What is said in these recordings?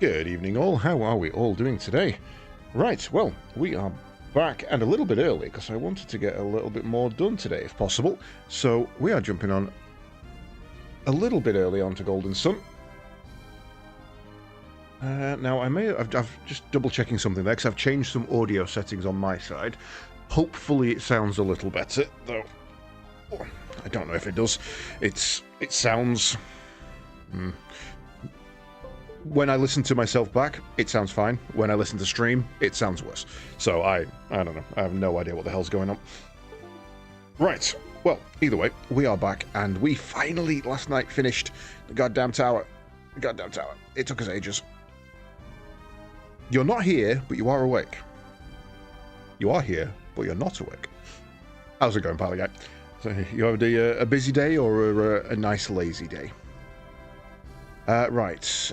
Good evening all, how are we all doing today? Right, well, we are back and a little bit early because I wanted to get a little bit more done today if possible. So we are jumping on a little bit early onto Golden Sun. Now I've just double checking something there because I've changed some audio settings on my side. Hopefully it sounds a little better, though I don't know if it does. It sounds... When I listen to myself back, it sounds fine. When I listen to stream, it sounds worse. So I don't know. I have no idea what the hell's going on. Right. Well, either way, we are back, and we finally, last night, finished the goddamn tower. The goddamn tower. It took us ages. You're not here, but you are awake. You are here, but you're not awake. How's it going, Pally Guy? So you have a busy day or a nice lazy day? Right.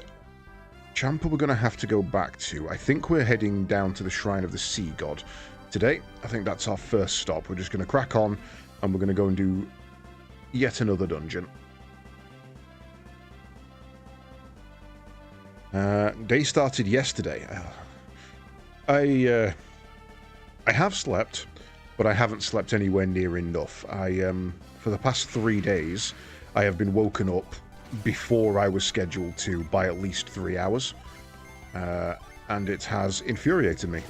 Champa we're going to have to go back to. I think we're heading down to the Shrine of the Sea God today. I think that's our first stop. We're just going to crack on, and we're going to go and do yet another dungeon. Day started yesterday. I have slept, but I haven't slept anywhere near enough. For the past 3 days, I have been woken up before I was scheduled to by at least 3 hours, and it has infuriated me,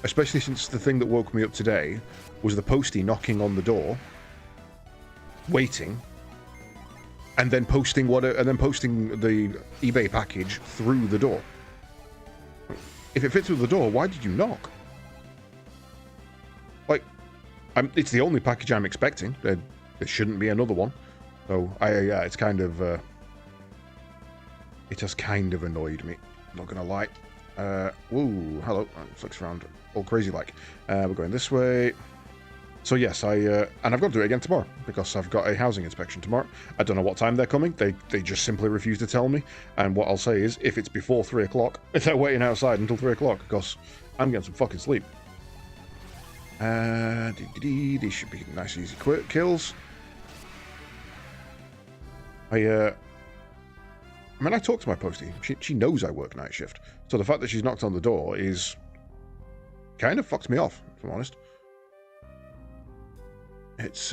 especially since the thing that woke me up today was the postie knocking on the door, waiting, and then posting the eBay package through the door. If it fit through the door, why did you knock? Like, it's the only package I'm expecting. There shouldn't be another one. So, it's kind of, it has kind of annoyed me, not gonna lie. Woo, hello, flicks around all crazy like. We're going this way. So yes, and I've got to do it again tomorrow, because I've got a housing inspection tomorrow. I don't know what time they're coming, they just simply refuse to tell me, and what I'll say is, if it's before 3 o'clock, if they're waiting outside until 3 o'clock, because I'm getting some fucking sleep. These should be nice easy quick kills. I mean, I talked to my postie. She knows I work night shift. So the fact that she's knocked on the door is kind of fucked me off, if I'm honest. It's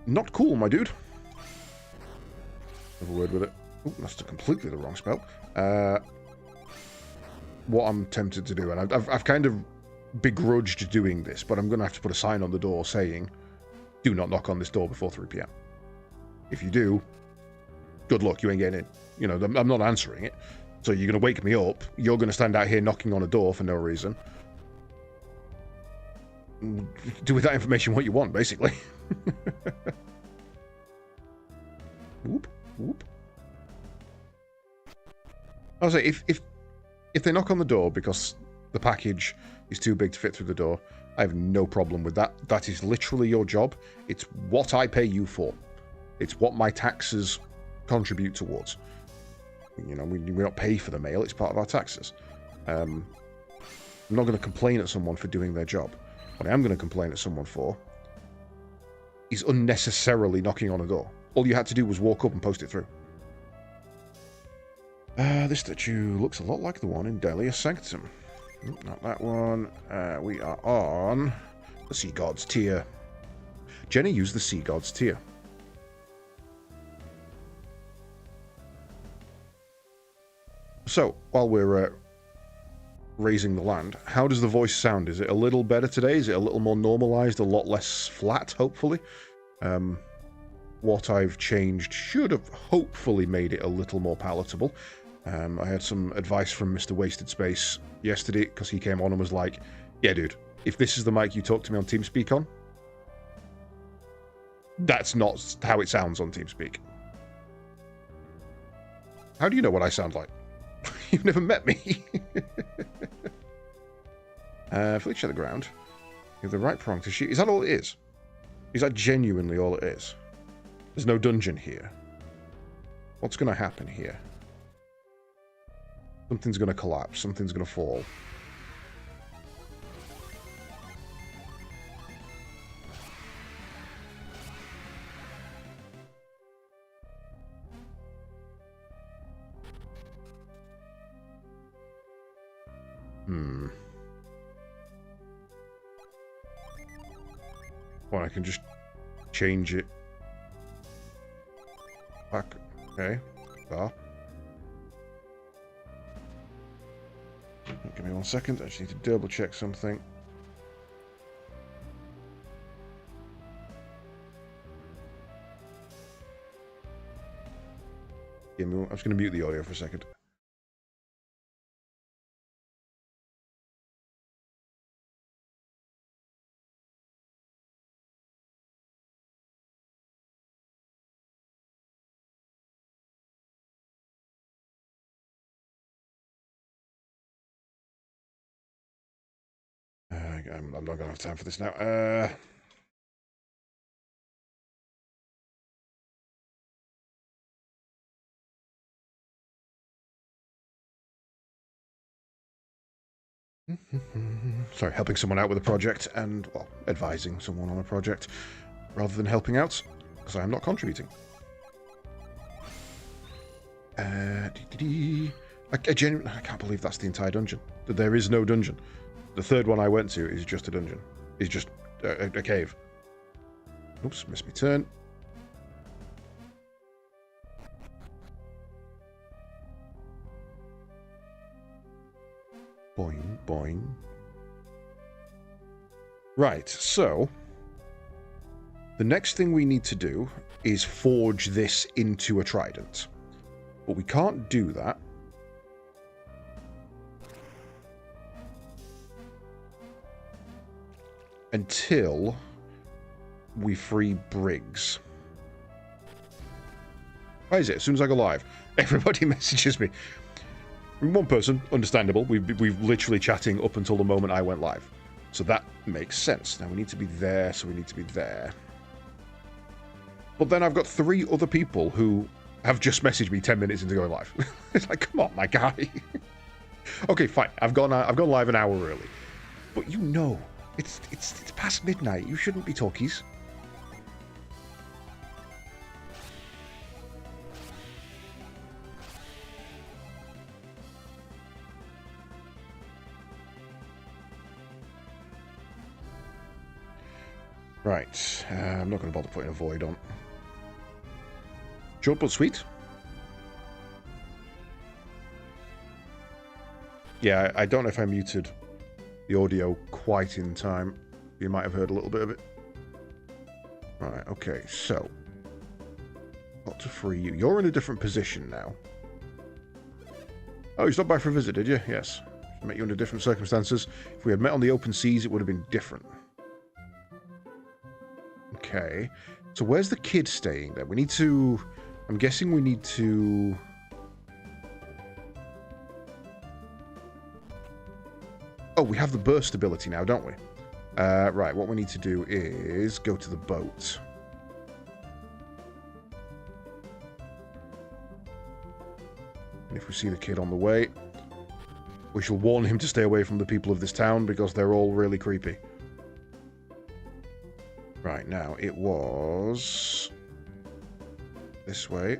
not cool, my dude. Have a word with it. Ooh, that's completely the wrong spell. What I'm tempted to do, and I've kind of begrudged doing this, but I'm going to have to put a sign on the door saying, do not knock on this door before 3 p.m. If you do, good luck, you ain't getting in. You know, I'm not answering it. So you're going to wake me up, you're going to stand out here knocking on a door for no reason. Do with that information what you want, basically. Whoop, whoop. I was like, if they knock on the door because the package is too big to fit through the door, I have no problem with that. That is literally your job. It's what I pay you for. It's what my taxes contribute towards. You know, we don't pay for the mail. It's part of our taxes. I'm not going to complain at someone for doing their job. What I am going to complain at someone for is unnecessarily knocking on a door. All you had to do was walk up and post it through. This statue looks a lot like the one in Delia Sanctum. Not that one. We are on the Sea God's tier. Jenny used the Sea God's tier. So, while we're raising the land, how does the voice sound? Is it a little better today? Is it a little more normalized? A lot less flat, hopefully? What I've changed should have hopefully made it a little more palatable. I had some advice from Mr. Wasted Space yesterday, because he came on and was like, yeah, dude, if this is the mic you talk to me on TeamSpeak on, that's not how it sounds on TeamSpeak. How do you know what I sound like? You've never met me. Fleet at the ground. You have the right prong to shoot. Is that all it is? Is that genuinely all it is? There's no dungeon here. What's going to happen here? Something's going to collapse. Something's going to fall. Well, I can just change it back. Okay. Stop. Give me 1 second. I just need to double check something. I'm just going to mute the audio for a second. I'm not going to have time for this now. Sorry, helping someone out with a project and, well, advising someone on a project rather than helping out, because I am not contributing. I can't believe that's the entire dungeon. That there is no dungeon. The third one I went to is just a dungeon. It's just a cave. Oops, missed my turn. Boing, boing. Right, so the next thing we need to do is forge this into a trident. But we can't do that until we free Briggs. Why is it? As soon as I go live, everybody messages me. One person, understandable. We've literally chatting up until the moment I went live. So that makes sense. Now we need to be there, so we need to be there. But then I've got 3 other people who have just messaged me 10 minutes into going live. It's like, come on, my guy. Okay, fine. I've gone live an hour early. But you know, it's past midnight. You shouldn't be talkies. Right, I'm not going to bother putting a void on. Short but sweet. Yeah, I don't know if I muted the audio quite in time. You might have heard a little bit of it. Right, okay, so. Got to free you. You're in a different position now. Oh, you stopped by for a visit, did you? Yes. Met you under different circumstances. If we had met on the open seas, it would have been different. Okay, so where's the kid staying then? We need to... I'm guessing we need to... Oh, we have the burst ability now, don't we? Right, what we need to do is go to the boat. And if we see the kid on the way, we shall warn him to stay away from the people of this town because they're all really creepy. Right, now, it was this way,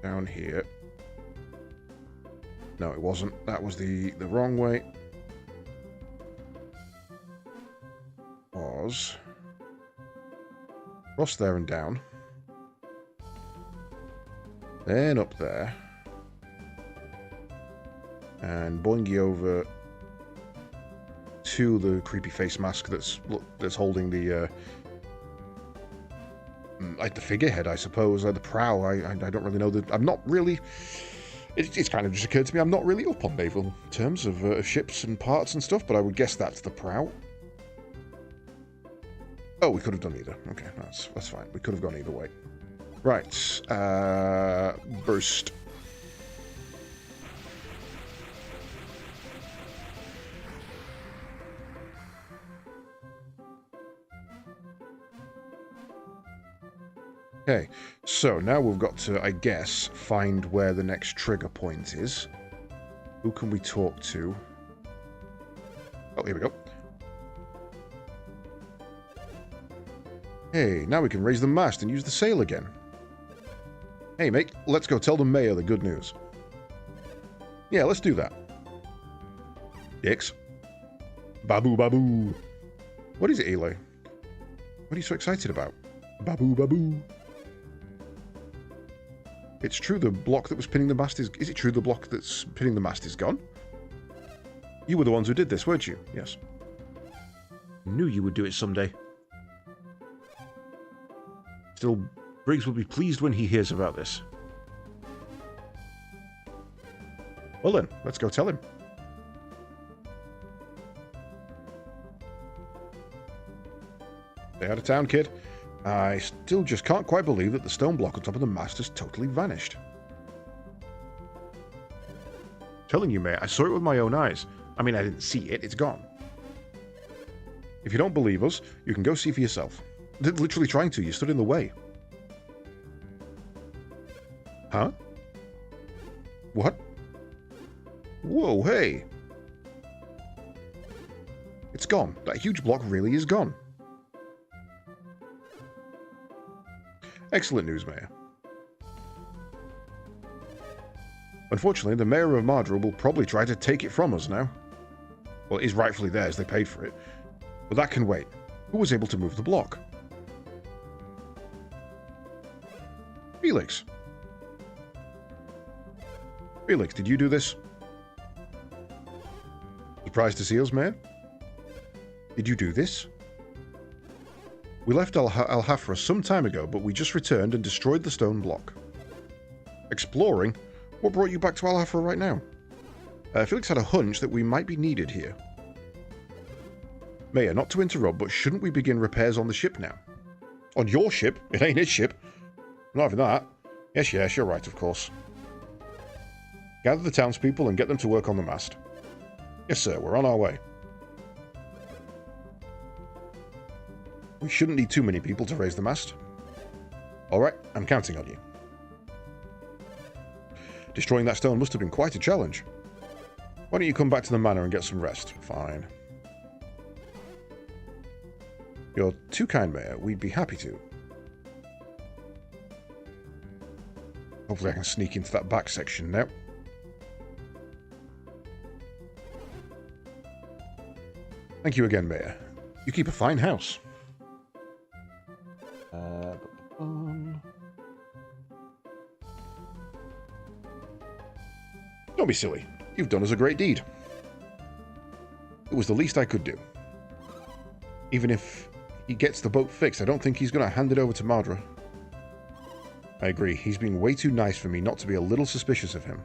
down here. No, it wasn't. That was the wrong way. Was across there and down. Then up there. And boingy over to the creepy face mask that's holding the like the figurehead, I suppose, or the prow. I don't really know. I'm not really... It's kind of just occurred to me I'm not really up on naval terms of ships and parts and stuff, but I would guess that's the prow. Oh, we could have done either. Okay, that's fine. We could have gone either way. Right. Burst. Okay, so now we've got to, I guess, find where the next trigger point is. Who can we talk to? Oh, here we go. Hey, now we can raise the mast and use the sail again. Hey, mate, let's go tell the mayor the good news. Yeah, let's do that. Dicks. Babu, babu. What is it, Eli? What are you so excited about? Babu, babu. It's true the block that was pinning the mast is... Is it true the block that's pinning the mast is gone? You were the ones who did this, weren't you? Yes. Knew you would do it someday. Still, Briggs will be pleased when he hears about this. Well then, let's go tell him. Stay out of town, kid. I still just can't quite believe that the stone block on top of the mast has totally vanished. Telling you, mate, I saw it with my own eyes. I mean, I didn't see it, it's gone. If you don't believe us, you can go see for yourself. They're literally trying to, you stood in the way. Huh? What? Whoa, hey! It's gone. That huge block really is gone. Excellent news, Mayor. Unfortunately, the Mayor of Mardra will probably try to take it from us now. Well, it is rightfully theirs, they paid for it. But that can wait. Who was able to move the block? Felix. Felix, did you do this? Surprised to see us, Mayor? Did you do this? We left Al-Hafra some time ago, but we just returned and destroyed the stone block. Exploring? What brought you back to Al-Hafra right now? Felix had a hunch that we might be needed here. Mayor, not to interrupt, but shouldn't we begin repairs on the ship now? On your ship? It ain't his ship. Not having that. Yes, you're right, of course. Gather the townspeople and get them to work on the mast. Yes, sir, we're on our way. We shouldn't need too many people to raise the mast. Alright, I'm counting on you. Destroying that stone must have been quite a challenge. Why don't you come back to the manor and get some rest? Fine. You're too kind, Mayor. We'd be happy to. Hopefully I can sneak into that back section now. Thank you again, Mayor. You keep a fine house. Don't be silly. You've done us a great deed. It was the least I could do. Even if he gets the boat fixed, I don't think he's going to hand it over to Mardra. I agree. He's been way too nice for me not to be a little suspicious of him.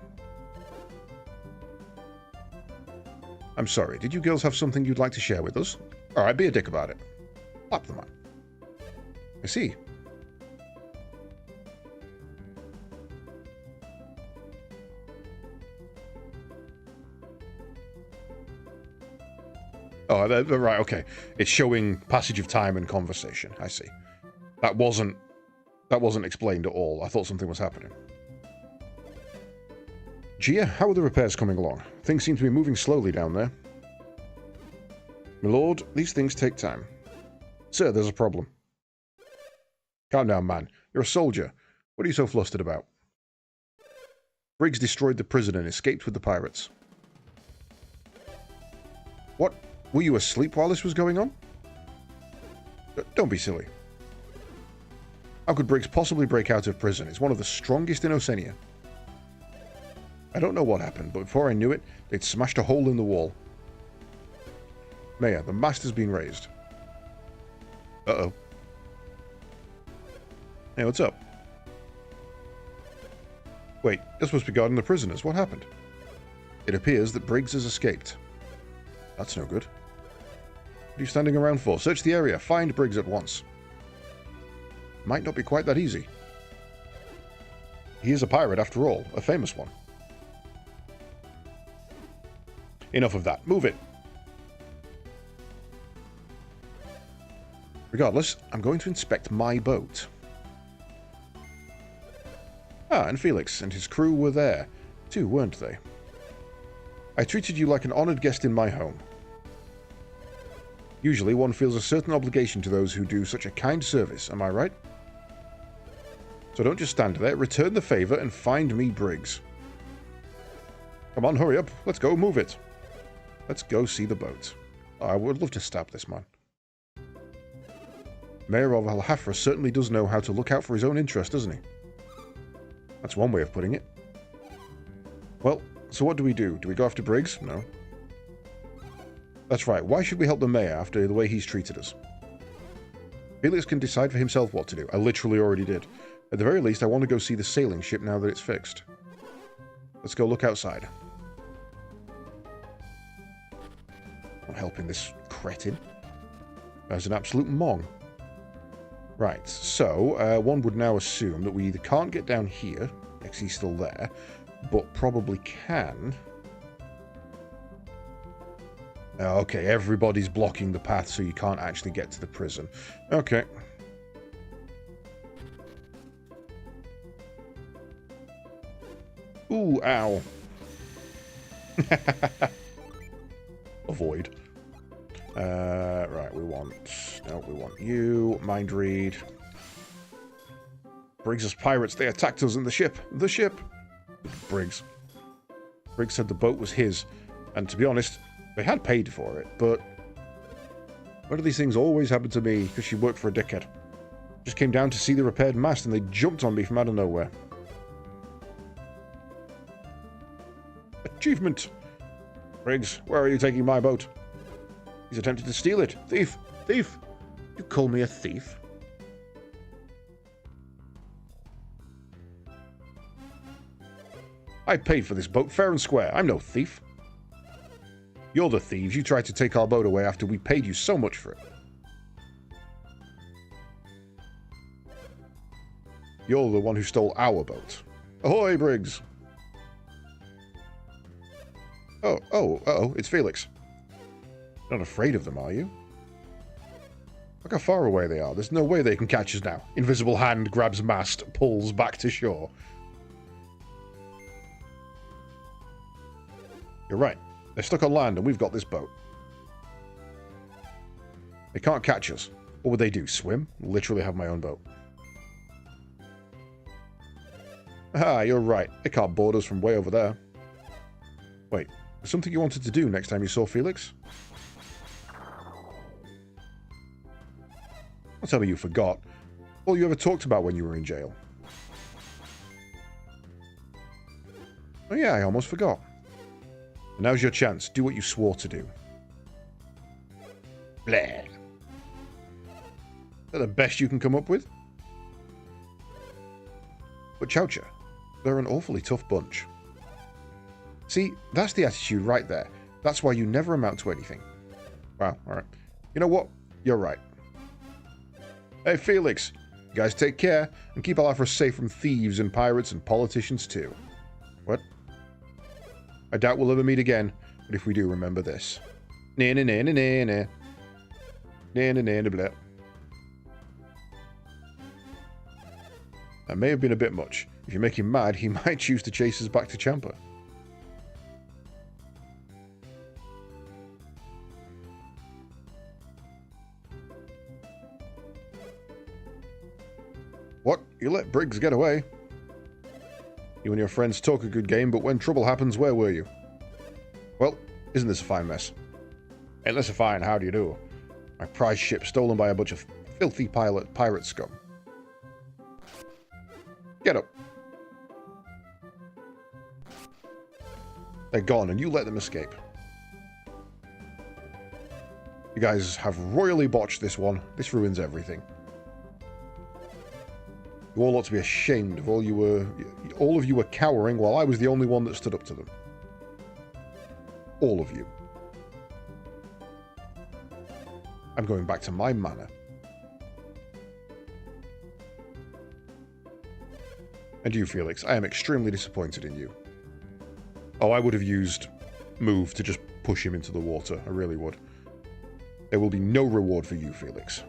I'm sorry. Did you girls have something you'd like to share with us? Alright, be a dick about it. Slap the man. I see. Oh, right, okay. It's showing passage of time and conversation. I see. That wasn't explained at all. I thought something was happening. Gia, how are the repairs coming along? Things seem to be moving slowly down there. My lord, these things take time. Sir, there's a problem. Calm down, man. You're a soldier. What are you so flustered about? Briggs destroyed the prison and escaped with the pirates. What? Were you asleep while this was going on? Don't be silly. How could Briggs possibly break out of prison? It's one of the strongest in Oceania. I don't know what happened, but before I knew it, they'd smashed a hole in the wall. Mayor, the mast has been raised. Uh-oh. Hey, what's up? Wait, this was regarding the prisoners. What happened? It appears that Briggs has escaped. That's no good. What are you standing around for? Search the area. Find Briggs at once. Might not be quite that easy. He is a pirate after all, a famous one. Enough of that. Move it. Regardless, I'm going to inspect my boat. Ah, and Felix and his crew were there, too, weren't they? I treated you like an honored guest in my home. Usually one feels a certain obligation to those who do such a kind service, am I right? So don't just stand there, return the favor and find me Briggs. Come on, hurry up. Let's go, move it. Let's go see the boat. Oh, I would love to stab this man. Mayor of Al-Hafra certainly does know how to look out for his own interest, doesn't he? That's one way of putting it. Well, so what do? Do we go after Briggs? No. That's right. Why should we help the mayor after the way he's treated us? Felix can decide for himself what to do. I literally already did. At the very least, I want to go see the sailing ship now that it's fixed. Let's go look outside. Not helping this cretin. As an absolute mong. Right, so one would now assume that we either can't get down here, because he's still there, but probably can. Okay, everybody's blocking the path, so you can't actually get to the prison. Okay. Ooh, ow. Avoid. Right, we want... No, we want you. Mind read. Briggs' pirates, they attacked us in the ship. The ship. Briggs. Briggs said the boat was his. And to be honest, they had paid for it, but... Why do these things always happen to me? Because she worked for a dickhead. Just came down to see the repaired mast and they jumped on me from out of nowhere. Achievement! Briggs, where are you taking my boat? He's attempted to steal it. Thief! Thief! You call me a thief? I paid for this boat fair and square. I'm no thief. You're the thieves. You tried to take our boat away after we paid you so much for it. You're the one who stole our boat. Ahoy, Briggs! Oh, it's Felix. Not afraid of them, are you? Look how far away they are. There's no way they can catch us now. Invisible hand grabs mast, pulls back to shore. You're right. They're stuck on land and we've got this boat. They can't catch us. What would they do? Swim? Literally have my own boat. Ah, you're right. They can't board us from way over there. Wait, there's something you wanted to do next time you saw Felix? Don't tell me you forgot. All you ever talked about when you were in jail. Oh yeah, I almost forgot. And now's your chance. Do what you swore to do. Bleh. Is that the best you can come up with? But Chowcha, they're an awfully tough bunch. See, that's the attitude right there. That's why you never amount to anything. Wow, alright. You know what? You're right. Hey, Felix. You guys take care, and keep Al-Hafra safe from thieves and pirates and politicians too. What? I doubt we'll ever meet again, but if we do, remember this. Na-na-na-na-na-na. Na-na-na-na-blah. That may have been a bit much. If you make him mad, he might choose to chase us back to Champa. What? You let Briggs get away? You and your friends talk a good game, but when trouble happens, where were you? Well, isn't this a fine mess? Ain't this a fine, how do you do? My prize ship stolen by a bunch of filthy pirate scum. Get up. They're gone, and you let them escape. You guys have royally botched this one. This ruins everything. You all ought to be ashamed of all of you were cowering while I was the only one that stood up to them. All of you. I'm going back to my manor. And you, Felix, I am extremely disappointed in you. Oh, I would have used move to just push him into the water. I really would. There will be no reward for you, Felix.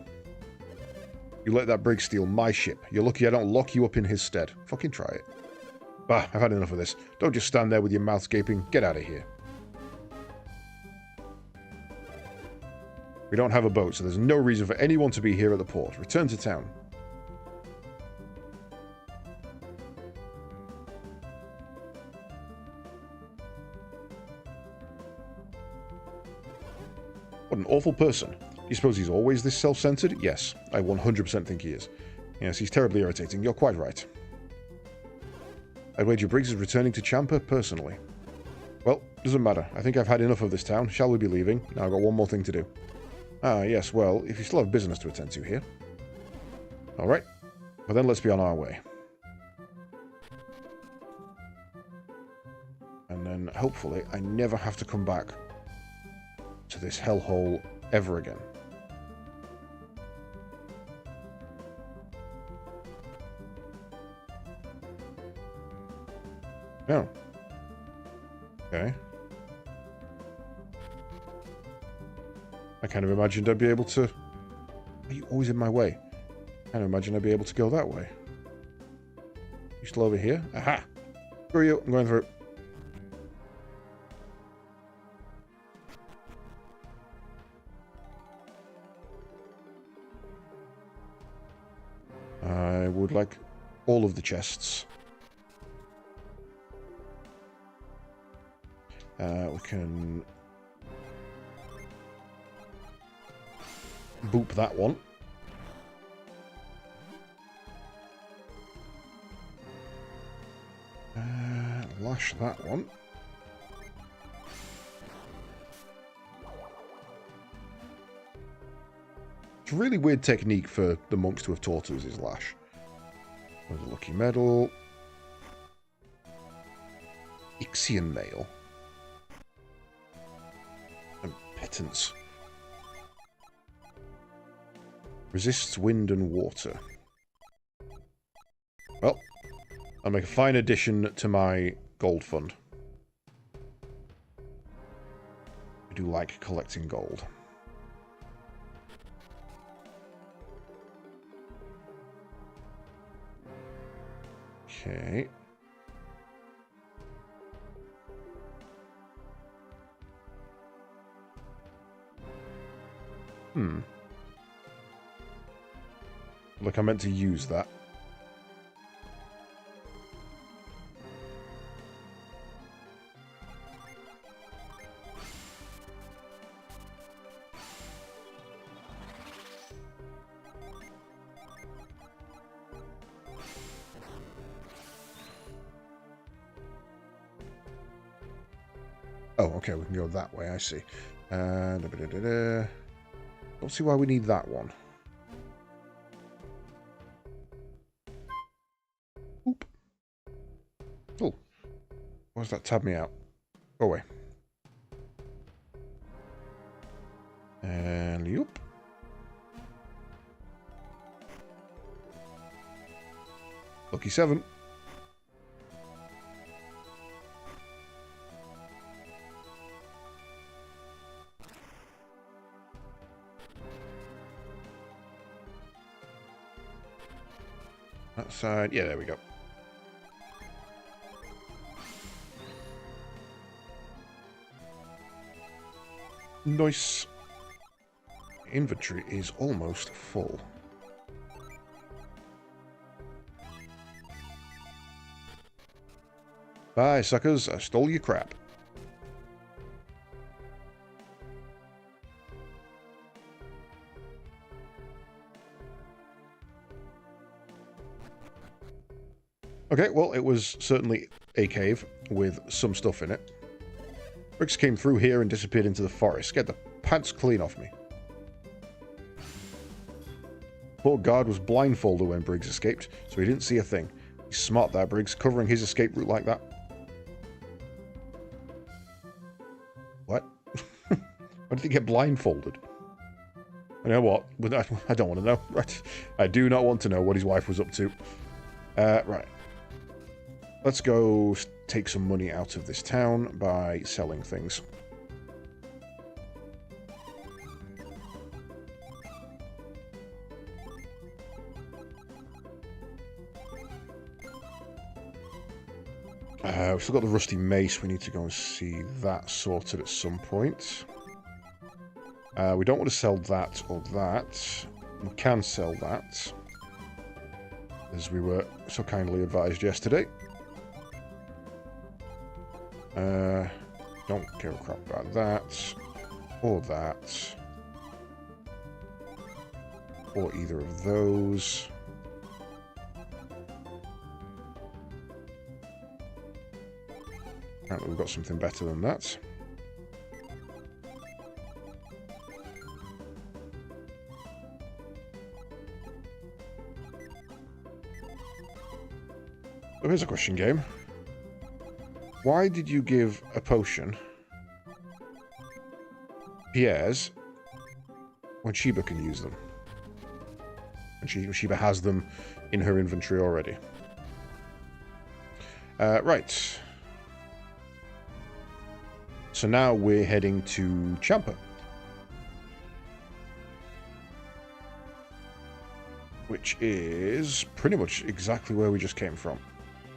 You let that brig steal my ship. You're lucky I don't lock you up in his stead. Fucking try it. Bah, I've had enough of this. Don't just stand there with your mouth gaping. Get out of here. We don't have a boat, so there's no reason for anyone to be here at the port. Return to town. What an awful person. Do you suppose he's always this self-centered? Yes, I 100% think he is. Yes, he's terribly irritating. You're quite right. I'd wager Briggs is returning to Champa personally. Well, doesn't matter. I think I've had enough of this town. Shall we be leaving? Now I've got one more thing to do. Ah, yes, well, if you still have business to attend to here. Alright. Well then, let's be on our way. And then, hopefully, I never have to come back to this hellhole ever again. Oh. Okay. I kind of imagined I'd be able to... Are you always in my way? I kind of imagined I'd be able to go that way. You still over here? Aha! Screw you, I'm going through. I would like all of the chests. We can boop that one. Lash that one. It's a really weird technique for the monks to have taught us, is lash. There's a lucky medal. Ixion mail. And pittance. Resists wind and water. Well, I'll make a fine addition to my gold fund. I do like collecting gold. Okay. Look, I meant to use that. Oh, okay, we can go that way, I see. Don't see why we need that one. Oop. Oh. Why does that tab me out? Go away. And yoop. Lucky 7. That side, yeah, there we go. Nice. Inventory is almost full. Bye, suckers. I stole your crap. Okay, well, it was certainly a cave with some stuff in it. Briggs came through here and disappeared into the forest. Get the pants clean off me. Poor guard was blindfolded when Briggs escaped, so he didn't see a thing. He's smart, that Briggs, covering his escape route like that. What? Why did he get blindfolded? You know what? I don't want to know. Right. I do not want to know what his wife was up to. Right. Let's go take some money out of this town by selling things. We've still got the rusty mace. We need to go and see that sorted at some point. We don't want to sell that or that. We can sell that, as we were so kindly advised yesterday. Don't give a crap about that. Or that. or either of those. Apparently we've got something better than that. So here's a question, game. Why did you give a potion Pierre's when Sheba can use them? And Sheba has them in her inventory already. Right. So now we're heading to Champa. Which is pretty much exactly where we just came from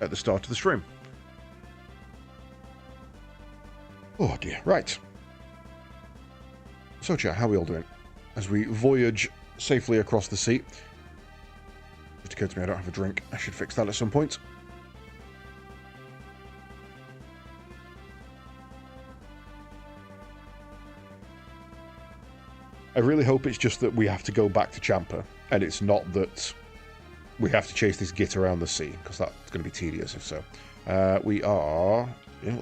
at the start of the stream. Oh dear, right. So chat, how are we all doing? As we voyage safely across the sea. Just occurred to me I don't have a drink. I should fix that at some point. I really hope it's just that we have to go back to Champa, and it's not that we have to chase this git around the sea, because that's going to be tedious if so. We are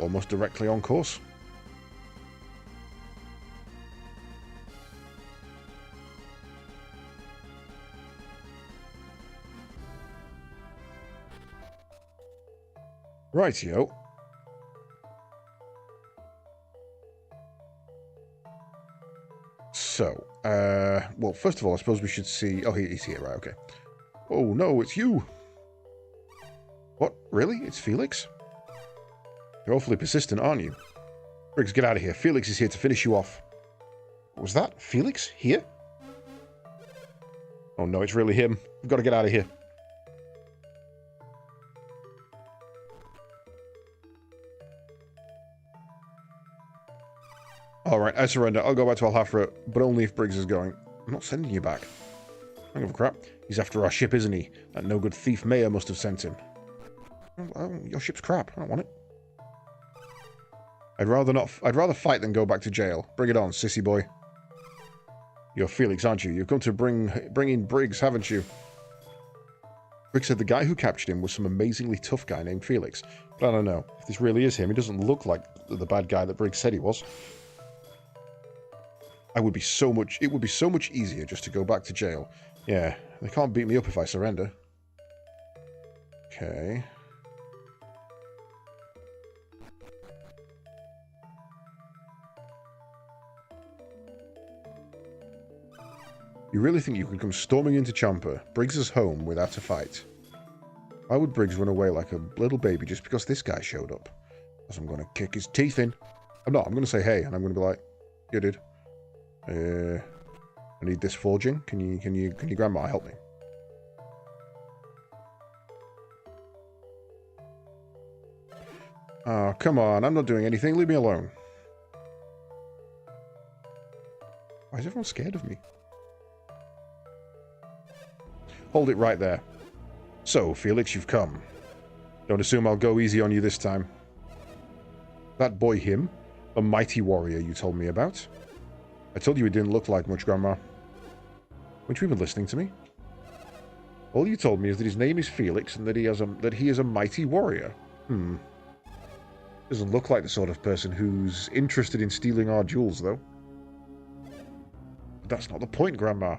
almost directly on course. Rightio. So, well, first of all, I suppose we should see... Oh, he's here, right, okay. Oh, no, it's you. What? Really? It's Felix? You're awfully persistent, aren't you? Briggs, get out of here. Felix is here to finish you off. What was that? Felix? Here? Oh, no, it's really him. We've got to get out of here. Alright, I surrender. I'll go back to Alhafra, but only if Briggs is going. I'm not sending you back. I don't give a crap. He's after our ship, isn't he? That no-good thief Maya must have sent him. Oh, your ship's crap. I don't want it. I'd rather fight than go back to jail. Bring it on, sissy boy. You're Felix, aren't you? You've come to bring in Briggs, haven't you? Briggs said the guy who captured him was some amazingly tough guy named Felix. But I don't know. If this really is him, he doesn't look like the bad guy that Briggs said he was. It would be so much easier just to go back to jail. Yeah, they can't beat me up if I surrender. Okay. You really think you can come storming into Champa, Briggs's home, without a fight? Why would Briggs run away like a little baby just because this guy showed up? Because I'm going to kick his teeth in. I'm not. I'm going to say hey, and I'm going to be like, yeah, dude. I need this forging. Can you grandma help me? Oh, come on. I'm not doing anything. Leave me alone. Why is everyone scared of me? Hold it right there. So, Felix, you've come. Don't assume I'll go easy on you this time. That boy him? A mighty warrior you told me about? I told you he didn't look like much, Grandma. Weren't you even listening to me? All you told me is that his name is Felix and that he is a mighty warrior. Doesn't look like the sort of person who's interested in stealing our jewels, though. But that's not the point, Grandma.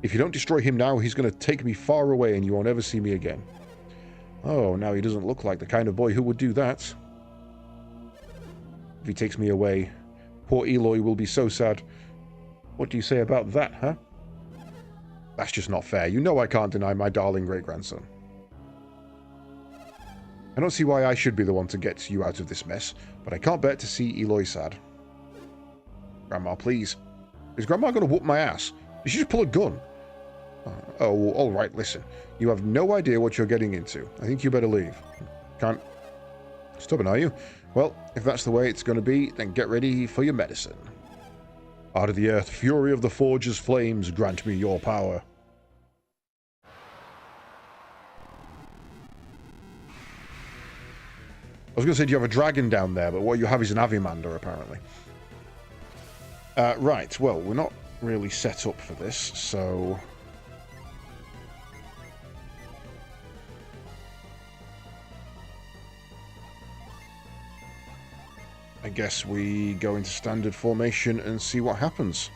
If you don't destroy him now, he's going to take me far away and you won't ever see me again. Oh, now he doesn't look like the kind of boy who would do that. If he takes me away, poor Eloy will be so sad. What do you say about that, huh? That's just not fair. You know I can't deny my darling great-grandson. I don't see why I should be the one to get you out of this mess, but I can't bear to see Eloy sad. Grandma, please. Is Grandma going to whoop my ass? Did she just pull a gun? Oh, all right, listen. You have no idea what you're getting into. I think you better leave. Can't... Stubborn, are you? Well, if that's the way it's going to be, then get ready for your medicine. Heart of the earth, fury of the forge's flames, grant me your power. I was going to say, do you have a dragon down there? But what you have is an Avimander, apparently. Right, well, we're not really set up for this, so... I guess we go into standard formation and see what happens.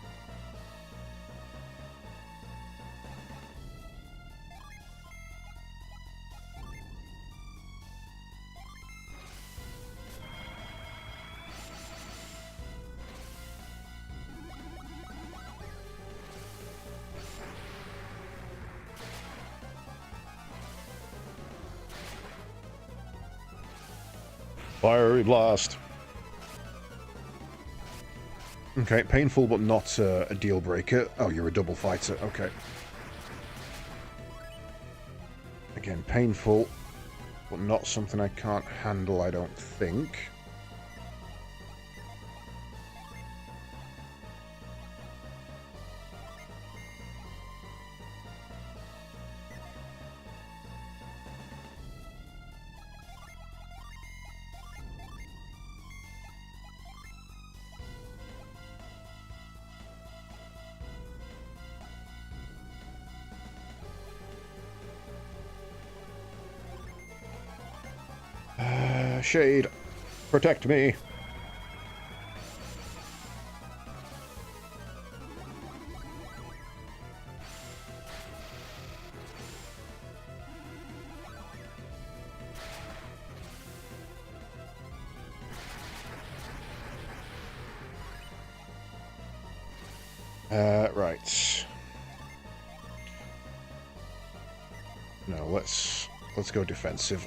Fiery blast. Okay, painful but not a deal breaker. Oh, you're a double fighter. Okay. Again, painful, but not something I can't handle, I don't think. Shade, protect me. Right. No, let's go defensive.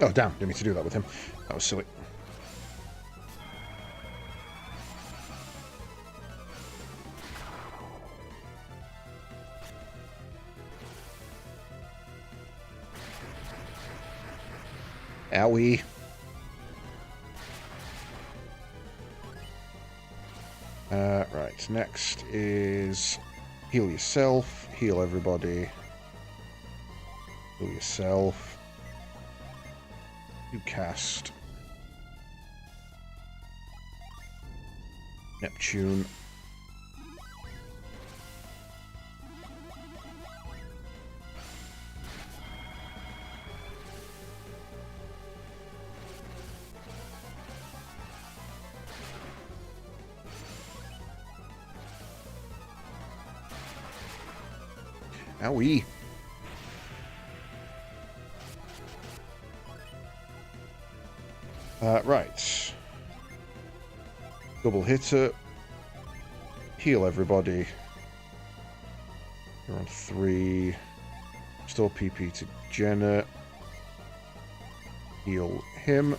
Oh, damn. Didn't mean to do that with him. That was silly. Owie. Right. Next is heal yourself. Heal everybody. Heal yourself. You cast Neptune. Owie. Right. Double hitter. Heal everybody. You're on 3. Restore PP to Jenna. Heal him.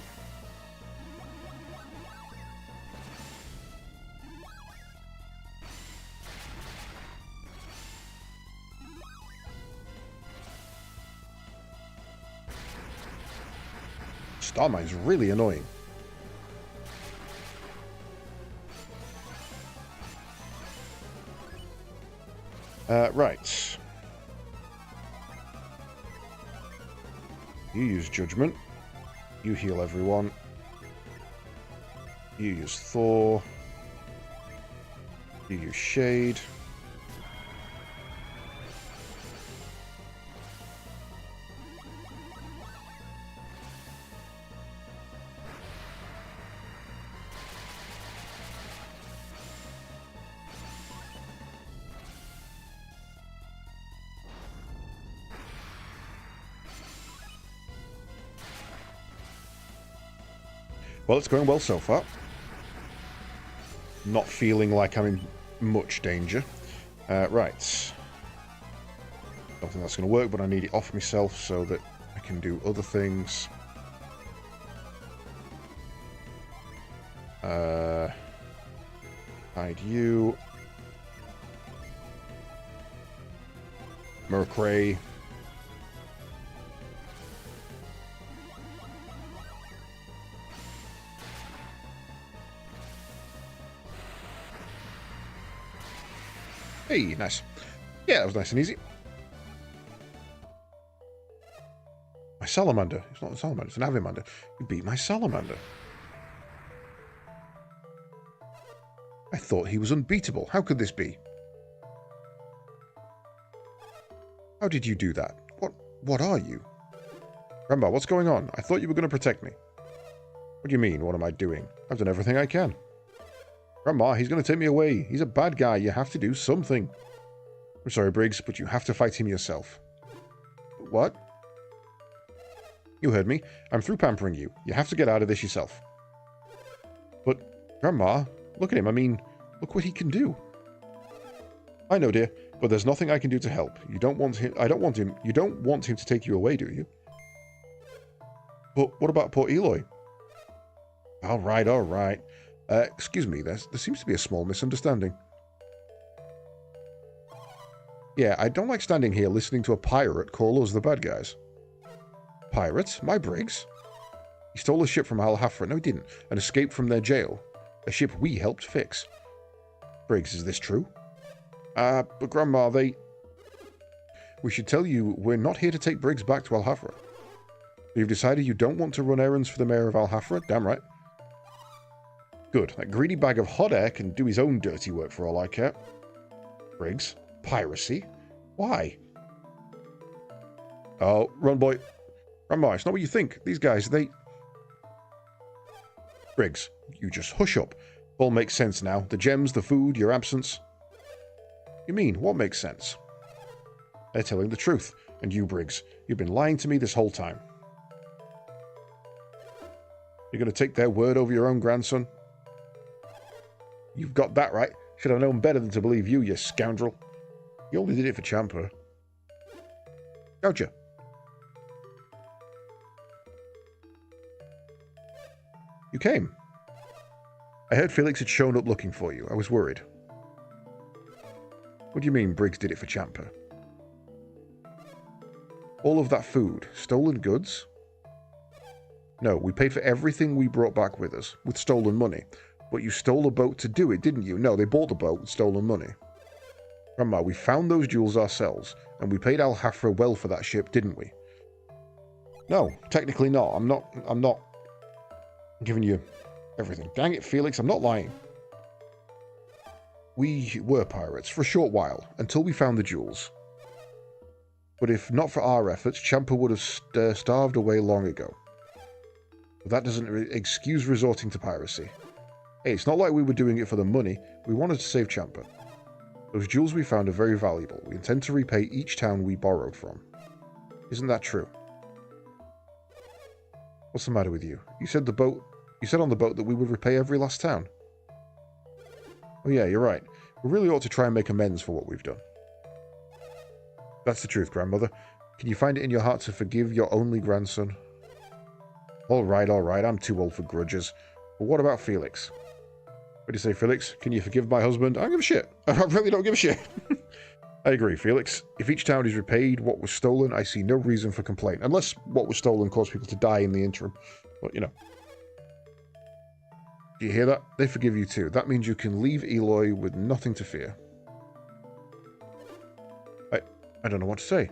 Starmine's really annoying. Right. You use Judgment. You heal everyone. You use Thor. You use Shade. Well, it's going well so far. Not feeling like I'm in much danger. Right. Don't think that's going to work, but I need it off myself so that I can do other things. Hide you. Murkray. Hey, nice. Yeah, that was nice and easy. My salamander. It's not a salamander, it's an avimander. You beat my salamander. I thought he was unbeatable. How could this be? How did you do that? What are you? Grandma, what's going on? I thought you were going to protect me. What do you mean, what am I doing? I've done everything I can. Grandma, he's going to take me away. He's a bad guy. You have to do something. I'm sorry, Briggs, but you have to fight him yourself. What? You heard me. I'm through pampering you. You have to get out of this yourself. But, Grandma, look at him. I mean, look what he can do. I know, dear, but there's nothing I can do to help. You don't want him. I don't want him. You don't want him to take you away, do you? But what about poor Eloy? All right, all right. Excuse me, there seems to be a small misunderstanding. Yeah, I don't like standing here listening to a pirate call us the bad guys. Pirate? My Briggs? He stole a ship from Al Hafra. No, he didn't. And escaped from their jail. A ship we helped fix. Briggs, is this true? But Grandma, We should tell you, we're not here to take Briggs back to Al Hafra. You've decided you don't want to run errands for the mayor of Al Hafra? Damn right. Good. That greedy bag of hot air can do his own dirty work for all I care. Briggs? Piracy? Why? Oh, run, boy. Grandma, it's not what you think. These guys, they... Briggs, you just hush up. All makes sense now. The gems, the food, your absence. You mean, what makes sense? They're telling the truth. And you, Briggs, you've been lying to me this whole time. You're going to take their word over your own grandson? You've got that right. Should have known better than to believe you, you scoundrel. You only did it for Champa. Gotcha. You came. I heard Felix had shown up looking for you. I was worried. What do you mean Briggs did it for Champa? All of that food. Stolen goods? No, we paid for everything we brought back with us, with stolen money. But you stole a boat to do it, didn't you? No, they bought the boat with stolen money. Grandma, we found those jewels ourselves, and we paid Al Hafra well for that ship, didn't we? No, technically not. I'm not giving you everything. Dang it, Felix, I'm not lying. We were pirates for a short while, until we found the jewels. But if not for our efforts, Champa would have starved away long ago. But that doesn't excuse resorting to piracy. Hey, it's not like we were doing it for the money. We wanted to save Champa. Those jewels we found are very valuable. We intend to repay each town we borrowed from. Isn't that true? What's the matter with you? You said on the boat that we would repay every last town. Oh yeah, you're right. We really ought to try and make amends for what we've done. That's the truth, Grandmother. Can you find it in your heart to forgive your only grandson? All right, I'm too old for grudges. But what about Felix? What do you say, Felix? Can you forgive my husband? I don't give a shit. I really don't give a shit. I agree, Felix. If each town is repaid what was stolen, I see no reason for complaint. Unless what was stolen caused people to die in the interim. But, you know. Do you hear that? They forgive you too. That means you can leave Eloy with nothing to fear. I don't know what to say.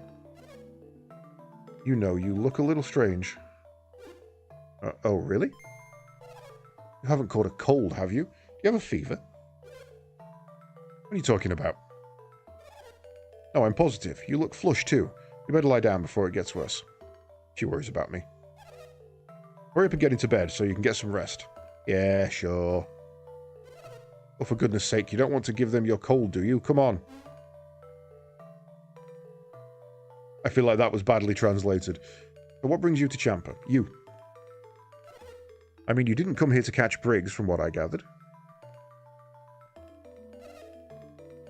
You know, you look a little strange. Oh, really? You haven't caught a cold, have you? Do you have a fever? What are you talking about? No, I'm positive. You look flushed too. You better lie down before it gets worse. She worries about me. Hurry up and get into bed so you can get some rest. Yeah, sure. Oh, for goodness sake, you don't want to give them your cold, do you? Come on. I feel like that was badly translated. So what brings you to Champa? You. I mean, you didn't come here to catch Briggs, from what I gathered.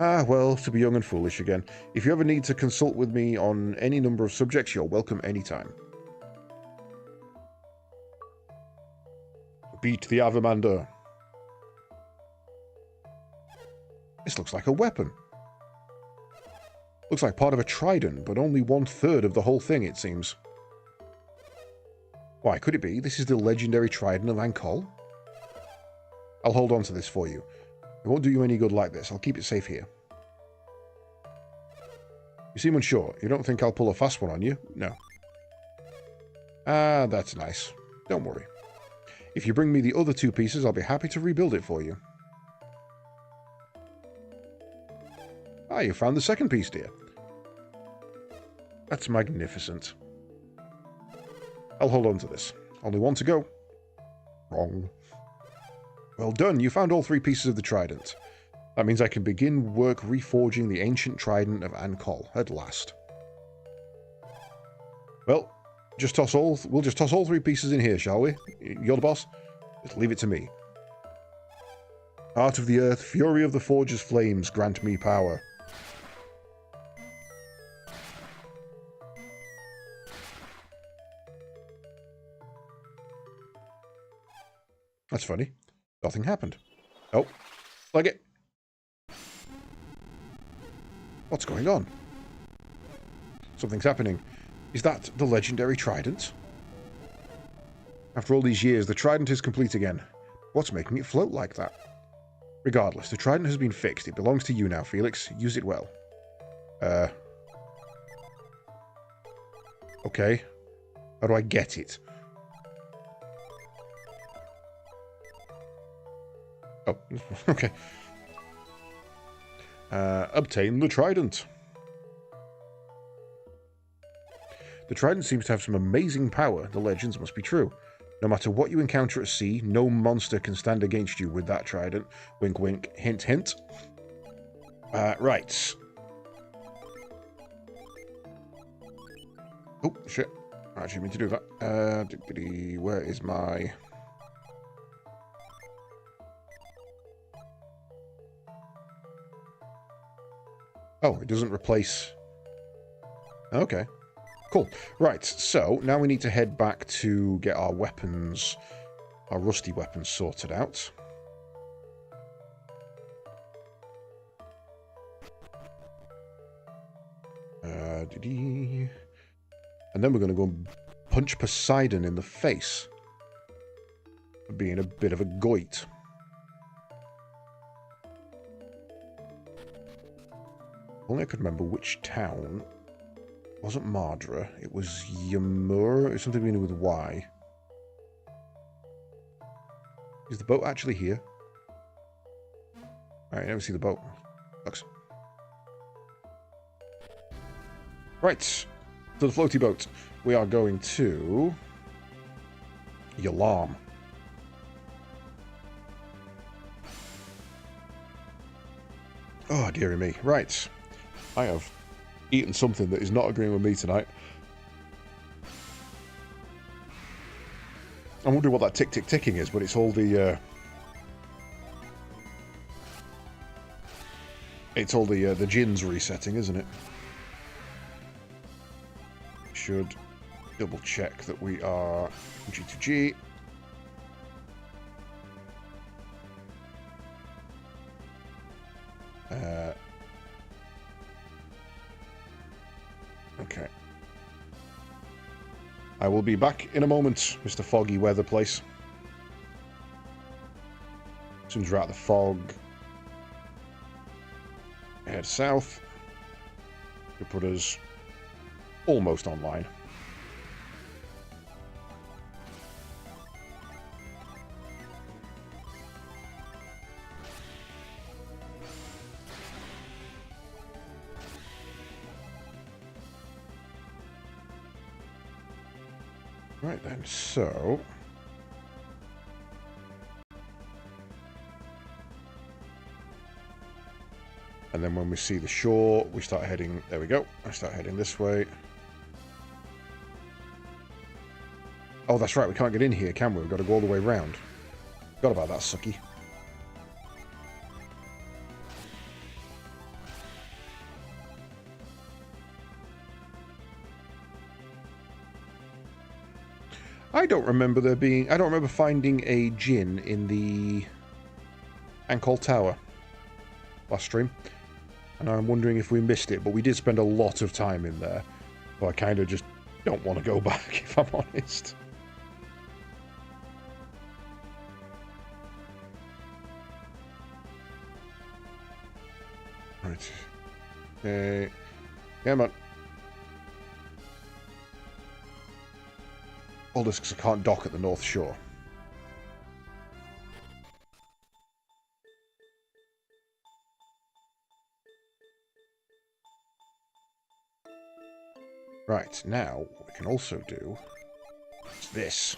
Ah, well, to be young and foolish again. If you ever need to consult with me on any number of subjects, you're welcome anytime. Beat the Avimander. This looks like a weapon. Looks like part of a trident, but only 1/3 of the whole thing, it seems. Why, could it be? This is the legendary trident of Ankol? I'll hold on to this for you. It won't do you any good like this. I'll keep it safe here. You seem unsure. You don't think I'll pull a fast one on you? No. Ah, that's nice. Don't worry. If you bring me the other 2 pieces, I'll be happy to rebuild it for you. Ah, you found the 2nd piece, dear. That's magnificent. I'll hold on to this. Only 1 to go. Wrong. Well done, you found all 3 pieces of the trident. That means I can begin work reforging the ancient trident of Ankol at last. Well, we'll just toss all 3 pieces in here, shall we? You're the boss? Just leave it to me. Heart of the earth, fury of the forge's flames, grant me power. That's funny. Nothing happened. Oh, like it. What's going on? Something's happening. Is that the legendary trident? After all these years, the trident is complete again. What's making it float like that? Regardless, the trident has been fixed. It belongs to you now, Felix. Use it well. Okay. How do I get it? Oh, okay. Obtain the trident. The trident seems to have some amazing power. The legends must be true. No matter what you encounter at sea, no monster can stand against you with that trident. Wink, wink. Hint, hint. Right. Oh, shit. I actually mean to do that. Where is my... Oh, it doesn't replace... Okay. Cool. Right, so now we need to head back to get our weapons, our rusty weapons sorted out. And then we're going to go and punch Poseidon in the face for being a bit of a goit. Only I could remember which town. It wasn't Mardra. It was Ymir. It's something beginning with Y. Is the boat actually here? Alright, I never see the boat. Looks. Right. To the floaty boat. We are going to... Yalam. Oh, dearie me. Right. I have eaten something that is not agreeing with me tonight. I'm wondering what that ticking is, but it's all the the gins resetting, isn't it? Should double check that we are G2G. Okay. I will be back in a moment, Mr. Foggy Weather Place. As soon as we're out of the fog, head south. To put us almost online. Right then, so... And then when we see the shore, we start heading... There we go. I start heading this way. Oh, that's right. We can't get in here, can we? We've got to go all the way round. Forgot about that, sucky. I don't remember finding a djinn in the Ankol Tower last stream. And I'm wondering if we missed it, but we did spend a lot of time in there. So I kind of just don't want to go back, if I'm honest. Right. Okay. Come on. All this because I can't dock at the North Shore. Right, now what we can also do is this.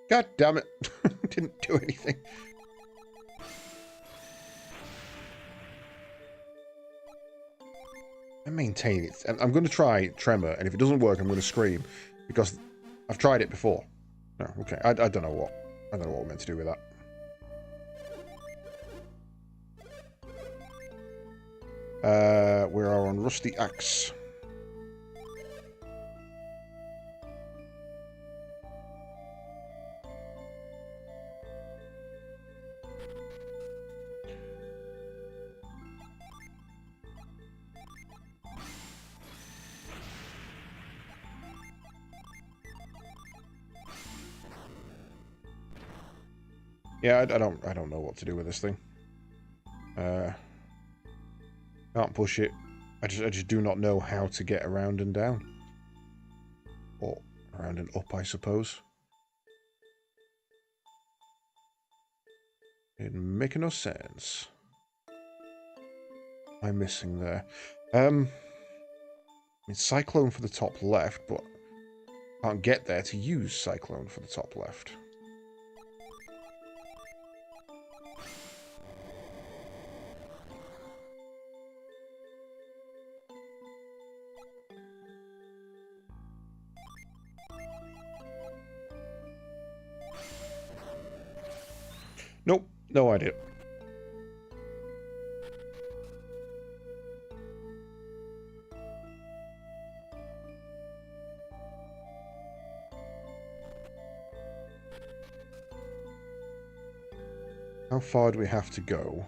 God damn it. Didn't do anything. I maintain it. I'm going to try Tremor, and if it doesn't work, I'm going to scream. Because I've tried it before. No, okay. I don't know what. I don't know what we're meant to do with that. We are on Rusty Axe. Yeah, I don't know what to do with this thing. Can't push it. I just do not know how to get around and down. Or around and up, I suppose. It make no sense. What am I missing there? It's Cyclone for the top left, but I can't get there to use Cyclone for the top left. Nope, no idea. How far do we have to go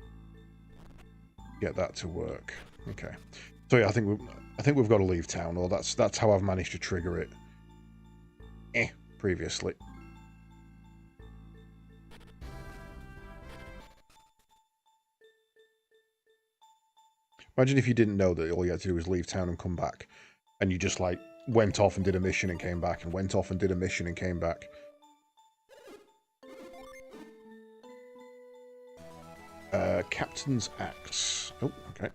to get that to work? Okay. So yeah, I think we've got to leave town, or that's how I've managed to trigger it. Previously. Imagine if you didn't know that all you had to do was leave town and come back, and you just like went off and did a mission and came back, and went off and did a mission and came back. Captain's Axe. Oh, okay.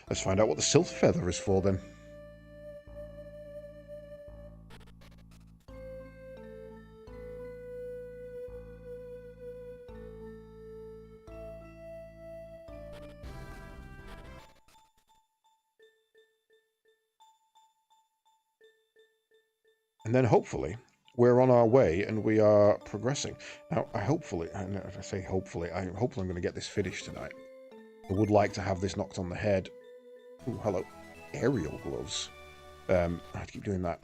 Let's find out what the Silver Feather is for then. And then hopefully we're on our way and we are progressing. Now, I hopefully, and if I say hopefully, I'm going to get this finished tonight. I would like to have this knocked on the head. Ooh, hello. Aerial gloves. I have to keep doing that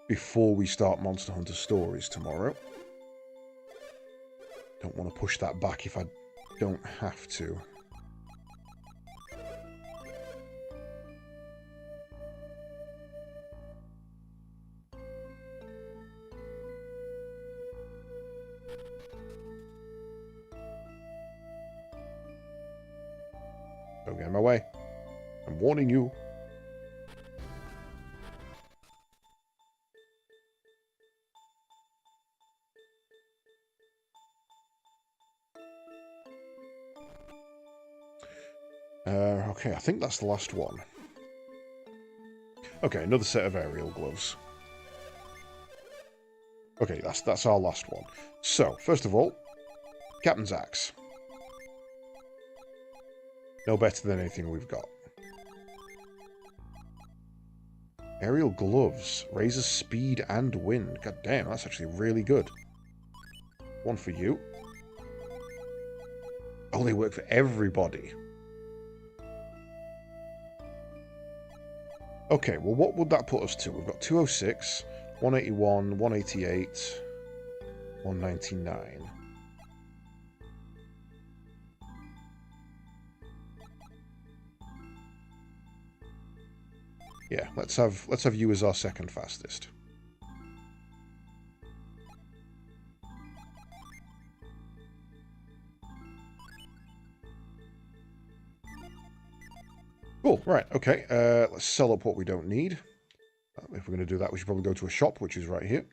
before we start Monster Hunter Stories tomorrow. Don't want to push that back if I don't have to. Don't get in my way. I'm warning you. Okay, I think that's the last one. Okay, another set of aerial gloves. Okay, that's our last one. So, first of all, Captain's Axe. No better than anything we've got. Aerial gloves. Raises speed and wind. God damn, that's actually really good. One for you. Oh, they work for everybody. Okay, well, what would that put us to? We've got 206, 181, 188, 199. Yeah, let's have you as our second fastest. Cool, right, okay. Let's sell up what we don't need. If we're going to do that, we should probably go to a shop, which is right here.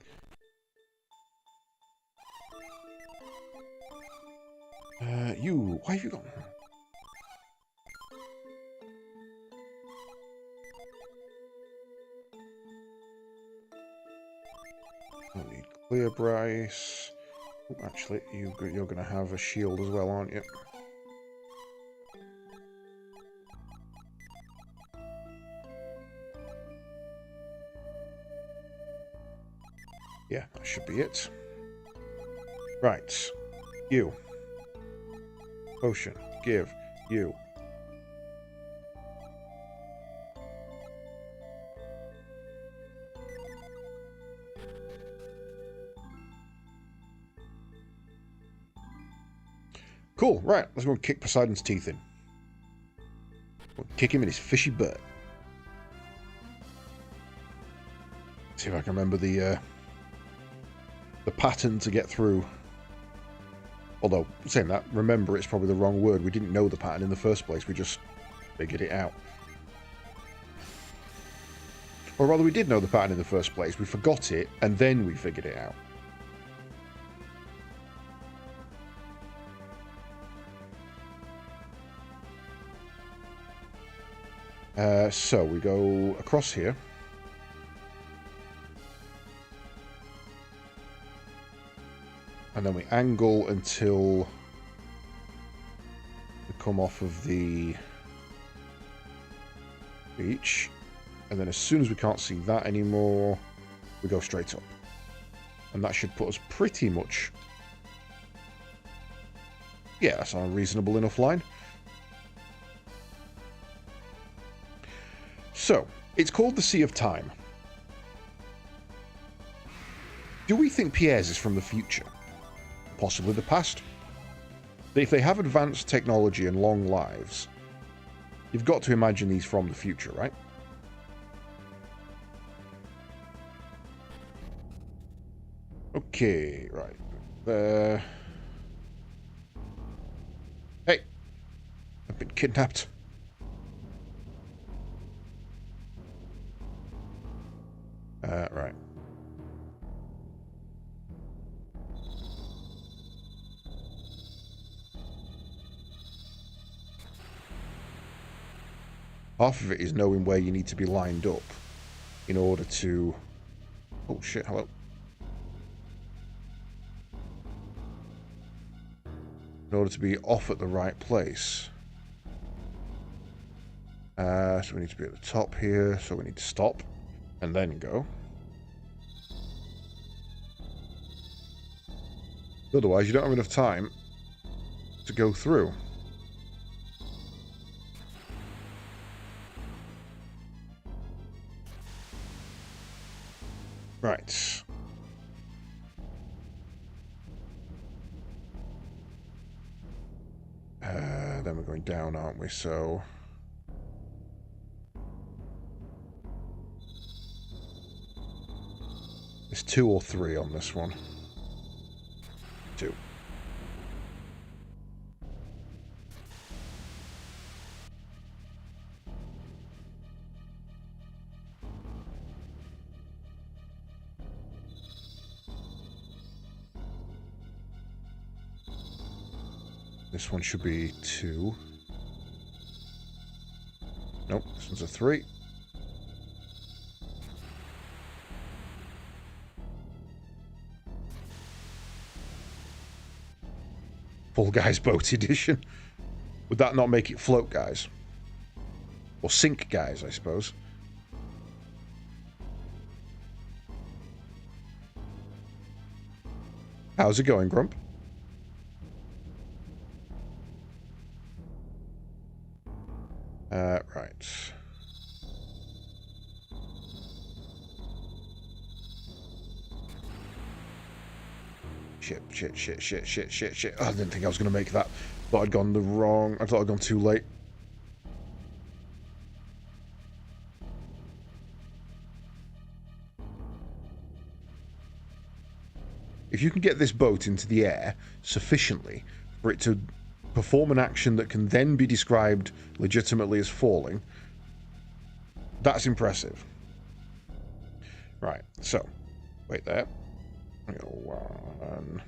Why have you gone? Don't need clear Bryce. Oh, actually, you're going to have a shield as well, aren't you? Yeah, that should be it. Right. You. Potion. Give. You. Cool, right. Let's go and kick Poseidon's teeth in. We'll kick him in his fishy butt. See if I can remember the pattern to get through. Although, saying that, remember it's probably the wrong word. We didn't know the pattern in the first place. We just figured it out. Or rather, we did know the pattern in the first place. We forgot it, and then we figured it out. So we go across here. And then we angle until we come off of the beach. And then as soon as we can't see that anymore, we go straight up. And that should put us pretty much... Yeah, that's a reasonable enough line. So, it's called the Sea of Time. Do we think Pierre's is from the future? Possibly the past? If they have advanced technology and long lives, you've got to imagine these from the future, right? Okay, right. Hey! I've been kidnapped. Right. Half of it is knowing where you need to be lined up in order to... Oh shit, hello. In order to be off at the right place. So we need to be at the top here, so we need to stop and then go. Otherwise, you don't have enough time to go through. Right. Then we're going down, aren't we? So... There's 2 or 3 on this one. 2. This one should be 2. Nope, this one's a 3. Full Guys Boat Edition. Would that not make it Float Guys? Or Sink Guys, I suppose. How's it going, Grump? Right. Shit. Oh, I didn't think I was going to make that. Thought I'd gone the wrong... I thought I'd gone too late. if you can get this boat into the air sufficiently for it to perform an action that can then be described legitimately as falling, that's impressive. Right, so, wait there. 1,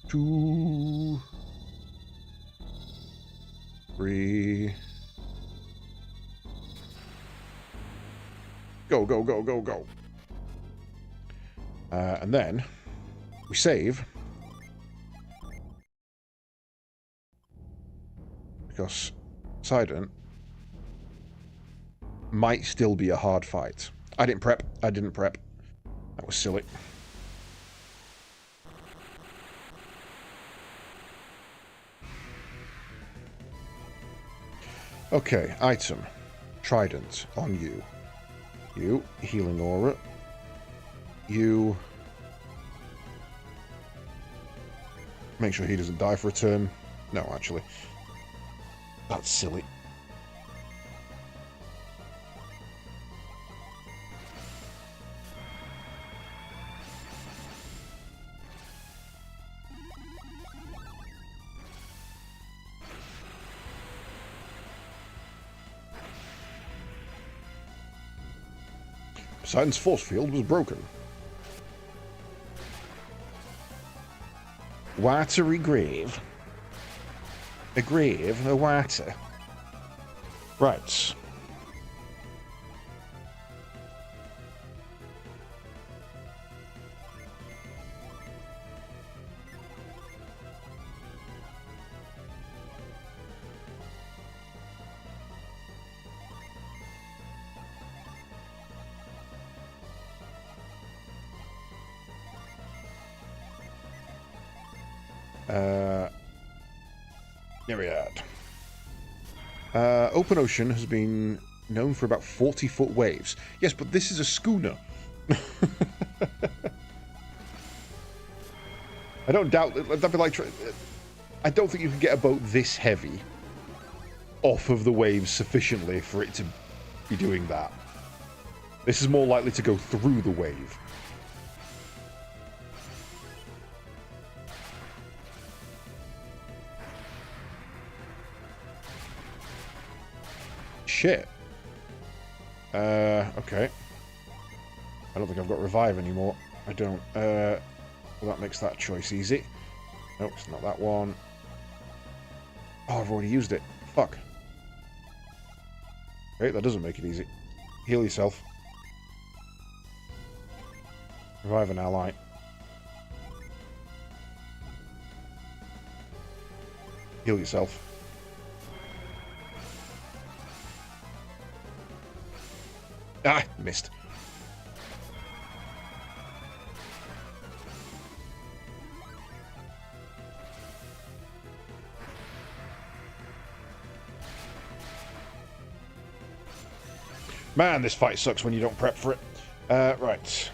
2, 3. Go, go, go, go, go. And then we save. Because Sidon might still be a hard fight. I didn't prep. That was silly. Okay, item. Trident on you. You, healing aura. You... Make sure he doesn't die for a turn. No, actually. That's silly. Poseidon's force field was broken. Watery grave. A grave, a water. Right. Myriad. Open ocean has been known for about 40-foot waves. Yes, but this is a schooner. I don't doubt that'd be like. I don't think you can get a boat this heavy off of the waves sufficiently for it to be doing that. This is more likely to go through the wave. Shit. Okay. I don't think I've got revive anymore. I don't. Well, that makes that choice easy. Nope, it's not that one. Oh, I've already used it. Fuck. Okay, that doesn't make it easy. Heal yourself. Revive an ally. Heal yourself. Ah, missed. Man, this fight sucks when you don't prep for it. Right.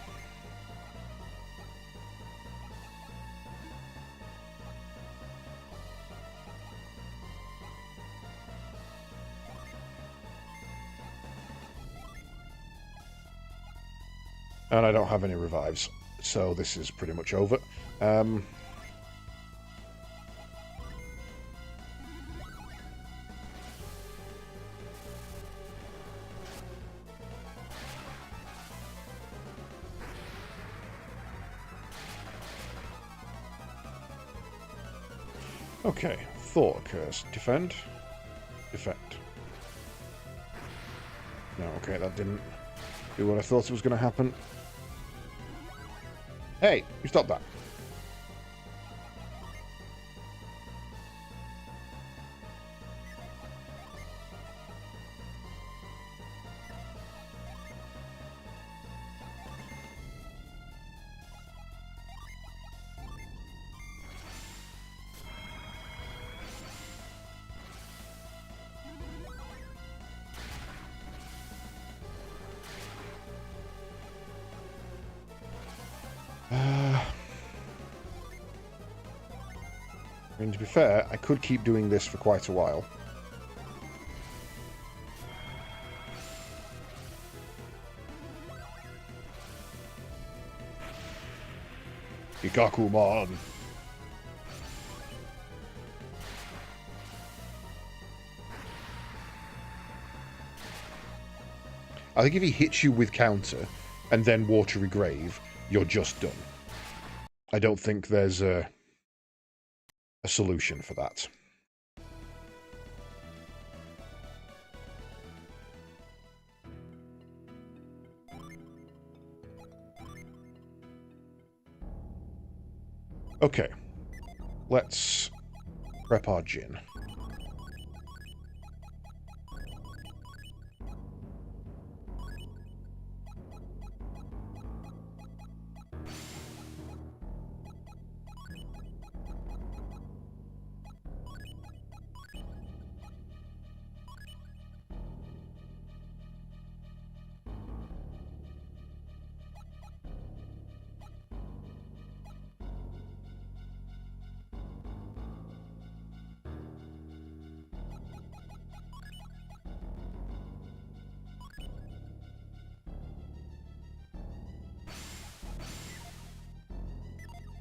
And I don't have any revives, so this is pretty much over. Okay, thought occurs. Defend. Defect. No, okay, that didn't do what I thought it was going to happen. Hey, you stop that. I mean, to be fair, I could keep doing this for quite a while. Hikakumon. I think if he hits you with counter and then Watery Grave, you're just done. I don't think there's a solution for that. Okay. Let's prep our gin.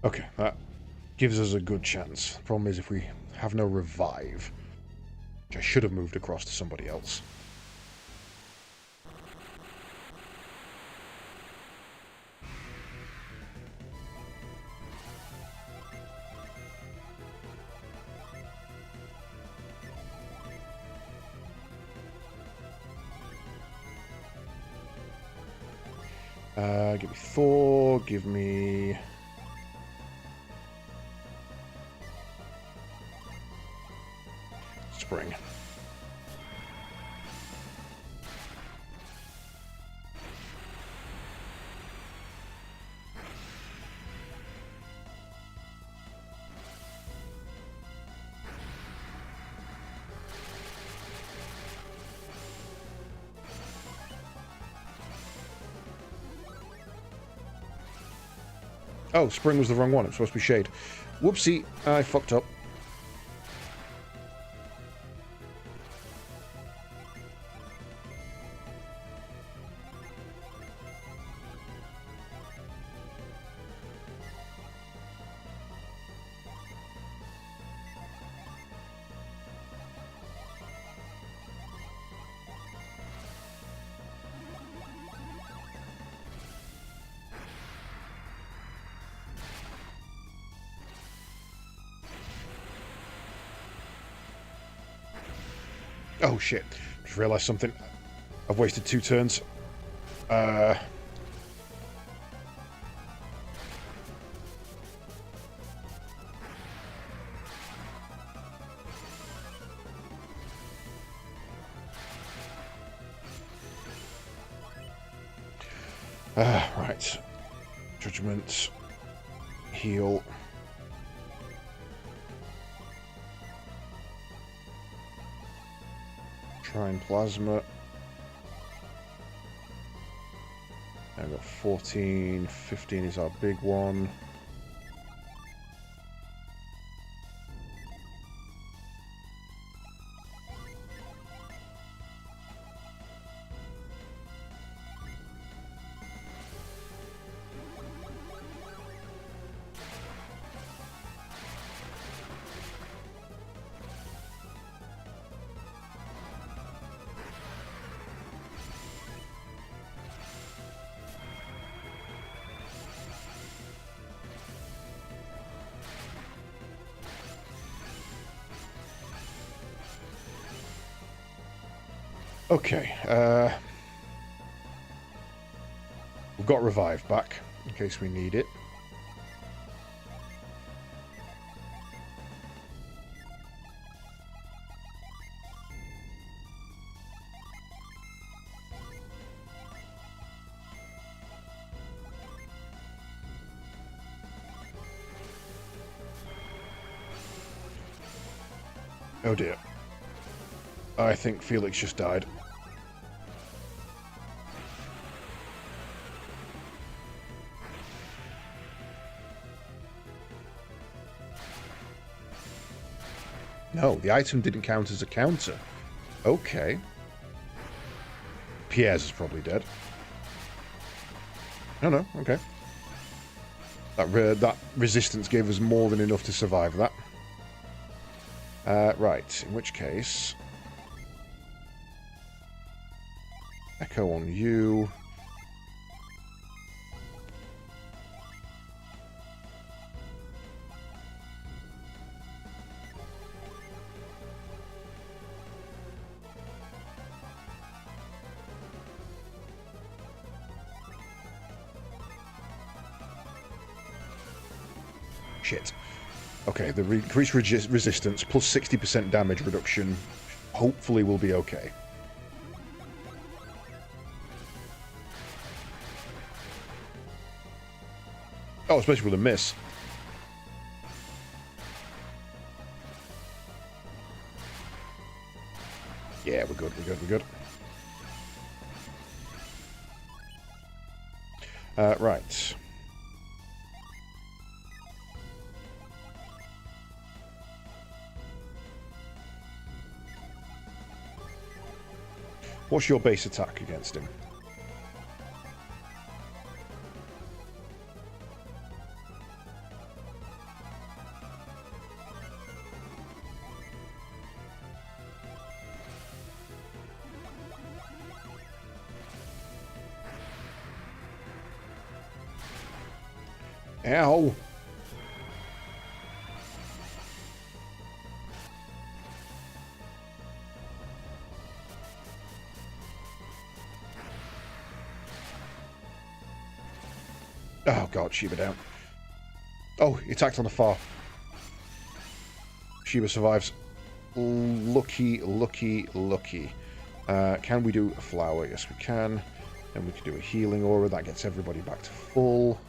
Okay, that gives us a good chance. The problem is if we have no revive, which I should have moved across to somebody else. Give me Thor, give me... Spring. Oh, Spring was the wrong one. It's supposed to be Shade. Whoopsie, I fucked up. Oh shit. Just realised something. I've wasted 2 turns. Right. Judgment. Heal. Shrine Plasma. I've got 14, 15 is our big one. Okay, we've got Revive back, in case we need it. Oh dear. I think Felix just died. No, the item didn't count as a counter. Okay. Pierre's is probably dead. No, okay. That resistance gave us more than enough to survive that. Right, in which case... Echo on you. Shit. Okay, the increased resistance plus 60% damage reduction hopefully will be okay. Oh, especially with a miss. Yeah, we're good, we're good, we're good. Right. What's your base attack against him? Ow! Oh god, Sheba down. Oh, he attacked on the far. Sheba survives. Lucky, lucky, lucky. Can we do a flower? Yes, we can. And we can do a healing aura. That gets everybody back to full.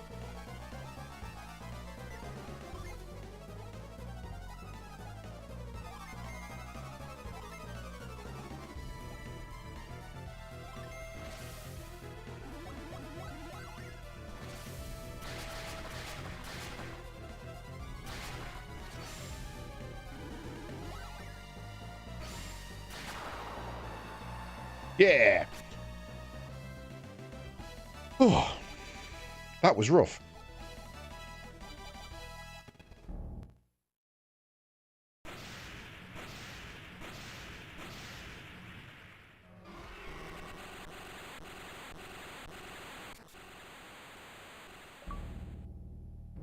Yeah! Oh, that was rough.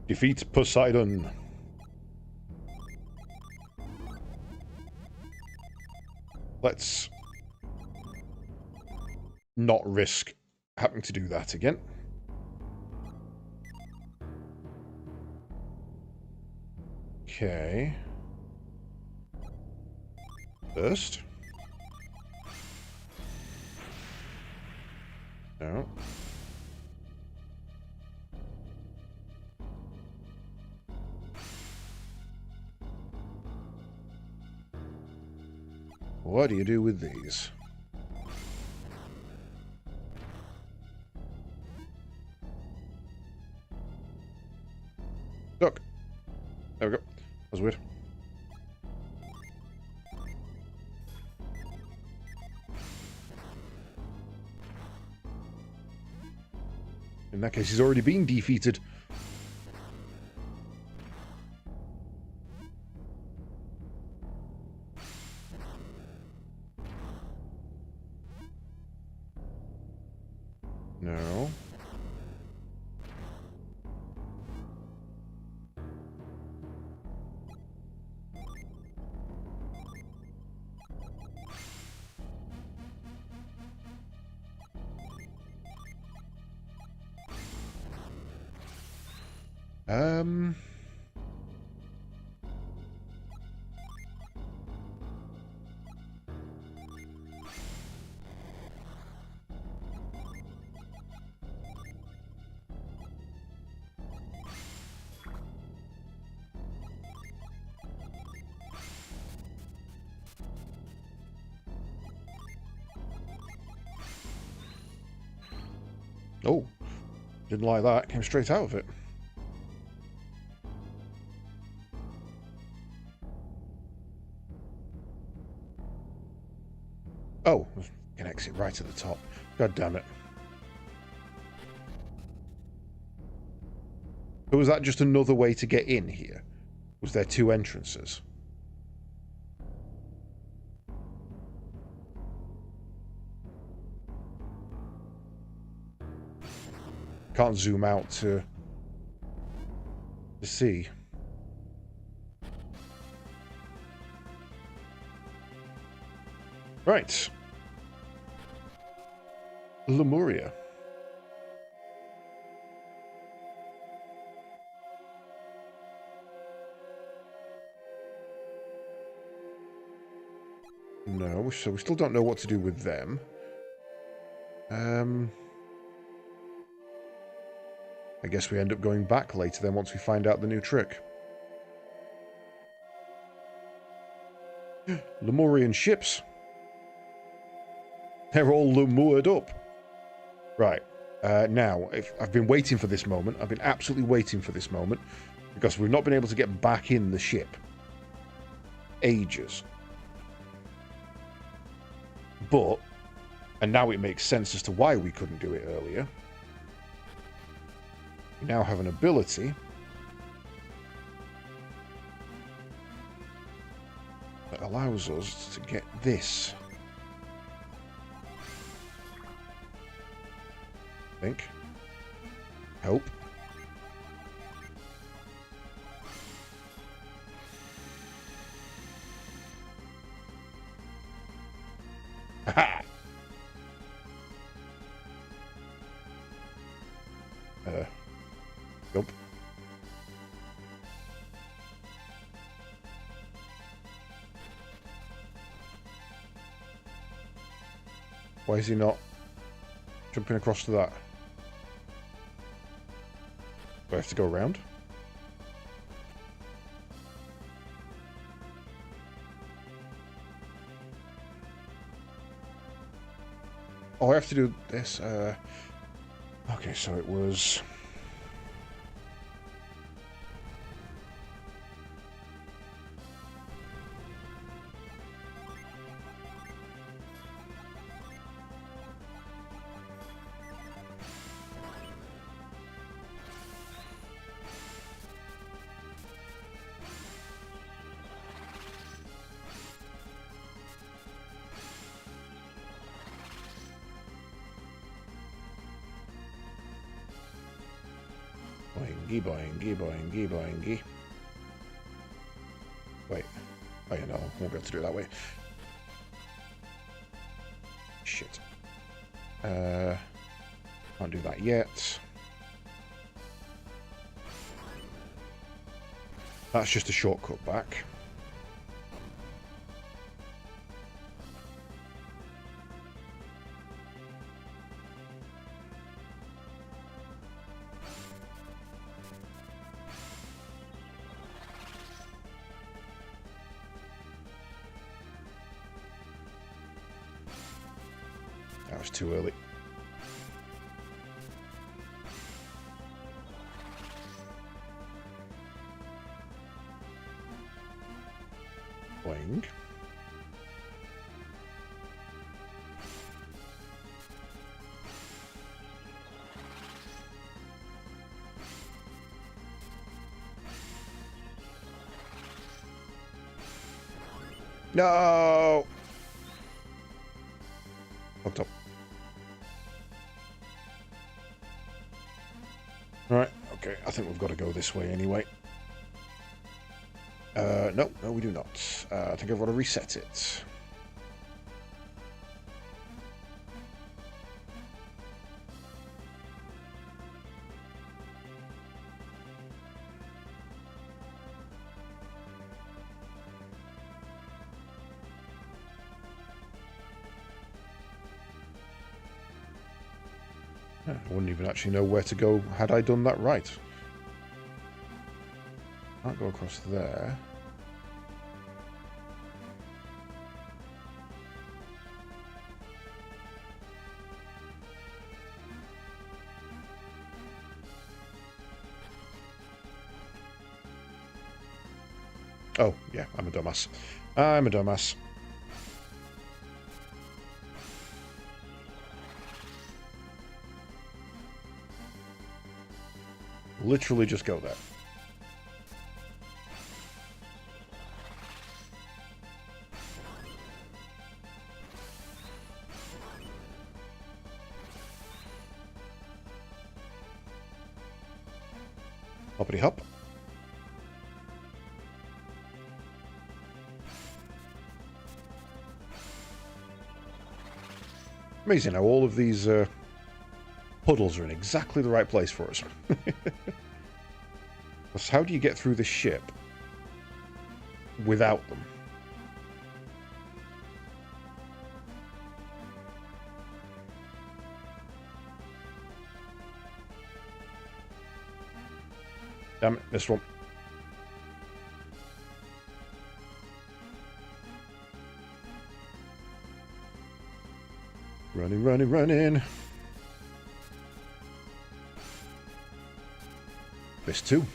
Defeat Poseidon. Let's not risk having to do that again. Okay. First. No. What do you do with these? Look. There we go. That was weird. In that case, he's already been defeated. No. Oh, didn't like that. Came straight out of it. Oh, can exit right at the top. God damn it. But was that just another way to get in here? Was there two entrances? Can't zoom out to see. Right. Lemuria. No, so we still don't know what to do with them. I guess we end up going back later then once we find out the new trick. Lemurian ships. They're all Lemured up. Right. Now, I've been waiting for this moment. I've been absolutely waiting for this moment because we've not been able to get back in the ship. Ages. But, and now it makes sense as to why we couldn't do it earlier. We now have an ability that allows us to get this. I think. Help. Aha! Nope. Why is he not jumping across to that? Do I have to go around? Oh, I have to do this. Okay, so it was... Boingy, boingy, boingy, boingy. Wait. Oh, yeah, no, I won't be able to do it that way. Shit. Can't do that yet. That's just a shortcut back. That was too early. Boing. No! Fucked up. Alright, okay, I think we've got to go this way anyway. No, we do not. I think I've got to reset it. I wouldn't even actually know where to go had I done that right. Can't go across there. Oh, yeah, I'm a dumbass. I'm a dumbass. Literally just go there. Hoppity hop. Amazing how all of these puddles are in exactly the right place for us. How do you get through this ship without them? Damn it, missed one. Running, running, running. Missed two.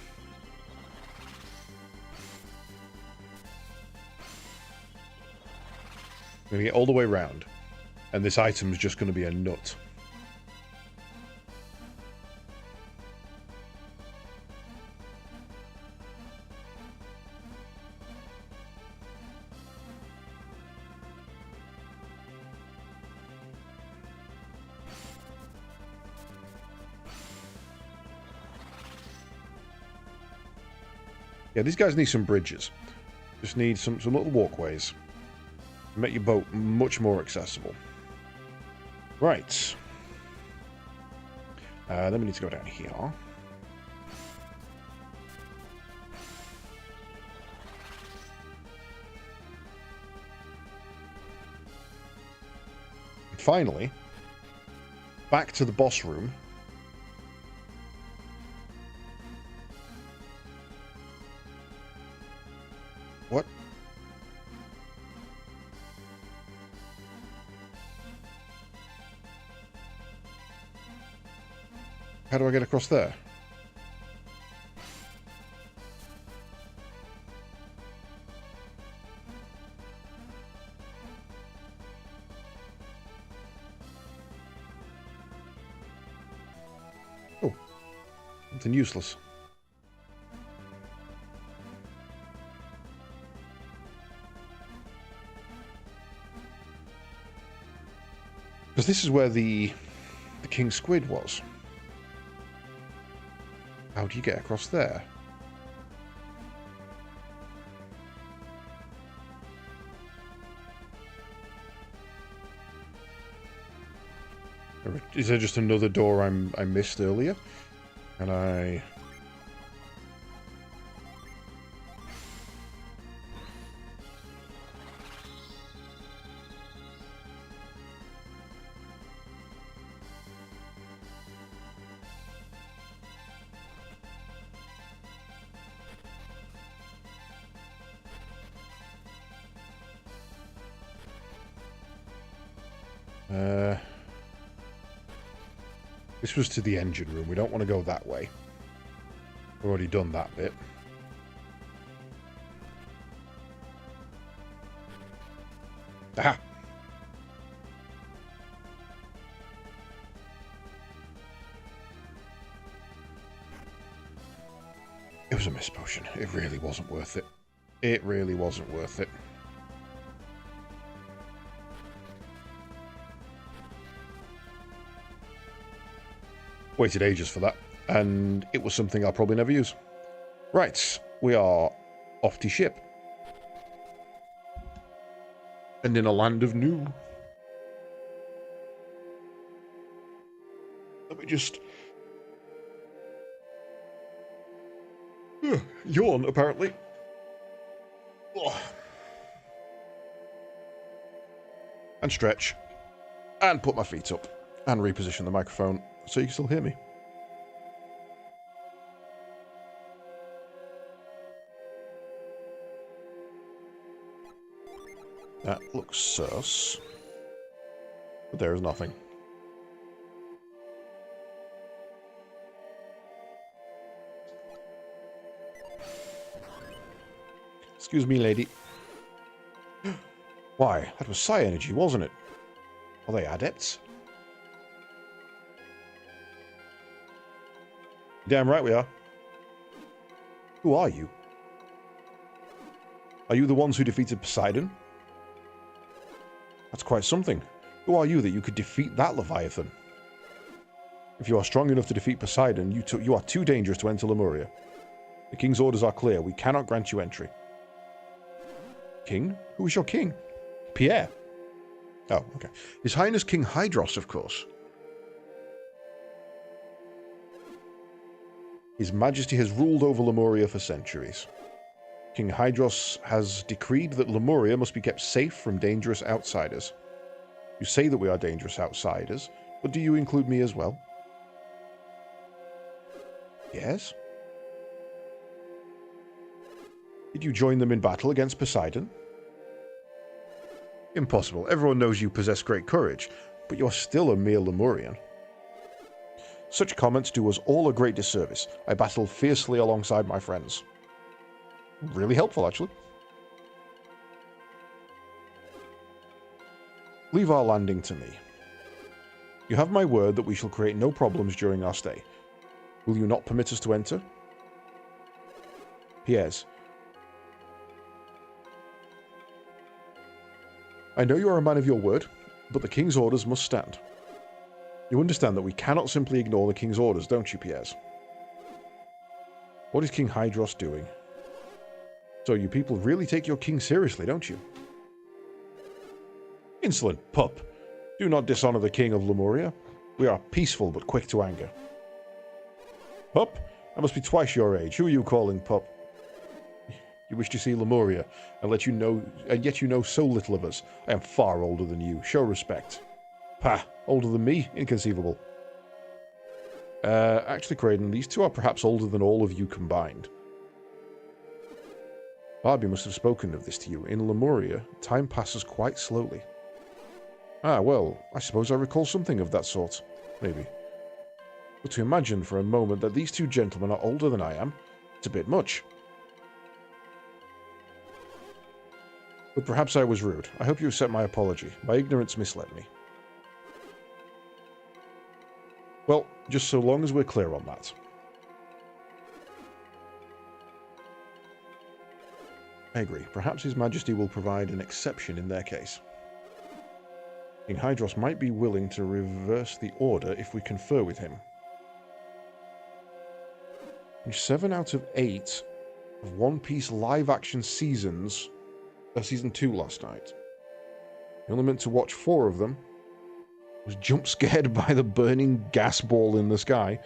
I'm going to get all the way round. And this item's just going to be a nut. Yeah, these guys need some bridges. Just need some little walkways. Make your boat much more accessible. Right. Then we need to go down here. And finally, back to the boss room. What? How do I get across there? Oh, something useless. Because this is where the King Squid was. How do you get across there? Is there just another door I missed earlier? And I... This was to the engine room. We don't want to go that way. We've already done that bit. Aha! It was a missed potion. It really wasn't worth it. It really wasn't worth it. Waited ages for that, and it was something I'll probably never use. Right, we are off to ship. And in a land of new. Let me just... yawn, apparently. Ugh. And stretch. And put my feet up. And reposition the microphone so you can still hear me. That looks sus. But there is nothing. Excuse me, lady. Why? That was Psi energy, wasn't it? Are they adepts? Damn right we are. Who are you? Are you the ones who defeated Poseidon? That's quite something. Who are you that you could defeat that Leviathan? If you are strong enough to defeat Poseidon, you are too dangerous to enter Lemuria. The king's orders are clear. We cannot grant you entry. King? Who is your king? Pierre. Oh, okay. His Highness King Hydros, of course. His Majesty has ruled over Lemuria for centuries. King Hydros has decreed that Lemuria must be kept safe from dangerous outsiders. You say that we are dangerous outsiders, but do you include me as well? Yes? Did you join them in battle against Poseidon? Impossible. Everyone knows you possess great courage, but you're still a mere Lemurian. Such comments do us all a great disservice. I battled fiercely alongside my friends. Really helpful, actually. Leave our landing to me. You have my word that we shall create no problems during our stay. Will you not permit us to enter? P.S. I know you are a man of your word, but the king's orders must stand. You understand that we cannot simply ignore the king's orders, don't you, Piers? What is King Hydros doing? So you people really take your king seriously, don't you? Insolent pup. Do not dishonor the king of Lemuria. We are peaceful but quick to anger. Pup? I must be twice your age. Who are you calling pup? You wish to see Lemuria, and yet you know so little of us. I am far older than you. Show respect. Pah! Older than me? Inconceivable. Actually, Kraden, these two are perhaps older than all of you combined. Barbie must have spoken of this to you. In Lemuria, time passes quite slowly. Ah, well, I suppose I recall something of that sort. Maybe. But to imagine for a moment that these two gentlemen are older than I am, it's a bit much. But perhaps I was rude. I hope you accept my apology. My ignorance misled me. Well, just so long as we're clear on that. I agree. Perhaps His Majesty will provide an exception in their case. King Hydros might be willing to reverse the order if we confer with him. 7 out of 8 of One Piece live-action seasons, Season 2 last night. I only meant to watch 4 of them. Was jump-scared by the burning gas ball in the sky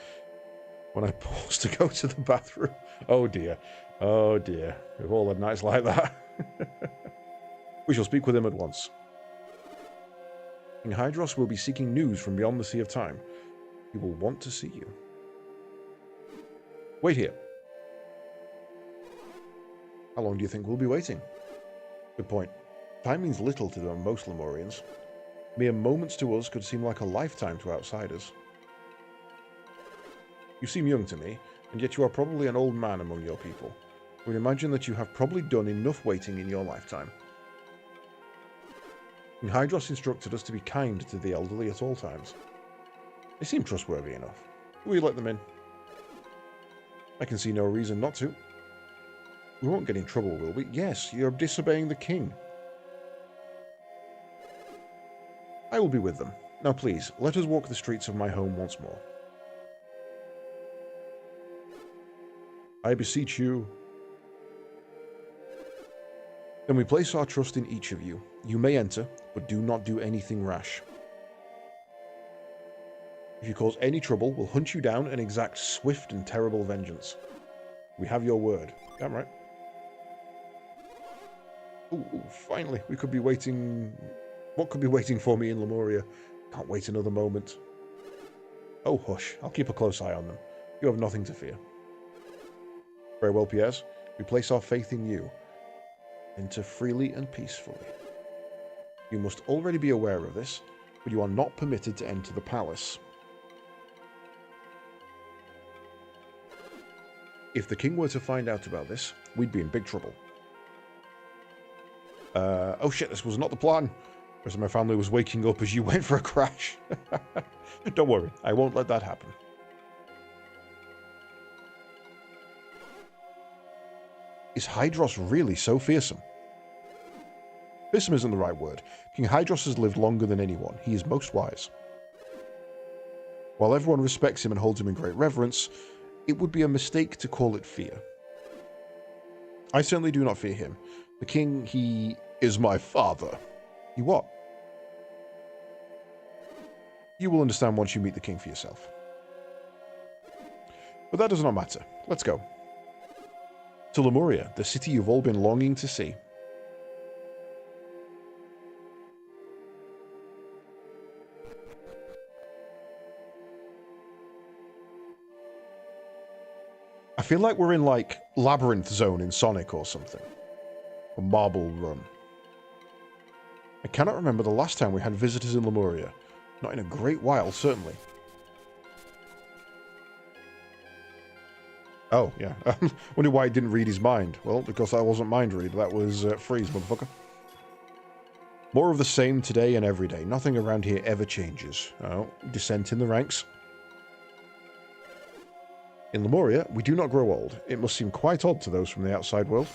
when I paused to go to the bathroom. Oh dear. Oh dear. We've all had nights like that. We shall speak with him at once. King Hydros will be seeking news from beyond the Sea of Time. He will want to see you. Wait here. How long do you think we'll be waiting? Good point. Time means little to most Lemurians. Mere moments to us could seem like a lifetime to outsiders. You seem young to me, and yet you are probably an old man among your people. I would imagine that you have probably done enough waiting in your lifetime. And Hydros instructed us to be kind to the elderly at all times. They seem trustworthy enough. Will you let them in? I can see no reason not to. We won't get in trouble, will we? Yes, you're disobeying the king. I will be with them. Now please, let us walk the streets of my home once more. I beseech you. Then we place our trust in each of you. You may enter, but do not do anything rash. If you cause any trouble, we'll hunt you down and exact swift and terrible vengeance. We have your word. Damn right. Ooh, finally, we could be waiting... What could be waiting for me in Lemuria? Can't wait another moment. Oh, hush. I'll keep a close eye on them. You have nothing to fear. Very well, Piers. We place our faith in you. Enter freely and peacefully. You must already be aware of this, but you are not permitted to enter the palace. If the king were to find out about this, we'd be in big trouble. Oh shit, this was not the plan. The rest of my family was waking up as you went for a crash. Don't worry, I won't let that happen. Is Hydros really so fearsome? Fearsome isn't the right word. King Hydros has lived longer than anyone. He is most wise. While everyone respects him and holds him in great reverence, it would be a mistake to call it fear. I certainly do not fear him. The king, he is my father. He what? You will understand once you meet the king for yourself. But that does not matter. Let's go. To Lemuria, the city you've all been longing to see. I feel like we're in, like, Labyrinth Zone in Sonic or something. Or Marble Run. I cannot remember the last time we had visitors in Lemuria. Not in a great while, certainly. Oh, yeah. Wonder why I didn't read his mind. Well, because that wasn't mind read. That was freeze, motherfucker. More of the same today and every day. Nothing around here ever changes. Oh, descent in the ranks. In Lemuria, we do not grow old. It must seem quite odd to those from the outside world.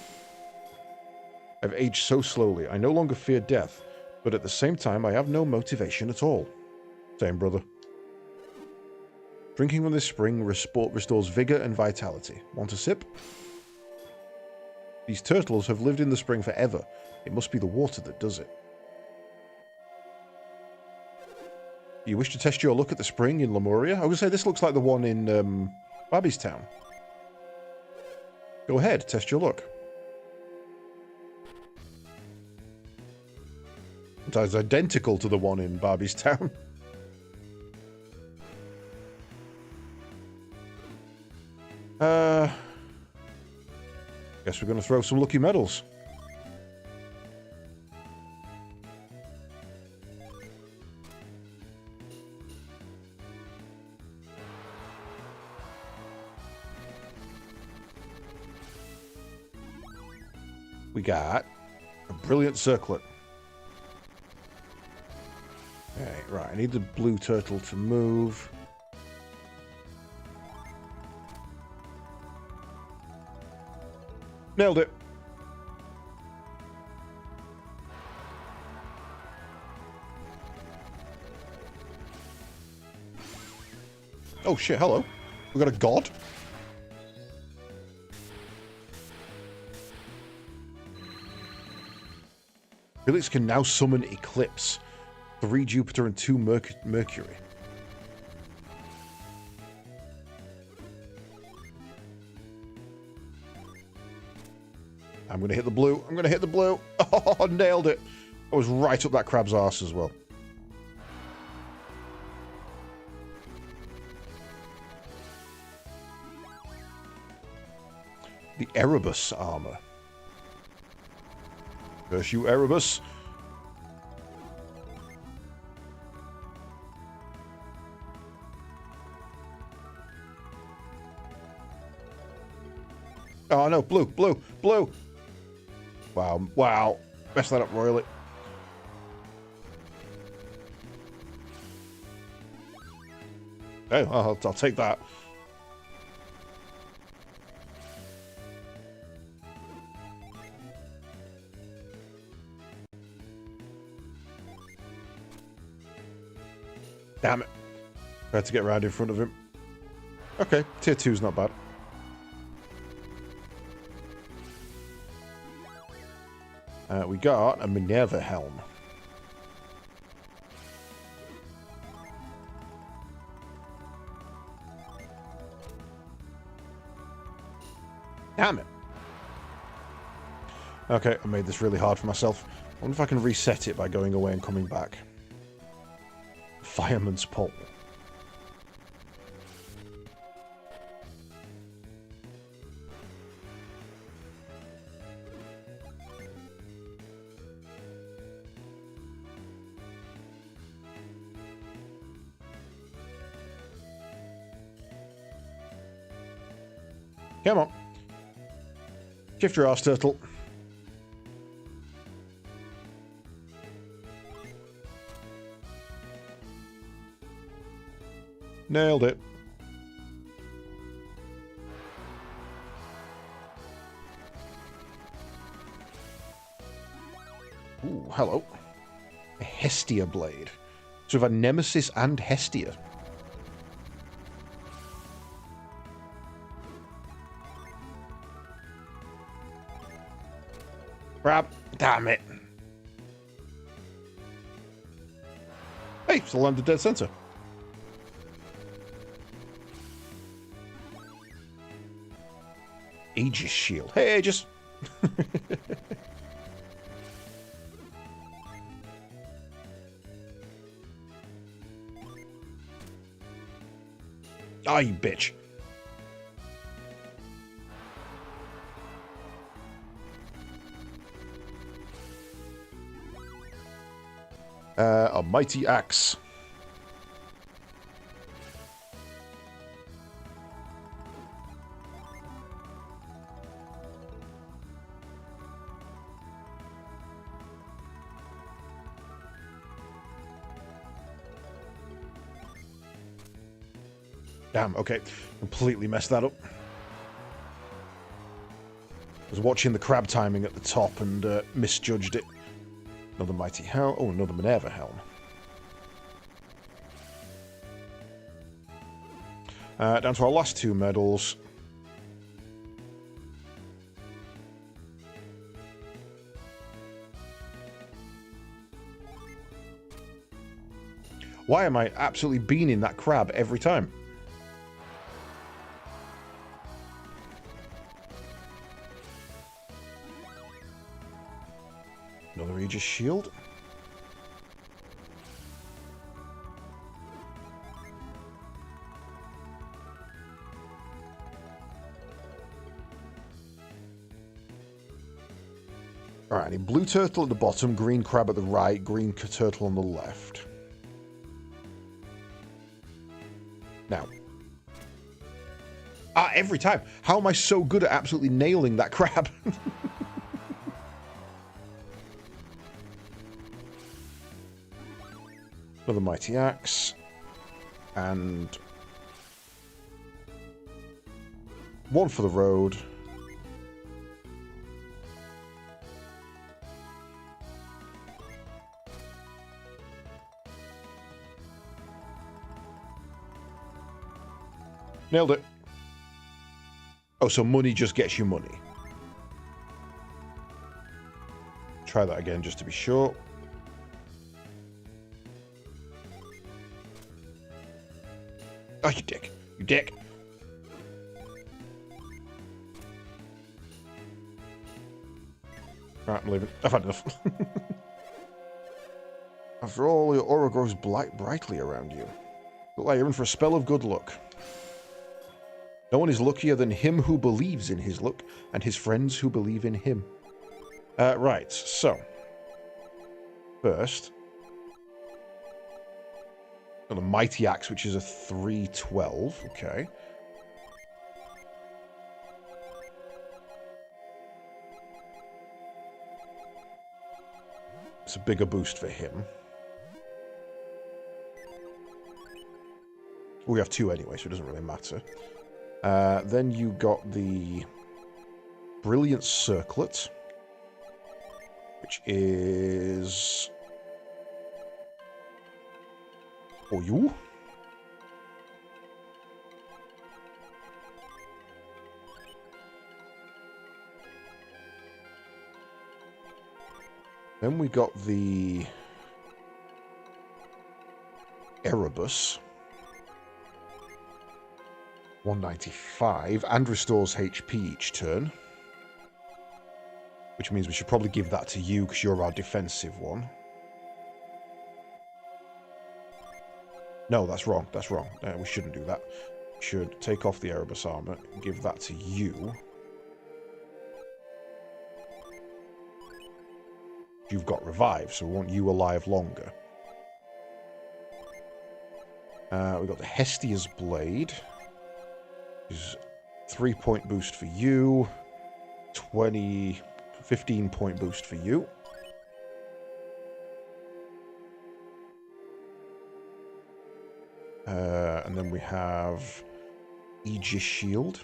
I've aged so slowly. I no longer fear death, but at the same time, I have no motivation at all. Same, brother. Drinking from this spring restores vigor and vitality. Want a sip? These turtles have lived in the spring forever. It must be the water that does it. You wish to test your luck at the spring in Lemuria? I would say this looks like the one in Bobby's Town. Go ahead, test your luck. It's identical to the one in Barbie's Town. Guess we're going to throw some lucky medals. We got a brilliant circlet. Right, I need the blue turtle to move. Nailed it. Oh shit, hello. We got a god? Felix can now summon Eclipse. 3 Jupiter and 2 Mercury. I'm going to hit the blue. I'm going to hit the blue. Oh, nailed it. I was right up that crab's arse as well. The Erebus armor. Curse you, Erebus. Oh no, blue, blue, blue. Wow, wow. Messed that up royally. Hey, I'll take that. Damn it. I had to get around in front of him. Okay, tier 2's not bad. We got a Minerva helm. Damn it. Okay, I made this really hard for myself. I wonder if I can reset it by going away and coming back. Fireman's pole. Come on. Shift your ass, turtle. Nailed it. Ooh, hello. A Hestia blade. So we have a Nemesis and Hestia. Crap. Damn it. Hey, still landed dead center. Aegis shield. Hey, Aegis. Ah, you bitch. A mighty axe. Damn, okay. Completely messed that up. I was watching the crab timing at the top and misjudged it. Another mighty helm. Oh, another Minerva helm. Down to our last two medals. Why am I absolutely beaning that crab every time? Another Aegis shield. Alright, a blue turtle at the bottom, green crab at the right, green turtle on the left. Now. Ah, every time. How am I so good at absolutely nailing that crab? Another mighty axe. And one for the road. Nailed it. Oh, so money just gets you money. Try that again just to be sure. Oh, you dick. You dick. Right, I'm leaving. I've had enough. After all, your aura grows brightly around you. Look like you're in for a spell of good luck. No one is luckier than him who believes in his luck, and his friends who believe in him. Right, so. First. Got a Mighty Axe, which is a 312. Okay. It's a bigger boost for him. We have two anyway, so it doesn't really matter. Then you got the Brilliant Circlet, which is for you. Then we got the Erebus. 195 and restores HP each turn. Which means we should probably give that to you because you're our defensive one. No, that's wrong. That's wrong. We shouldn't do that. We should take off the Erebus armor and give that to you. You've got revive, so we want you alive longer. We've got the Hestia's Blade. Is 3-point boost for you. 15-point boost for you. And then we have Aegis Shield.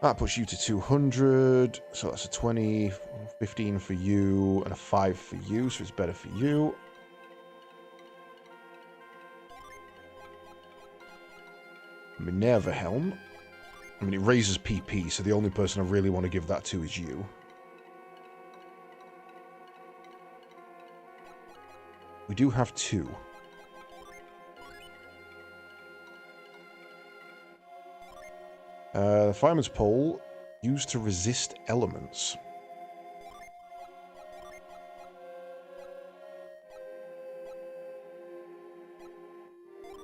That puts you to 200. So that's a 20, 15 for you, and a 5 for you, so it's better for you. Minerva Helm. I mean, it raises PP, so the only person I really want to give that to is you. We do have 2. The Fireman's Pole, used to resist elements.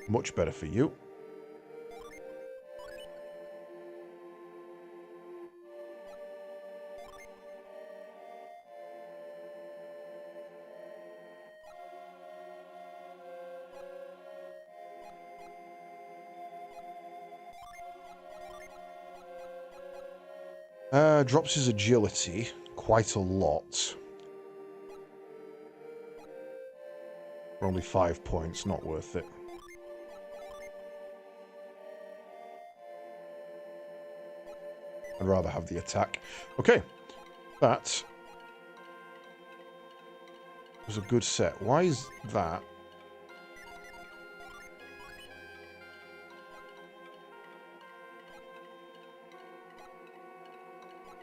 Much better for you. Drops his agility quite a lot. For only 5 points, not worth it. I'd rather have the attack. Okay, that was a good set. Why is that?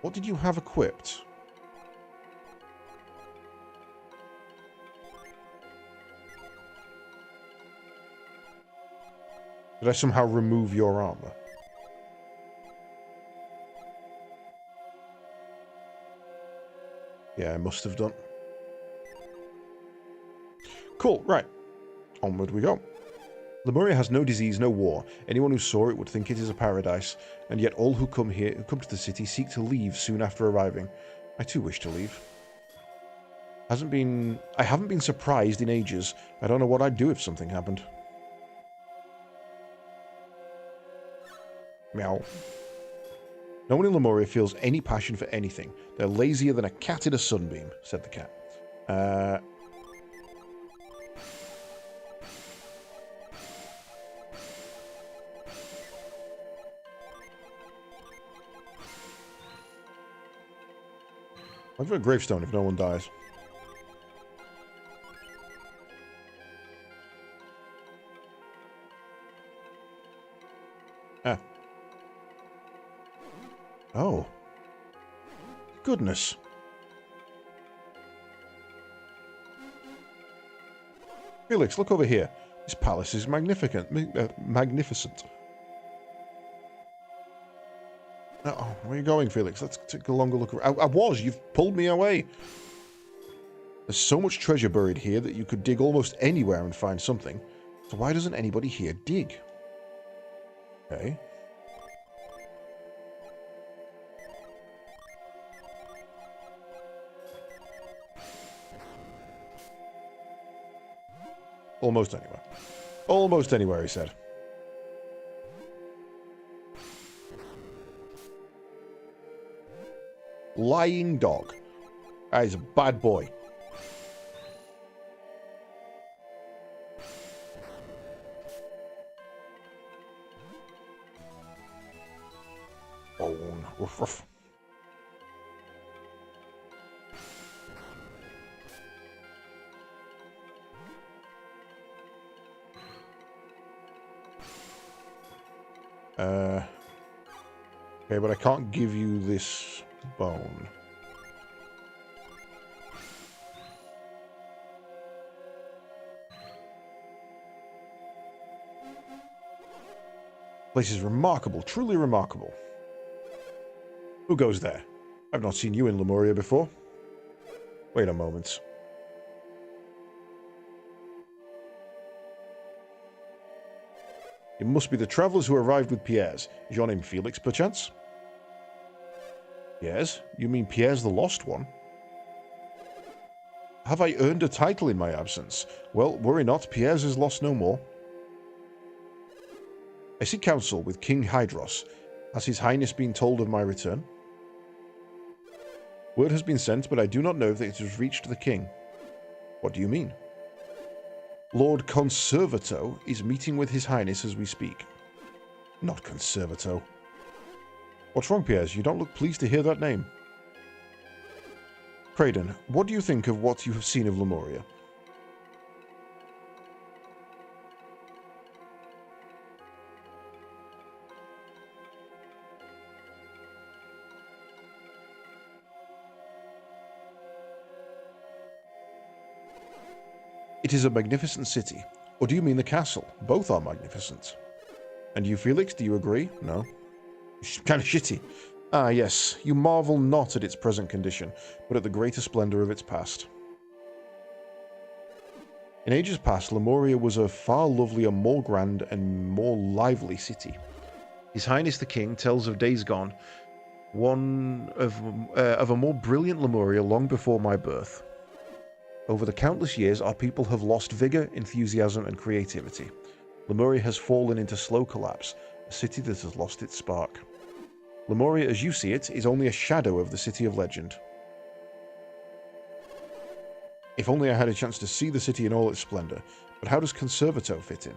What did you have equipped? Did I somehow remove your armor? Yeah, I must have done. Cool, right. Onward we go. Lemuria has no disease, no war. Anyone who saw it would think it is a paradise, and yet all who come to the city seek to leave soon after arriving. I too wish to leave. I haven't been surprised in ages. I don't know what I'd do if something happened. Meow. No one in Lemuria feels any passion for anything. They're lazier than a cat in a sunbeam, said the cat. I've got a gravestone if no one dies. Ah. Oh. Goodness. Felix, look over here. This palace is magnificent. Magnificent. Oh, where are you going, Felix? Let's take a longer look. You've pulled me away. There's so much treasure buried here that you could dig almost anywhere and find something. So why doesn't anybody here dig? Okay. Almost anywhere. Almost anywhere, he said. Lying dog. That is a bad boy. Bone. Ruff, ruff. Okay, but I can't give you this bone. Place is remarkable, truly remarkable. Who goes there? I've not seen you in Lemuria before. Wait a moment. It must be the travellers who arrived with Pierre's. Is your name Felix, perchance? Yes? You mean Pierre's the lost one? Have I earned a title in my absence? Well, worry not, Pierre's is lost no more. I seek counsel with King Hydros. Has His Highness been told of my return? Word has been sent, but I do not know if it has reached the king. What do you mean? Lord Conservato is meeting with His Highness as we speak. Not Conservato. What's wrong, Piers? You don't look pleased to hear that name. Kraden, what do you think of what you have seen of Lemuria? It is a magnificent city. Or do you mean the castle? Both are magnificent. And you, Felix, do you agree? No. Kind of shitty. Ah, yes, you marvel not at its present condition, but at the greater splendor of its past. In ages past, Lemuria was a far lovelier, more grand, and more lively city. His Highness the King tells of days gone, one of a more brilliant Lemuria long before my birth. Over the countless years, our people have lost vigor, enthusiasm, and creativity. Lemuria has fallen into slow collapse, a city that has lost its spark. Lemuria, as you see it, is only a shadow of the city of legend. If only I had a chance to see the city in all its splendor, but how does Conservato fit in?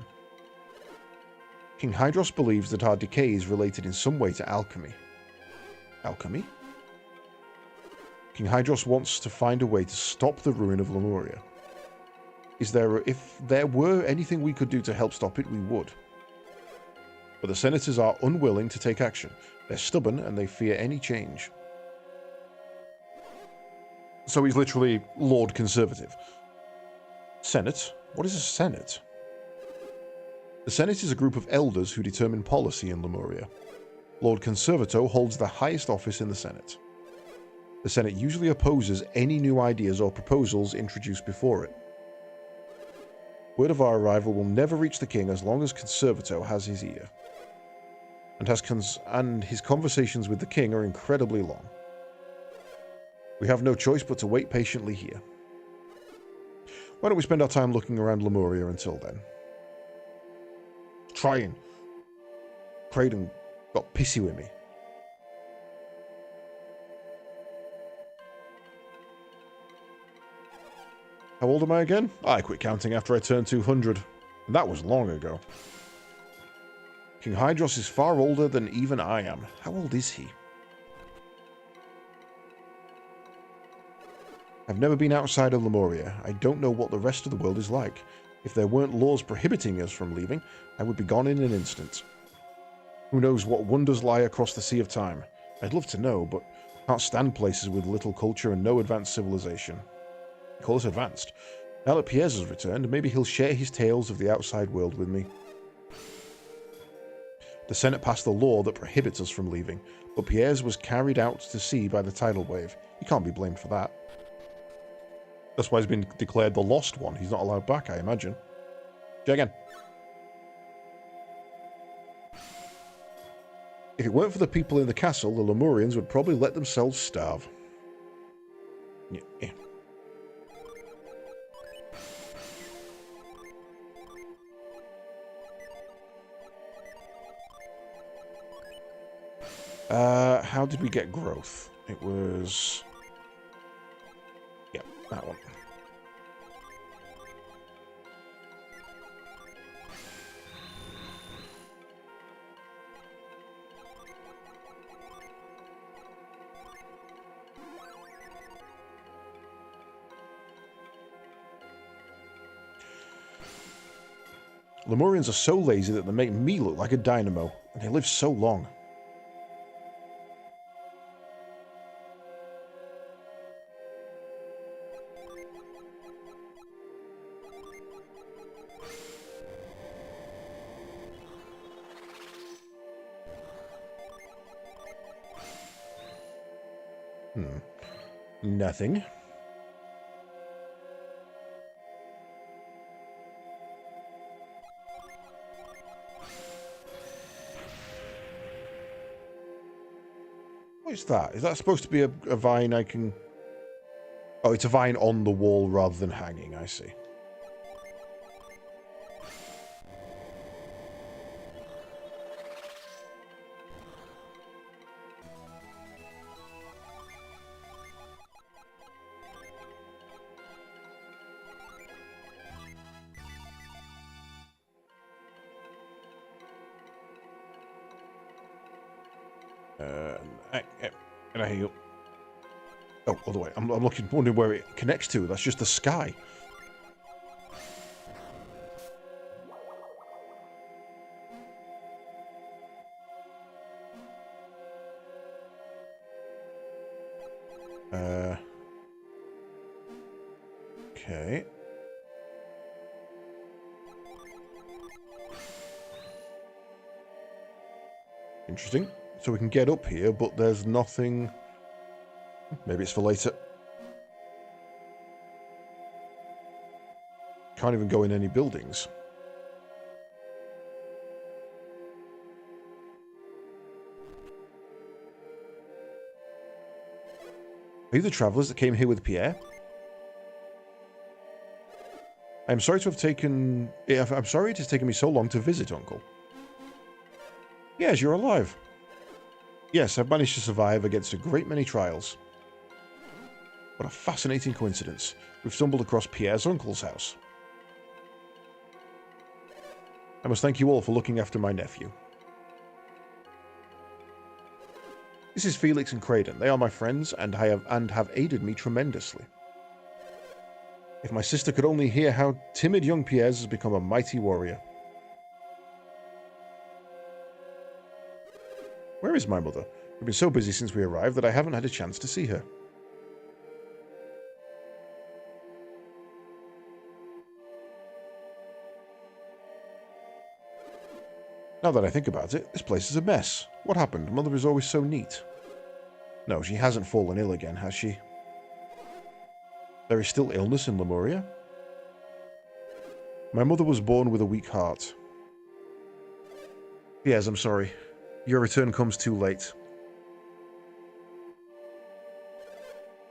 King Hydros believes that our decay is related in some way to alchemy. Alchemy? King Hydros wants to find a way to stop the ruin of Lemuria. If there were anything we could do to help stop it, we would. But the senators are unwilling to take action. They're stubborn and they fear any change. So he's literally Lord Conservative. Senate? What is a Senate? The Senate is a group of elders who determine policy in Lemuria. Lord Conservato holds the highest office in the Senate. The Senate usually opposes any new ideas or proposals introduced before it. Word of our arrival will never reach the king as long as Conservato has his ear. And his conversations with the king are incredibly long. We have no choice but to wait patiently here. Why don't we spend our time looking around Lemuria until then? Trying. Kraden got pissy with me. How old am I again? I quit counting after I turned 200. And that was long ago. King Hydros is far older than even I am. How old is he? I've never been outside of Lemuria. I don't know what the rest of the world is like. If there weren't laws prohibiting us from leaving, I would be gone in an instant. Who knows what wonders lie across the Sea of Time? I'd love to know, but can't stand places with little culture and no advanced civilization. Call us advanced. Now that Piers has returned, maybe he'll share his tales of the outside world with me. The Senate passed a law that prohibits us from leaving, but Piers was carried out to sea by the tidal wave. He can't be blamed for that. That's why he's been declared the lost one. He's not allowed back, I imagine. Try again. If it weren't for the people in the castle, the Lemurians would probably let themselves starve. Yeah. How did we get growth? It was... yeah, that one. Lemurians are so lazy that they make me look like a dynamo, and they live so long. Nothing. What is that? Is that supposed to be a vine I can... oh, it's a vine on the wall rather than hanging, I see. Can I heal? Oh, other way. I'm looking, wondering where it connects to. That's just the sky. Okay. Interesting. So we can get up here, but there's nothing. Maybe it's for later. Can't even go in any buildings. Are you the travellers that came here with Pierre? I'm sorry to have taken... I'm sorry it has taken me so long to visit, Uncle. Yes, you're alive. Yes, I've managed to survive against a great many trials. What a fascinating coincidence. We've stumbled across Pierre's uncle's house. I must thank you all for looking after my nephew. This is Felix and Craden. They are my friends and have aided me tremendously. If my sister could only hear how timid young Pierre has become a mighty warrior. Where is my mother? We've been so busy since we arrived that I haven't had a chance to see her. Now that I think about it, this place is a mess. What happened? Mother is always so neat. No, she hasn't fallen ill again, has she? There is still illness in Lemuria? My mother was born with a weak heart. Yes, I'm sorry. Your return comes too late.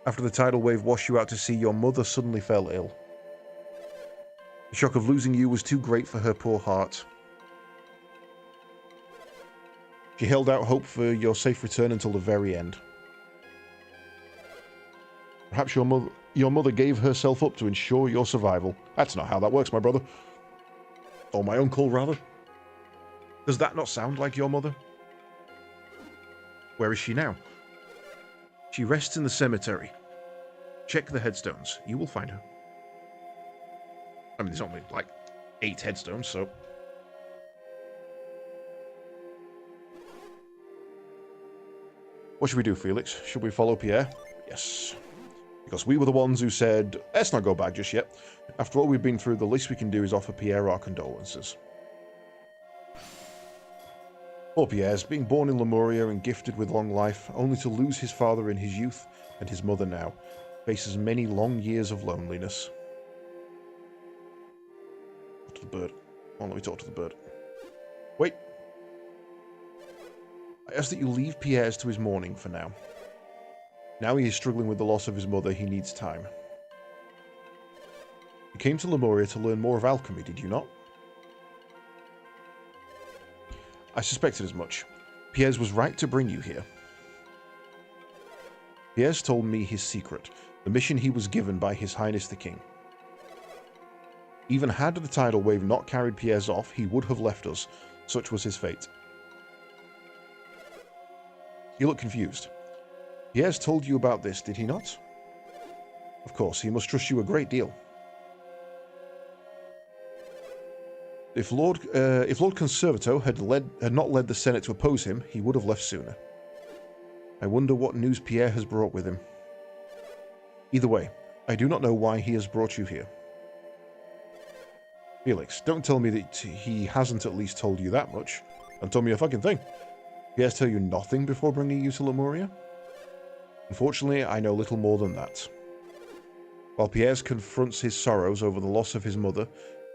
After the tidal wave washed you out to sea, your mother suddenly fell ill. The shock of losing you was too great for her poor heart. She held out hope for your safe return until the very end. Perhaps your mother gave herself up to ensure your survival. That's not how that works, my brother. Or my uncle, rather. Does that not sound like your mother? Where is she now? She rests in the cemetery. Check the headstones. You will find her. I mean, there's only like 8 headstones, so... What should we do, Felix? Should we follow Pierre? Yes. Because we were the ones who said, let's not go back just yet. After all we've been through, the least we can do is offer Pierre our condolences. Poor Pierre's being born in Lemuria and gifted with long life, only to lose his father in his youth and his mother now, faces many long years of loneliness. Talk to the bird. Come on, let me talk to the bird. Wait. I ask that you leave Pierre's to his mourning for now. Now he is struggling with the loss of his mother, he needs time. You came to Lemuria to learn more of alchemy, did you not? I suspected as much. Pierre's was right to bring you here. Pierre's told me his secret, the mission he was given by His Highness the King. Even had the tidal wave not carried Pierre's off, he would have left us. Such was his fate. You look confused. Pierre's told you about this, did he not? Of course, he must trust you a great deal. If Lord Conservato had not led the Senate to oppose him, he would have left sooner. I wonder what news Pierre has brought with him. Either way, I do not know why he has brought you here. Felix, don't tell me that he hasn't at least told you that much. Don't tell me a fucking thing. Pierre's tell you nothing before bringing you to Lemuria? Unfortunately, I know little more than that. While Pierre confronts his sorrows over the loss of his mother,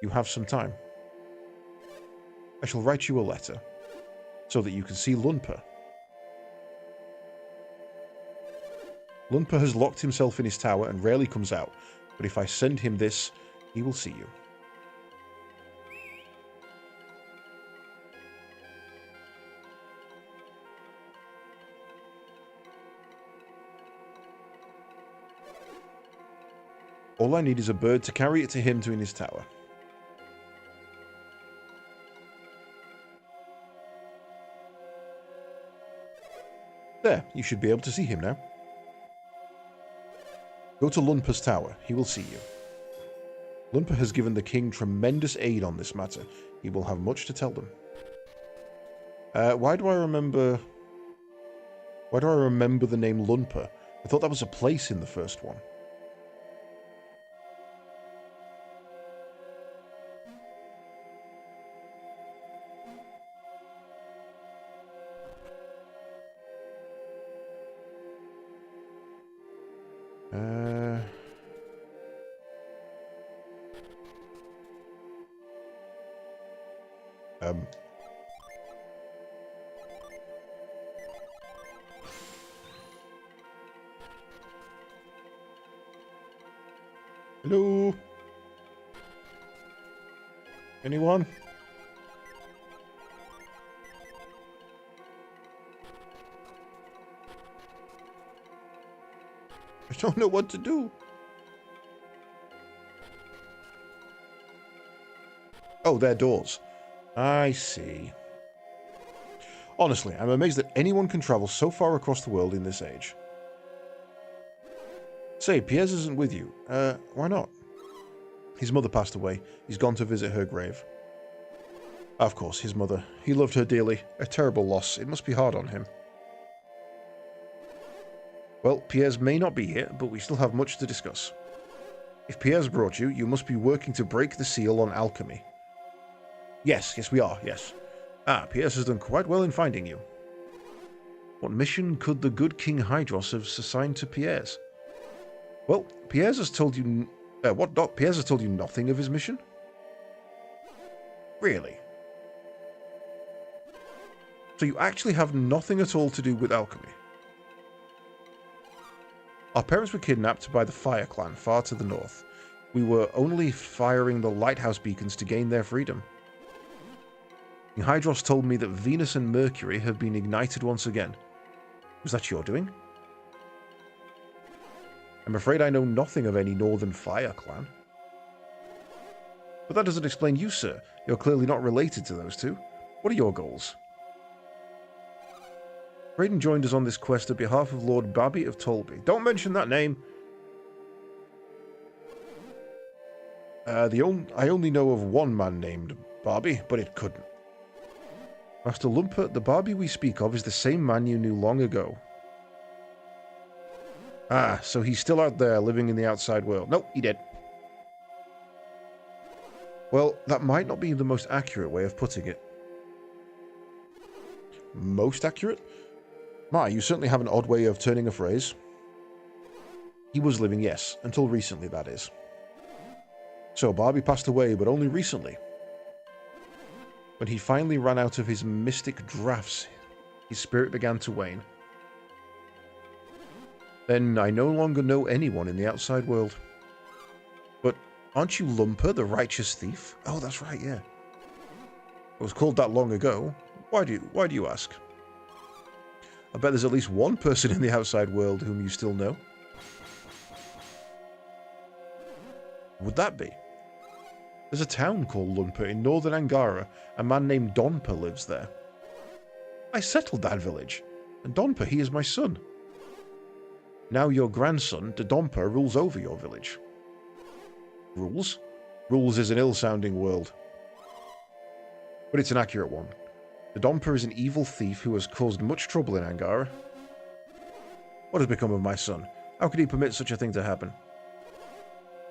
you have some time. I shall write you a letter, so that you can see Lunpa. Lunpa has locked himself in his tower and rarely comes out, but if I send him this, he will see you. All I need is a bird to carry it to him in his tower. There, you should be able to see him now. Go to Lunpa's tower. He will see you. Lunpa has given the king tremendous aid on this matter. He will have much to tell them. Why do I remember the name Lunpa? I thought that was a place in the first one. Hello? Anyone? I don't know what to do. Oh, they're doors. I see. Honestly, I'm amazed that anyone can travel so far across the world in this age. Say, Piers isn't with you. Why not? His mother passed away. He's gone to visit her grave. Of course, his mother. He loved her dearly. A terrible loss. It must be hard on him. Well, Piers may not be here, but we still have much to discuss. If Piers brought you, you must be working to break the seal on alchemy. Yes, we are, yes. Piers has done quite well in finding you. What mission could the good King Hydros have assigned to Piers? Well, Piers has told you... Piers has told you nothing of his mission? Really? So you actually have nothing at all to do with alchemy? Our parents were kidnapped by the Fire Clan far to the north. We were only firing the lighthouse beacons to gain their freedom. Hydros told me that Venus and Mercury have been ignited once again. Was that your doing? I'm afraid I know nothing of any Northern Fire Clan. But that doesn't explain you, sir. You're clearly not related to those two. What are your goals? Raiden joined us on this quest on behalf of Lord Bobby of Tolby. Don't mention that name! I only know of one man named Barbie, but it couldn't. Master Lumpa, the Barbie we speak of is the same man you knew long ago. So he's still out there living in the outside world. Nope, he did. Well, that might not be the most accurate way of putting it. Most accurate? You certainly have an odd way of turning a phrase. He was living, yes, until recently, that is. So Barbie passed away, but only recently. When he finally ran out of his mystic drafts, his spirit began to wane. Then I no longer know anyone in the outside world. But aren't you Lumpa, the righteous thief? Oh, that's right, yeah. It was called that long ago. Why do you ask? I bet there's at least one person in the outside world whom you still know. Would that be? There's a town called Lunpa in northern Angara. A man named Donpa lives there. I settled that village, and Donpa, he is my son. Now your grandson, Dodonpa, rules over your village. Rules? Rules is an ill-sounding word. But it's an accurate one. Dodonpa is an evil thief who has caused much trouble in Angara. What has become of my son? How could he permit such a thing to happen?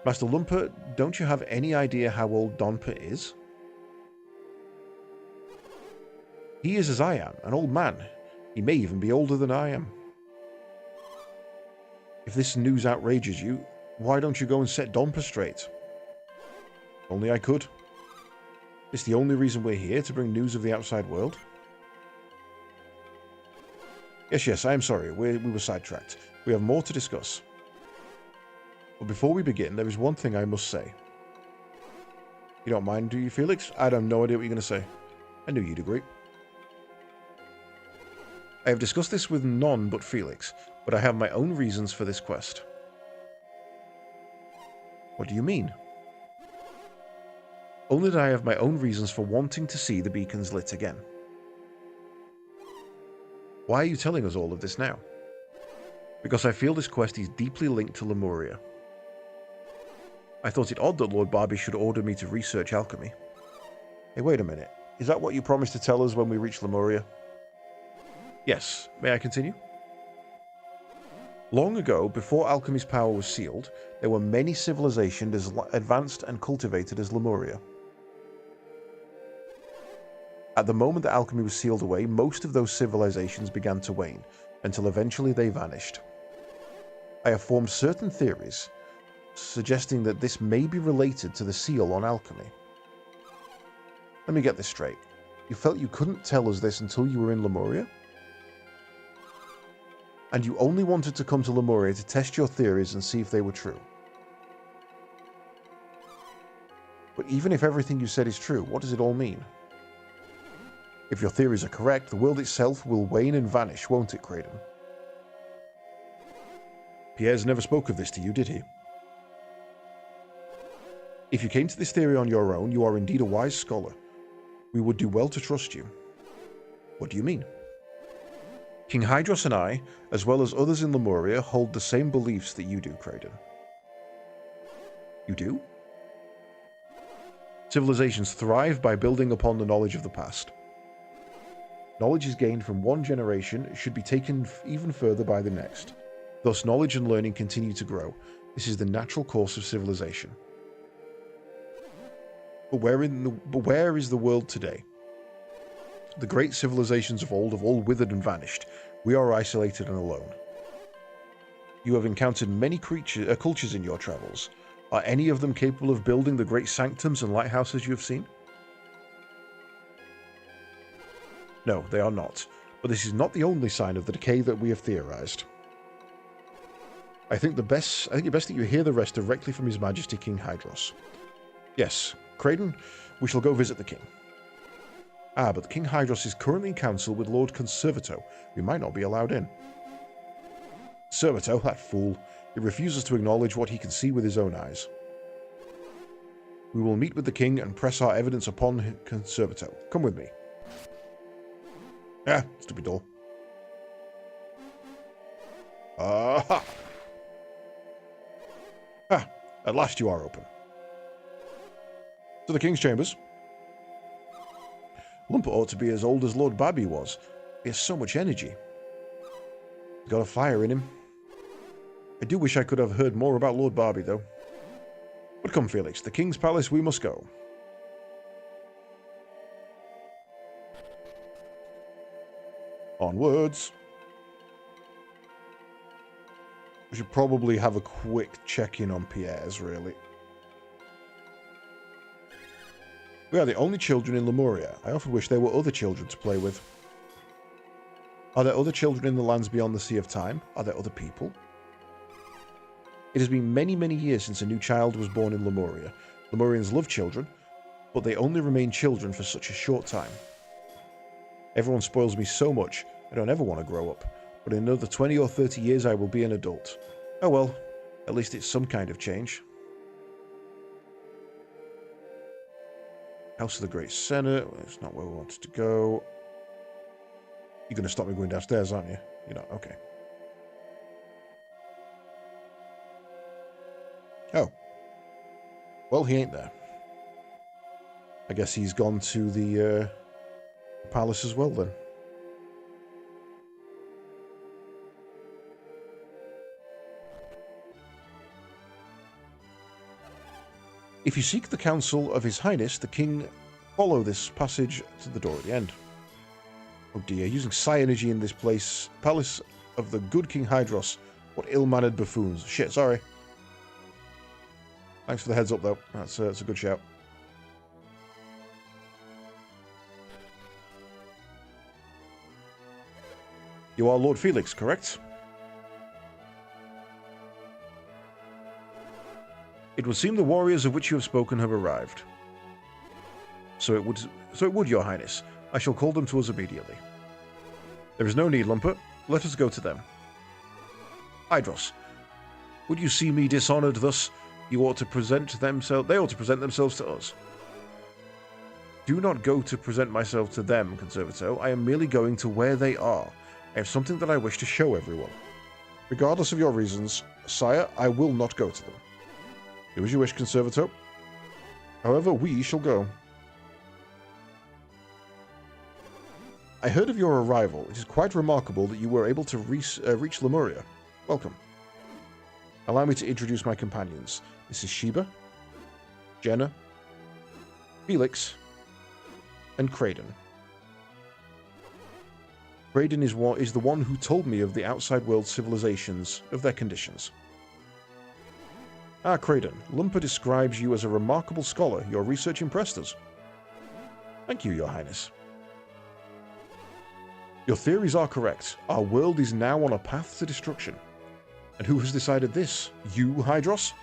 Master Lumpa, don't you have any idea how old Donpa is? He is as I am, an old man. He may even be older than I am. If this news outrages you, why don't you go and set Donpa straight? Only I could. It's the only reason we're here, to bring news of the outside world. Yes, I am sorry. We were sidetracked. We have more to discuss. But before we begin, there is one thing I must say. You don't mind, do you, Felix? I have no idea what you're going to say. I knew you'd agree. I have discussed this with none but Felix, but I have my own reasons for this quest. What do you mean? Only that I have my own reasons for wanting to see the beacons lit again. Why are you telling us all of this now? Because I feel this quest is deeply linked to Lemuria. I thought it odd that Lord Barbie should order me to research alchemy. Hey, wait a minute. Is that what you promised to tell us when we reach Lemuria? Yes. May I continue? Long ago, before alchemy's power was sealed, there were many civilizations as advanced and cultivated as Lemuria. At the moment that alchemy was sealed away, most of those civilizations began to wane, until eventually they vanished. I have formed certain theories, suggesting that this may be related to the seal on alchemy. Let me get this straight. You felt you couldn't tell us this until you were in Lemuria? And you only wanted to come to Lemuria to test your theories and see if they were true. But even if everything you said is true, what does it all mean? If your theories are correct, the world itself will wane and vanish, won't it, Kraden? Pierre's never spoke of this to you, did he? If you came to this theory on your own, you are indeed a wise scholar. We would do well to trust you. What do you mean? King Hydros and I, as well as others in Lemuria, hold the same beliefs that you do, Kraden. You do? Civilizations thrive by building upon the knowledge of the past. Knowledge is gained from one generation should be taken even further by the next. Thus, knowledge and learning continue to grow. This is the natural course of civilization. But where is the world today? The great civilizations of old have all withered and vanished. We are isolated and alone. You have encountered many cultures in your travels. Are any of them capable of building the great sanctums and lighthouses you have seen? No, they are not. But this is not the only sign of the decay that we have theorized. I think it best that you hear the rest directly from His Majesty King Hydros. Yes, Kraden, we shall go visit the king. Ah, but King Hydros is currently in council with Lord Conservato. We might not be allowed in. Conservato, that fool. He refuses to acknowledge what he can see with his own eyes. We will meet with the king and press our evidence upon Conservato. Come with me. Ah, stupid door. Aha! Ah, at last you are open. To the king's chambers. Lumper ought to be as old as Lord Barbie was. He has so much energy. He's got a fire in him. I do wish I could have heard more about Lord Barbie, though. But come, Felix, the king's palace, we must go. Onwards. We should probably have a quick check-in on Pierre's, really. We are the only children in Lemuria. I often wish there were other children to play with. Are there other children in the lands beyond the Sea of Time? Are there other people? It has been many, many years since a new child was born in Lemuria. Lemurians love children, but they only remain children for such a short time. Everyone spoils me so much, I don't ever want to grow up. But in another 20 or 30 years I will be an adult. Oh well, at least it's some kind of change. House of the Great Senate. That's not where we wanted to go. You're going to stop me going downstairs, aren't you? You're not. Okay. Oh. Well, he ain't there. I guess he's gone to the palace as well, then. If you seek the counsel of His Highness, the King, follow this passage to the door at the end. Oh dear, using psi energy in this place. Palace of the good King Hydros. What ill-mannered buffoons. Shit, sorry. Thanks for the heads up, though. That's a good shout. You are Lord Felix, correct? It would seem the warriors of which you have spoken have arrived. So it would, Your Highness. I shall call them to us immediately. There is no need, Lumper. Let us go to them. Hydros, would you see me dishonored thus? They ought to present themselves to us. Do not go to present myself to them, Conservato. I am merely going to where they are. I have something that I wish to show everyone. Regardless of your reasons, sire, I will not go to them. Do as you wish, Conservator. However, we shall go. I heard of your arrival. It is quite remarkable that you were able to reach Lemuria. Welcome. Allow me to introduce my companions. This is Sheba, Jenna, Felix, and Kraden. Kraden is the one who told me of the outside world civilizations, of their conditions. Ah, Kraden, Lumpa describes you as a remarkable scholar. Your research impressed us. Thank you, Your Highness. Your theories are correct. Our world is now on a path to destruction. And who has decided this? You, Hydros?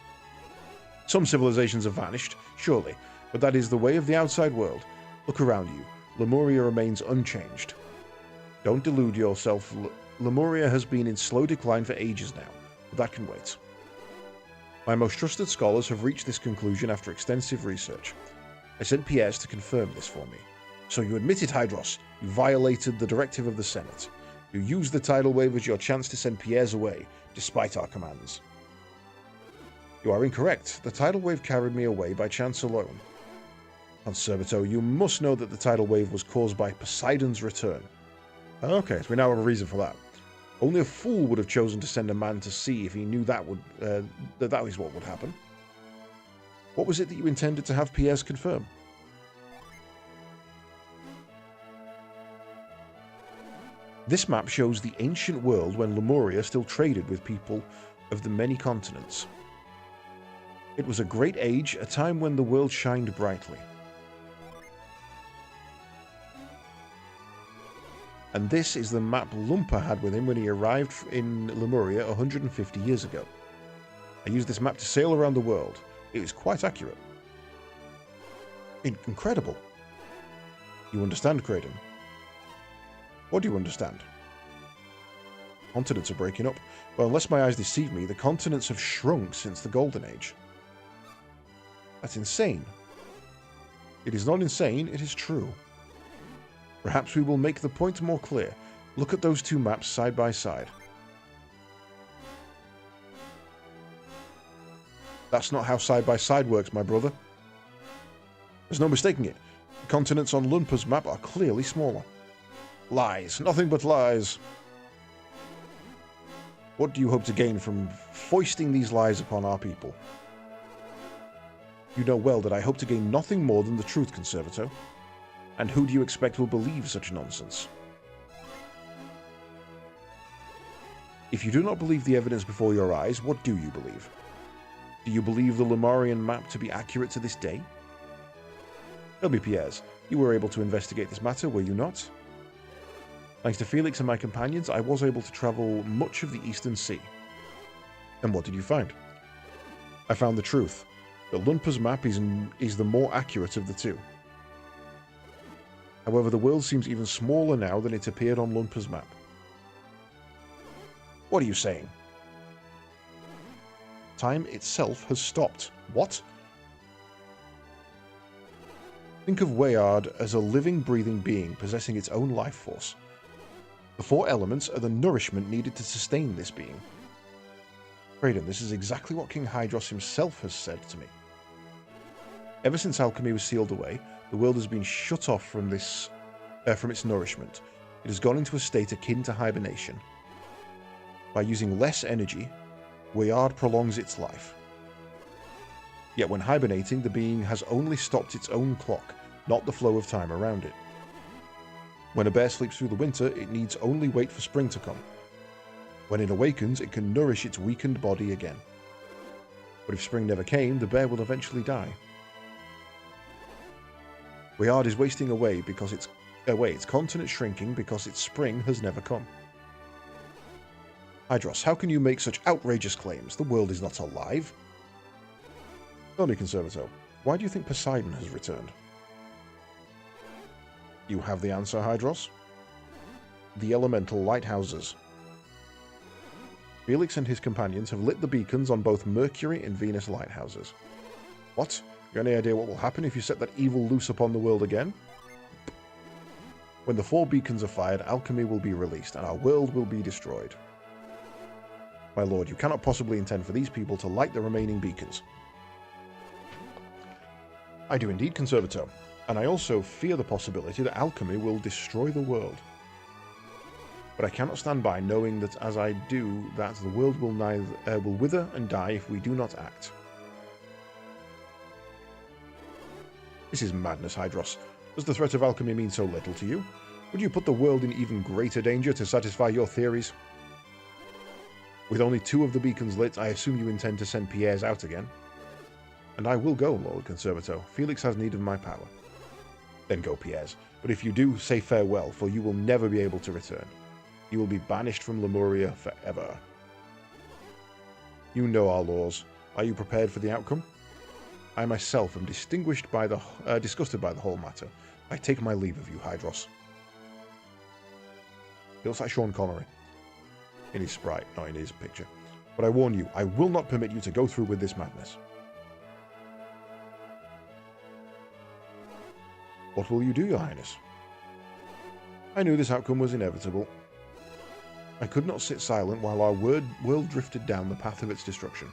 Some civilizations have vanished, surely, but that is the way of the outside world. Look around you. Lemuria remains unchanged. Don't delude yourself. Lemuria has been in slow decline for ages now, but that can wait. My most trusted scholars have reached this conclusion after extensive research. I sent Pierre to confirm this for me. So you admit it, Hydros. You violated the directive of the Senate. You used the tidal wave as your chance to send Pierre away, despite our commands. You are incorrect. The tidal wave carried me away by chance alone. Conservator, you must know that the tidal wave was caused by Poseidon's return. Okay, so we now have a reason for that. Only a fool would have chosen to send a man to see if he knew that is what would happen. What was it that you intended to have Pierre confirm? This map shows the ancient world when Lemuria still traded with people of the many continents. It was a great age, a time when the world shined brightly. And this is the map Lumpa had with him when he arrived in Lemuria 150 years ago. I used this map to sail around the world. It was quite accurate. Incredible. You understand, Kraden? What do you understand? Continents are breaking up. Well, unless my eyes deceive me, the continents have shrunk since the Golden Age. That's insane. It is not insane, it is true. Perhaps we will make the point more clear. Look at those two maps side by side. That's not how side by side works, my brother. There's no mistaking it. The continents on Lumpa's map are clearly smaller. Lies. Nothing but lies. What do you hope to gain from foisting these lies upon our people? You know well that I hope to gain nothing more than the truth, Conservator. And who do you expect will believe such nonsense? If you do not believe the evidence before your eyes, what do you believe? Do you believe the Lemurian map to be accurate to this day? Tell me, Pierre, you were able to investigate this matter, were you not? Thanks to Felix and my companions, I was able to travel much of the Eastern Sea. And what did you find? I found the truth, that Lumpa's map is the more accurate of the two. However, the world seems even smaller now than it appeared on Lumpa's map. What are you saying? Time itself has stopped. What? Think of Weyard as a living, breathing being possessing its own life force. The four elements are the nourishment needed to sustain this being. Kraden, this is exactly what King Hydros himself has said to me. Ever since alchemy was sealed away, the world has been shut off from its nourishment. It has gone into a state akin to hibernation. By using less energy, Weyard prolongs its life. Yet when hibernating, the being has only stopped its own clock, not the flow of time around it. When a bear sleeps through the winter, it needs only wait for spring to come. When it awakens, it can nourish its weakened body again. But if spring never came, the bear will eventually die. Weyard is wasting away because its continent shrinking because its spring has never come. Hydros, how can you make such outrageous claims? The world is not alive. Tell me, Conservator, why do you think Poseidon has returned? You have the answer, Hydros. The elemental lighthouses. Felix and his companions have lit the beacons on both Mercury and Venus lighthouses. What? You have any idea what will happen if you set that evil loose upon the world again? When the 4 beacons are fired, alchemy will be released, and our world will be destroyed. My lord, you cannot possibly intend for these people to light the remaining beacons. I do indeed, Conservator, and I also fear the possibility that alchemy will destroy the world. But I cannot stand by knowing that as I do that, the world will will wither and die if we do not act. This is madness, Hydros. Does the threat of alchemy mean so little to you? Would you put the world in even greater danger to satisfy your theories? With only 2 of the beacons lit, I assume you intend to send Pierre's out again. And I will go, Lord Conservator. Felix has need of my power. Then go, Pierre's. But if you do, say farewell, for you will never be able to return. You will be banished from Lemuria forever. You know our laws. Are you prepared for the outcome? I myself am disgusted by the whole matter. I take my leave of you, Hydros. Feels like Sean Connery. In his sprite, not in his picture. But I warn you, I will not permit you to go through with this madness. What will you do, Your Highness? I knew this outcome was inevitable. I could not sit silent while our world drifted down the path of its destruction.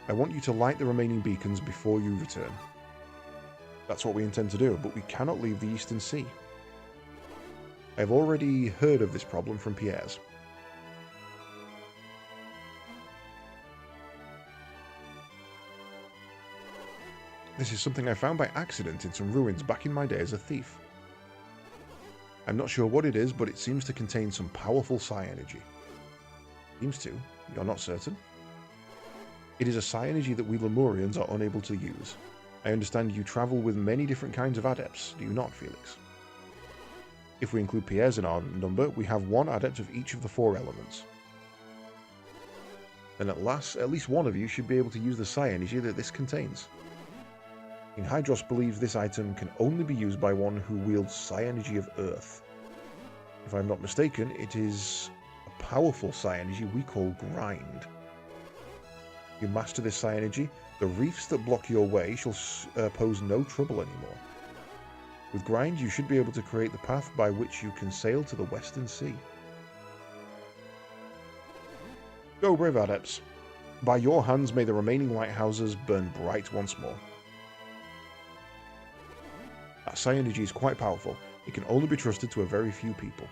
I want you to light the remaining beacons before you return. That's what we intend to do, but we cannot leave the Eastern Sea. I have already heard of this problem from Pierre's. This is something I found by accident in some ruins back in my day as a thief. I'm not sure what it is, but it seems to contain some powerful psi energy. Seems to. You're not certain? It is a psi energy that we Lemurians are unable to use. I understand you travel with many different kinds of adepts, do you not, Felix? If we include Pierre's in our number, we have 1 adept of each of the 4 elements. Then at least one of you should be able to use the psi energy that this contains. King Hydros believes this item can only be used by one who wields psi energy of Earth. If I'm not mistaken, it is a powerful psi energy we call Grind. You master this psi energy, the reefs that block your way shall pose no trouble anymore. With Grind, you should be able to create the path by which you can sail to the Western Sea. Go, brave adepts. By your hands may the remaining lighthouses burn bright once more. That psi energy is quite powerful. It can only be trusted to a very few people.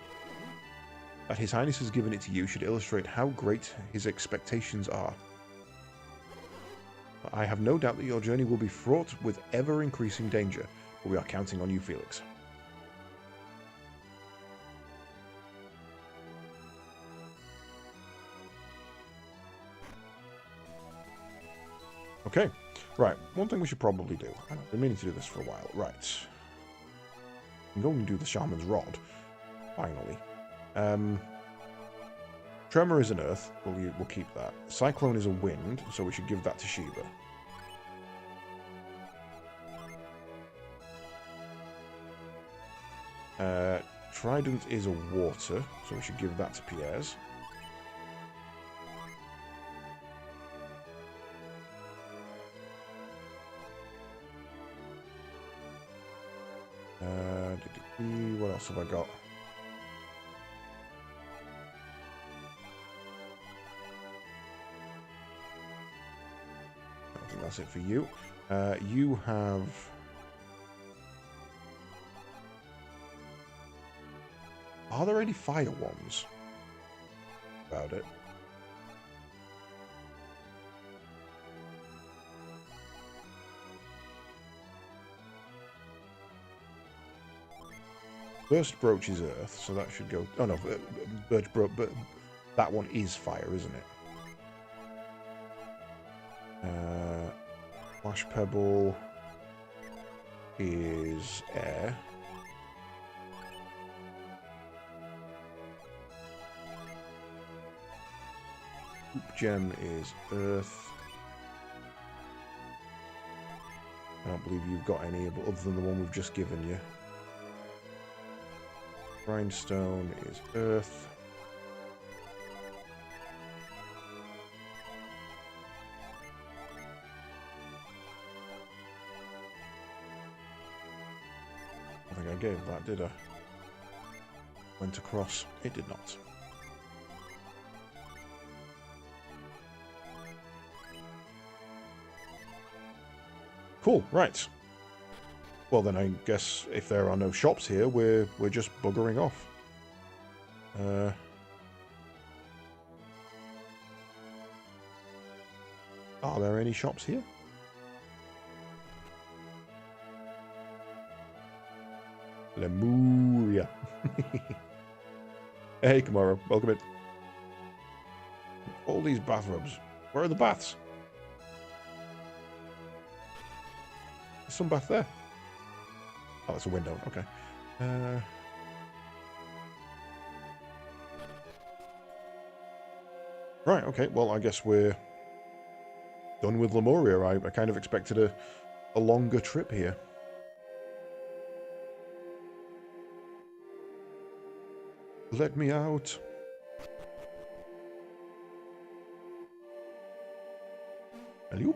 That His Highness has given it to you should illustrate how great his expectations are. I have no doubt that your journey will be fraught with ever-increasing danger, but we are counting on you, Felix. Okay, right, one thing we should probably do. I've been meaning to do this for a while. Right. I'm going to do the Shaman's Rod, finally. Tremor is an earth, we'll keep that. Cyclone is a wind, so we should give that to Sheba. Trident is a water, so we should give that to Pierre's. What else have I got? I think that's it for you. You have... Are there any fire ones about it? Burst Brooch is earth, so that should go... Oh no, Birch Brooch, but that one is fire, isn't it? Flash Pebble is air. Hoop Gem is earth. I don't believe you've got any other than the one we've just given you. Grindstone is earth. I think I gave that, did I? Went across. It did not. Cool, right. Well then I guess if there are no shops here, we're just buggering off. Are there any shops here? Lemuria. Hey, Kamara. Welcome in. All these bathrobes. Where are the baths? There's some bath there. Oh, that's a window. Okay. Right, okay. Well, I guess we're done with Lemuria. I kind of expected a longer trip here. Let me out. Hello?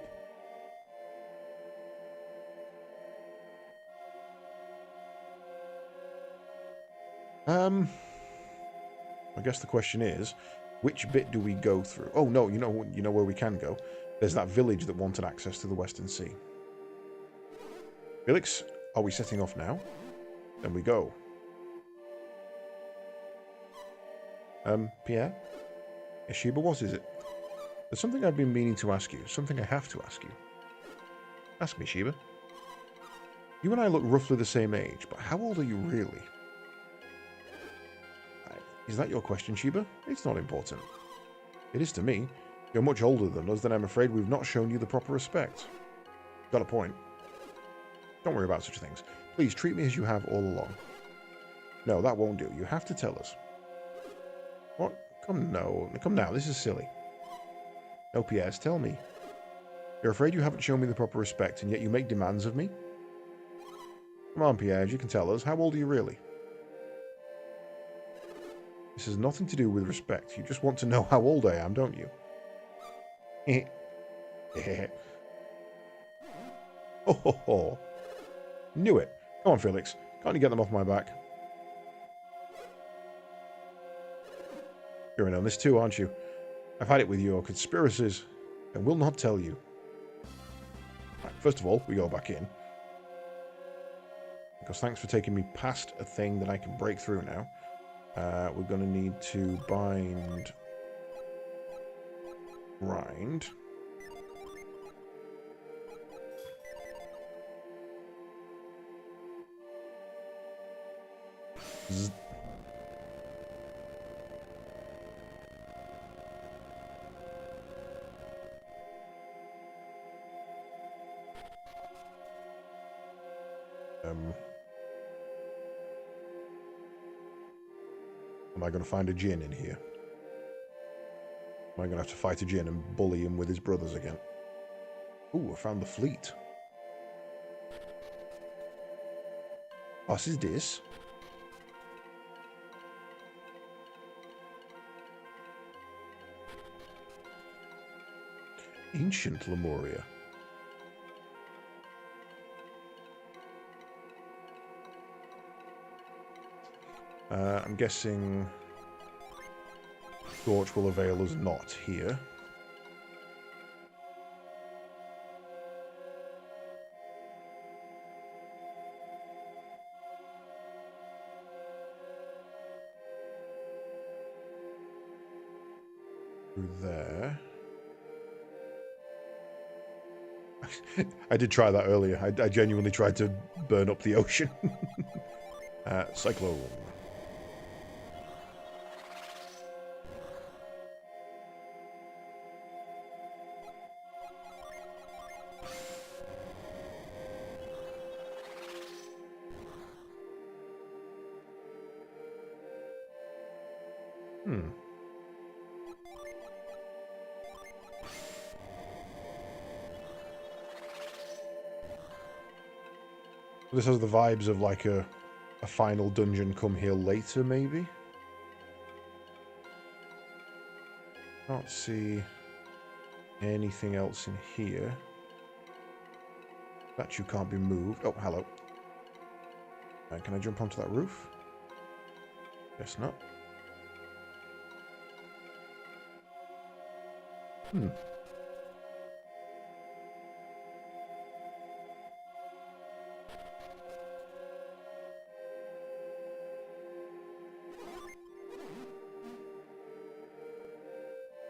I guess the question is, which bit do we go through? Oh no, you know where we can go. There's that village that wanted access to the Western Sea. Felix, are we setting off now? Then we go. Pierre? Ishiba, what is it? There's something I've been meaning to ask you. Something I have to ask you. Ask me, Shiba. You and I look roughly the same age, but how old are you really? Is that your question, Shiba? It's not important. It is to me. You're much older than us, then I'm afraid we've not shown you the proper respect. Got a point. Don't worry about such things. Please treat me as you have all along. No, that won't do. You have to tell us. What? Come now. This is silly. No, Pierre, tell me. You're afraid you haven't shown me the proper respect, and yet you make demands of me? Come on, Pierre, you can tell us. How old are you really? This has nothing to do with respect. You just want to know how old I am, don't you? Oh, ho, ho. Knew it. Come on, Felix. Can't you get them off my back? You're in on this too, aren't you? I've had it with your conspiracies, and will not tell you. Right, first of all, we go back in. Because thanks for taking me past a thing that I can break through now. We're going to need to bind... Grind. Zzz. Am I going to find a Jinn in here? Am I going to have to fight a Jinn and bully him with his brothers again? Ooh, I found the fleet. What is this? Ancient Lemuria. I'm guessing Torch will avail us not here. Through there. I did try that earlier. I genuinely tried to burn up the ocean. Cyclone. This has the vibes of like a final dungeon come here later, maybe? Can't see anything else in here. Statue can't be moved. Oh, hello. Can I jump onto that roof? Guess not. Hmm.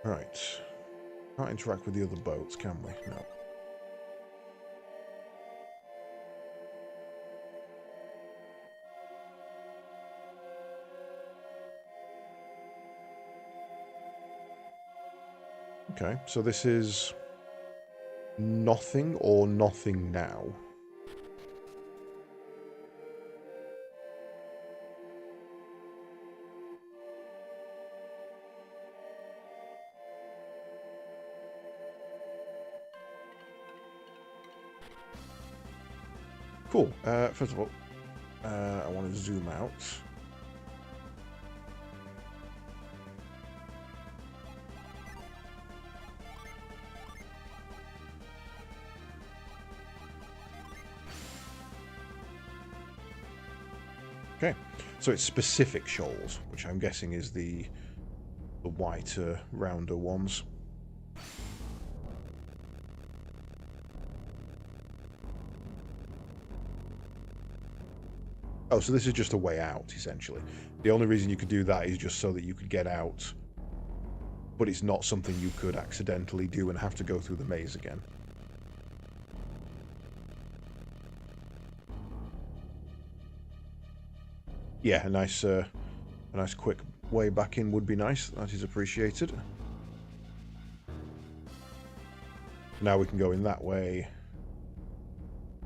Right. Can't interact with the other boats, can we? No. Okay, so this is nothing or nothing now. Cool. First of all, I want to zoom out. Okay, so it's specific shoals, which I'm guessing is the whiter, rounder ones. Oh, so this is just a way out, essentially. The only reason you could do that is just so that you could get out, but it's not something you could accidentally do and have to go through the maze again. Yeah, a nice quick way back in would be nice. That is appreciated. Now we can go in that way.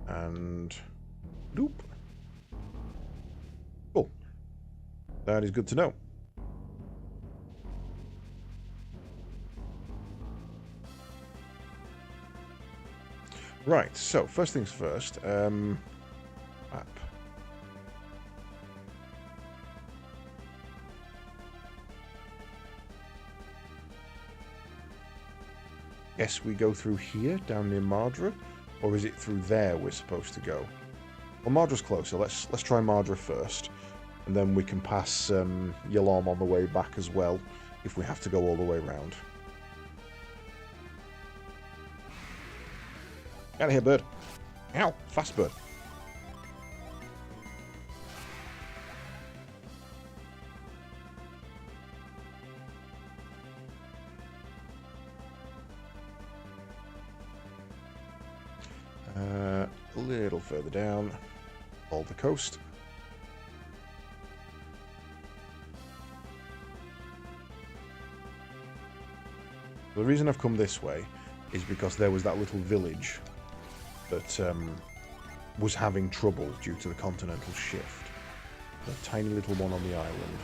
And... Loop. Cool. That is good to know. Right, so first things first. Map. Guess we go through here, down near Mardra, or is it through there we're supposed to go? Well, Mardra's closer. Let's try Mardra first, and then we can pass Yalom on the way back as well, if we have to go all the way around. Get out of here, bird! Ow! Fast bird! A little further down, all the coast. The reason I've come this way is because there was that little village that was having trouble due to the continental shift. A tiny little one on the island.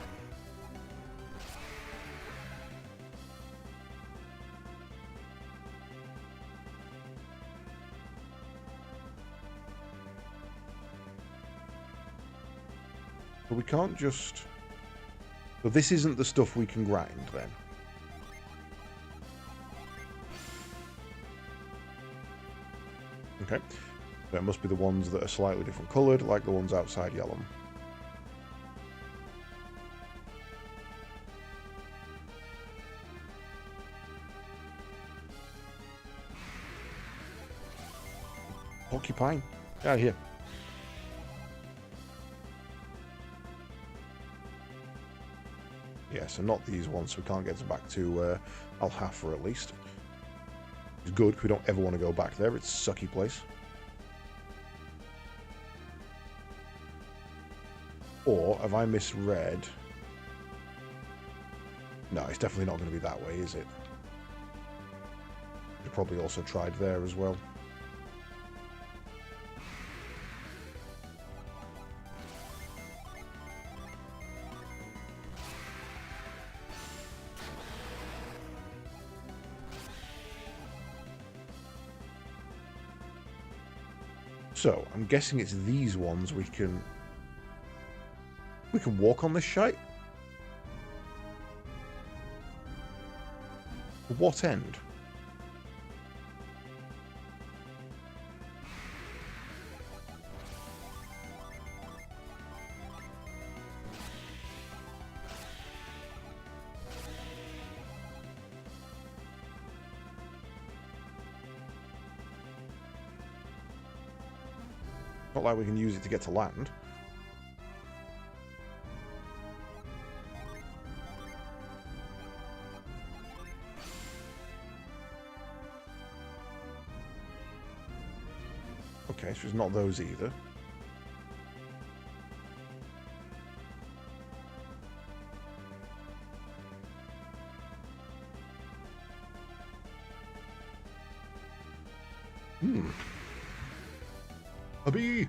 But we can't just... So this isn't the stuff we can grind, then. Okay. So it must be the ones that are slightly different coloured, like the ones outside Yalom. Porcupine. Get out of here. Yeah, so not these ones, so we can't get back to Al-Hafra at least. It's good, because we don't ever want to go back there. It's a sucky place. Or, have I misread? No, it's definitely not going to be that way, is it? We probably also tried there as well. So, I'm guessing it's these ones we can walk on this shite? To what end? Not like we can use it to get to land. Okay, so it's not those either. A bee!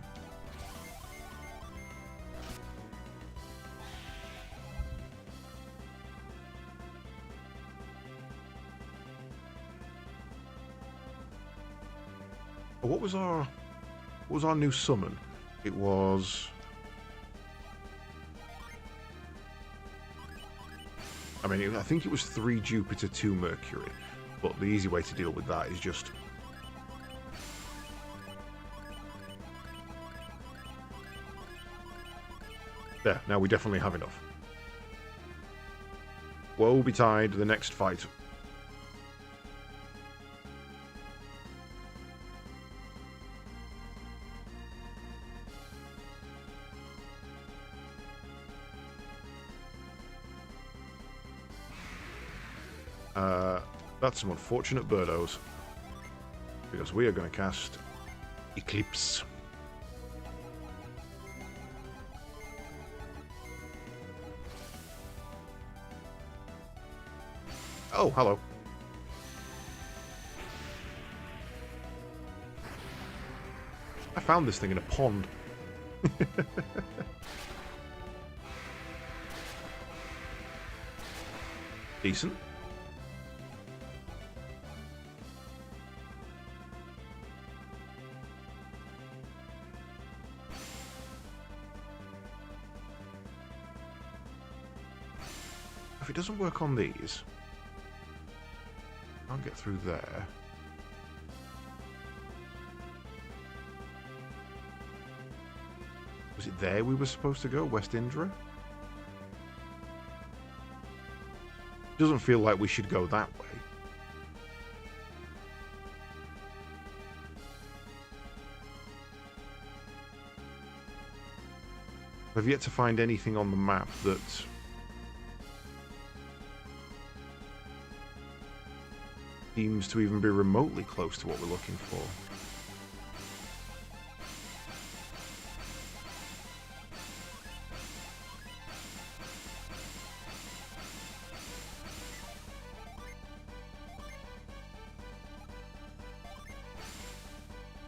What was our new summon? It was... I mean, I think it was 3 Jupiter, 2 Mercury, but the easy way to deal with that is just... There, now we definitely have enough. Woe betide the next fight. That's some unfortunate birdos. Because we are going to cast Eclipse. Oh, hello. I found this thing in a pond. Decent. If it doesn't work on these, can't get through there. Was it there we were supposed to go? West Indra? Doesn't feel like we should go that way. I've yet to find anything on the map that seems to even be remotely close to what we're looking for.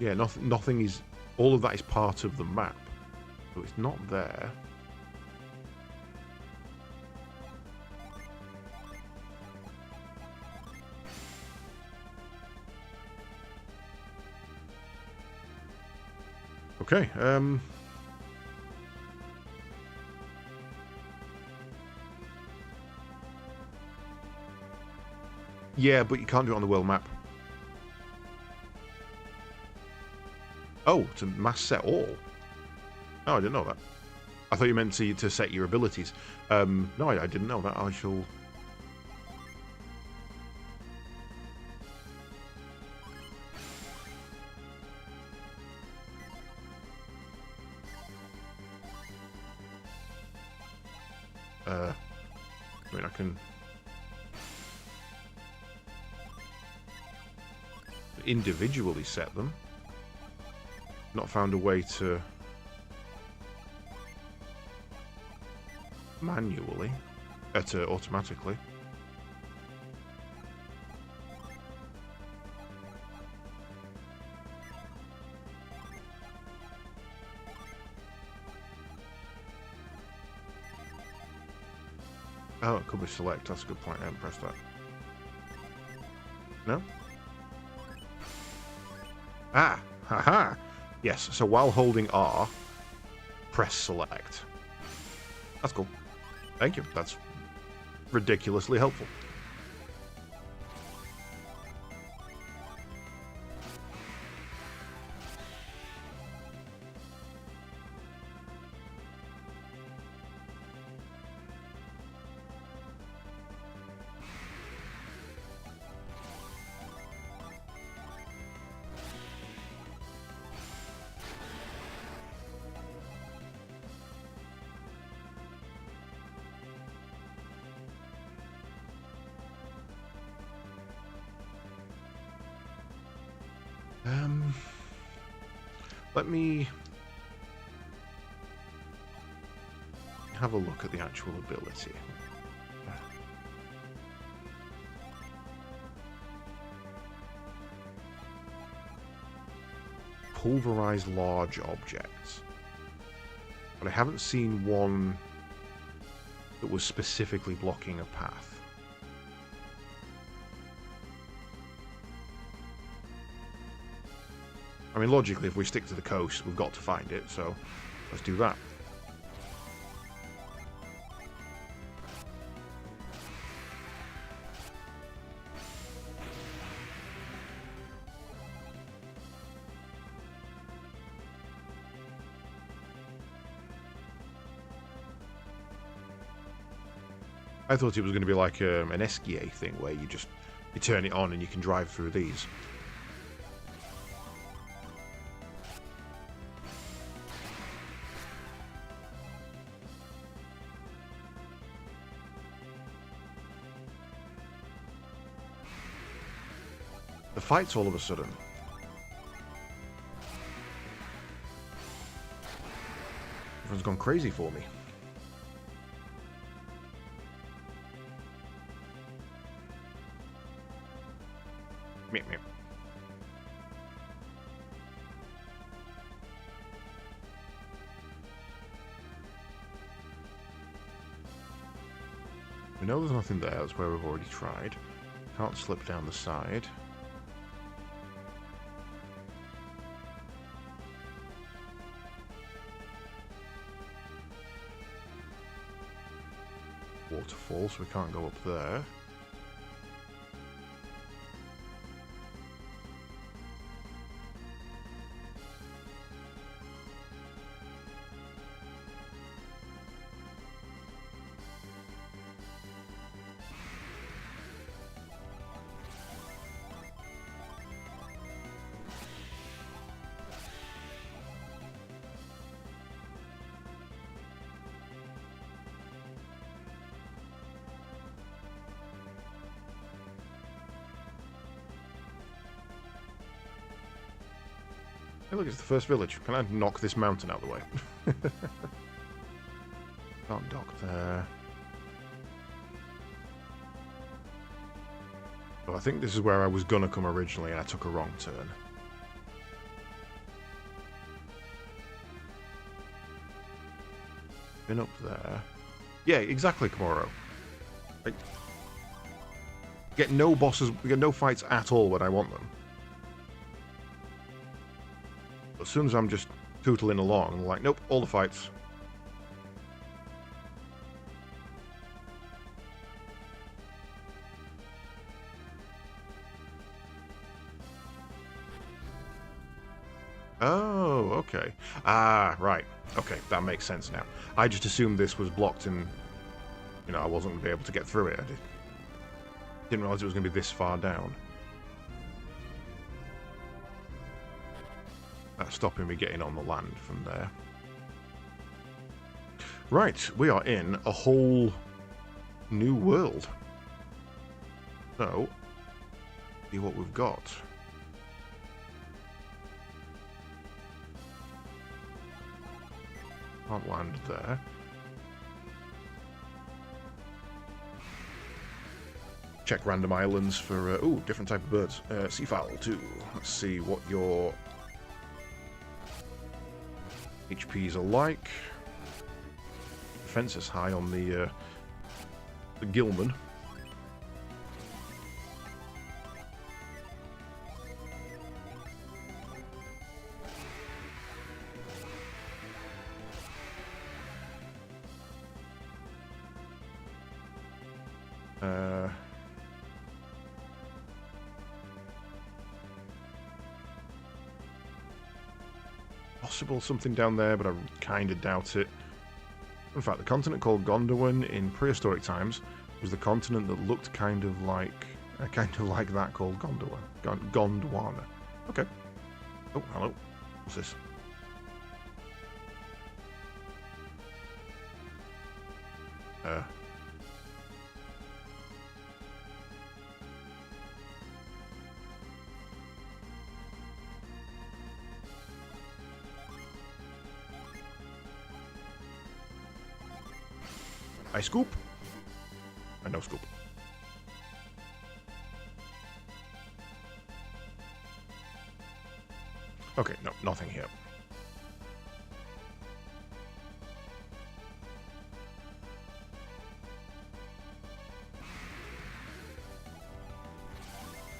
Yeah, nothing is... All of that is part of the map. So it's not there. Okay, yeah, but you can't do it on the world map. Oh, to mass set all? Oh, I didn't know that. I thought you meant to set your abilities. No, I didn't know that. I shall... I mean, I can... individually set them. Not found a way to... manually. To automatically. Oh, it could be select. That's a good point. I haven't pressed that. No? Ah! Haha! Yes, so while holding R, press select. That's cool. Thank you. That's ridiculously helpful. Let me have a look at the actual ability. Pulverize large objects. But I haven't seen one that was specifically blocking a path. I mean, logically, if we stick to the coast, we've got to find it, so let's do that. I thought it was going to be like an Esquier thing, where you turn it on and you can drive through these. The fights all of a sudden. Everyone's gone crazy for me. Meep, meep. We know there's nothing there. That's where we've already tried. Can't slip down the side. Waterfall, so we can't go up there. Hey, look, it's the first village. Can I knock this mountain out of the way? Can't dock there. Well, I think this is where I was gonna come originally, and I took a wrong turn. Been up there. Yeah, exactly, Komoro. Like, get no bosses, we get no fights at all when I want them. As soon as I'm just tootling along, I'm like, nope, all the fights. Oh, okay. Ah, right. Okay, that makes sense now. I just assumed this was blocked and, you know, I wasn't going to be able to get through it. I didn't realize it was going to be this far down. That's stopping me getting on the land from there. Right, we are in a whole new world. So, see what we've got. Can't land there. Check random islands for, ooh, different type of birds. Seafowl too. Let's see what your HPs are like. Defense is high on the Gilman. Possible something down there, but I kind of doubt it. In fact, the continent called Gondwan in prehistoric times was the continent that looked kind of like that called Gondwana. Okay. Oh, hello. What's this? I scoop. I no scoop. Okay, no, nothing here.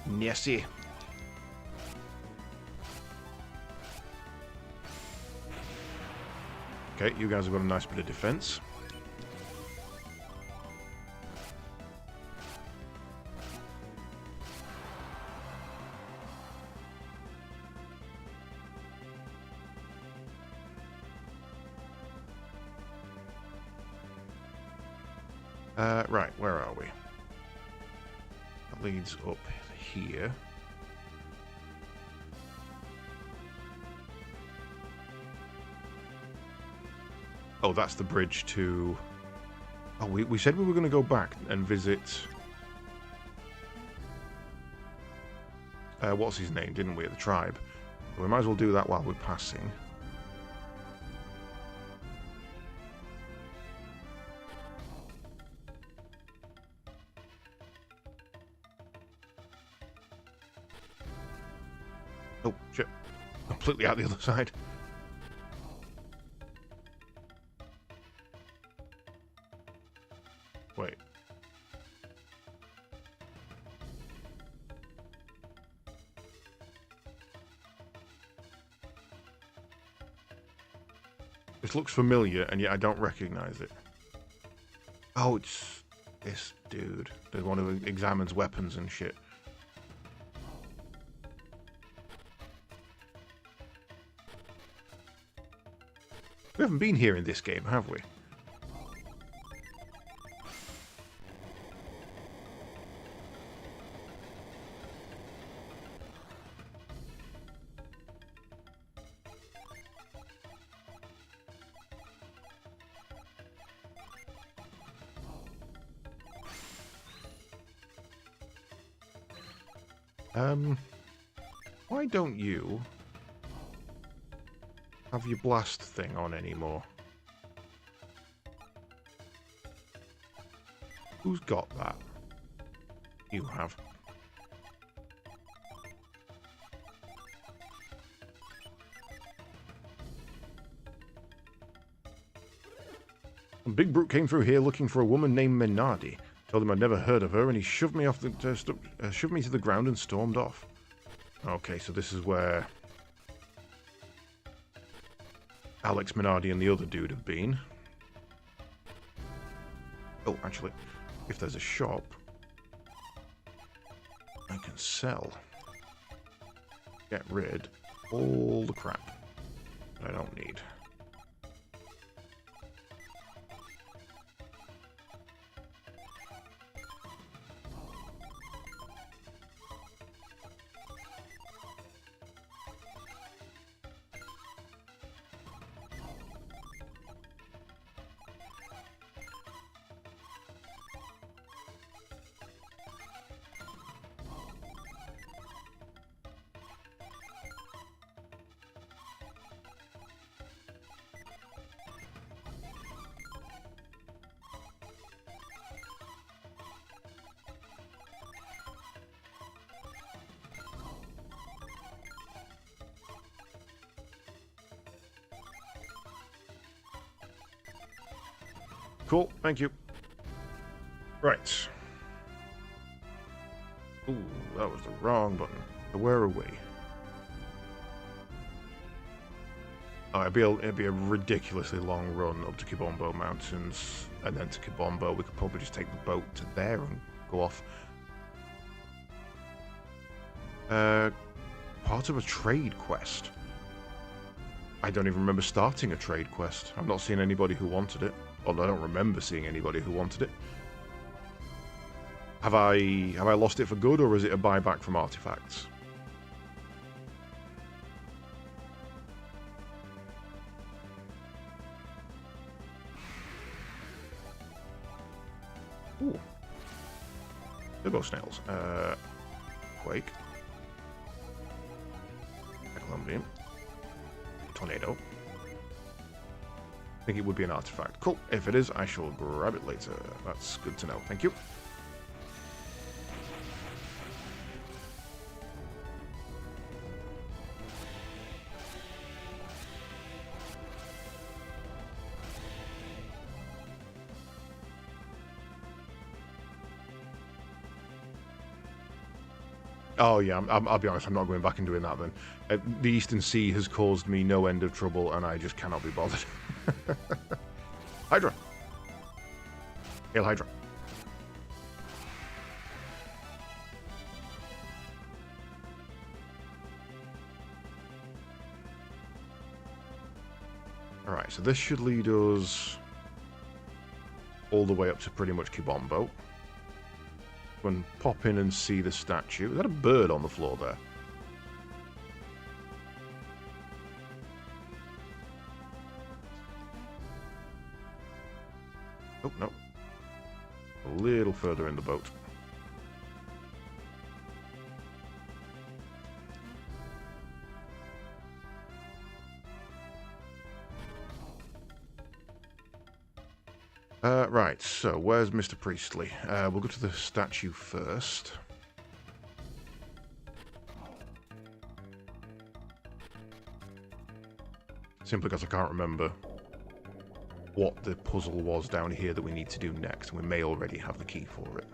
Nessie. Okay, you guys have got a nice bit of defense. Right, where are we? That leads up here. Oh, that's the bridge to... Oh, we said we were going to go back and visit... what's his name, didn't we, at the tribe? We might as well do that while we're passing. Oh, shit. Completely out the other side. Wait. This looks familiar, and yet I don't recognize it. Oh, it's this dude. The one who examines weapons and shit. We haven't been here in this game, have we? Why don't you have your blast thing on anymore? Who's got that? You have. Big Brute came through here looking for a woman named Menardi. Told him I'd never heard of her, and he shoved me off the shoved me to the ground and stormed off. Okay, so this is where Alex Menardi and the other dude have been. Oh, actually, if there's a shop, I can sell. Get rid of all the crap that I don't need. Cool, thank you. Right. Ooh, that was the wrong button. So where are we? Oh, it'd be a ridiculously long run up to Kibombo Mountains, and then to Kibombo. We could probably just take the boat to there and go off. Part of a trade quest. I don't even remember starting a trade quest. I've not seen anybody who wanted it. Although I don't remember seeing anybody who wanted it. Have I lost it for good, or is it a buyback from artifacts? Ooh. Turbo snails. Quake. Columbian. Tornado. I think it would be an artifact. Cool. If it is, I shall grab it later. That's good to know. Thank you. Oh, yeah, I'll be honest, I'm not going back and doing that then. The Eastern Sea has caused me no end of trouble, and I just cannot be bothered. Hydra! Hail Hydra. Alright, so this should lead us all the way up to pretty much Kibombo. And pop in and see the statue. Is that a bird on the floor there? Oh, no. A little further in the boat. Right, so where's Mr. Priestley? We'll go to the statue first. Simply because I can't remember what the puzzle was down here that we need to do next. We may already have the key for it.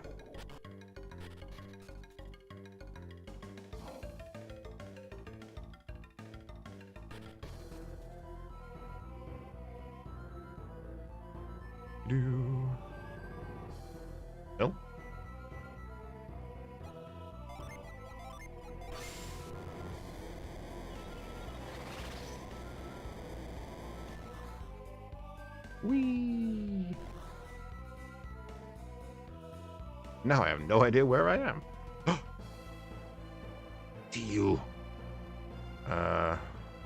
No? Whee! Now I have no idea where I am. Deal.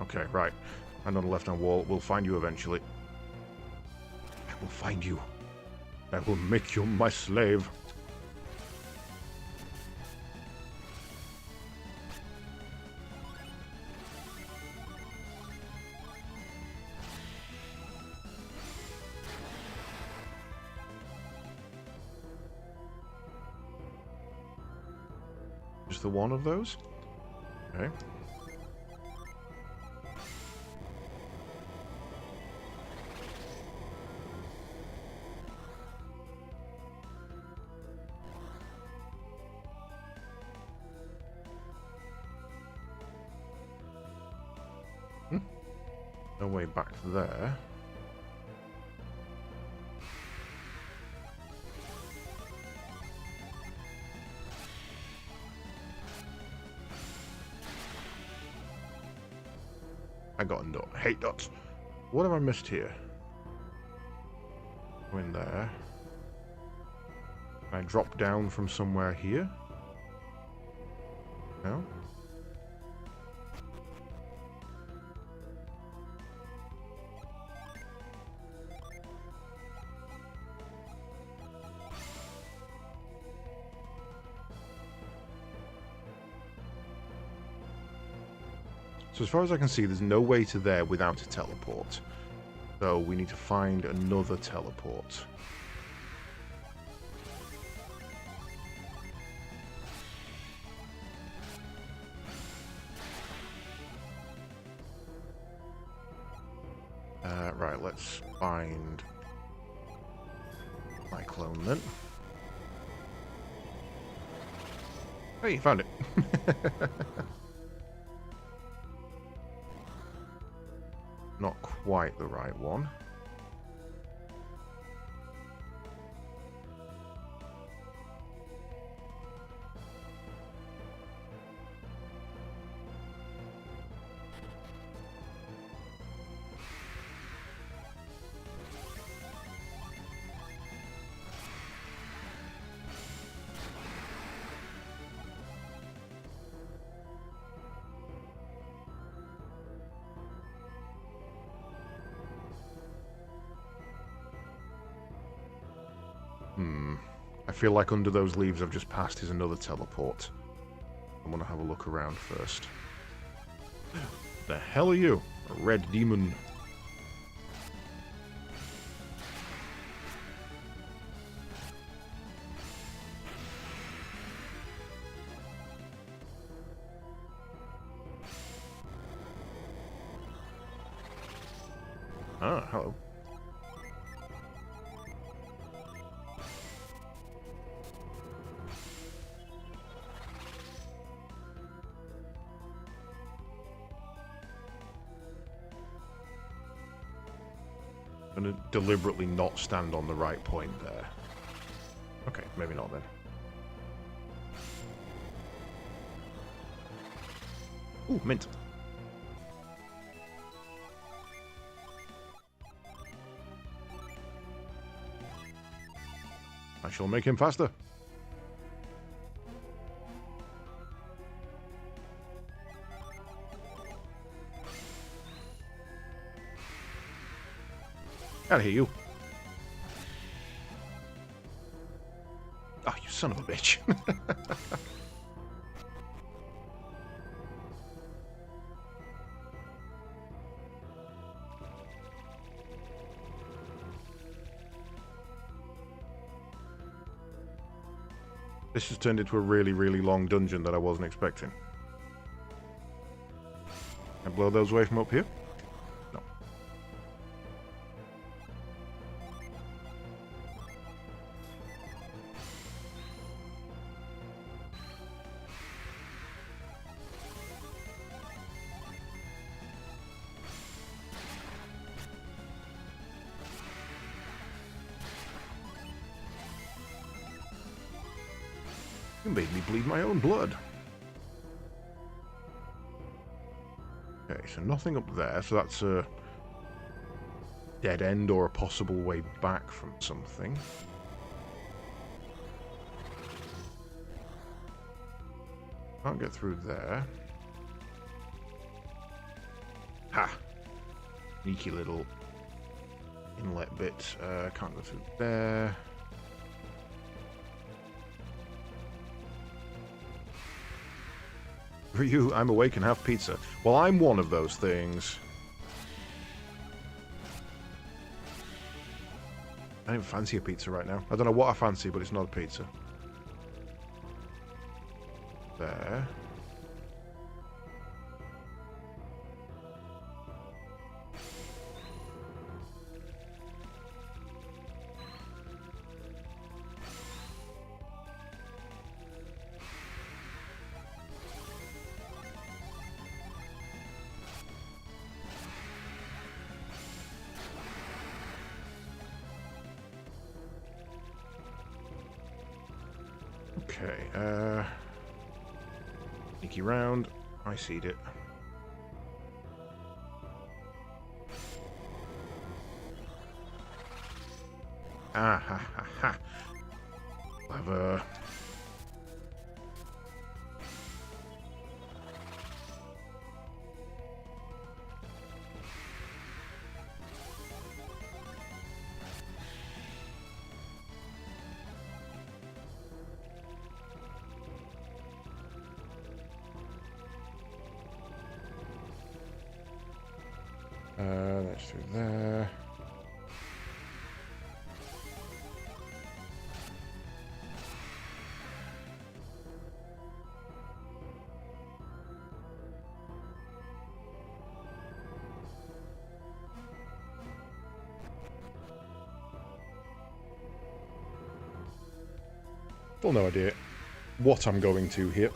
Okay, right. And on the left-hand wall, we'll find you eventually. I will find you. I will make you my slave. Just the one of those? Okay. No way back there. I got a nut. I hate nuts. What have I missed here? Go in there. Can I drop down from somewhere here? No? So as far as I can see, there's no way to there without a teleport. So we need to find another teleport. Right, let's find my clone then. Hey, you found it. Not quite the right one. I feel like under those leaves I've just passed is another teleport. I want to have a look around first. The hell are you? A red demon. hello. I'm going to deliberately not stand on the right point there. Okay, maybe not then. Ooh, mint. I shall make him faster. Out of here, you. Oh, you son of a bitch. This has turned into a really, really long dungeon that I wasn't expecting. Can I blow those away from up here? No. You made me bleed my own blood. Okay, so nothing up there, so that's a dead end or a possible way back from something. Can't get through there. Ha! Sneaky little inlet bit. Can't go through there. For you, I'm awake and have pizza. Well, I'm one of those things. I don't fancy a pizza right now. I don't know what I fancy, but it's not a pizza. There. Okay, sneaky round. I seed it. Ah ha ha ha. Clever. That's through there. Still no idea what I'm going to here.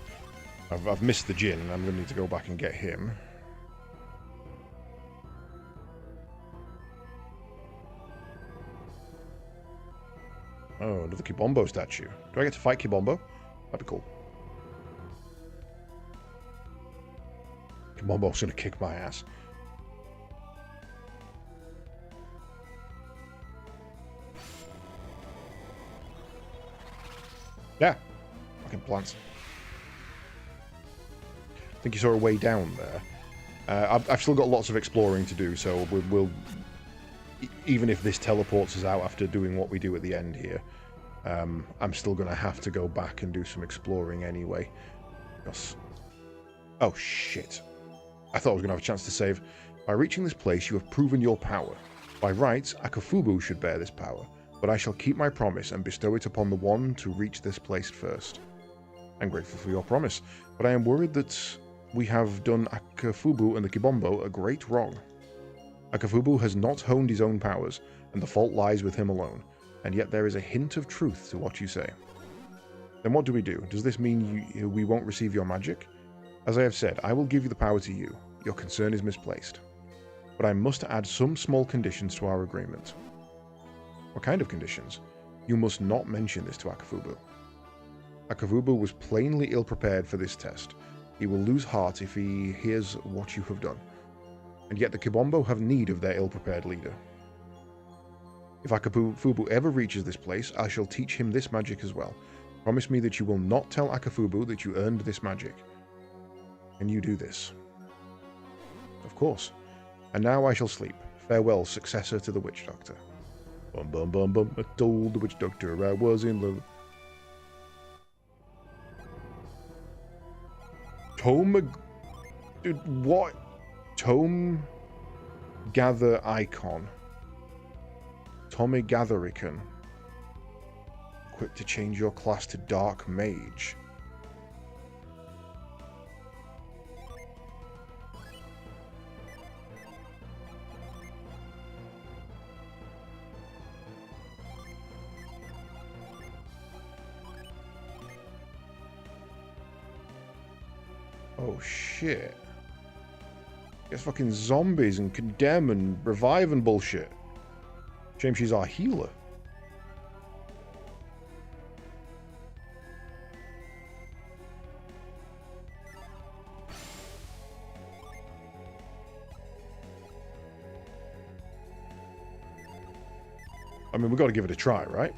I've missed the Jinn, and I'm going to need to go back and get him. Oh, another Kibombo statue. Do I get to fight Kibombo? That'd be cool. Kibombo's gonna kick my ass. Yeah. Fucking plants. I think you saw a way down there. I've still got lots of exploring to do, so we'll even if this teleports us out after doing what we do at the end here, I'm still going to have to go back and do some exploring anyway. Yes. Oh, shit. I thought I was going to have a chance to save. By reaching this place, you have proven your power. By rights, Akafubu should bear this power, but I shall keep my promise and bestow it upon the one to reach this place first. I'm grateful for your promise, but I am worried that we have done Akafubu and the Kibombo a great wrong. Akafubu has not honed his own powers, and the fault lies with him alone, and yet there is a hint of truth to what you say. Then what do we do? Does this mean we won't receive your magic? As I have said, I will give you the power to you. Your concern is misplaced. But I must add some small conditions to our agreement. What kind of conditions? You must not mention this to Akafubu. Akafubu was plainly ill-prepared for this test. He will lose heart if he hears what you have done. And yet the Kibombo have need of their ill-prepared leader. If Akafubu ever reaches this place, I shall teach him this magic as well. Promise me that you will not tell Akafubu that you earned this magic. Can you do this? Of course. And now I shall sleep. Farewell, successor to the Witch Doctor. Bum bum bum bum, I told the Witch Doctor I was in love. Dude, what? Tome Gather Icon. Tome Gatherican. Equipped to change your class to Dark Mage. Oh shit. Gets fucking zombies and condemn and revive and bullshit. Shame she's our healer. I mean, we've got to give it a try, right?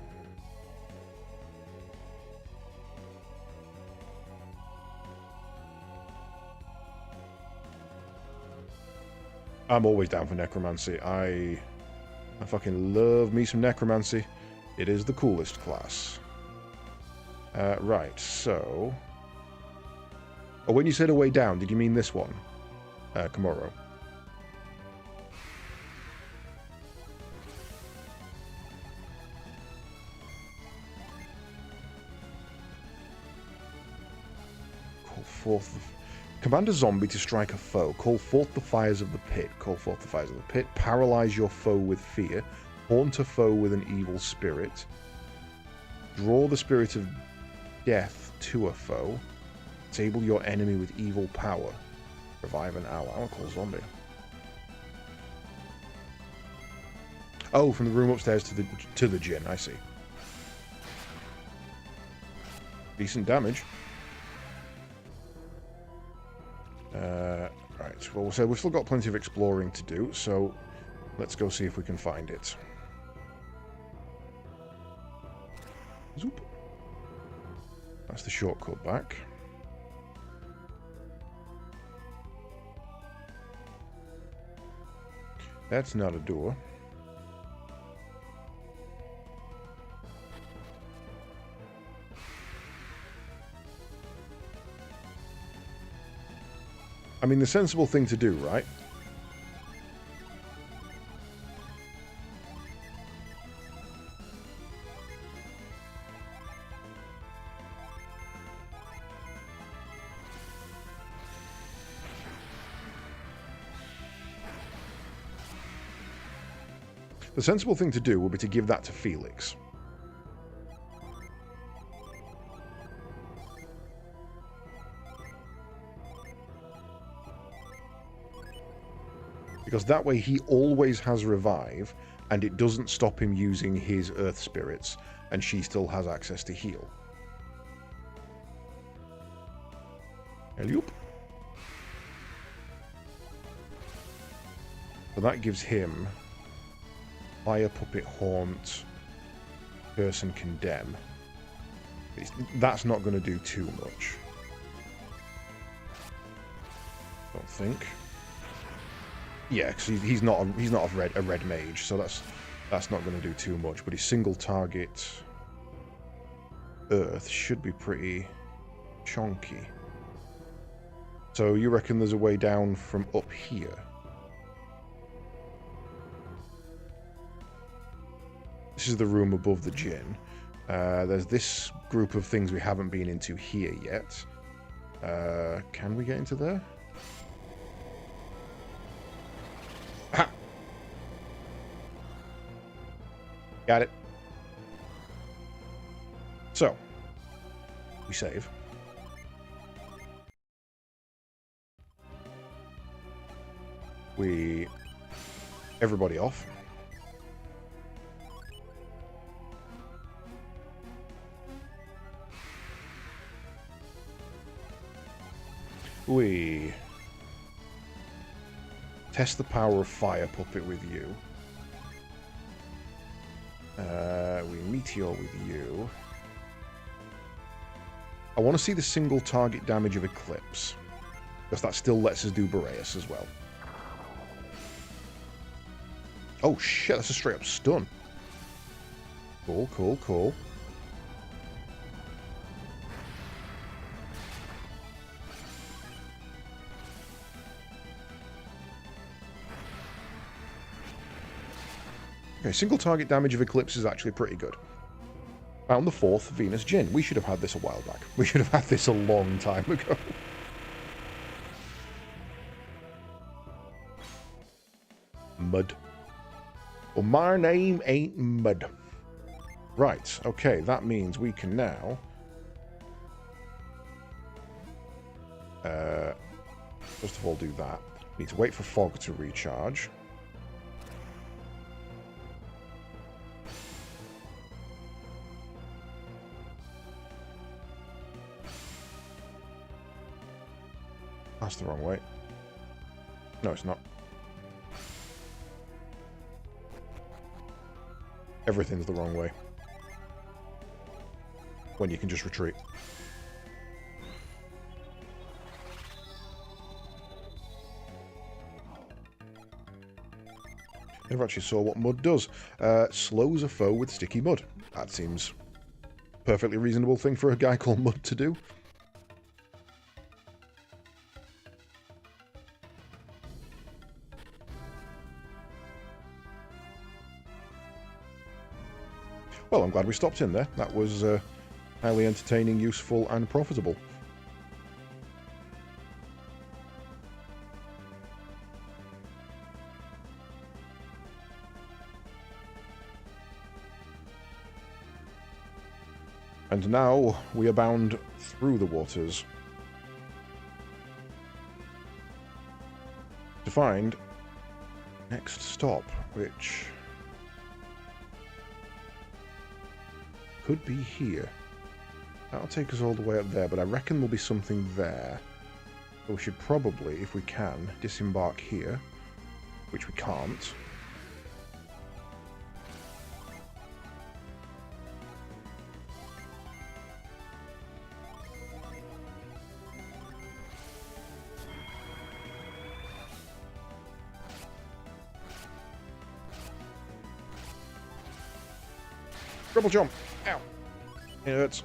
I'm always down for necromancy. I fucking love me some necromancy. It is the coolest class. Right, so... Oh, when you said a way down, did you mean this one? Komoro. Call forth the... Command a zombie to strike a foe. Call forth the fires of the pit. Call forth the fires of the pit. Paralyze your foe with fear. Haunt a foe with an evil spirit. Draw the spirit of death to a foe. Disable your enemy with evil power. Revive an ally. I'll call zombie. Oh, from the room upstairs to the gin. I see. Decent damage. Right, well, so we've still got plenty of exploring to do, so let's go see if we can find it. Zoop. That's the shortcut back. That's not a door. I mean, the sensible thing to do, right? The sensible thing to do would be to give that to Felix. Because that way he always has revive, and it doesn't stop him using his earth spirits, and she still has access to heal. Help. So that gives him Fire, Puppet, Haunt, Curse and Condemn. That's not going to do too much. Don't think. Yeah, because he's not a red mage, so that's not going to do too much. But his single target Earth should be pretty chonky. So you reckon there's a way down from up here? This is the room above the gin. There's this group of things we haven't been into here yet. Can we get into there? Ha! Got it. So, we save. We... everybody off. We... test the power of Fire Puppet with you. We Meteor with you. I want to see the single target damage of Eclipse, because that still lets us do Boreas as well. Oh shit, that's a straight up stun. Cool, cool, cool. Okay, single target damage of Eclipse is actually pretty good. Found the 4th Venus Djinn. We should have had this a while back. We should have had this a long time ago. Mud. Well, my name ain't Mud. Right, okay, that means we can now... first of all do that. Need to wait for Fog to recharge. That's the wrong way. No, it's not. Everything's the wrong way. When you can just retreat. Never actually saw what mud does. Slows a foe with sticky mud. That seems perfectly reasonable thing for a guy called Mud to do. Well, I'm glad we stopped in there. That was highly entertaining, useful, and profitable. And now we are bound through the waters to find next stop, which could be here. That'll take us all the way up there, but I reckon there'll be something there. So we should probably, if we can, disembark here, which we can't. Triple jump! Ow! It hurts.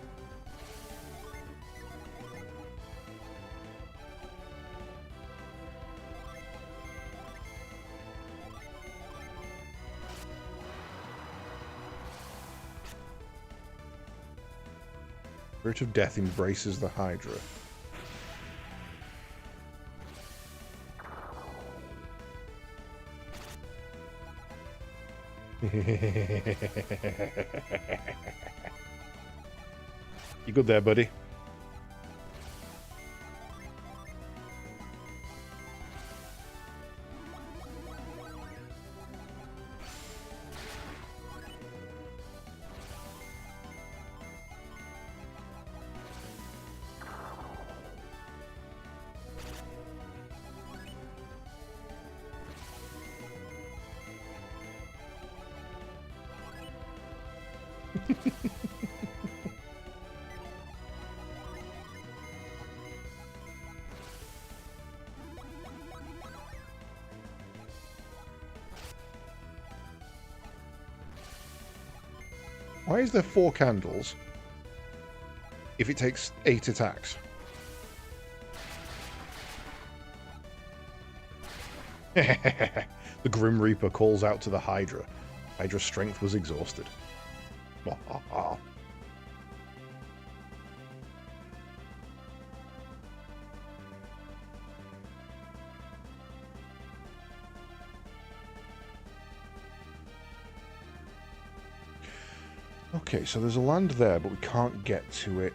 Spirit of Death embraces the Hydra. You good there, buddy? Why is there 4 candles if it takes 8 attacks? The Grim Reaper calls out to the Hydra. Hydra's strength was exhausted. Okay, so there's a land there, but we can't get to it.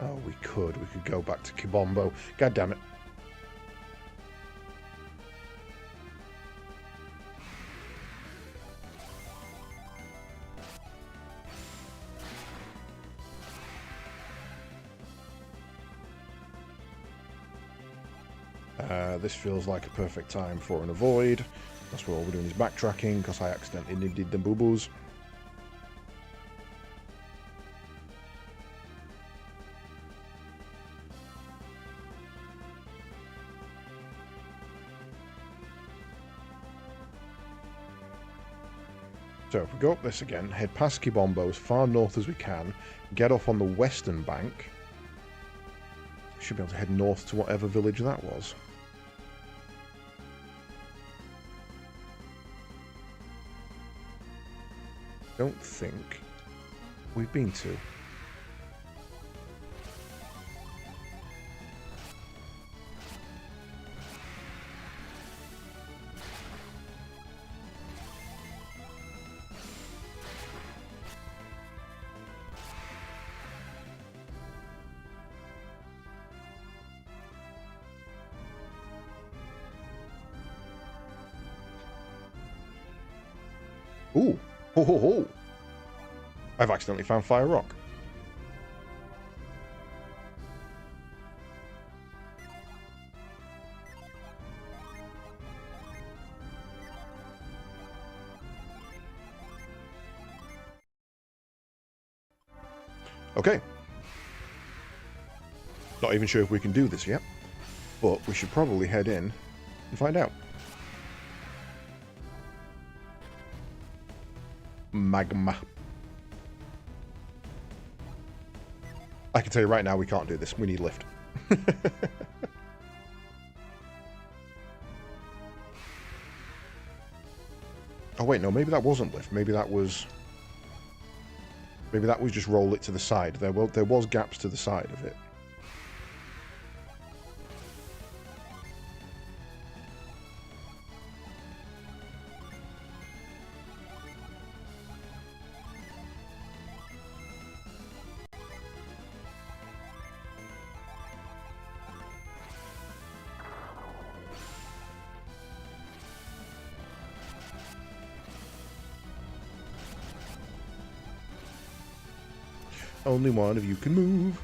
Oh, we could. We could go back to Kibombo. God damn it. This feels like a perfect time for an avoid. That's what we're doing is backtracking, because I accidentally did the boo-boos. So if we go up this again, head past Kibombo as far north as we can, get off on the western bank. Should be able to head north to whatever village that was. Don't think we've been to. Ooh, ho ho ho! I've accidentally found Fire Rock. Okay. Not even sure if we can do this yet, but we should probably head in and find out. Magma. I can tell you right now we can't do this. We need lift. Oh wait, no, maybe that wasn't lift. Maybe that was just roll it to the side. There was gaps to the side of it. Only one of you can move.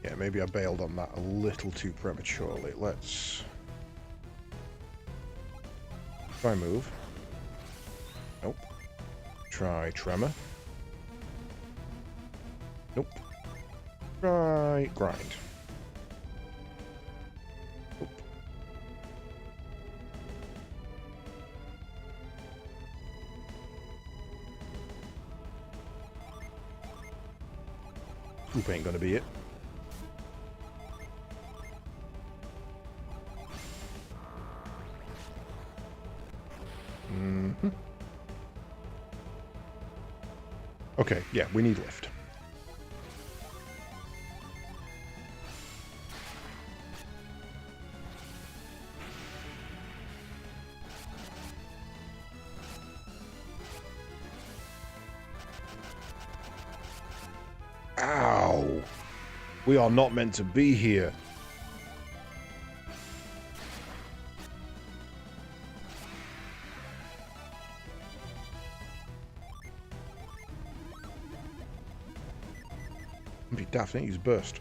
Yeah, maybe I bailed on that a little too prematurely. Let's try move. Nope. Try tremor. Nope. Try grind. Nope. Scoop ain't gonna be it. Mm-hmm. Okay, yeah, we need lift. Ow! We are not meant to be here. Be daft, ain't use burst.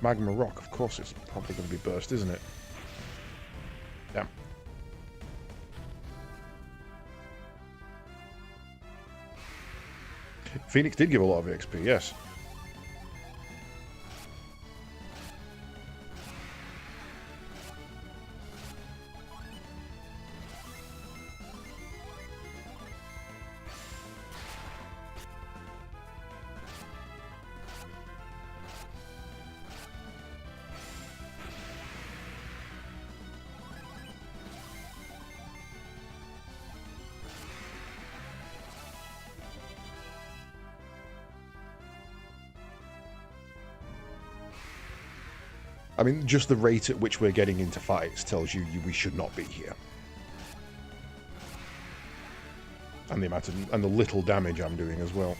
Magma rock, of course it's probably going to be burst, isn't it? Damn. Phoenix did give a lot of XP, yes. I mean, just the rate at which we're getting into fights tells you we should not be here. And the amount of, and the little damage I'm doing as well.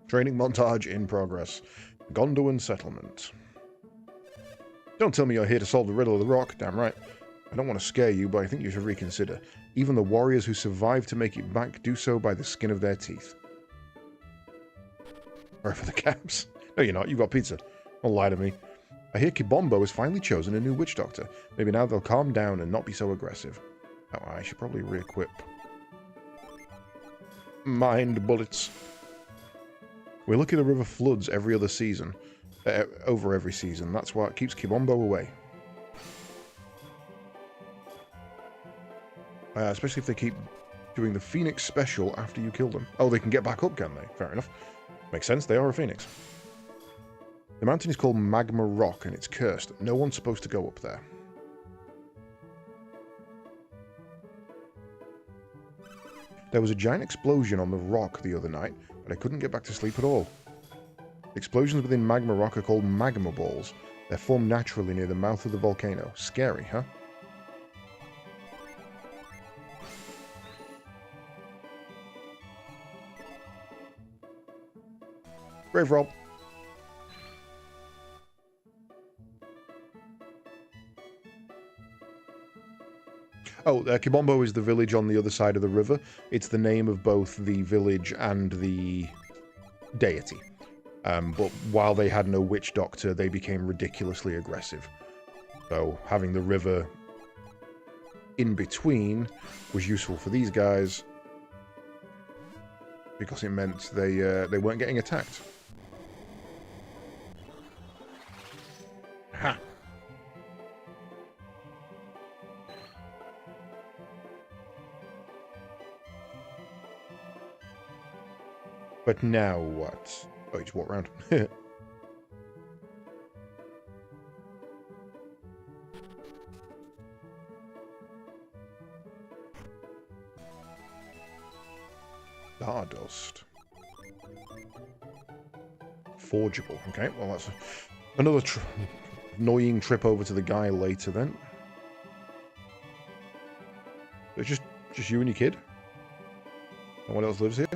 Training montage in progress. Gondwan settlement. Don't tell me you're here to solve the riddle of the rock. Damn right. I don't want to scare you, but I think you should reconsider. Even the warriors who survive to make it back do so by the skin of their teeth. Sorry for the caps. No, you're not. You've got pizza. Don't lie to me. I hear Kibombo has finally chosen a new witch doctor. Maybe now they'll calm down and not be so aggressive. Oh, I should probably re-equip. Mind bullets. We're lucky the river floods every other season. Over every season. That's what keeps Kibombo away. Especially if they keep doing the Phoenix special after you kill them. Oh, they can get back up, can they? Fair enough. Makes sense, they are a Phoenix. The mountain is called Magma Rock, and it's cursed. No one's supposed to go up there. There was a giant explosion on the rock the other night, but I couldn't get back to sleep at all. Explosions within Magma Rock are called magma balls. They're formed naturally near the mouth of the volcano. Scary, huh? Brave roll. Oh, Kibombo is the village on the other side of the river. It's the name of both the village and the deity. But while they had no witch doctor, they became ridiculously aggressive. So having the river in between was useful for these guys because it meant they weren't getting attacked. Ha! But now what? Oh, you just walk around. Stardust. Forgeable. Okay, well that's another annoying trip over to the guy later then. It's just you and your kid? No one else lives here?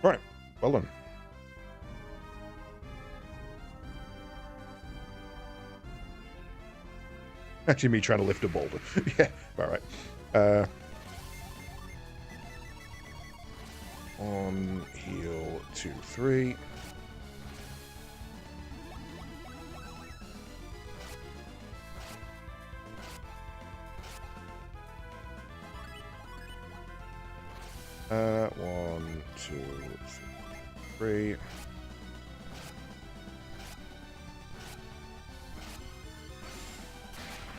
Right, well done. Actually, me trying to lift a boulder. Yeah, alright. On heal 2, 3. One, 2, 3.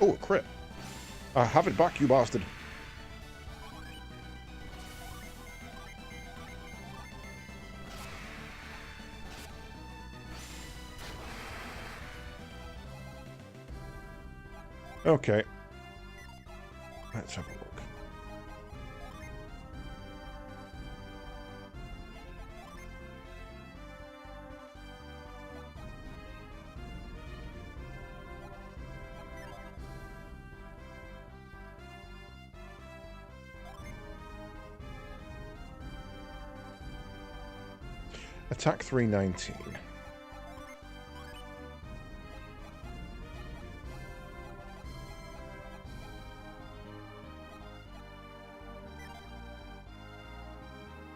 Oh, a crit. Have it back, you bastard. Okay. Let's have a look. Attack 319.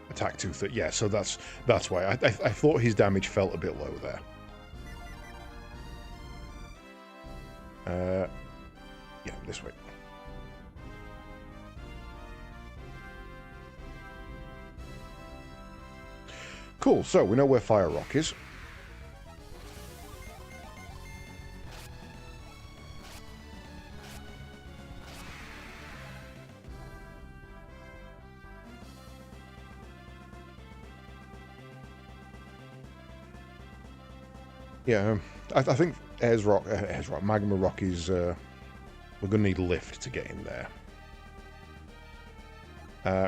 Attack 230. Yeah, so that's why I thought his damage felt a bit low there. Yeah, this way. Cool, so we know where Fire Rock is. Yeah, I think Ayers Rock, Magma Rock is... we're going to need lift to get in there.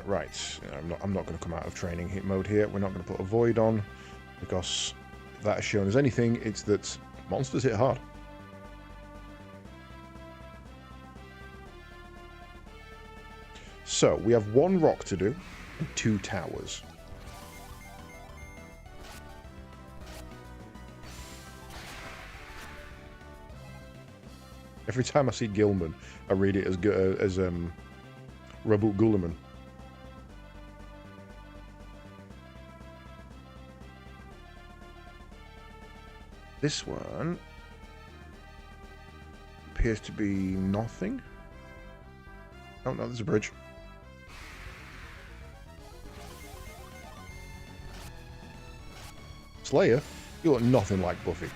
Right, I'm not going to come out of training hit mode here. We're not going to put a void on, because if that has shown us anything, it's that monsters hit hard. So, we have 1 rock to do, and 2 towers. Every time I see Gilman, I read it as Rabut Gulaman. This one appears to be nothing. Oh no, there's a bridge. Slayer, you look nothing like Buffy.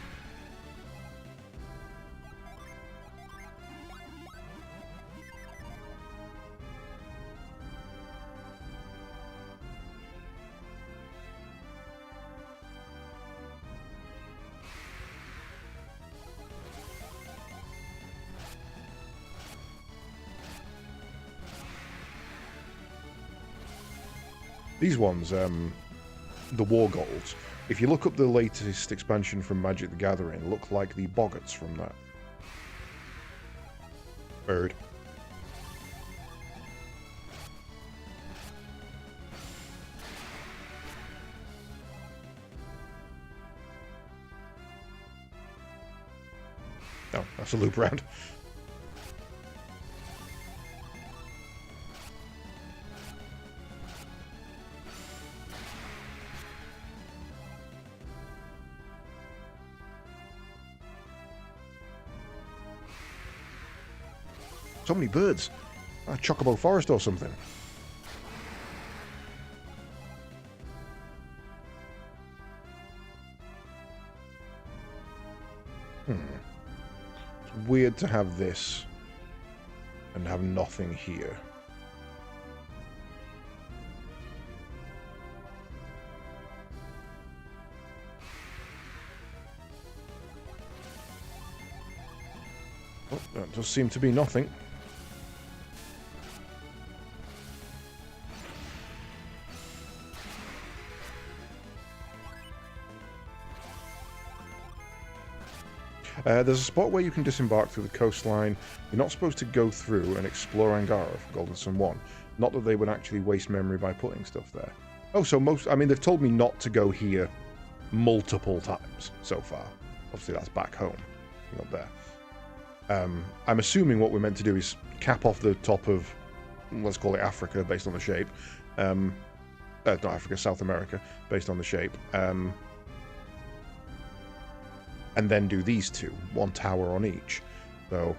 These ones, the War Golds, if you look up the latest expansion from Magic the Gathering, look like the Boggarts from that. Bird. Oh, that's a loop round. So many birds. A Chocobo Forest or something. It's weird to have this and have nothing here. Oh, that does seem to be nothing. There's a spot where you can disembark through the coastline. You're not supposed to go through and explore Angara for Golden Sun 1. Not that they would actually waste memory by putting stuff there. Oh, so I mean, they've told me not to go here multiple times so far. Obviously, that's back home, not there. I'm assuming what we're meant to do is cap off the top of, let's call it Africa, based on the shape. Not Africa, South America, based on the shape. And then do these two, 1 tower on each. So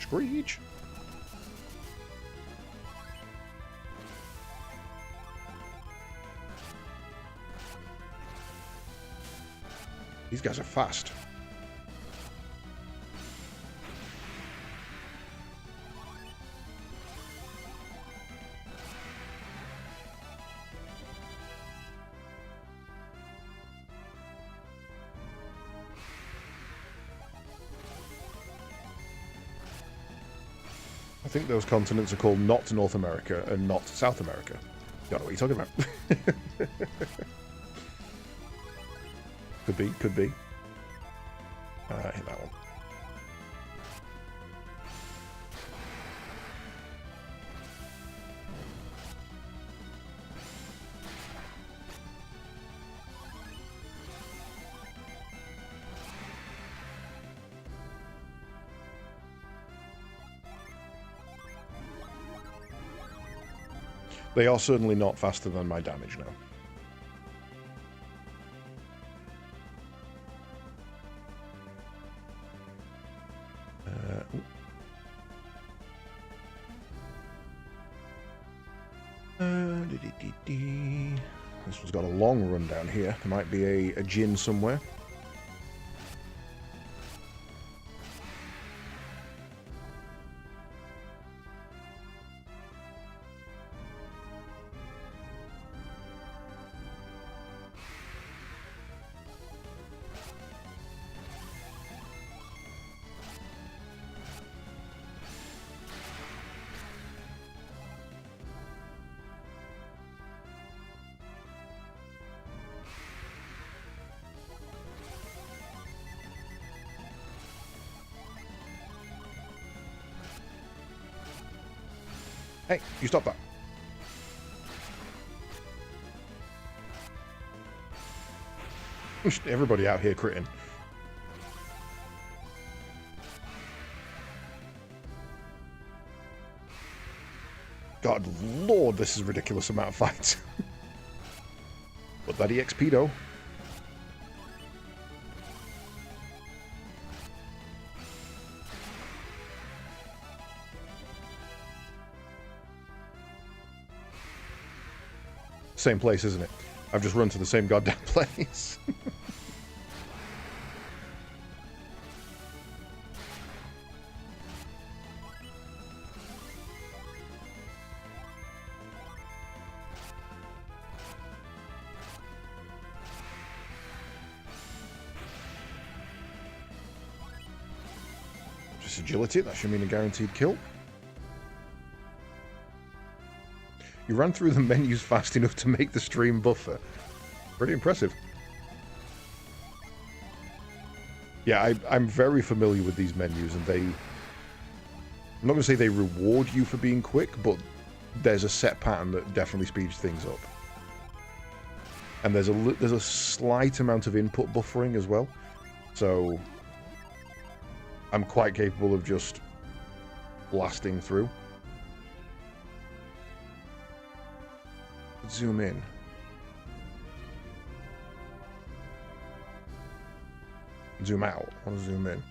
Screech. These guys are fast. I think those continents are called not North America and not South America. Don't know what you're talking about. Could be. Hit that one. They are certainly not faster than my damage now. This one's got a long run down here. There might be a Djinn somewhere. Hey, you stop that. Everybody out here critting. God lord, this is a ridiculous amount of fights. But that EXP though. Same place, isn't it? I've just run to the same goddamn place. Just agility, that should mean a guaranteed kill. You ran through the menus fast enough to make the stream buffer. Pretty impressive. Yeah, I'm very familiar with these menus, and I'm not going to say they reward you for being quick, but there's a set pattern that definitely speeds things up. And there's a slight amount of input buffering as well. So I'm quite capable of just blasting through. Zoom in. Zoom out. I want to zoom in.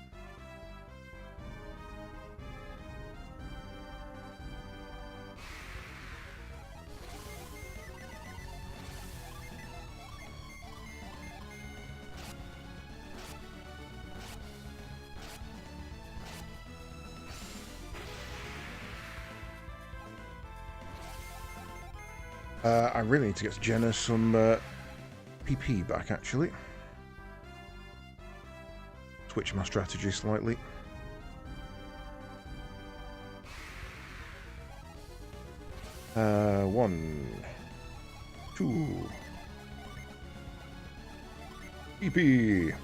I really need to get Jenna some PP back, actually. Switch my strategy slightly. One, two, PP.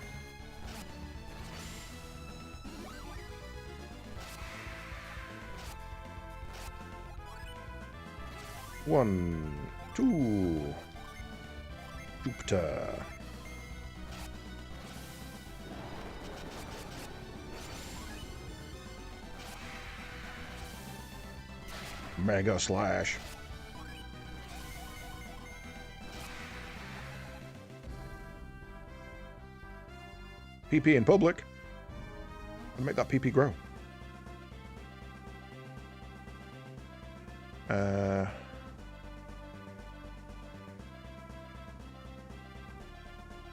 One, two, Jupiter. Mega Slash. PP in public. And make that PP grow.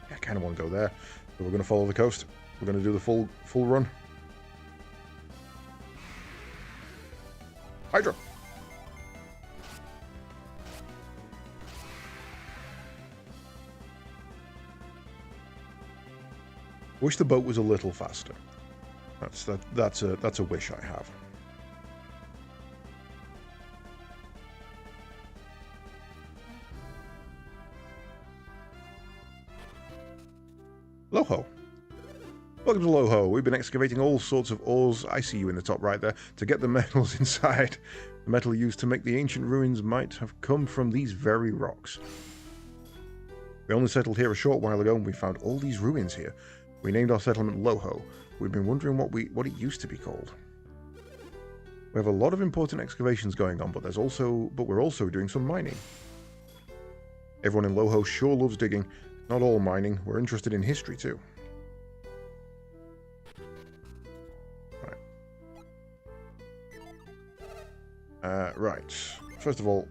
I kind of want to go there. But we're going to follow the coast. We're going to do the full run. Hydra. Wish the boat was a little faster. That's a wish I have. Loho. Welcome to Loho. We've been excavating all sorts of ores, I see you in the top right there, to get the metals inside. The metal used to make the ancient ruins might have come from these very rocks. We only settled here a short while ago and we found all these ruins here. We named our settlement Loho. We've been wondering what it used to be called. We have a lot of important excavations going on, but we're also doing some mining. Everyone in Loho sure loves digging. Not all mining. We're interested in history too. Right. First of all,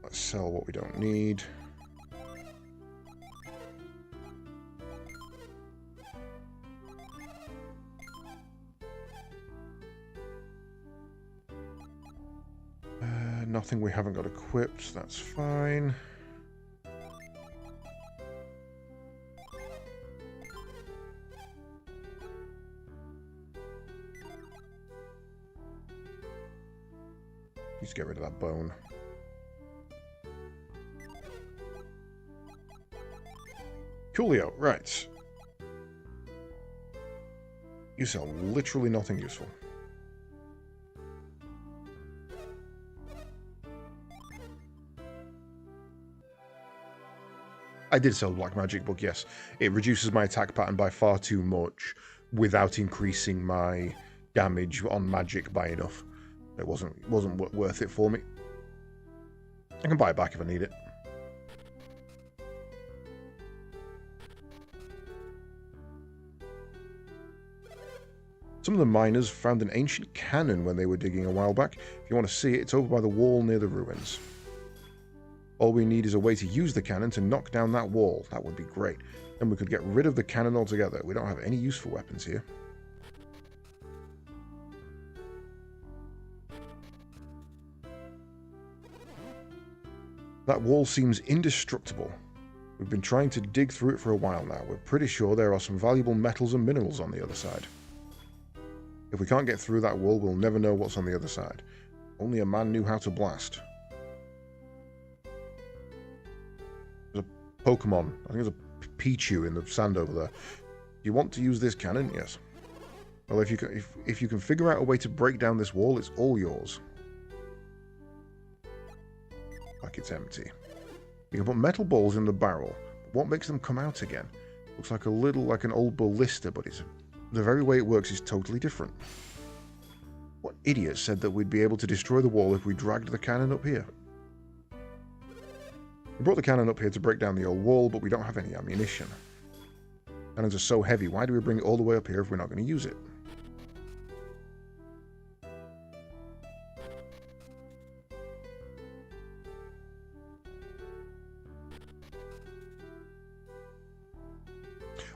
let's sell what we don't need. Nothing we haven't got equipped. That's fine. Let's get rid of that bone. Coolio, right. You sell literally nothing useful. I did sell the Black Magic book, yes. It reduces my attack pattern by far too much without increasing my damage on magic by enough. It wasn't worth it for me. I can buy it back if I need it. Some of the miners found an ancient cannon when they were digging a while back. If you want to see it, it's over by the wall near the ruins. All we need is a way to use the cannon to knock down that wall. That would be great. Then we could get rid of the cannon altogether. We don't have any useful weapons here. That wall seems indestructible. We've been trying to dig through it for a while now. We're pretty sure there are some valuable metals and minerals on the other side. If we can't get through that wall, we'll never know what's on the other side. Only a man knew how to blast. There's a Pokemon. I think there's a Pichu in the sand over there. You want to use this cannon? Yes. Well, if you can figure out a way to break down this wall, it's all yours. Like it's empty. You can put metal balls in the barrel. What makes them come out again? Looks like like an old ballista, but the very way it works is totally different. What idiot said that we'd be able to destroy the wall if we dragged the cannon up here? We brought the cannon up here to break down the old wall, but we don't have any ammunition. Cannons are so heavy, why do we bring it all the way up here if we're not going to use it?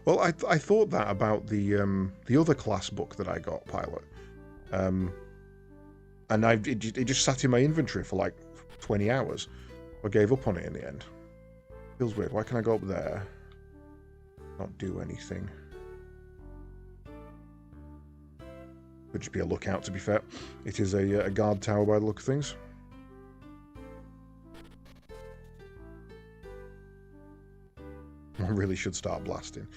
Well, I thought that about the other class book that I got, Pilot, and it just sat in my inventory for like 20 hours. I gave up on it in the end. Feels weird. Why can I go up there? Not do anything. Could just be a lookout, to be fair. It is a guard tower by the look of things. I really should start blasting.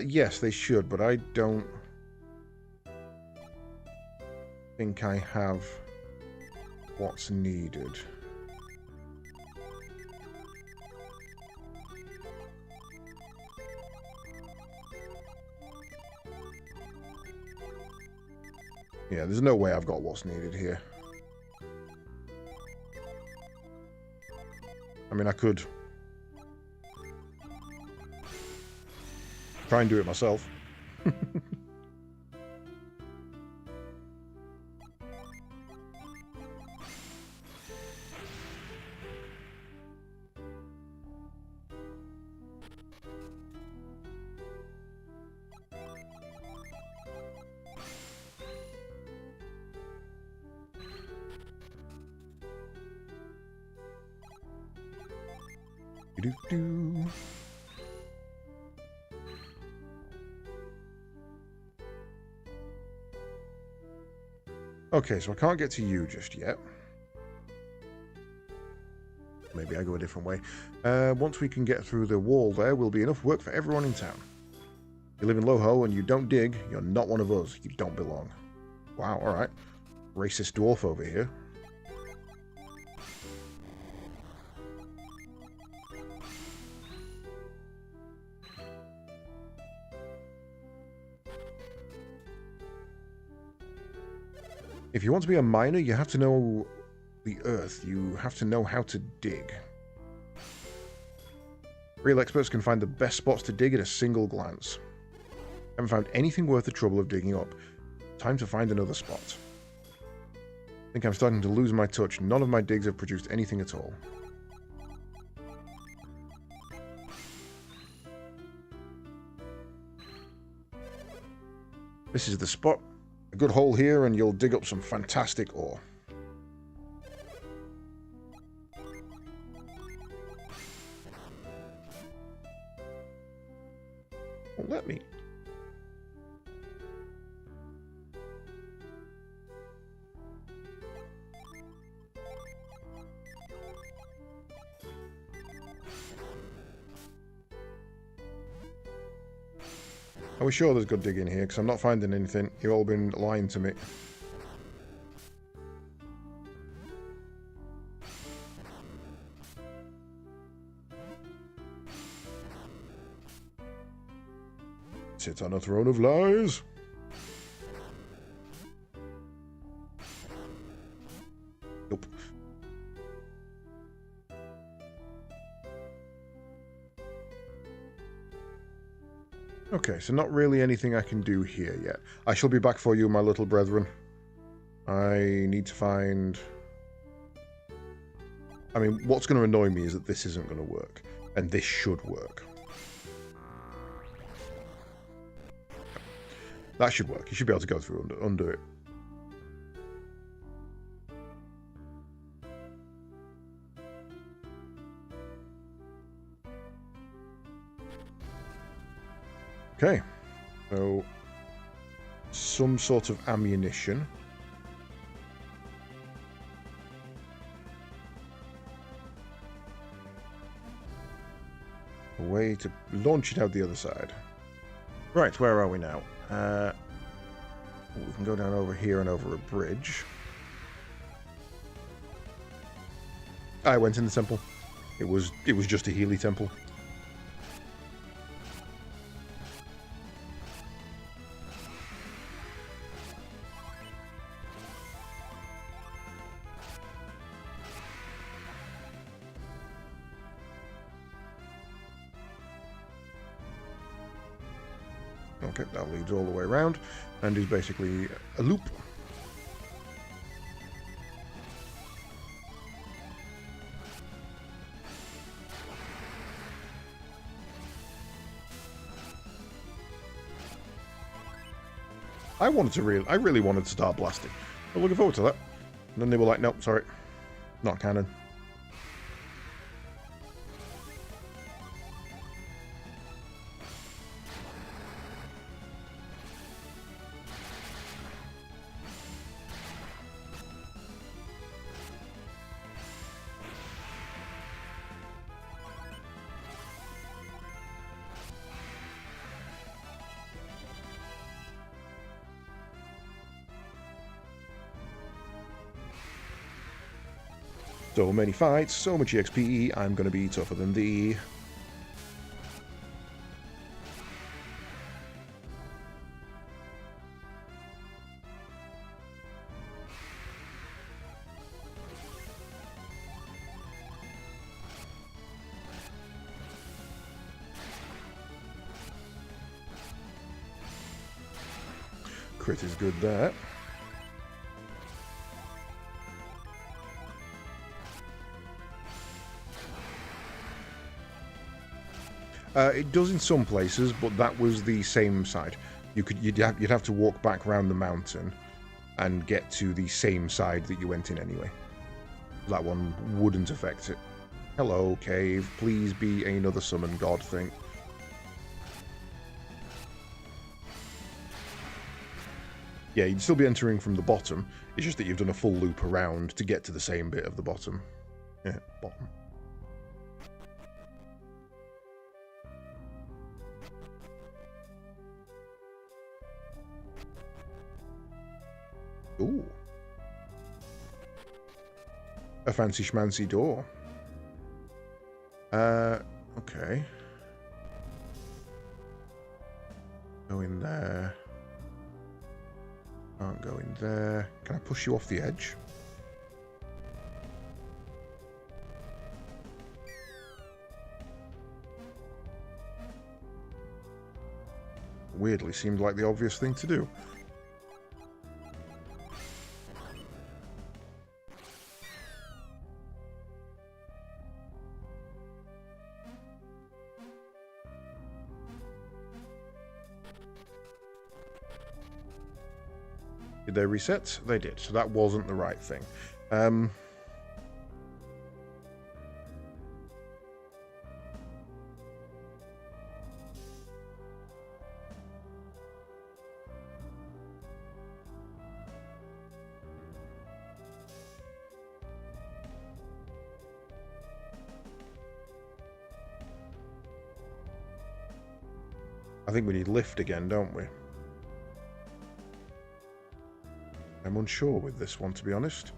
Yes, they should, but I don't think I have what's needed. Yeah, there's no way I've got what's needed here. I mean, I could try and do it myself. Do-do-do. Okay, so I can't get to you just yet. Maybe I go a different way. Once we can get through the wall there, will be enough work for everyone in town. You live in Loho and you don't dig, you're not one of us. You don't belong. Wow, alright. Racist dwarf over here. If you want to be a miner, you have to know the earth. You have to know how to dig. Real experts can find the best spots to dig at a single glance. Haven't found anything worth the trouble of digging up. Time to find another spot. I think I'm starting to lose my touch. None of my digs have produced anything at all. This is the spot. A good hole here and you'll dig up some fantastic ore. Won't let me. Are we sure there's good digging here? Because I'm not finding anything. You've all been lying to me. Sit on a throne of lies. Nope. Okay, so not really anything I can do here yet. I shall be back for you, my little brethren. I need to find... I mean, what's going to annoy me is that this isn't going to work. And this should work. That should work. You should be able to go through under it. Okay. So, some sort of ammunition. A way to launch it out the other side. Right, where are we now? We can go down over here and over a bridge. I went in the temple. It was just a Healy temple. Okay, that leads all the way around and is basically a loop. I really wanted to start blasting. I'm looking forward to that. And then they were like, nope, sorry, not canon. So many fights, so much EXP, I'm going to be tougher than thee. Crit is good there. It does in some places, but that was the same side. You'd have to walk back round the mountain and get to the same side that you went in anyway. That one wouldn't affect it. Hello, cave. Please be another summon god thing. Yeah, you'd still be entering from the bottom. It's just that you've done a full loop around to get to the same bit of the bottom. Yeah, bottom. Ooh. A fancy schmancy door. Okay. Go in there. Can't go in there. Can I push you off the edge? Weirdly seemed like the obvious thing to do. Did they reset? They did, so that wasn't the right thing. I think we need lift again, don't we? I'm unsure with this one, to be honest.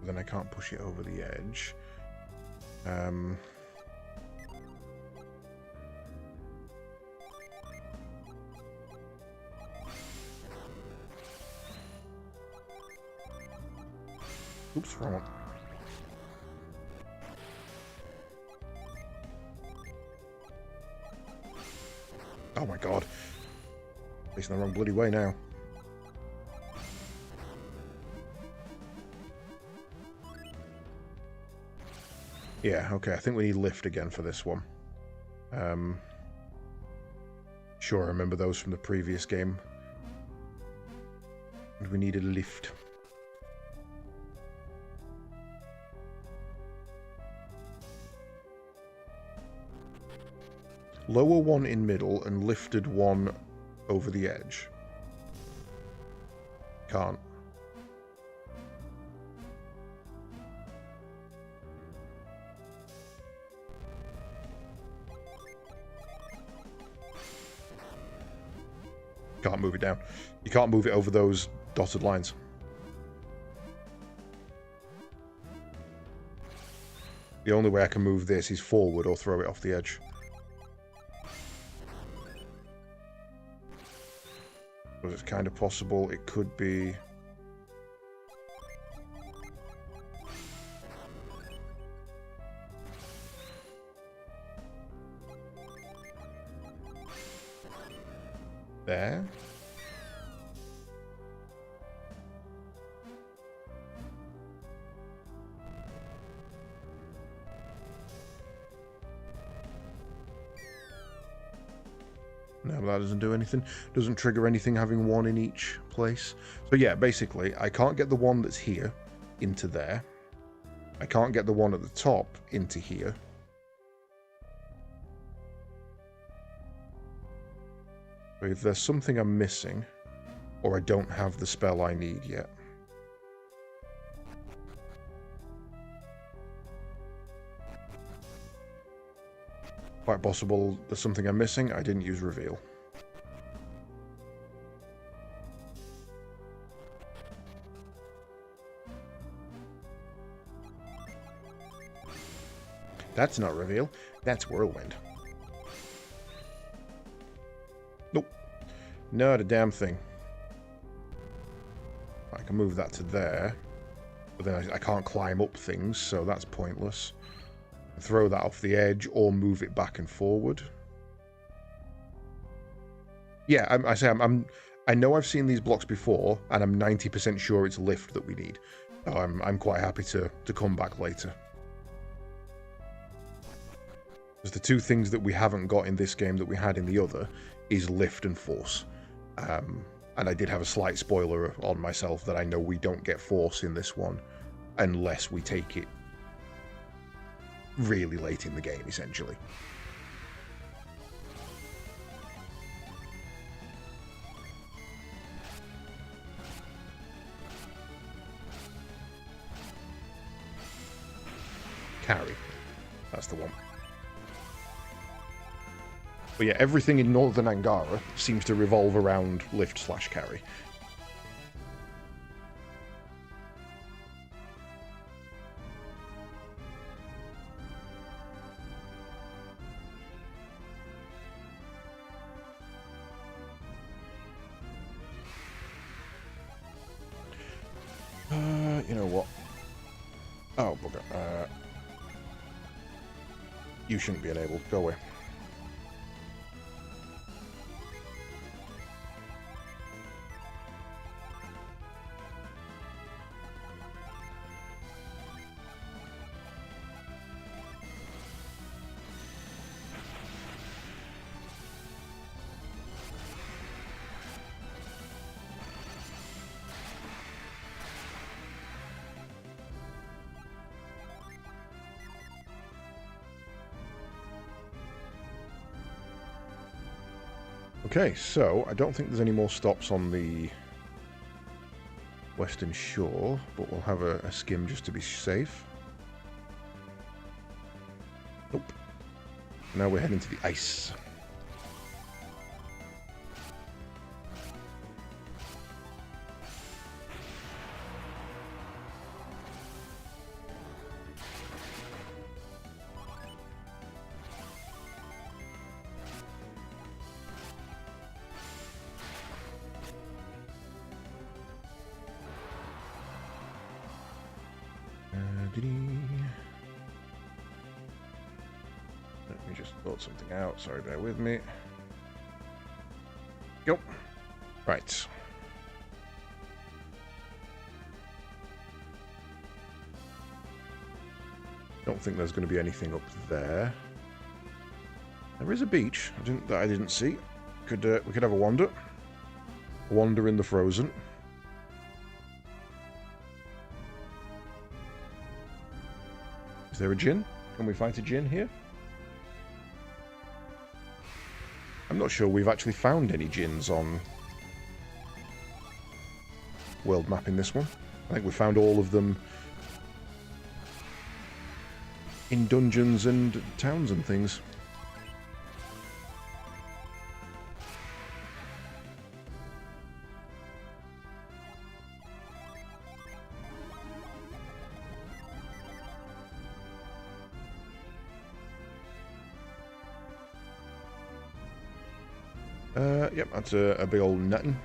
then I can't push it over the edge. Oops, wrong one. Oh my god. Facing the wrong bloody way now. Yeah, okay, I think we need lift again for this one. Sure, I remember those from the previous game. And we needed a lift. Lower one in middle and lifted one over the edge. Can't. Can't move it down. You can't move it over those dotted lines. The only way I can move this is forward or throw it off the edge. But it's kind of possible it could be... there. No, that doesn't do anything. Doesn't trigger anything having one in each place. So yeah, basically, I can't get the one that's here into there. I can't get the one at the top into here. So if there's something I'm missing, or I don't have the spell I need yet. Quite possible there's something I'm missing. I didn't use reveal. That's not reveal. That's whirlwind. Nope. Not a damn thing. I can move that to there. But then I can't climb up things, so that's pointless. Throw that off the edge or move it back and forward. Yeah, I know I've seen these blocks before, and I'm 90% sure it's lift that we need. So I'm quite happy to come back later. Because the two things that we haven't got in this game that we had in the other is lift and force. And I did have a slight spoiler on myself that I know we don't get force in this one unless we take it really late in the game, essentially. Carry. That's the one. But yeah, everything in Northern Angara seems to revolve around lift/carry. You know what? Oh, bugger. You shouldn't be enabled. Go away. Okay, so I don't think there's any more stops on the Western Shore, but we'll have a skim just to be safe. Nope. Now we're heading to the ice. Sort something out. Sorry, bear with me. Go. Right. Don't think there's going to be anything up there. There is a beach that I didn't see. We could have a wander. A wander in the frozen. Is there a djinn? Can we fight a djinn here? I'm not sure we've actually found any djinns on world map in this one. I think we found all of them in dungeons and towns and things. Yep, that's a big old nuttin'.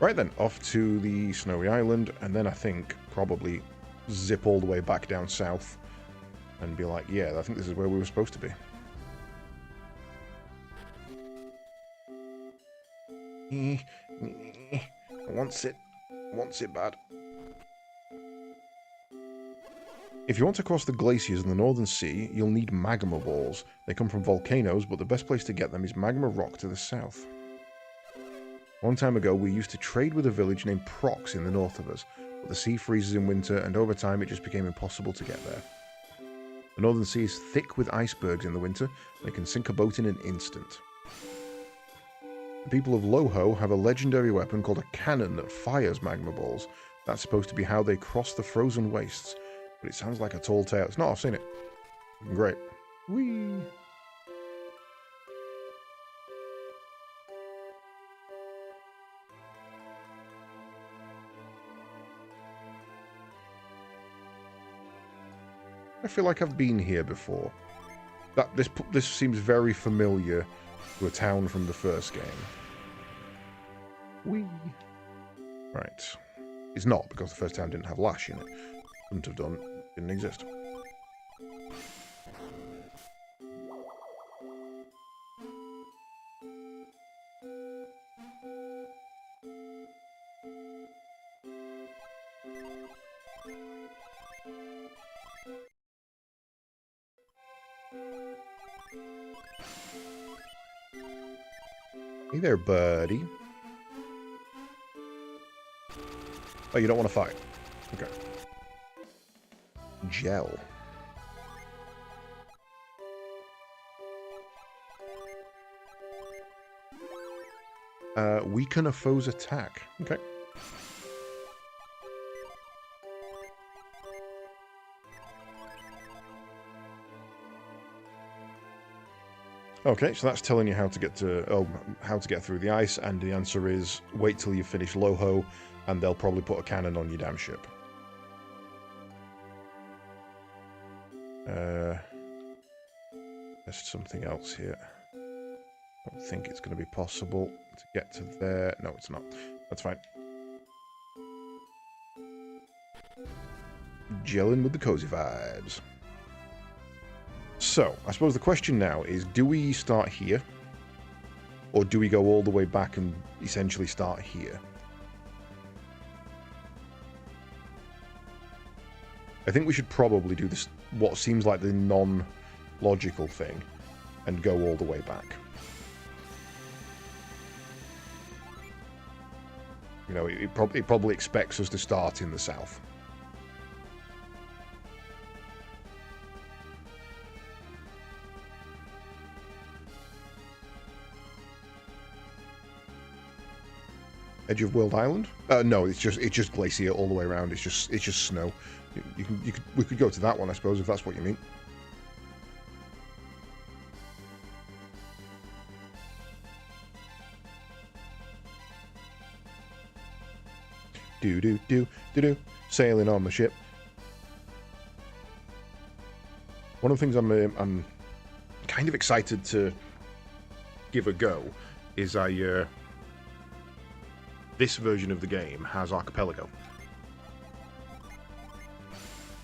Right then, off to the Snowy Island, and then I think probably zip all the way back down south and be like, yeah, I think this is where we were supposed to be. Wants it bad. If you want to cross the glaciers in the Northern Sea, you'll need magma balls. They come from volcanoes, but the best place to get them is Magma Rock to the south. A long time ago, we used to trade with a village named Prox in the north of us, but the sea freezes in winter, and over time it just became impossible to get there. The Northern Sea is thick with icebergs in the winter, and it can sink a boat in an instant. The people of Loho have a legendary weapon called a cannon that fires magma balls. That's supposed to be how they cross the frozen wastes. But it sounds like a tall tale. It's not, I've seen it. Great. Whee! I feel like I've been here before. This seems very familiar to a town from the first game. Whee! Right. It's not, because the first town didn't have Lash in it. Couldn't have done. Didn't exist. Hey there, buddy. Oh, you don't want to fight? Okay. Gel. Weaken a foe's attack. Okay. Okay, so that's telling you how to get through the ice, and the answer is wait till you finish Loho, and they'll probably put a cannon on your damn ship. There's something else here. I don't think it's going to be possible to get to there. No, it's not. That's fine. Gelling with the cozy vibes. So, I suppose the question now is, do we start here? Or do we go all the way back and essentially start here? I think we should probably do this, what seems like the non-logical thing, and go all the way back. You know, it probably expects us to start in the south. Edge of World Island? No, it's just glacier all the way around. It's just snow. We could go to that one, I suppose, if that's what you mean. Do sailing on the ship. One of the things I'm kind of excited to give a go is this version of the game has Archipelago.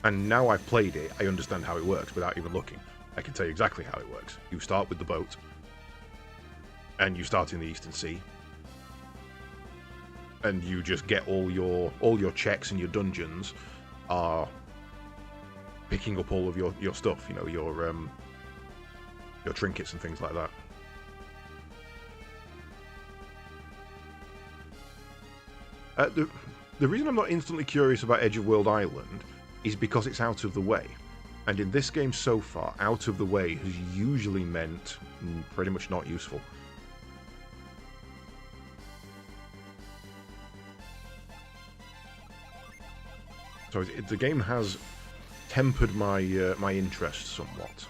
And now I've played it, I understand how it works without even looking. I can tell you exactly how it works. You start with the boat, and you start in the Eastern Sea, and you just get all your checks and your dungeons are picking up all of your stuff. You know, your trinkets and things like that. The reason I'm not instantly curious about Edge of World Island is because it's out of the way. And in this game so far, out of the way has usually meant pretty much not useful. So the game has tempered my my interest somewhat.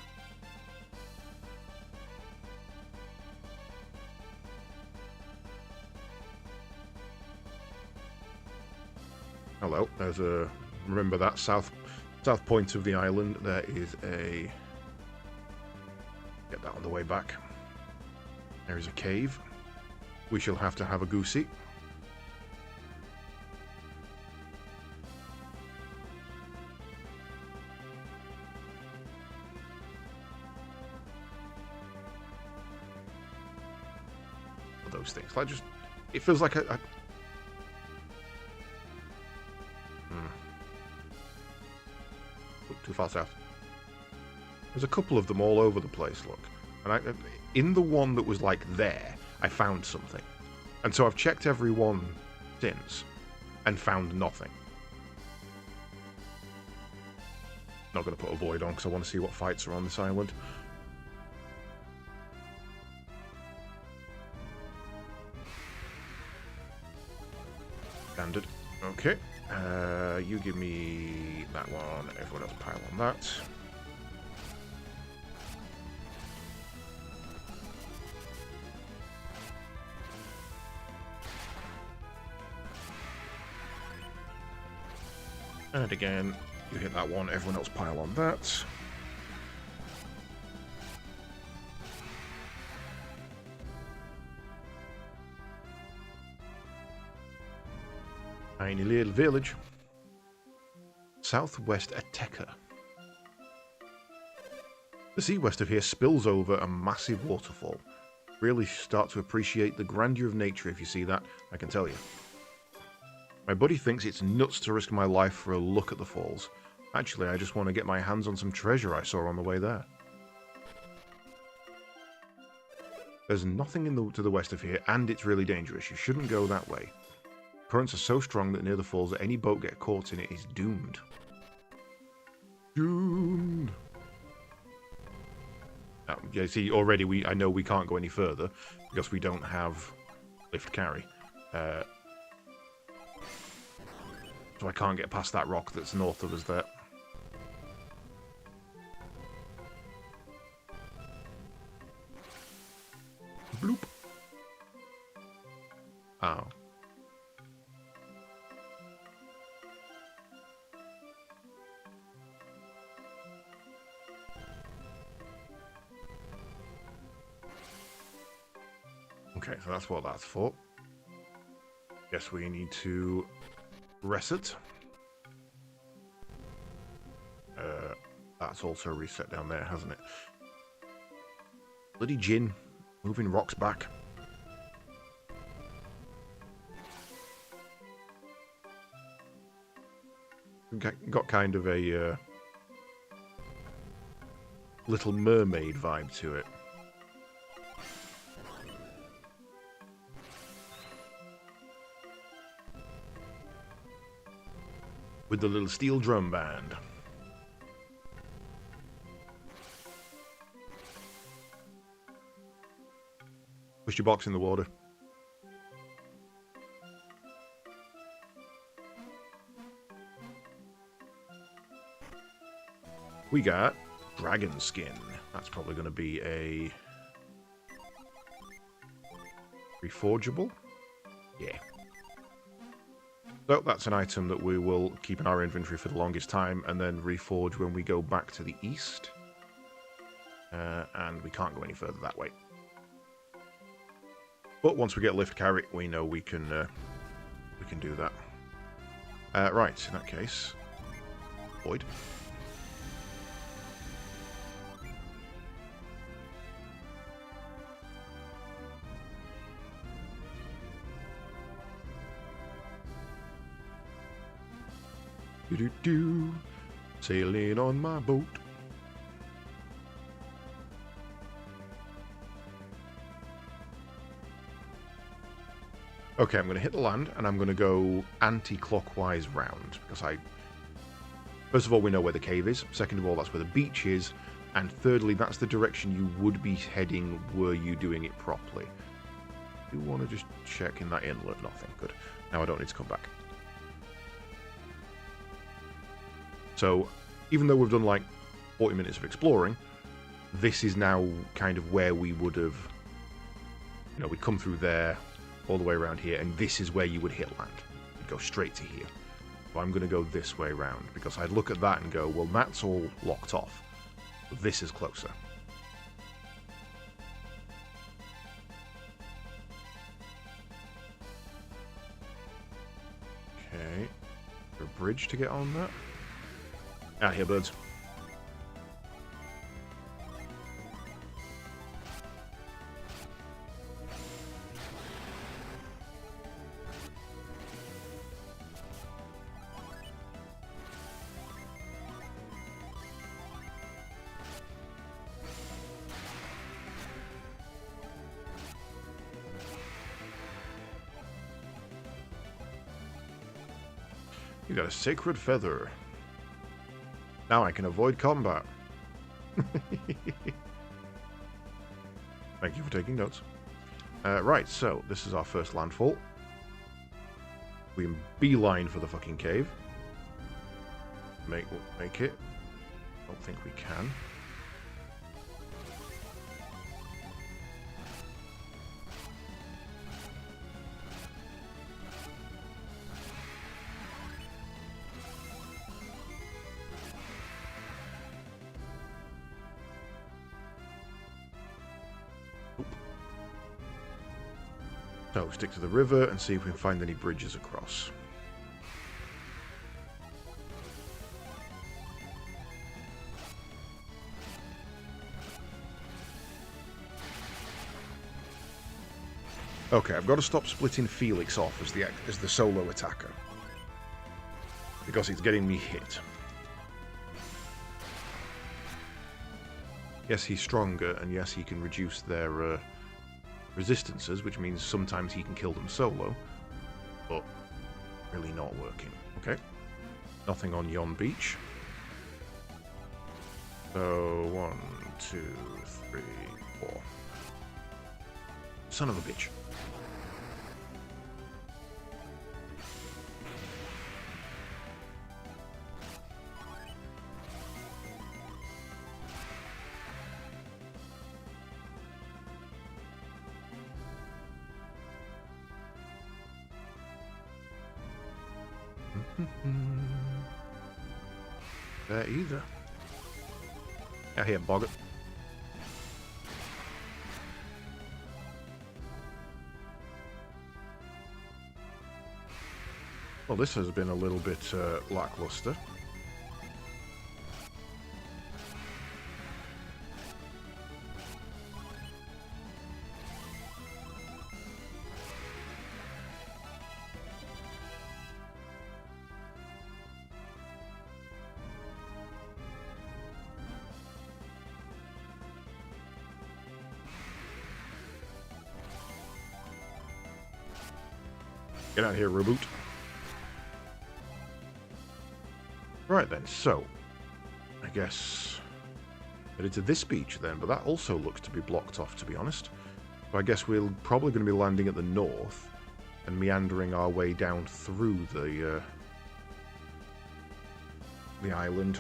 Hello, there's a... Remember that south point of the island, there is a... Get that on the way back. There is a cave. We shall have to have a goosey. Those things, like, just... It feels like a too far south. There's a couple of them all over the place, look. And in the one that was like there, I found something. And so I've checked every one since and found nothing. Not going to put a void on because I want to see what fights are on this island. Standard. Okay. You give me that one. Everyone else pile on that. And again, you hit that one. Everyone else pile on that. Tiny little village. Southwest Ateka. The sea west of here spills over a massive waterfall. Really start to appreciate the grandeur of nature if you see that, I can tell you. My buddy thinks it's nuts to risk my life for a look at the falls. Actually, I just want to get my hands on some treasure I saw on the way there. There's nothing to the west of here, and it's really dangerous. You shouldn't go that way. Currents are so strong that near the falls that any boat get caught in it is doomed. Doomed. Yeah, see, already I know we can't go any further because we don't have lift carry. So I can't get past that rock that's north of us there. Bloop. Oh. Okay, so that's what that's for. Guess we need to reset. That's also reset down there, hasn't it? Bloody Jin, moving rocks back. Got kind of a Little Mermaid vibe to it. With the little steel drum band. Push your box in the water. We got dragon skin. That's probably going to be a reforgeable. Yeah. So that's an item that we will keep in our inventory for the longest time and then reforge when we go back to the east. And we can't go any further that way. But once we get lift carry, we know we can do that. Right, in that case, void. Do-do-do. Sailing on my boat. Okay, I'm going to hit the land, and I'm going to go anti-clockwise round, because first of all, we know where the cave is. Second of all, that's where the beach is. And thirdly, that's the direction you would be heading were you doing it properly. You want to just check in that inlet? Nothing. Good. Now I don't need to come back. So, even though we've done like 40 minutes of exploring, this is now kind of where we would have, you know, we'd come through there, all the way around here, and this is where you would hit land. You'd go straight to here. So I'm going to go this way around, because I'd look at that and go, well, that's all locked off. But this is closer. Okay. Is there a bridge to get on that? Out here, birds. You got a sacred feather. Now I can avoid combat. Thank you for taking notes. Right, so this is our first landfall. We can beeline for the fucking cave. Make it. Don't think we can. So, stick to the river and see if we can find any bridges across. Okay, I've got to stop splitting Felix off as the solo attacker, because it's getting me hit. Yes, he's stronger, and yes, he can reduce their resistances, which means sometimes he can kill them solo, but really not working. Okay, nothing on yon beach. So 1, 2, 3, 4. Son of a bitch. There either. Out here, boggart. Well, this has been a little bit lackluster. Get out here, reboot. Right then, so I guess headed to this beach then, but that also looks to be blocked off, to be honest. So I guess we're probably going to be landing at the north and meandering our way down through the island.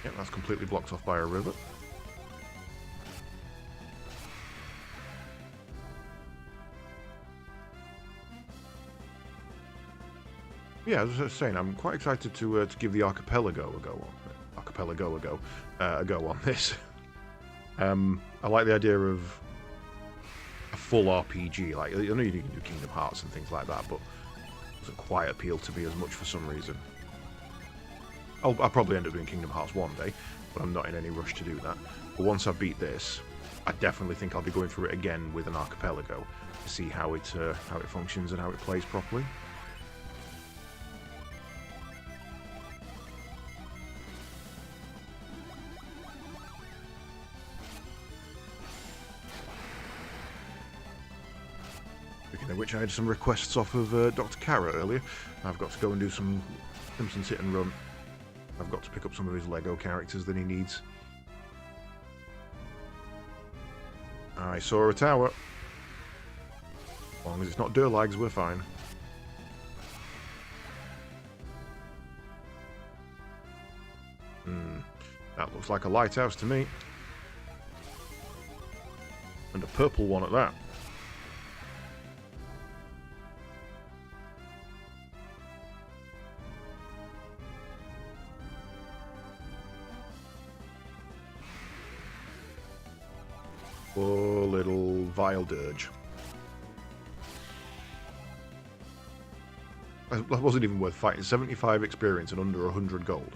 Yep, that's completely blocked off by a river. Yeah, as I was saying, I'm quite excited to give the archipelago a go on this. I like the idea of a full RPG. Like, I know you can do Kingdom Hearts and things like that, but it doesn't quite appeal to me as much for some reason. I'll probably end up doing Kingdom Hearts one day, but I'm not in any rush to do that. But once I beat this, I definitely think I'll be going through it again with an archipelago to see how it functions and how it plays properly. Speaking of which, I had some requests off of Dr. Kara earlier. I've got to go and do some Simpson Sit and Run. I've got to pick up some of his Lego characters that he needs. I saw a tower. As long as it's not Durlags, we're fine. That looks like a lighthouse to me. And a purple one at that. Poor little vile dirge. That wasn't even worth fighting. 75 experience and under 100 gold.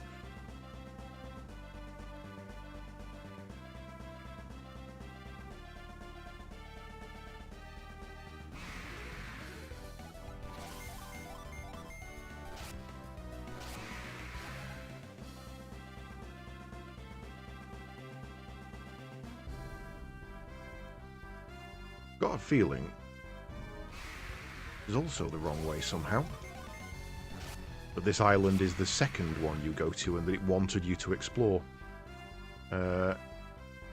Got a feeling it's also the wrong way somehow. But this island is the second one you go to and that it wanted you to explore. Which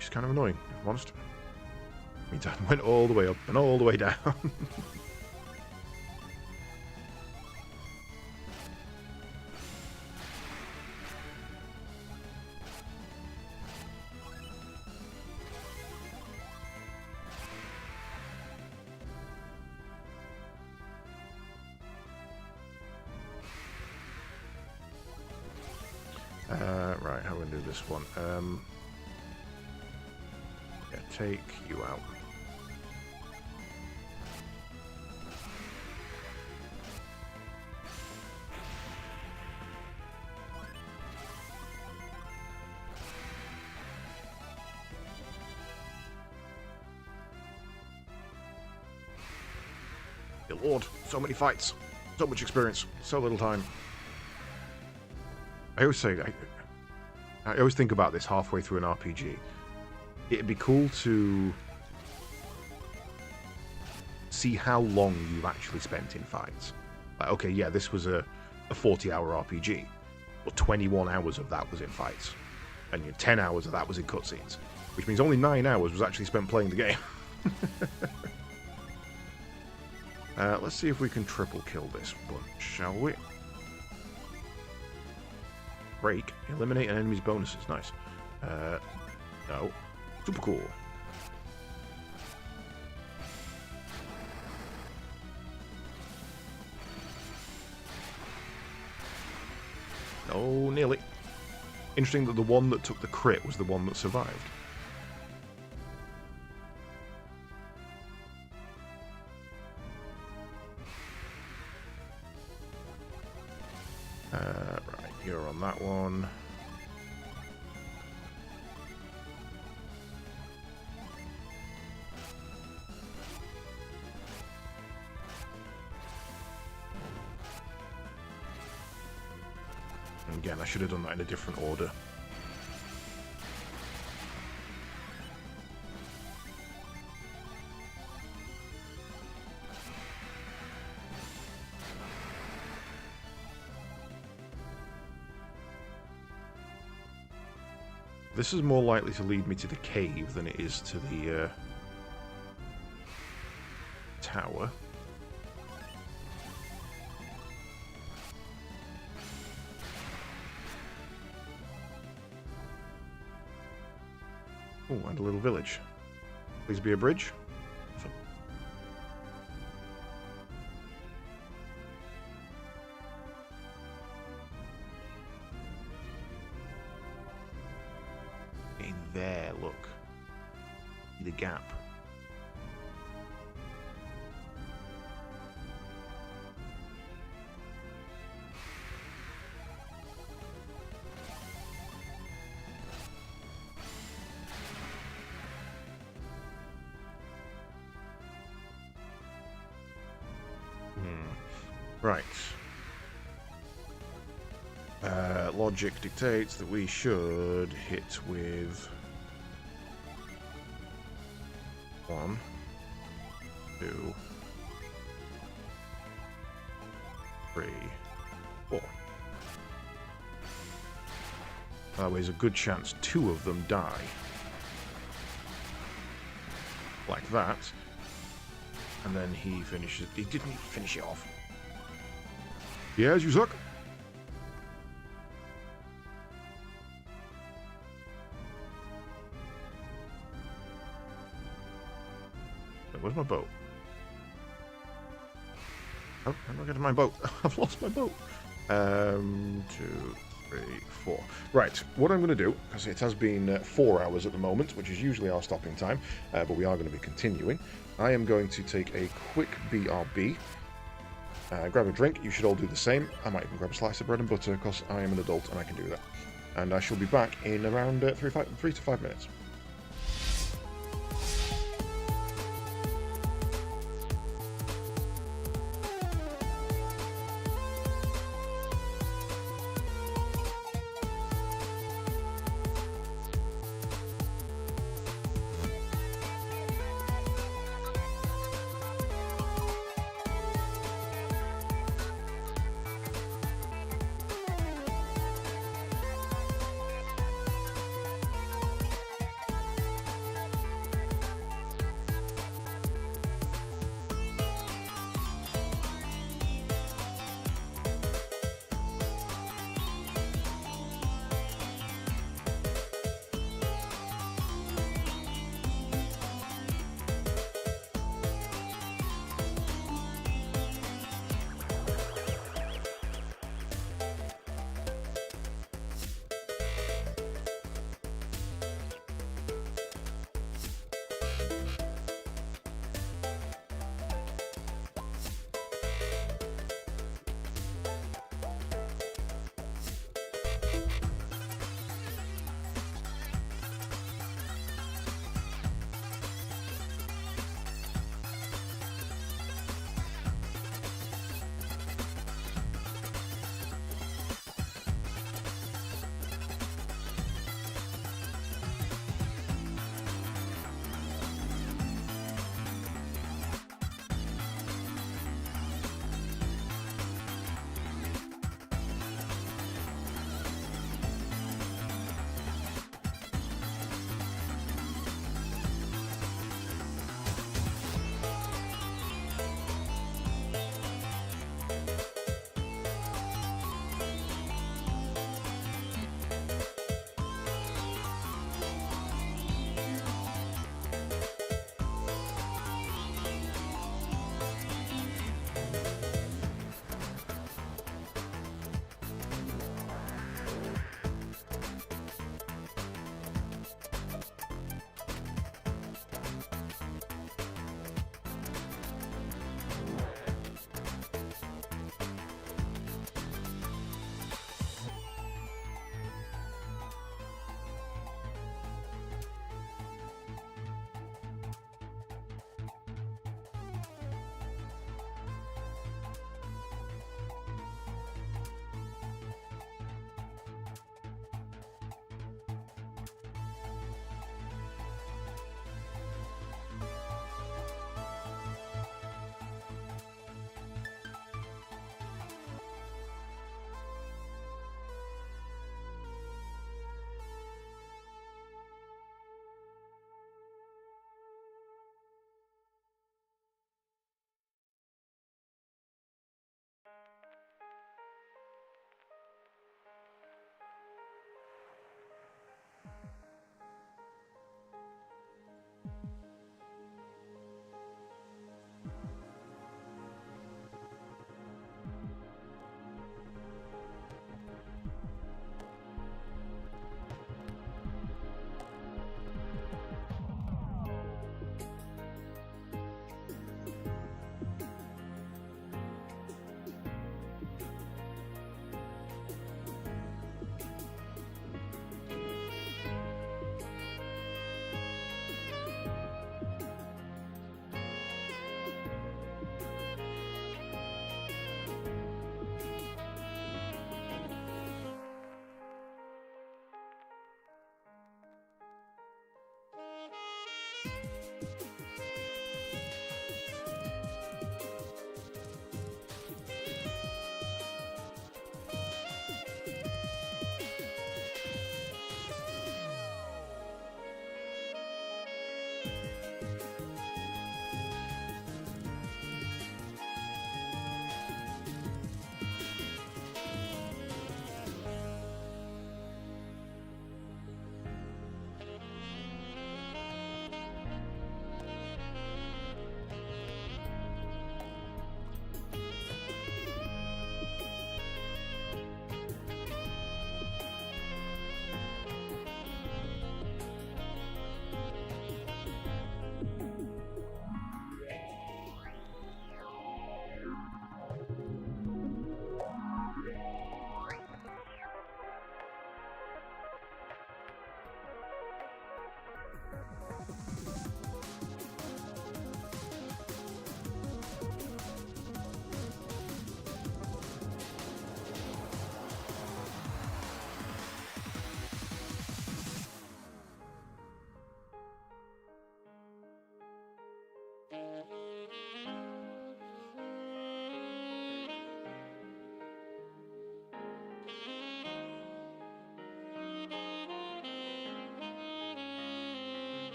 is kind of annoying, if I'm honest. Meantime, I went all the way up and all the way down. Right, how are we going to do this one? Yeah, take you out. Dear Lord, so many fights, so much experience, so little time. I always say, I always think about this halfway through an RPG. It'd be cool to see how long you've actually spent in fights. Like, okay, yeah, this was a 40-hour RPG, but 21 hours of that was in fights, and 10 hours of that was in cutscenes, which means only 9 hours was actually spent playing the game. Let's see if we can triple kill this bunch, shall we? Break. Eliminate an enemy's bonuses. Nice. No. Super cool. Oh, nearly. Interesting that the one that took the crit was the one that survived. Right, you're on that one. Again, I should have done that in a different order. This is more likely to lead me to the cave than it is to the tower. Oh, and a little village. Please be a bridge. In there, look. The gap. Right. Logic dictates that we should hit with 1, 2, 3, 4. That way, there's a good chance 2 of them die. Like that. And then he finishes. He didn't finish it off. Yes, you suck. Where's my boat? Oh, how do I get to my boat? I've lost my boat. 2, 3, 4. Right, what I'm going to do, because it has been 4 hours at the moment, which is usually our stopping time, but we are going to be continuing. I am going to take a quick BRB, grab a drink. You should all do the same. I might even grab a slice of bread and butter, because I am an adult and I can do that. And I shall be back in around 3 to 5 minutes.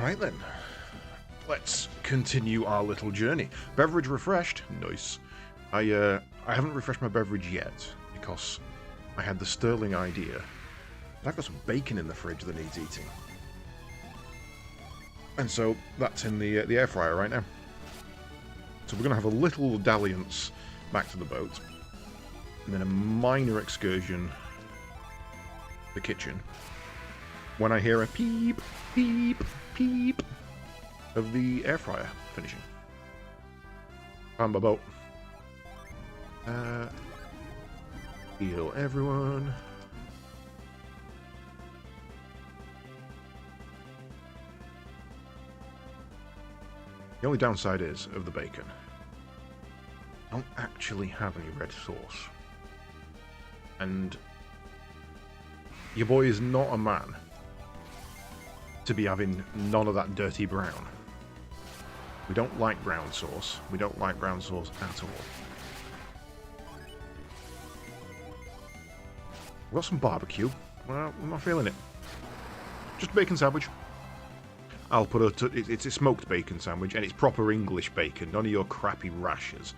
Right then. Let's continue our little journey. Beverage refreshed. Nice. I haven't refreshed my beverage yet because I had the sterling idea. I've got some bacon in the fridge that needs eating. And so that's in the air fryer right now. So we're going to have a little dalliance back to the boat. And then a minor excursion to the kitchen. When I hear a peep, peep, peep of the air fryer finishing. Found my boat. Heal everyone. The only downside is, of the bacon, I don't actually have any red sauce. And your boy is not a man to be having none of that dirty brown. We don't like brown sauce. We don't like brown sauce at all. We've got some barbecue. Well, I'm not feeling it. Just a bacon sandwich. I'll put it's a smoked bacon sandwich, and it's proper English bacon, none of your crappy rashers.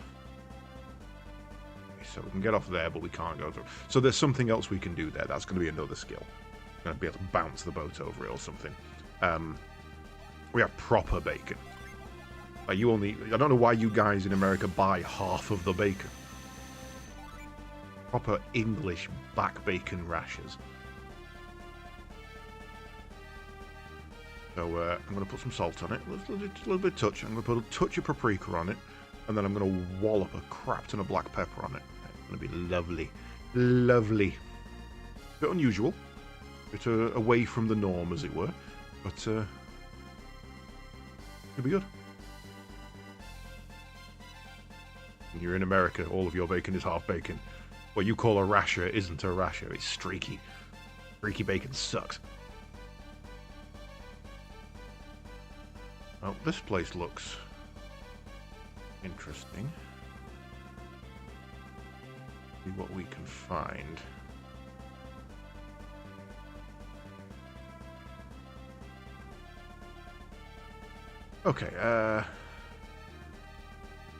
So we can get off there, but we can't go through. So there's something else we can do there. That's going to be another skill. I'm going to be able to bounce the boat over it or something. We have proper bacon. Like I don't know why you guys in America buy half of the bacon. Proper English back bacon rashers. So I'm going to put some salt on it, a little bit of touch. I'm going to put a touch of paprika on it, and then I'm going to wallop a crap ton of black pepper on it. It's going to be lovely, lovely. A bit unusual, a bit away from the norm, as it were, but it'll be good. When you're in America, all of your bacon is half bacon. What you call a rasher isn't a rasher; it's streaky. Streaky bacon sucks. Well, this place looks interesting. See what we can find. Okay,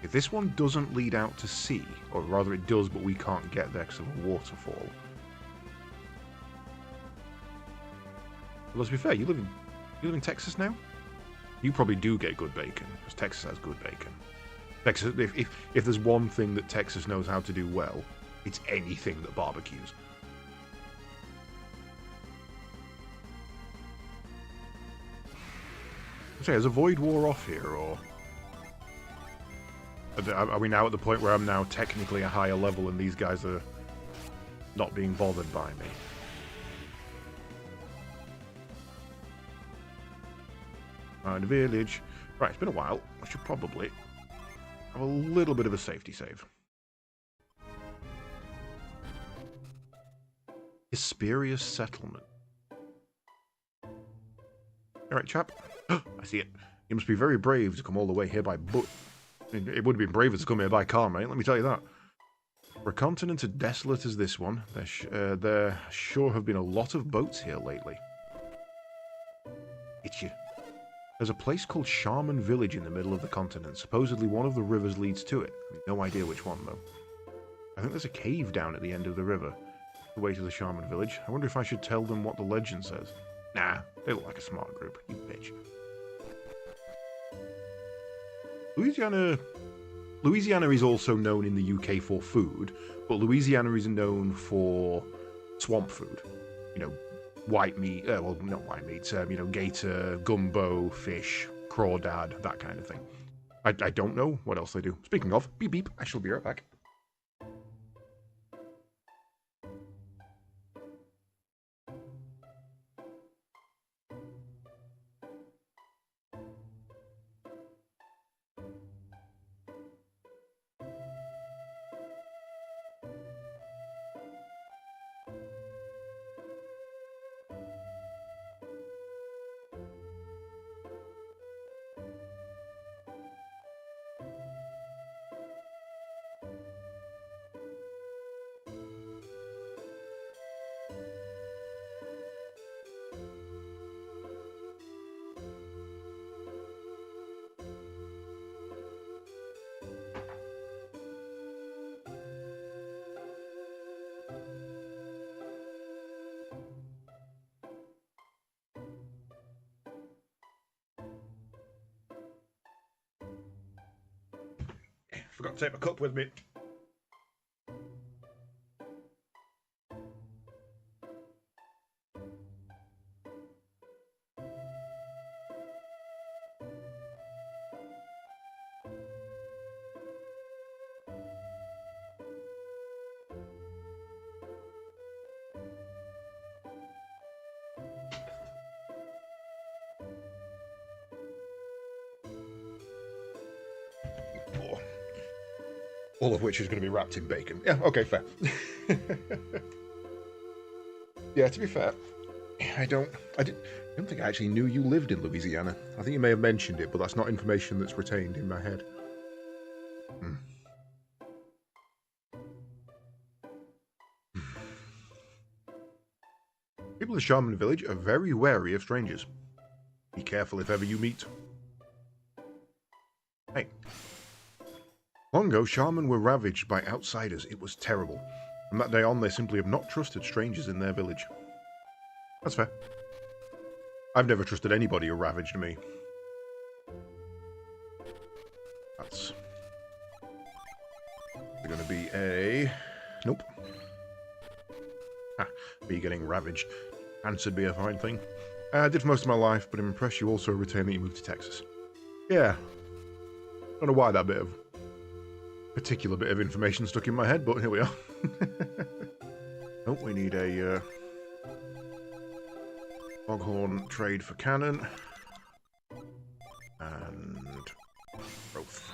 if this one doesn't lead out to sea, or rather it does, but we can't get there because of a waterfall. Well, let's be fair, you live in Texas now? You probably do get good bacon, because Texas has good bacon. Texas, if there's one thing that Texas knows how to do well, it's anything that barbecues. So, has a void war off here, or are we now at the point where I'm now technically a higher level and these guys are not being bothered by me? Find a village. Right, it's been a while. I should probably have a little bit of a safety save. Hesperious settlement. Alright, chap. I see it. You must be very brave to come all the way here by boat. It would have been braver to come here by car, mate, let me tell you that. For a continent as desolate as this one, there sure have been a lot of boats here lately. Itchy. There's a place called Shaman Village in the middle of the continent. Supposedly one of the rivers leads to it. No idea which one, though. I think there's a cave down at the end of the river. The way to the Shaman Village. I wonder if I should tell them what the legend says. Nah, they look like a smart group. You bitch. Louisiana is also known in the UK for food, but Louisiana is known for swamp food. You know, white meat, well, not white meat, you know, gator, gumbo, fish, crawdad, that kind of thing. I don't know what else they do. Speaking of, beep beep, I shall be right back. Forgot to take my cup with me. All of which is going to be wrapped in bacon. Yeah, okay, fair. Yeah, to be fair, I don't think I actually knew you lived in Louisiana. I think you may have mentioned it, but that's not information that's retained in my head. People in Shaman Village are very wary of strangers. Be careful if ever you meet. Hey. Long ago, Shaman were ravaged by outsiders. It was terrible. From that day on, they simply have not trusted strangers in their village. That's fair. I've never trusted anybody who ravaged me. That's going to be a... Nope. Ah, me getting ravaged. Answered be a fine thing. I did for most of my life, but I'm impressed you also retain that you moved to Texas. Yeah. Don't know why that particular bit of information stuck in my head, but here we are. Oh, we need a foghorn trade for cannon. And growth.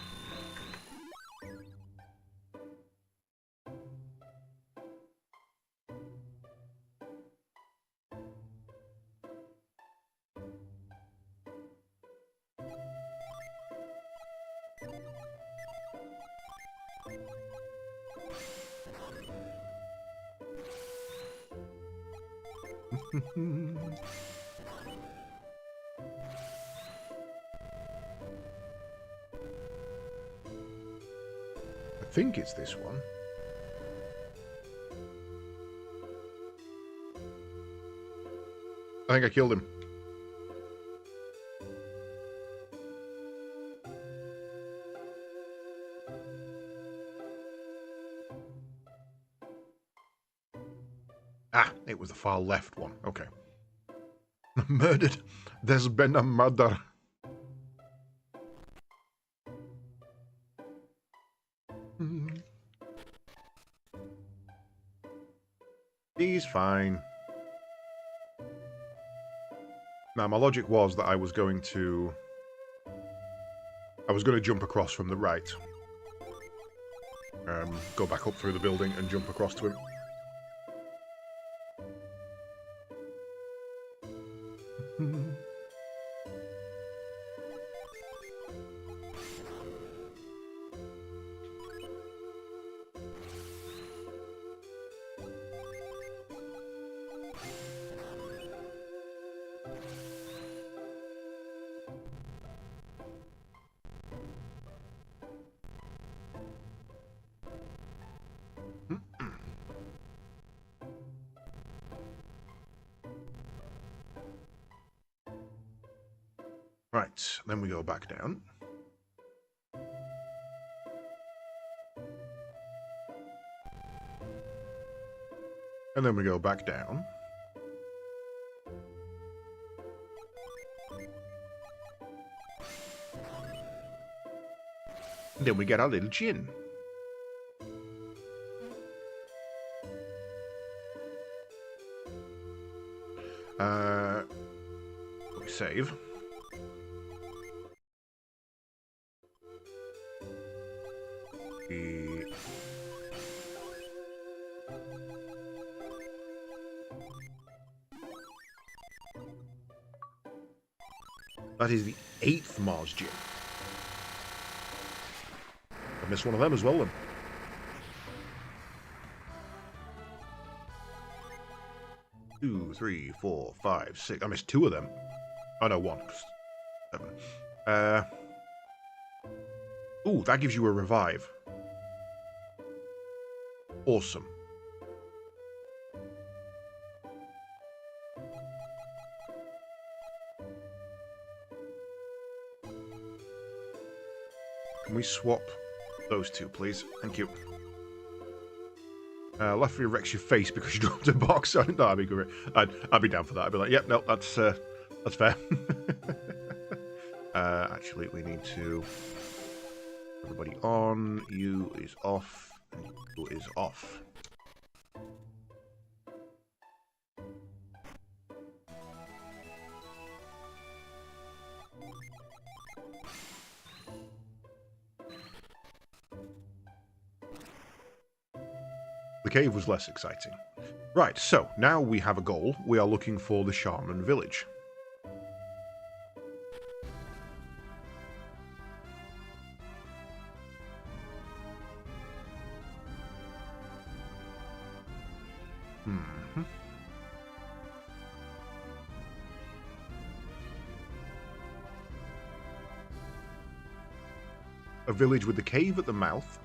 I think it's this one. I think I killed him. Ah, it was the far left one. Okay. Murdered. There's been a murder. He's fine. Now, my logic was that I was going to jump across from the right. Go back up through the building and jump across to him. Right, then we go back down. And then we go back down. And then we get our little gin. We save. That is the 8th Mars gym. I missed one of them as well then. Two, 3, 4, 5, 6. I missed 2 of them. Oh no, 1. 7. Ooh, that gives you a revive. Awesome. Can we swap Those two, please. Thank you. Left erects your face because you dropped a box. No, that'd be great. I'd be down for that. I'd be like, yep, no, that's fair. Actually, we need to... Everybody on. You is off. You is off. The cave was less exciting. Right, so now we have a goal. We are looking for the Shaman village. A village with the cave at the mouth.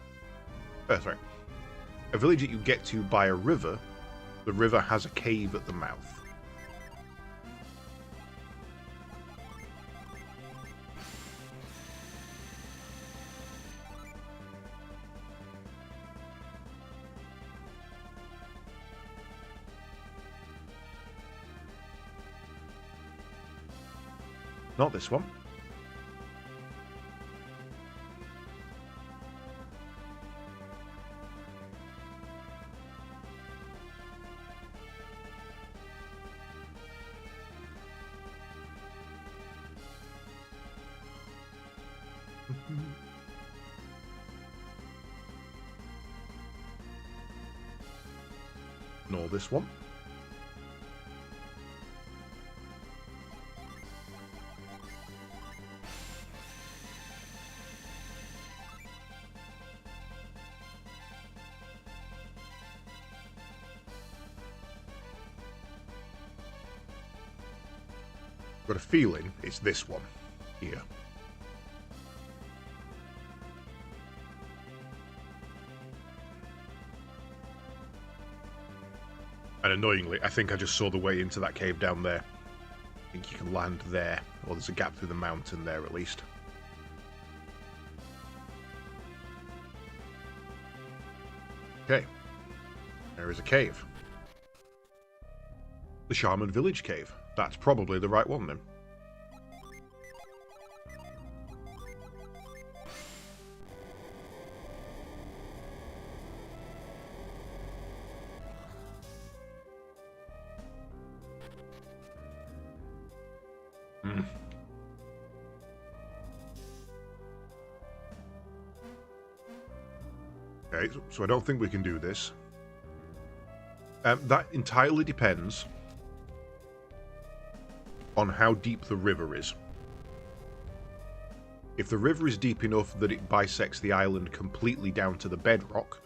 Sorry. A village that you get to by a river. The river has a cave at the mouth. Not this one. Nor this one. Got a feeling it's this one here. And annoyingly, I think I just saw the way into that cave down there. I think you can land there, or there's a gap through the mountain there at least. Okay. There is a cave. The Shaman Village Cave. That's probably the right one then. Okay, so I don't think we can do this. That entirely depends on how deep the river is. If the river is deep enough that it bisects the island completely down to the bedrock,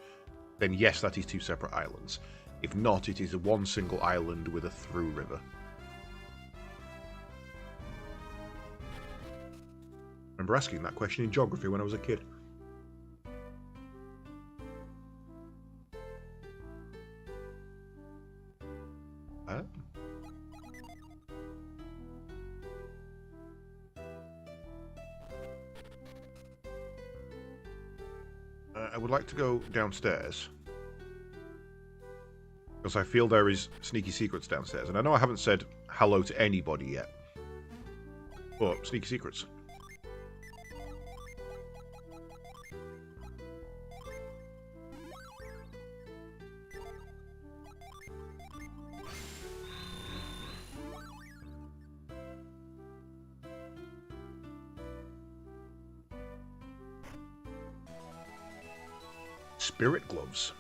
then yes, that is two separate islands. If not, it is one single island with a through river. I remember asking that question in geography when I was a kid. I would like to go downstairs because I feel there is sneaky secrets downstairs, and I know I haven't said hello to anybody yet, but sneaky secrets. Spirit gloves.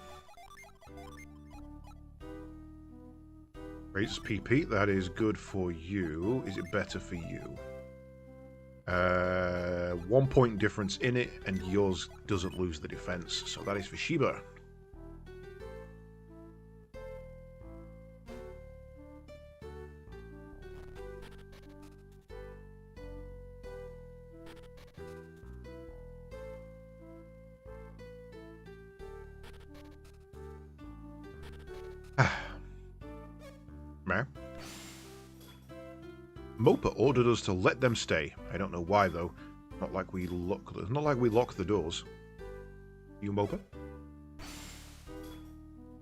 Raises PP, that is good for you. Is it better for you? 1 point difference in it, and yours doesn't lose the defense, so that is for Sheba. Mopa ordered us to let them stay. I don't know why though. Not like we lock the doors. You Mopa?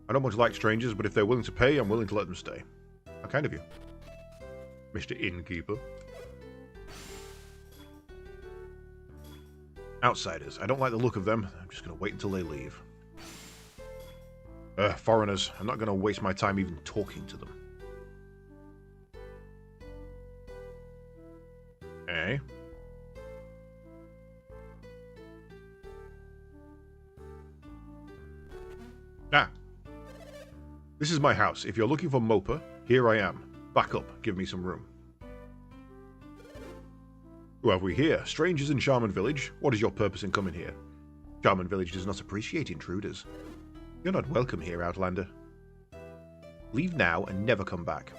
I don't much like strangers, but if they're willing to pay, I'm willing to let them stay. How kind of you, Mr. Innkeeper. Outsiders. I don't like the look of them. I'm just going to wait until they leave. Foreigners. I'm not going to waste my time even talking to them. Eh? Ah. This is my house. If you're looking for Mopa, here I am. Back up. Give me some room. Who have we here? Strangers in Shaman Village. What is your purpose in coming here? Shaman Village does not appreciate intruders. You're not welcome here, Outlander. Leave now and never come back.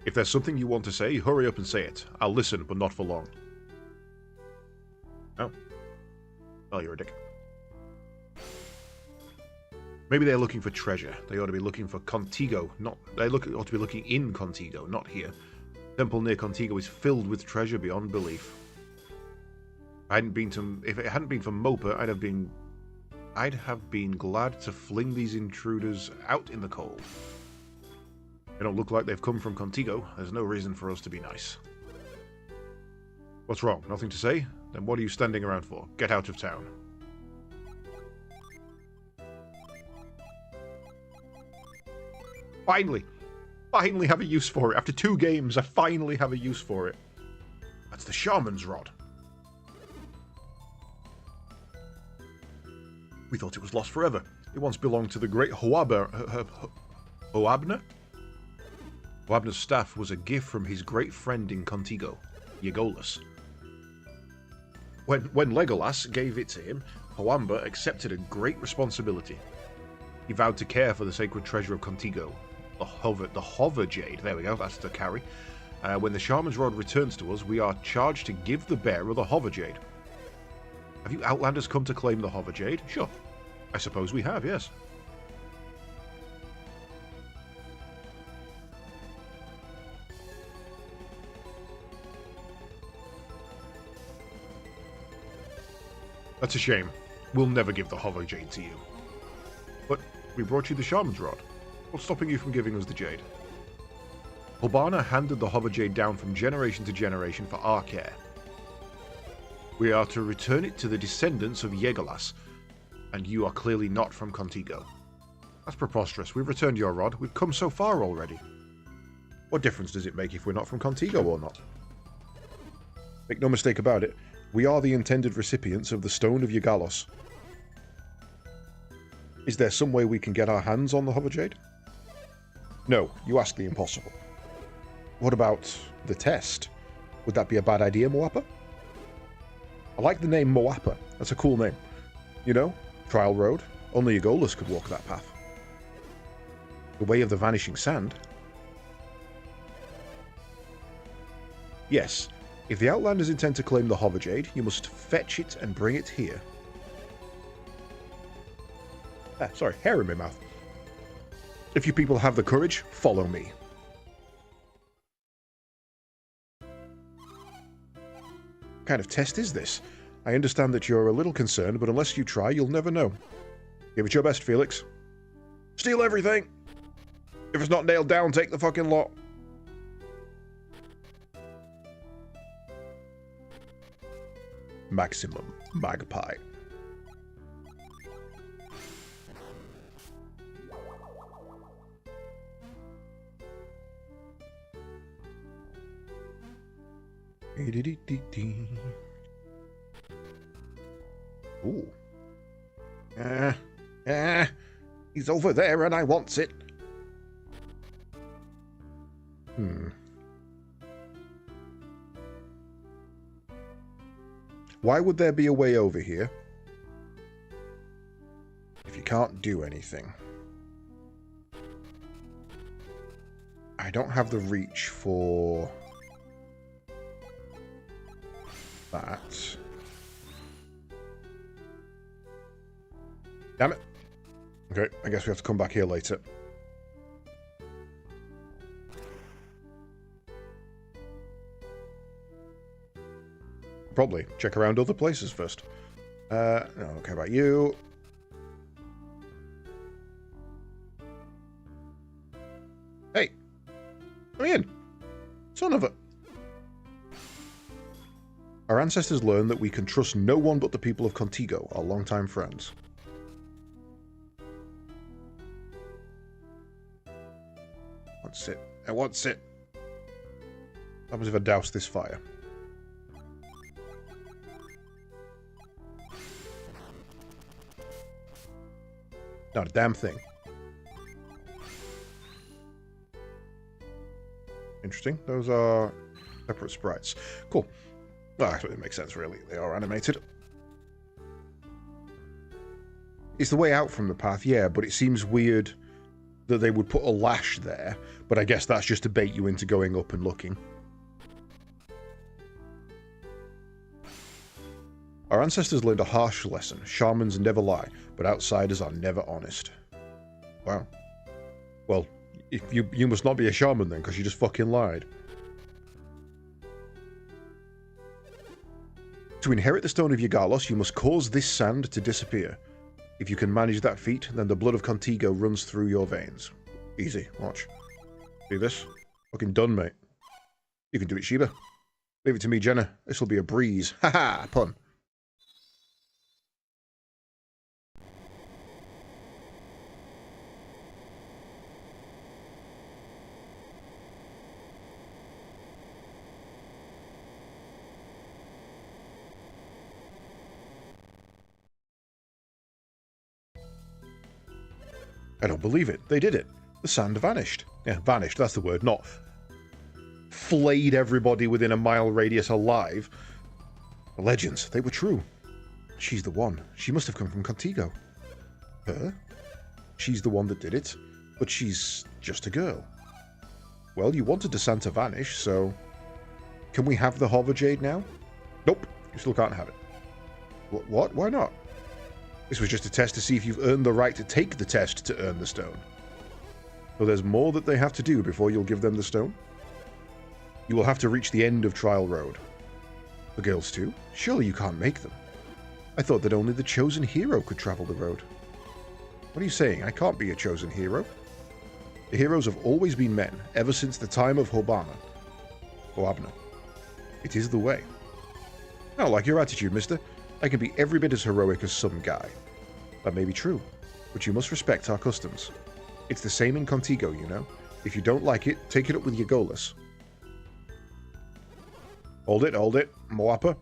If there's something you want to say, hurry up and say it. I'll listen, but not for long. Oh. Well, you're a dick. Maybe they're looking for treasure. They ought to be looking for Contigo. Ought to be looking in Contigo, not here. Temple near Contigo is filled with treasure beyond belief. If it hadn't been for Mopa, I'd have been glad to fling these intruders out in the cold. They don't look like they've come from Contigo. There's no reason for us to be nice. What's wrong? Nothing to say? Then what are you standing around for? Get out of town. Finally! Finally have a use for it. After 2 games, I finally have a use for it. That's the Shaman's Rod. We thought it was lost forever. It once belonged to the great Hoabner. Hoabner's staff was a gift from his great friend in Contigo, Legolas. When Legolas gave it to him, Hoamber accepted a great responsibility. He vowed to care for the sacred treasure of Contigo, the Hover Jade. There we go, that's the carry. When the Shaman's Rod returns to us, we are charged to give the bearer the Hover Jade. Have you Outlanders come to claim the Hover Jade? Sure. I suppose we have, yes. That's a shame. We'll never give the Hover Jade to you. But we brought you the Shaman's Rod. What's stopping you from giving us the Jade? Hobana handed the Hover Jade down from generation to generation for our care. We are to return it to the descendants of Legolas, and you are clearly not from Contigo. That's preposterous. We've returned your rod. We've come so far already. What difference does it make if we're not from Contigo or not? Make no mistake about it, we are the intended recipients of the Stone of Yggalos. Is there some way we can get our hands on the Hover Jade? No, you ask the impossible. What about the test? Would that be a bad idea, Moapa? I like the name Moapa. That's a cool name. You know, Trial Road. Only Legolas could walk that path. The Way of the Vanishing Sand. Yes, if the Outlanders intend to claim the Hover Jade, you must fetch it and bring it here. Sorry, hair in my mouth. If you people have the courage, follow me. What kind of test is this? I understand that you're a little concerned, but unless you try, you'll never know. Give it your best, Felix. Steal everything! If it's not nailed down, take the fucking lot. Maximum Magpie. Ooh. He's over there and I wants it. Why would there be a way over here if you can't do anything? I don't have the reach for that. Damn it. Okay, I guess we have to come back here later. Probably check around other places first. No, I don't care about you. Hey, come in. Son of a... Our ancestors learned that we can trust no one but the people of Contigo, our longtime friends. What's it? What's it? What happens if I douse this fire? Not a damn thing. Interesting. Those are separate sprites. Cool. Well, actually, it makes sense, really. They are animated. It's the way out from the path, yeah, but it seems weird that they would put a lash there, but I guess that's just to bait you into going up and looking. Our ancestors learned a harsh lesson. Shamans never lie, but outsiders are never honest. Wow. Well, if you must not be a shaman then, because you just fucking lied. To inherit the Stone of Yggalos, you must cause this sand to disappear. If you can manage that feat, then the blood of Contigo runs through your veins. Easy. Watch. See this? Fucking done, mate. You can do it, Sheba. Leave it to me, Jenna. This will be a breeze. Haha, pun. I don't believe it. They did it. The sand vanished. Yeah, vanished, that's the word. Not flayed everybody within a mile radius alive. The legends, they were true. She's the one. She must have come from Contigo. Her? She's the one that did it, but she's just a girl. Well, you wanted the sand to vanish, so... Can we have the Hover Jade now? Nope, you still can't have it. What? Why not? This was just a test to see if you've earned the right to take the test to earn the stone. So there's more that they have to do before you'll give them the stone. You will have to reach the end of Trial Road. The girls too? Surely you can't make them. I thought that only the chosen hero could travel the road. What are you saying? I can't be a chosen hero? The heroes have always been men, ever since the time of Hoabna. It is the way. I don't like your attitude, mister. I can be every bit as heroic as some guy. That may be true, but you must respect our customs. It's the same in Contigo, you know. If you don't like it, take it up with Yggalos. Hold it, Moapa.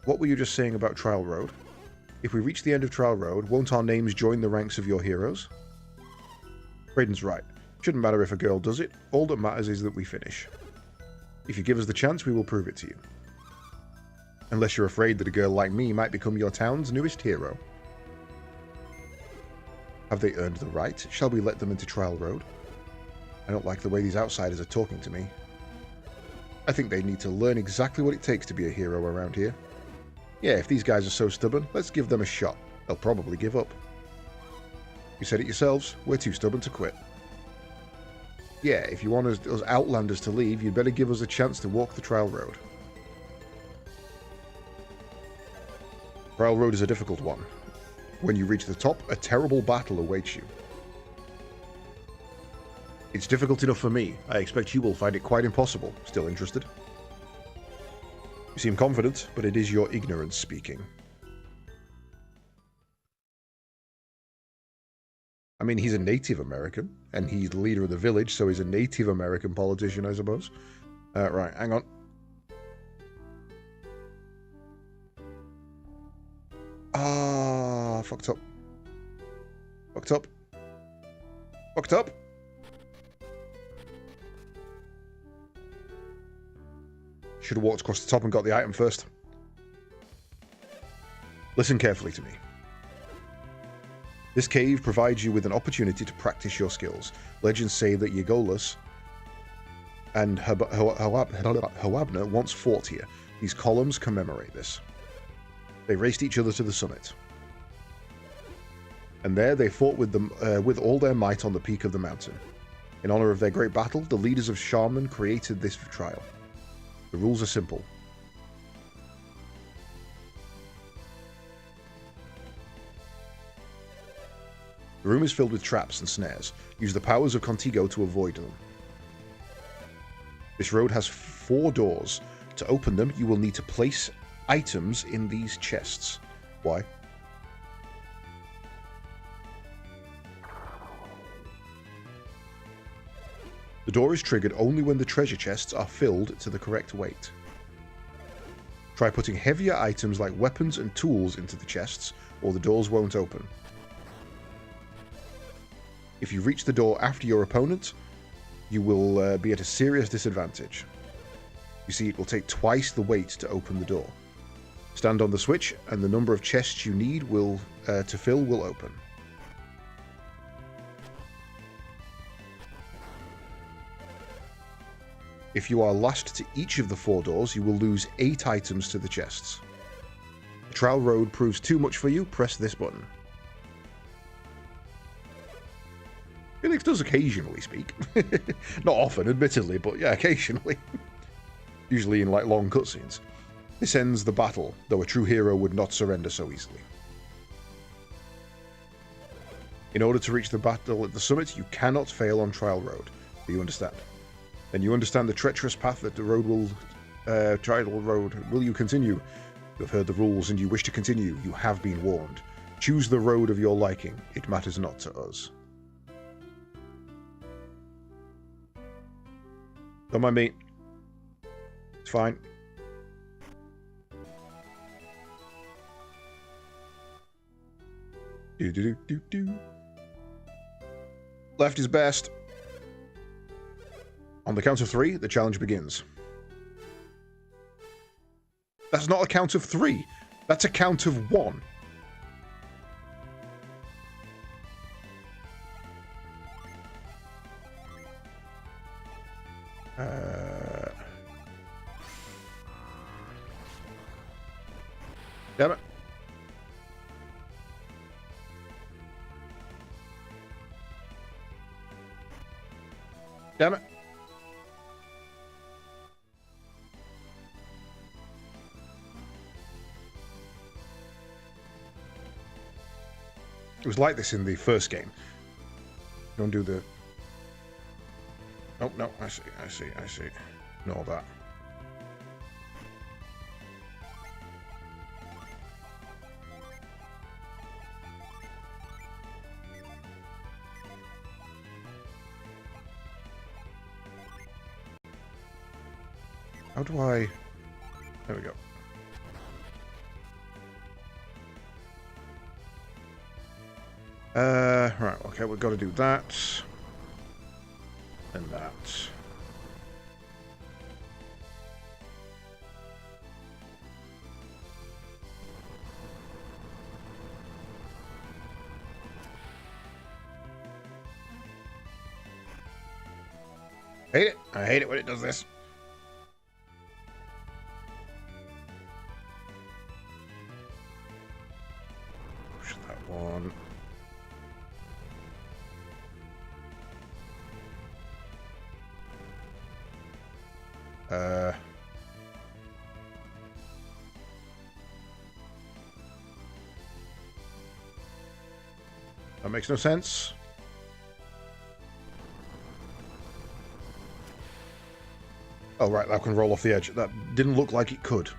What were you just saying about Trial Road? If we reach the end of Trial Road, won't our names join the ranks of your heroes? Brayden's right. Shouldn't matter if a girl does it. All that matters is that we finish. If you give us the chance, we will prove it to you. Unless you're afraid that a girl like me might become your town's newest hero. Have they earned the right? Shall we let them into Trial Road? I don't like the way these outsiders are talking to me. I think they need to learn exactly what it takes to be a hero around here. Yeah, if these guys are so stubborn, let's give them a shot. They'll probably give up. You said it yourselves, we're too stubborn to quit. Yeah, if you want us outlanders to leave, you'd better give us a chance to walk the Trial Road. Trial Road is a difficult one. When you reach the top, a terrible battle awaits you. It's difficult enough for me. I expect you will find it quite impossible. Still interested? You seem confident, but it is your ignorance speaking. I mean, he's a Native American, and he's the leader of the village, so he's a Native American politician, I suppose. Right, hang on. Ah, fucked up. Fucked up. Fucked up. Should have walked across the top and got the item first. Listen carefully to me. This cave provides you with an opportunity to practice your skills. Legends say that Yggalos and Hoabna once fought here. These columns commemorate this. They raced each other to the summit. And there they fought with all their might on the peak of the mountain. In honor of their great battle, the leaders of Shaman created this trial. The rules are simple. room is filled with traps and snares. Use the powers of Contigo to avoid them. This road has 4 doors. To open them, you will need to place items in these chests. Why? The door is triggered only when the treasure chests are filled to the correct weight. Try putting heavier items like weapons and tools into the chests, or the doors won't open. If you reach the door after your opponent, you will be at a serious disadvantage. You see, it will take twice the weight to open the door. Stand on the switch, and the number of chests you need to fill will open. If you are last to each of the 4 doors, you will lose 8 items to the chests. The trial road proves too much for you, press this button. Felix does occasionally speak. Not often, admittedly, but yeah, occasionally. Usually in like long cutscenes. This ends the battle, though a true hero would not surrender so easily. In order to reach the battle at the summit, you cannot fail on Trial Road. Do you understand? Then you understand the treacherous path that the road will... Trial Road. Will you continue? You have heard the rules and you wish to continue. You have been warned. Choose the road of your liking. It matters not to us. Don't mind me. It's fine. Do. Left is best. On the count of 3, the challenge begins. That's not a count of 3. That's a count of 1. Damn it. Damn it. It was like this in the first game. Don't do the... Oh, no, I see. Ignore that. How do I... There we go. Right, okay, we've got to do that. And that. Hate it. I hate it when it does this. Push that one. That makes no sense. Oh, right, that can roll off the edge. That didn't look like it could.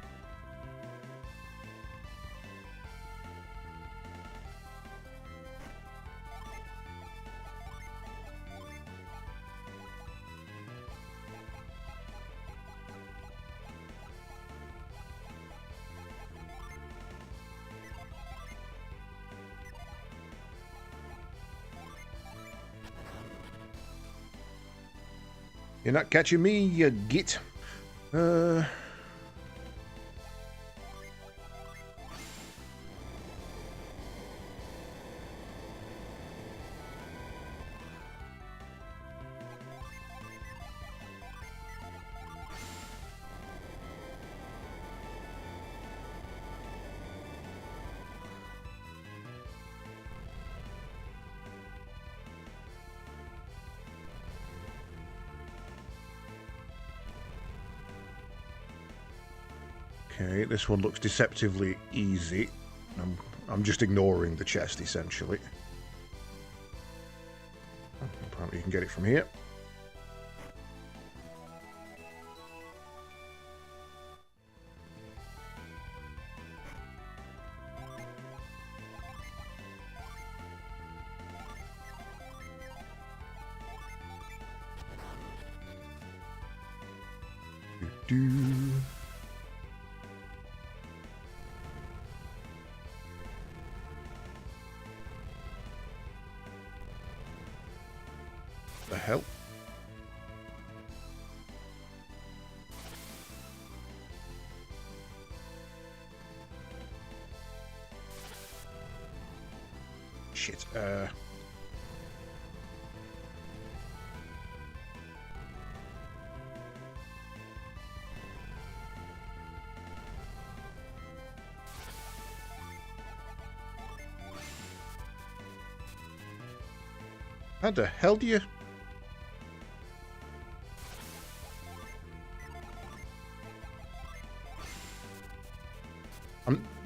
You're not catching me, you git. Okay, this one looks deceptively easy. I'm just ignoring the chest, essentially. can get it from here. The hell? Shit. How the hell do you...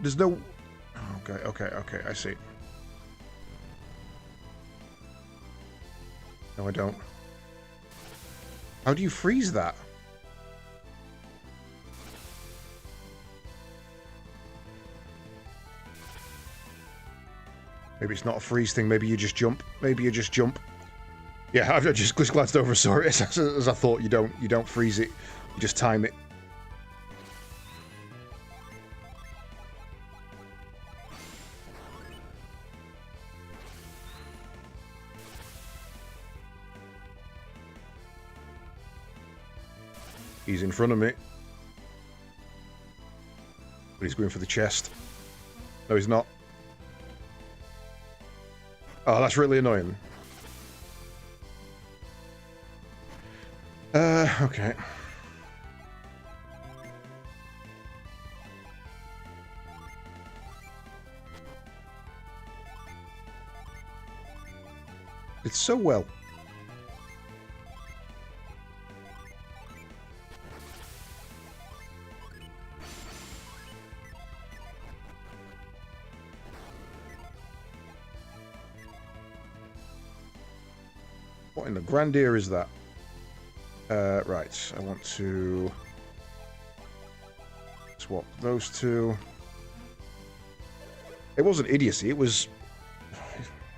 there's no... Okay, I see. No, I don't. How do you freeze that? Maybe it's not a freeze thing, maybe you just jump. Maybe you just jump. Yeah, I've just glanced over, sorry, as I thought. You don't freeze it, you just time it. He's in front of me. But he's going for the chest. No, he's not. Oh, that's really annoying. Okay. It's so well. What in the grandeur is that? Right, I want to swap those two. It wasn't idiocy, it was...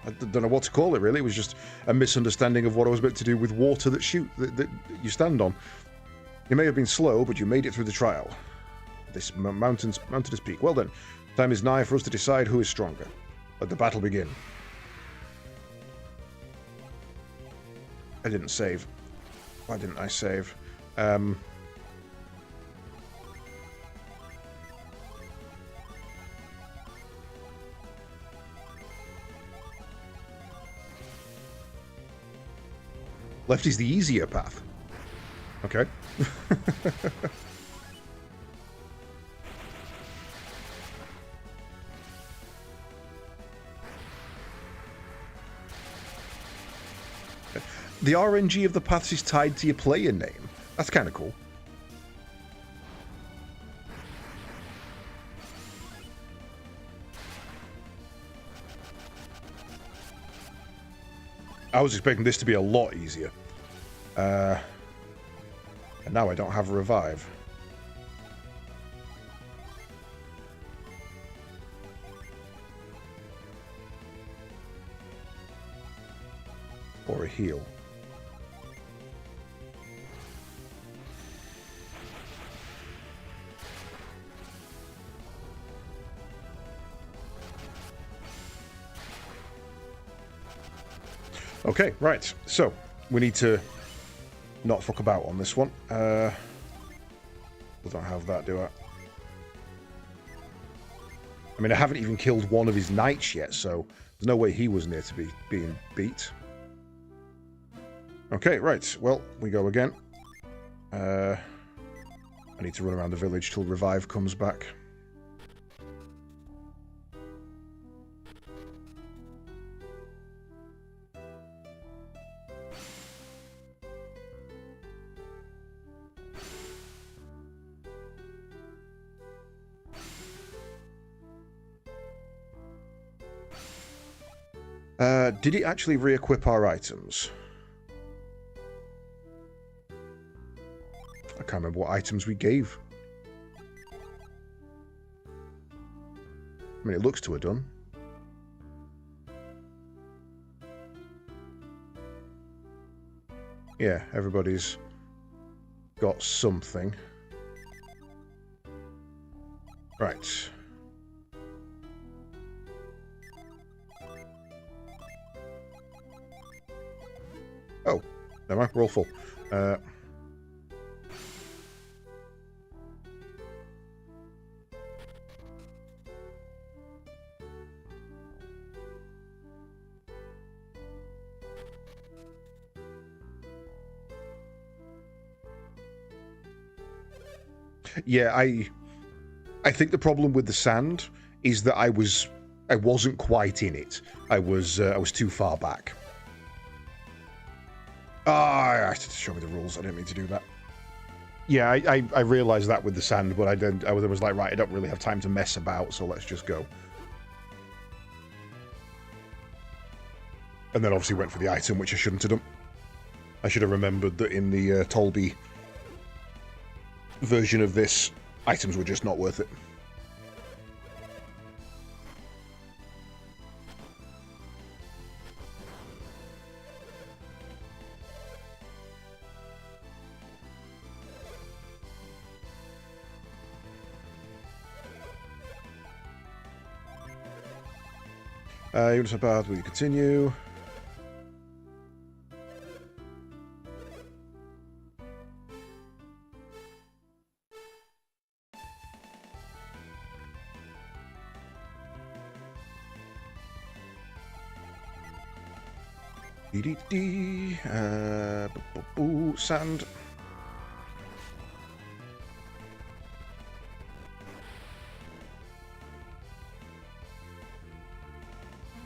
I don't know what to call it, really. It was just a misunderstanding of what I was about to do with water that you stand on. You may have been slow, but you made it through the trial. This mountainous peak. Well then, time is nigh for us to decide who is stronger. Let the battle begin. I didn't save. Why didn't I save? Left is the easier path. Okay. The RNG of the paths is tied to your player name. That's kind of cool. I was expecting this to be a lot easier. And now I don't have a revive. Or a heal. Okay, right. So, we need to not fuck about on this one. We don't have that, do I? I mean, I haven't even killed one of his knights yet, so there's no way he was near to be being beat. Okay, right. Well, we go again. I need to run around the village till revive comes back. Did it actually re-equip our items? I can't remember what items we gave. I mean, it looks to have done. Yeah, everybody's got something. Right. Oh, never mind, we're all full. Yeah, I think the problem with the sand is that I wasn't quite in it. I was too far back. Ah, I had to show me the rules. I didn't mean to do that. Yeah, I realised that with the sand, but I was like, right, I don't really have time to mess about, so let's just go. And then obviously went for the item, which I shouldn't have done. I should have remembered that in the Tolby version of this, items were just not worth it. Units of path, will you continue? Sand.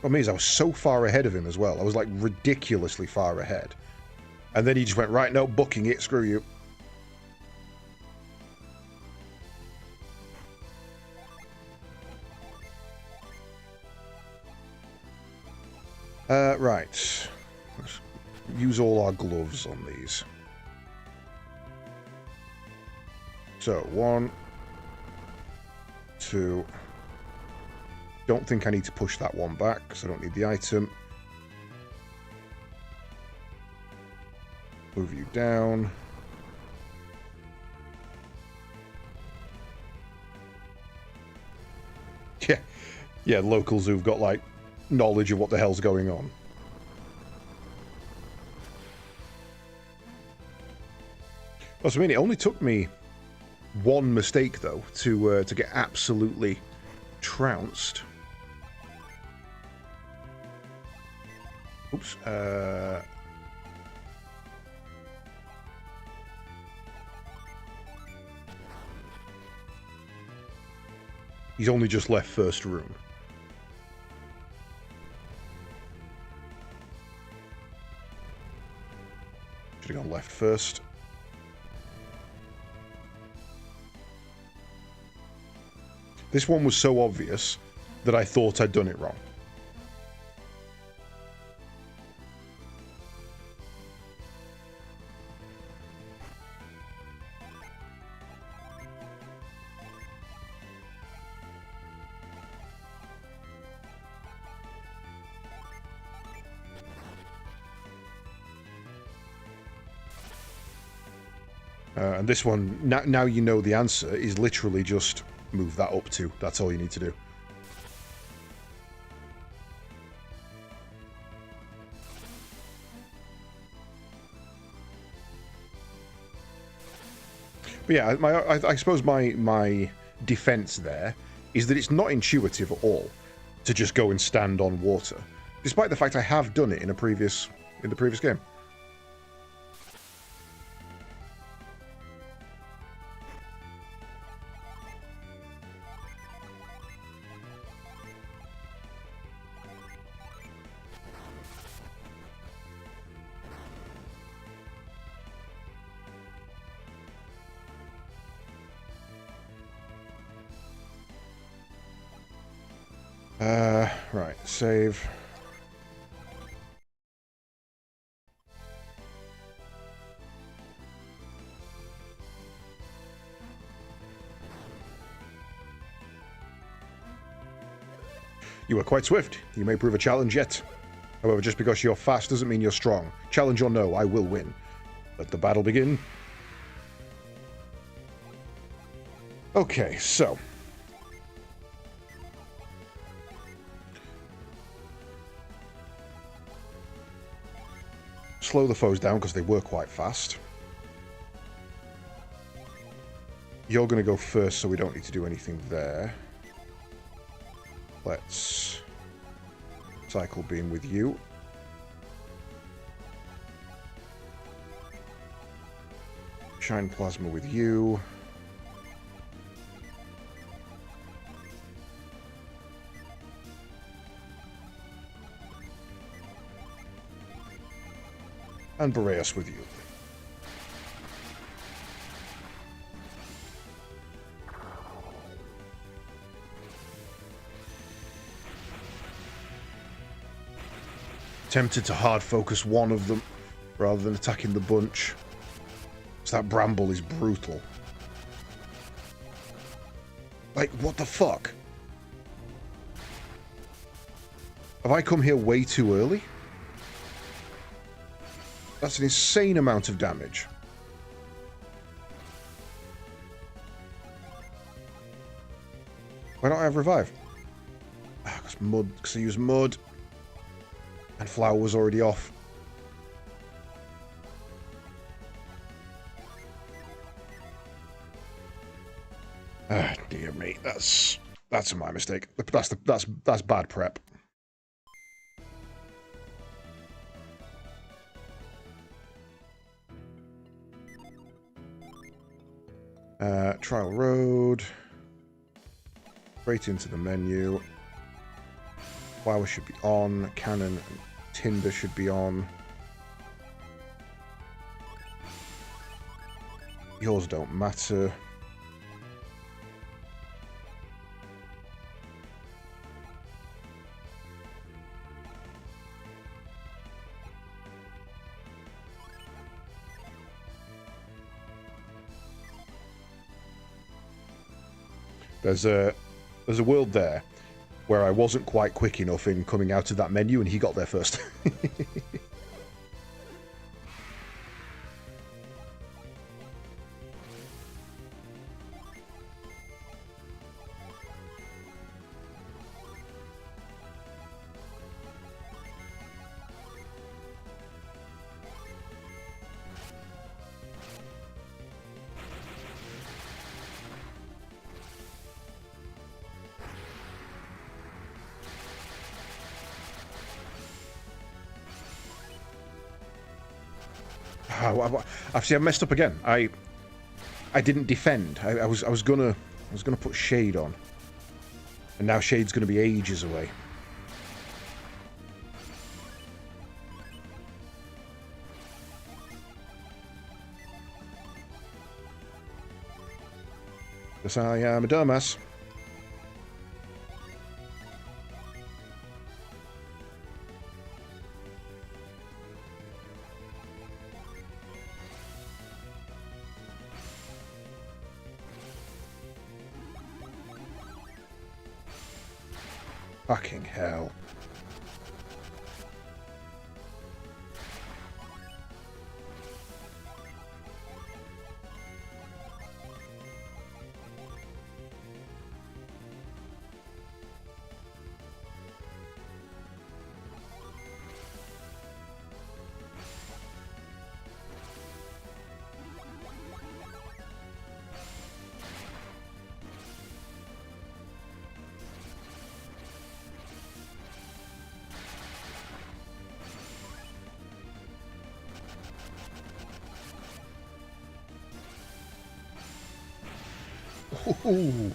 Problem is, I was so far ahead of him as well. I was like ridiculously far ahead. And then he just went, right, no, booking it, screw you. Right. Let's use all our gloves on these. So, 1, 2. Don't think I need to push that one back, because I don't need the item. Move you down. Yeah, locals who've got, like, knowledge of what the hell's going on. Well, so I mean, it only took me one mistake, though, to get absolutely trounced. Oops. He's only just left first room. Should have gone left first. This one was so obvious that I thought I'd done it wrong. And this one, now you know the answer, is literally just move that up 2. That's all you need to do. But yeah, I suppose my defense there is that it's not intuitive at all to just go and stand on water, despite the fact I have done it in the previous game. Right, save. You are quite swift. You may prove a challenge yet. However, just because you're fast doesn't mean you're strong. Challenge or no, I will win. Let the battle begin. Okay, so... slow the foes down because they were quite fast. You're going to go first, so we don't need to do anything there. Let's cycle beam with you. Shine plasma with you. And Boreas with you. Tempted to hard focus one of them rather than attacking the bunch. So that bramble is brutal. Like, what the fuck? Have I come here way too early? That's an insane amount of damage. Why don't I have revive? Ah, because mud, because I use mud. And flower was already off. Ah, dear me. That's my mistake. That's bad prep. Trial road. Straight into the menu. Flower should be on. Cannon and tinder should be on. Yours don't matter. There's a world there where I wasn't quite quick enough in coming out of that menu and he got there first. Actually, I messed up again. I didn't defend. I was gonna put shade on, and now shade's gonna be ages away. Because I am a dumbass. Fucking hell. Ooh.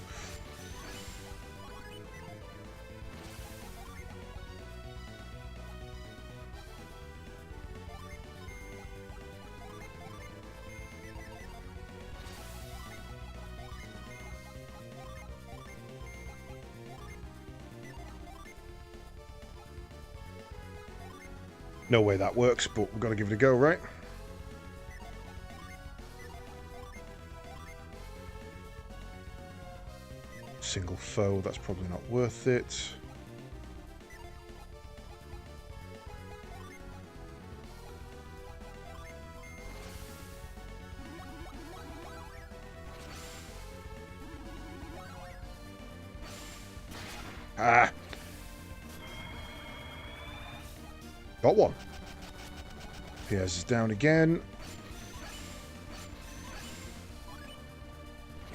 No way that works, but we've got to give it a go, right? Single foe, that's probably not worth it. Ah! Got one. Piers is down again.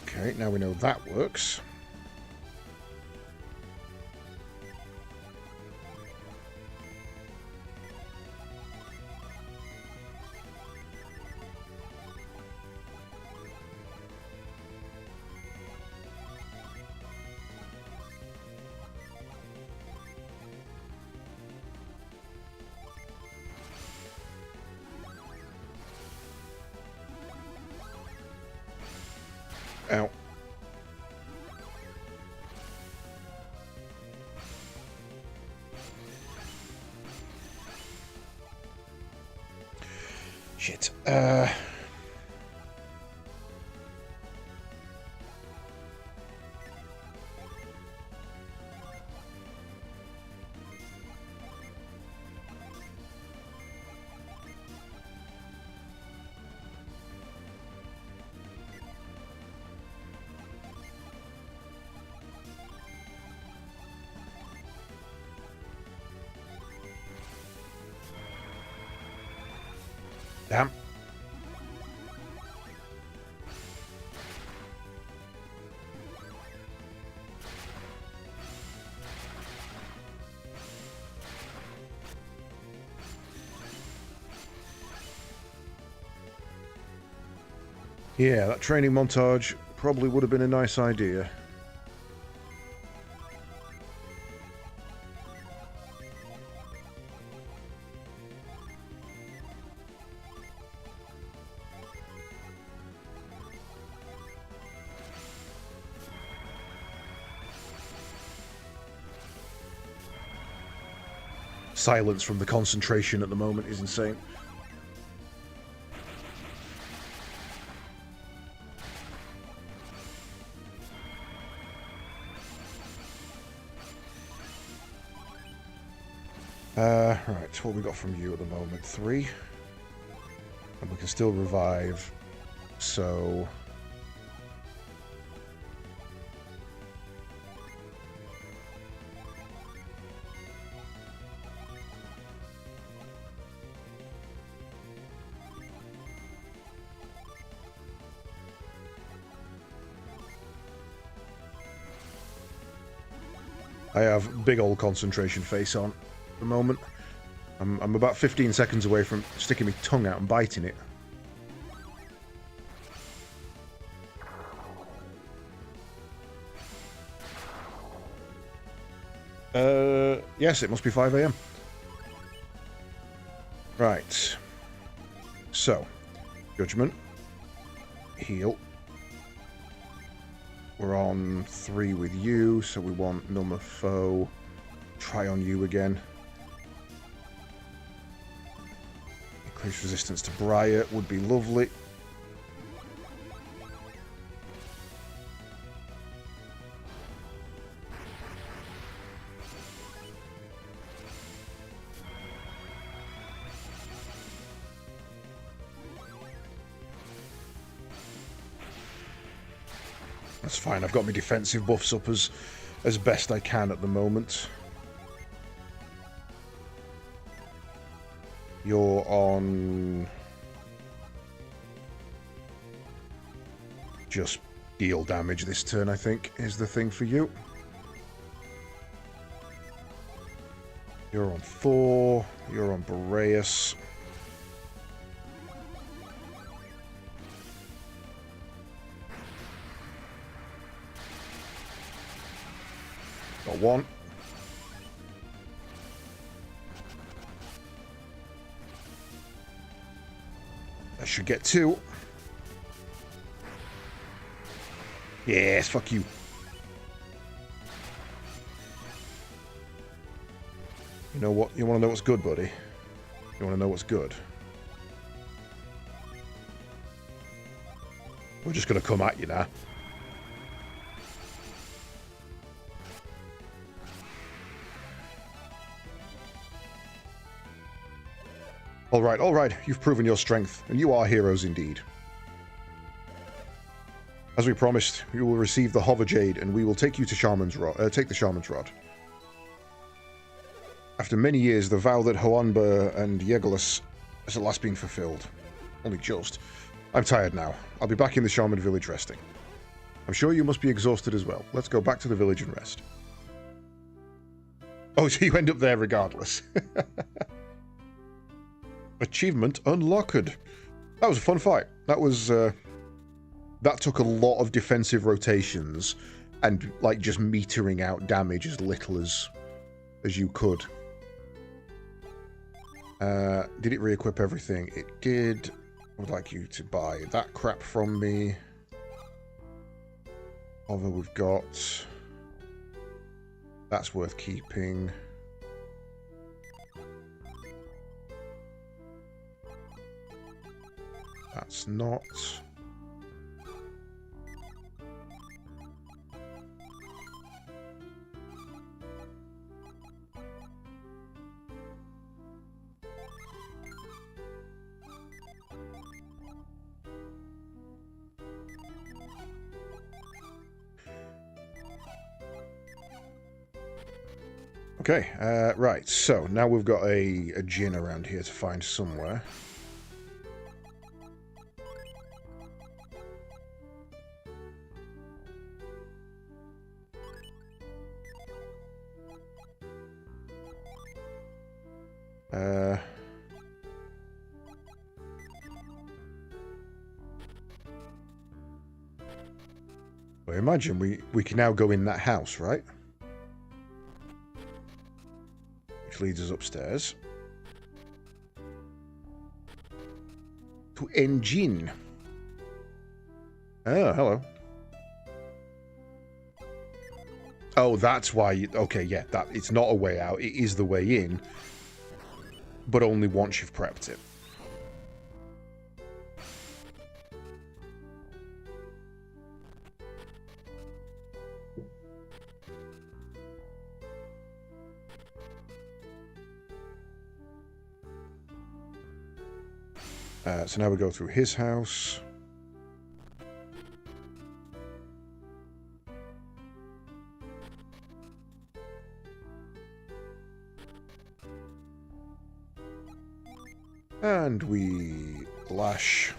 Okay, now we know that works. Ow. Shit. Damn. Yeah, that training montage probably would have been a nice idea. Silence from the concentration at the moment is insane. Right, what we got from you at the moment? 3. And we can still revive. So... I have big old concentration face on at the moment. I'm about 15 seconds away from sticking my tongue out and biting it. Yes, it must be 5 AM. Right. So, Judgment. Heal. We're on 3 with you, so we want Number Foe. Try on you again. Increase resistance to Briar would be lovely. That's fine, I've got my defensive buffs up as best I can at the moment. You're on... just deal damage this turn, I think, is the thing for you. You're on 4. You're on Boreas. Got 1. I should get 2. Yes, fuck you. You know what? You want to know what's good, buddy? You want to know what's good? We're just going to come at you now. All right, you've proven your strength, and you are heroes indeed. As we promised, you will receive the Hover Jade, and we will take you to Shaman's Rod. Take the Shaman's Rod. After many years, the vow that Hoanba and Yegolas has at last been fulfilled. Only just. I'm tired now. I'll be back in the Shaman village resting. I'm sure you must be exhausted as well. Let's go back to the village and rest. Oh, so you end up there regardless. Achievement unlocked. That was a fun fight. That was... that took a lot of defensive rotations and, like, just metering out damage as little as you could. Did it re-equip everything? It did. I would like you to buy that crap from me. Hover we've got. That's worth keeping. That's not. Okay, right, so now we've got a gin around here to find somewhere. I imagine we can now go in that house, right? Which leads us upstairs. To Engine. Oh, hello. Oh, that's why you... Okay, yeah, that it's not a way out. It is the way in. But only once you've prepped it. So now we go through his house. And we lash.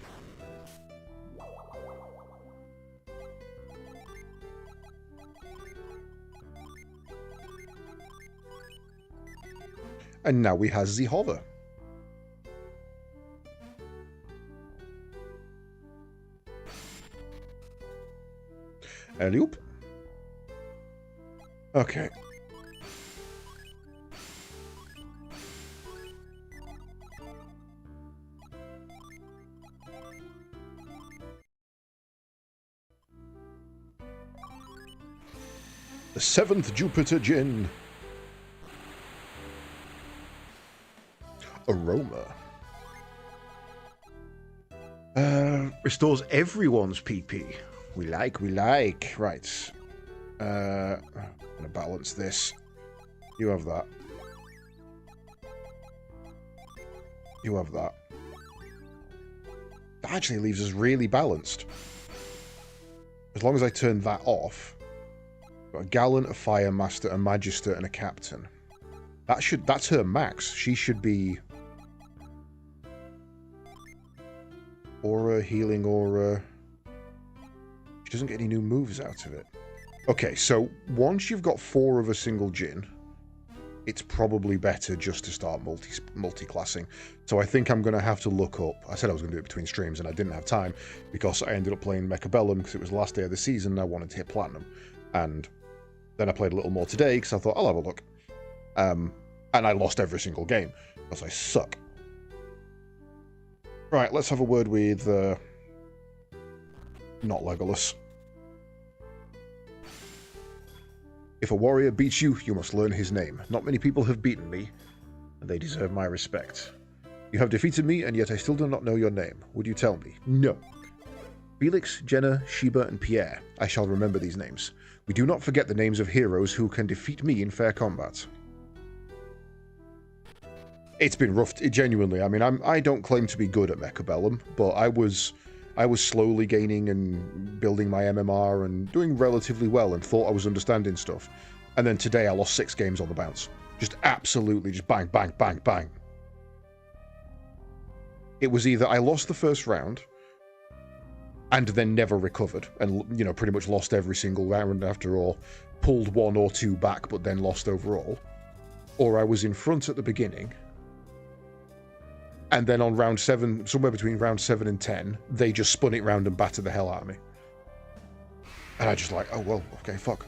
And now we have the hover. Alley-oop. Okay. The 7th Jupiter Gin. Aroma. Restores everyone's PP. We like. Right. I'm gonna balance this. You have that. You have that. That actually leaves us really balanced. As long as I turn that off. Got a gallant, a fire master, a magister, and a captain. That's her max. She should be aura, healing aura. She doesn't get any new moves out of it. Okay, so once you've got 4 of a single gin, it's probably better just to start multi-classing. So I think I'm going to have to look up... I said I was going to do it between streams, and I didn't have time, because I ended up playing Mechabellum, because it was the last day of the season, and I wanted to hit Platinum. And then I played a little more today, because I thought, I'll have a look. And I lost every single game, because I suck. Right, let's have a word with... not Legolas. If a warrior beats you, you must learn his name. Not many people have beaten me, and they deserve my respect. You have defeated me, and yet I still do not know your name. Would you tell me? No. Felix, Jenna, Sheba, and Pierre. I shall remember these names. We do not forget the names of heroes who can defeat me in fair combat. It's been rough, genuinely. I mean, I don't claim to be good at Mechabellum, but I was slowly gaining and building my MMR and doing relatively well and thought I was understanding stuff. And then today I lost 6 games on the bounce. Just absolutely just bang, bang, bang, bang. It was either I lost the first round and then never recovered and, you know, pretty much lost every single round after, or pulled 1 or 2 back but then lost overall, or I was in front at the beginning and then on round 7, somewhere between round 7 and 10, they just spun it round and battered the hell out of me. And I just like, oh, well, okay, fuck.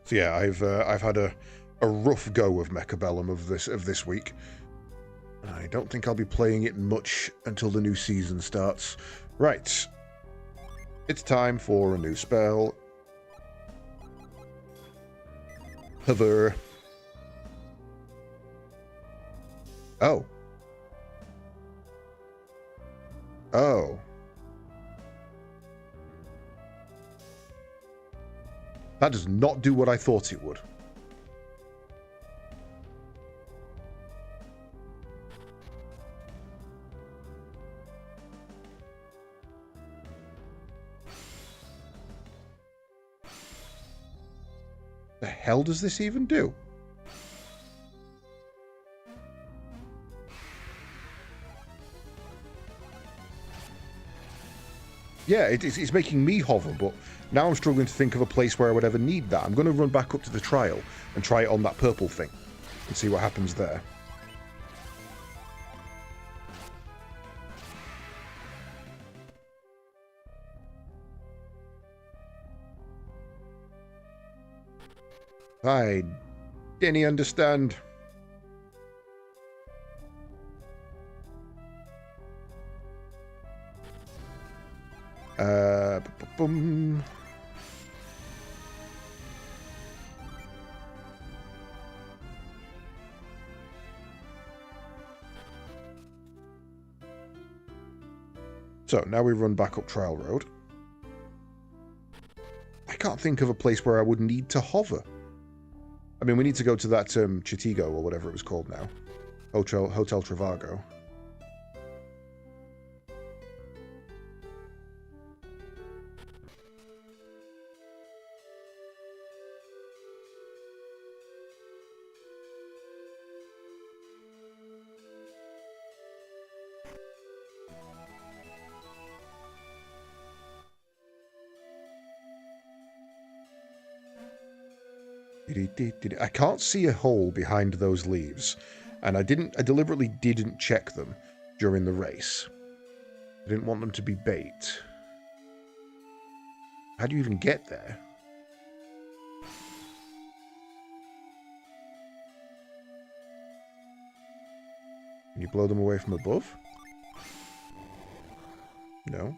So yeah, I've had a rough go of Mechabellum of this week. I don't think I'll be playing it much until the new season starts. Right. It's time for a new spell. Hover. Oh. Oh. That does not do what I thought it would. The hell does this even do? Yeah, it's making me hover, but now I'm struggling to think of a place where I would ever need that. I'm going to run back up to the trial and try it on that purple thing and see what happens there. I didn't understand. Boom. So now we run back up Trial Road. I can't think of a place where I would need to hover. I mean, we need to go to that Chitigo or whatever it was called now. Hotel Trivago. I can't see a hole behind those leaves, and I deliberately didn't check them during the race. I didn't want them to be bait. How do you even get there? Can you blow them away from above? No.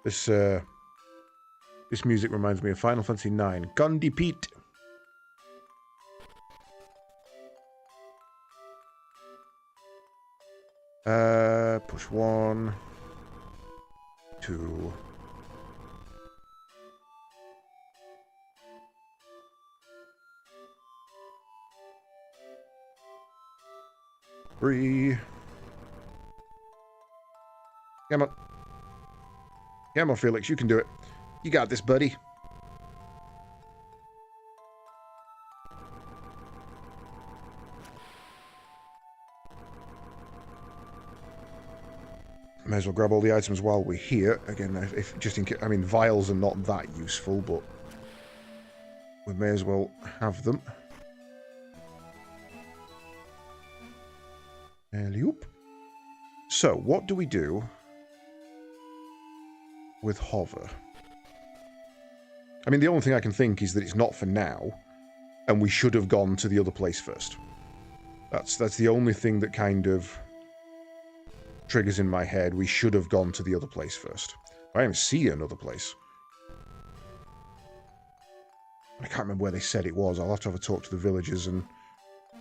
This music reminds me of Final Fantasy IX. Gundy Pete. Push 1, 2. Three. Come on. Come on, Felix, you can do it. You got this, buddy. May as well grab all the items while we're here. Again, if just in case, I mean, vials are not that useful, but we may as well have them. Alley-oop. So, what do we do with hover? I mean, the only thing I can think is that it's not for now, and we should have gone to the other place first. That's the only thing that kind of triggers in my head. We should have gone to the other place first. I don't see another place. I can't remember where they said it was. I'll have to have a talk to the villagers and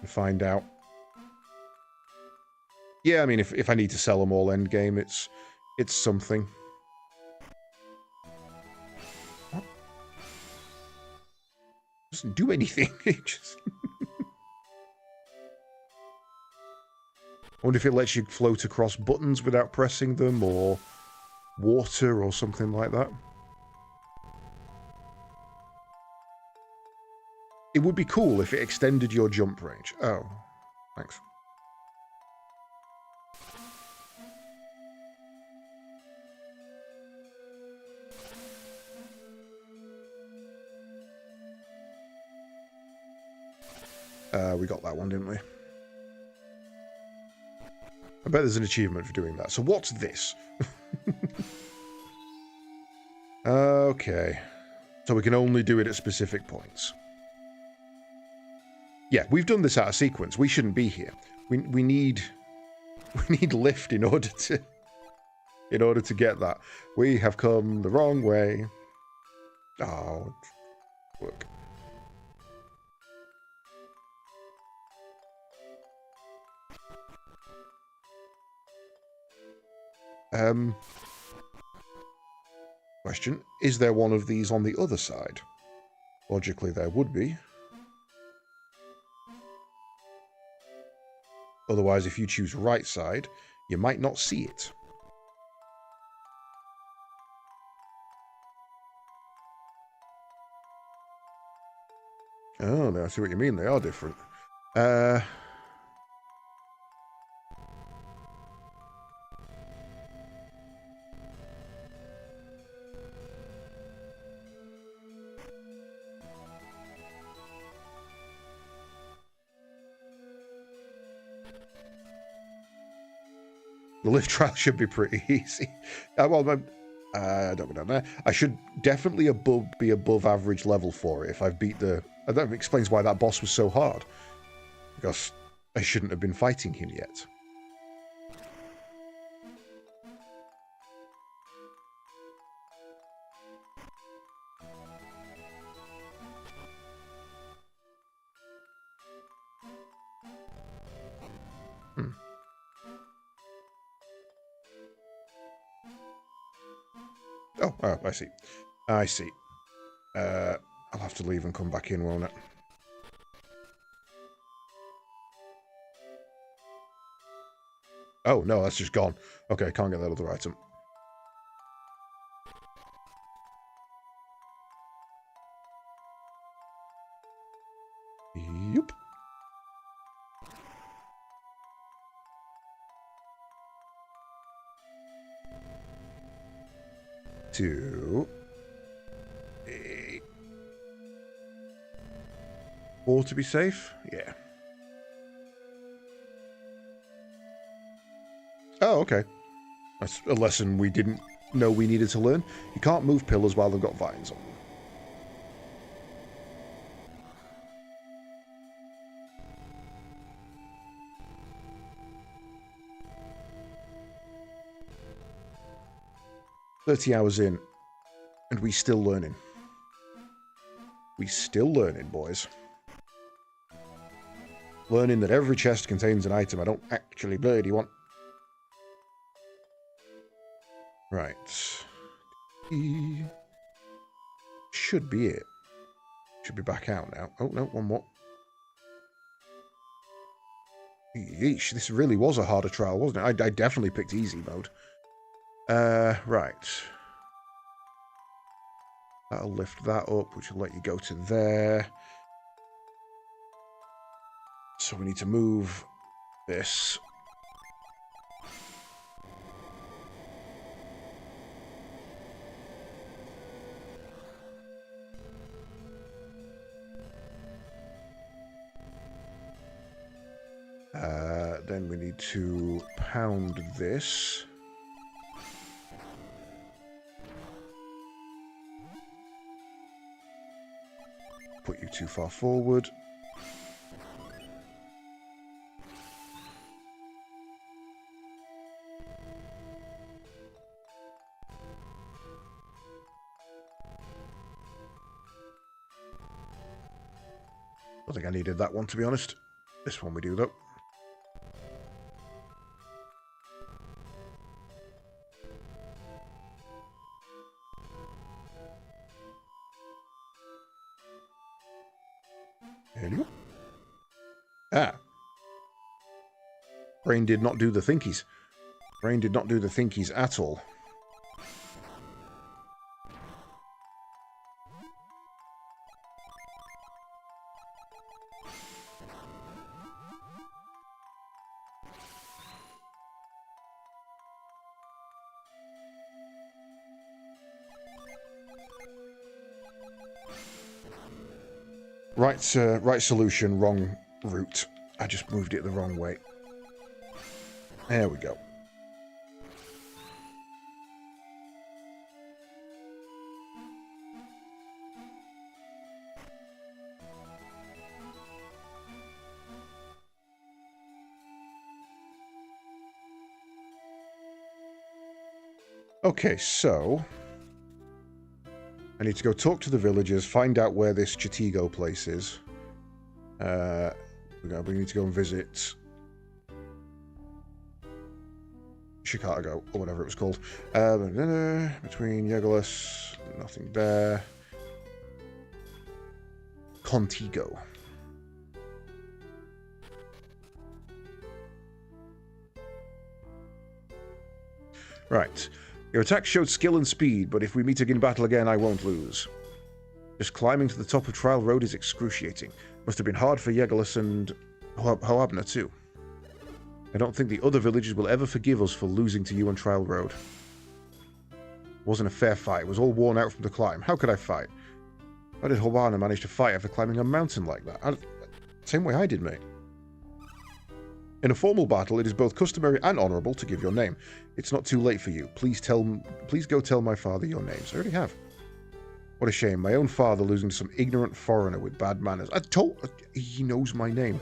find out. Yeah, I mean, if I need to sell them all endgame, it's something. Doesn't do anything. It just I wonder if it lets you float across buttons without pressing them, or water, or something like that. It would be cool if it extended your jump range. Oh, thanks. We got that one, didn't we? I bet there's an achievement for doing that. So what's this? Okay. So we can only do it at specific points. Yeah, we've done this out of sequence. We shouldn't be here. We need lift in order to get that. We have come the wrong way. Oh, look. Question. Is there one of these on the other side? Logically, there would be. Otherwise, if you choose right side, you might not see it. Oh, no, I see what you mean. They are different. The lift trial should be pretty easy. Well, I don't know. I should definitely be above average level for it if I've beat the... That explains why that boss was so hard. Because I shouldn't have been fighting him yet. Oh, I see. I see. I'll have to leave and come back in, won't it? Oh, no, that's just gone. Okay, can't get that other item. Yep. Two. 8. 4 to be safe? Yeah. Oh, okay. That's a lesson we didn't know we needed to learn. You can't move pillars while they've got vines on them. "30 hours in, and we still learning. We still learning, boys. Learning that every chest contains an item I don't actually bloody want. Right. Should be it. Should be back out now. Oh, no, one more. Yeesh, this really was a harder trial, wasn't it? I definitely picked easy mode. Right. That'll lift that up, which will let you go to there. So we need to move this. Then we need to pound this. Put you too far forward. I think I needed that one, to be honest. This one we do, though. There you go. Ah. Brain did not do the thinkies. Brain did not do the thinkies at all. Right solution, wrong route. I just moved it the wrong way. There we go. Okay, so I need to go talk to the villagers, find out where this Chitigo place is. We need to go and visit Chicago, or whatever it was called. Between Yegolas, nothing there. Contigo. Right. Your attack showed skill and speed, but if we meet in battle again, I won't lose. Just climbing to the top of Trial Road is excruciating. Must have been hard for Yegolas and Hoabna too. I don't think the other villagers will ever forgive us for losing to you on Trial Road. It wasn't a fair fight. It was all worn out from the climb. How could I fight? How did Hoabna manage to fight after climbing a mountain like that? Same way I did, mate. In a formal battle, it is both customary and honourable to give your name. It's not too late for you. Please go tell my father your names. I already have. What a shame. My own father losing to some ignorant foreigner with bad manners. He knows my name.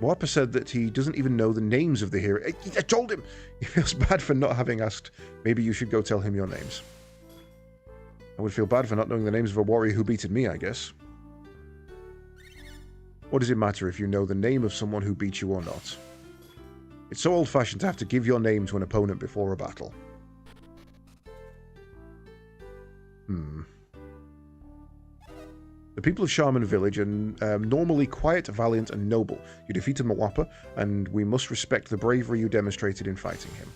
Moapa said that he doesn't even know the names of the heroes. I told him! He feels bad for not having asked. Maybe you should go tell him your names. I would feel bad for not knowing the names of a warrior who beated me, I guess. What does it matter if you know the name of someone who beat you or not? It's so old-fashioned to have to give your name to an opponent before a battle. The people of Shaman Village are normally quiet, valiant, and noble. You defeated Moapa, and we must respect the bravery you demonstrated in fighting him.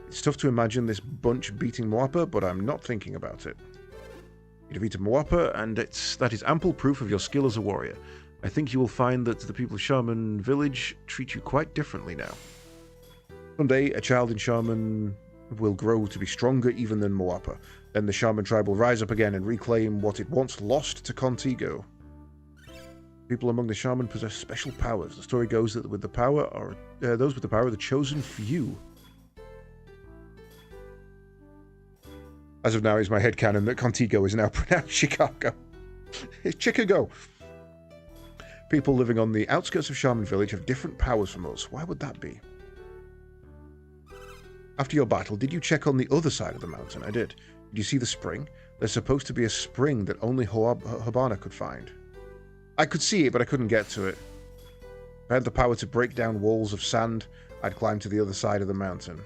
It's tough to imagine this bunch beating Moapa, but I'm not thinking about it. You defeated Moapa, and that is ample proof of your skill as a warrior. I think you will find that the people of Shaman Village treat you quite differently now. Someday, a child in Shaman will grow to be stronger even than Moapa. Then the Shaman tribe will rise up again and reclaim what it once lost to Contigo. People among the Shaman possess special powers. The story goes that those with the power are the chosen few. As of now, it's my headcanon that Contigo is now pronounced Chicago. It's Chicago. People living on the outskirts of Shaman Village have different powers from us. Why would that be? After your battle, did you check on the other side of the mountain? I did. Did you see the spring? There's supposed to be a spring that only Hoabna could find. I could see it, but I couldn't get to it. If I had the power to break down walls of sand, I'd climb to the other side of the mountain.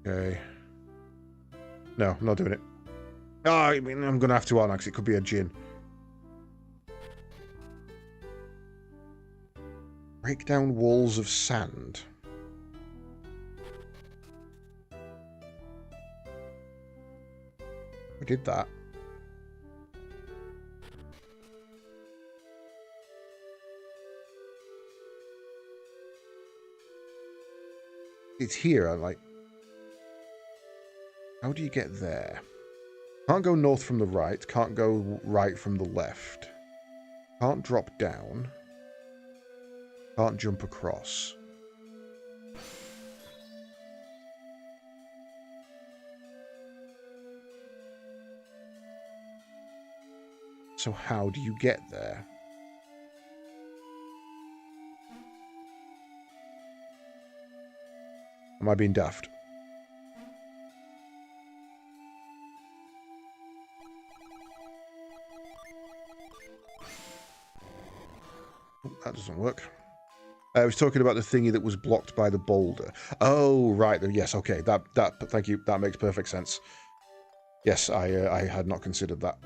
Okay. No, I'm not doing it. Oh, I mean, I'm going to have to on, because it could be a djinn. Break down walls of sand. I did that. It's here, how do you get there? Can't go north from the right, can't go right from the left. Can't drop down. Can't jump across. So how do you get there? Am I being daft? Oh, that doesn't work. I was talking about the thingy that was blocked by the boulder. Oh, right. Yes, okay. That thank you. That makes perfect sense. Yes, I had not considered that.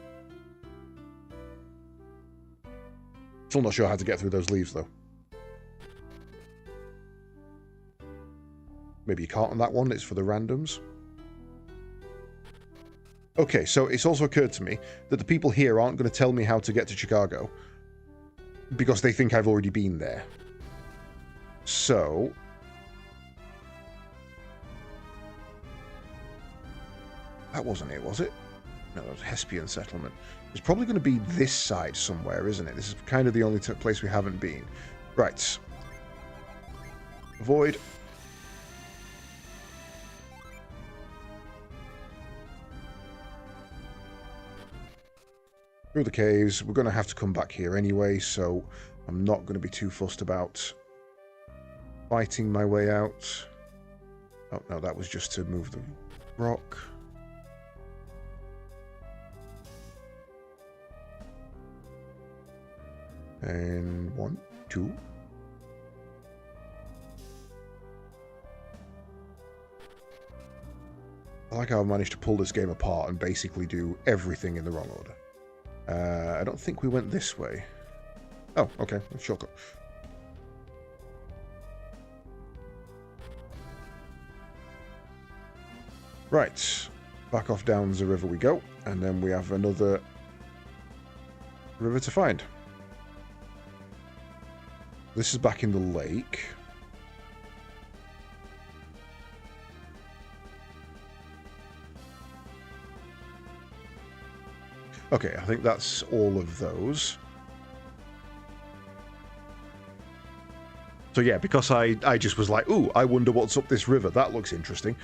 Still not sure how to get through those leaves, though. Maybe you can't on that one, it's for the randoms. Okay, so it's also occurred to me that the people here aren't going to tell me how to get to Chicago because they think I've already been there. So... that wasn't it, was it? No, that was Hespian settlement. It's probably going to be this side somewhere, isn't it? This is kind of the only place we haven't been. Right. Avoid. Through the caves. We're going to have to come back here anyway, so I'm not going to be too fussed about fighting my way out. Oh, no, that was just to move the rock. And 1, 2. I like how I managed to pull this game apart and basically do everything in the wrong order. I don't think we went this way. Oh, okay. Shortcut. Right. Back off down the river we go. And then we have another river to find. This is back in the lake. Okay, I think that's all of those. So yeah, because I just was like, ooh, I wonder what's up this river. That looks interesting.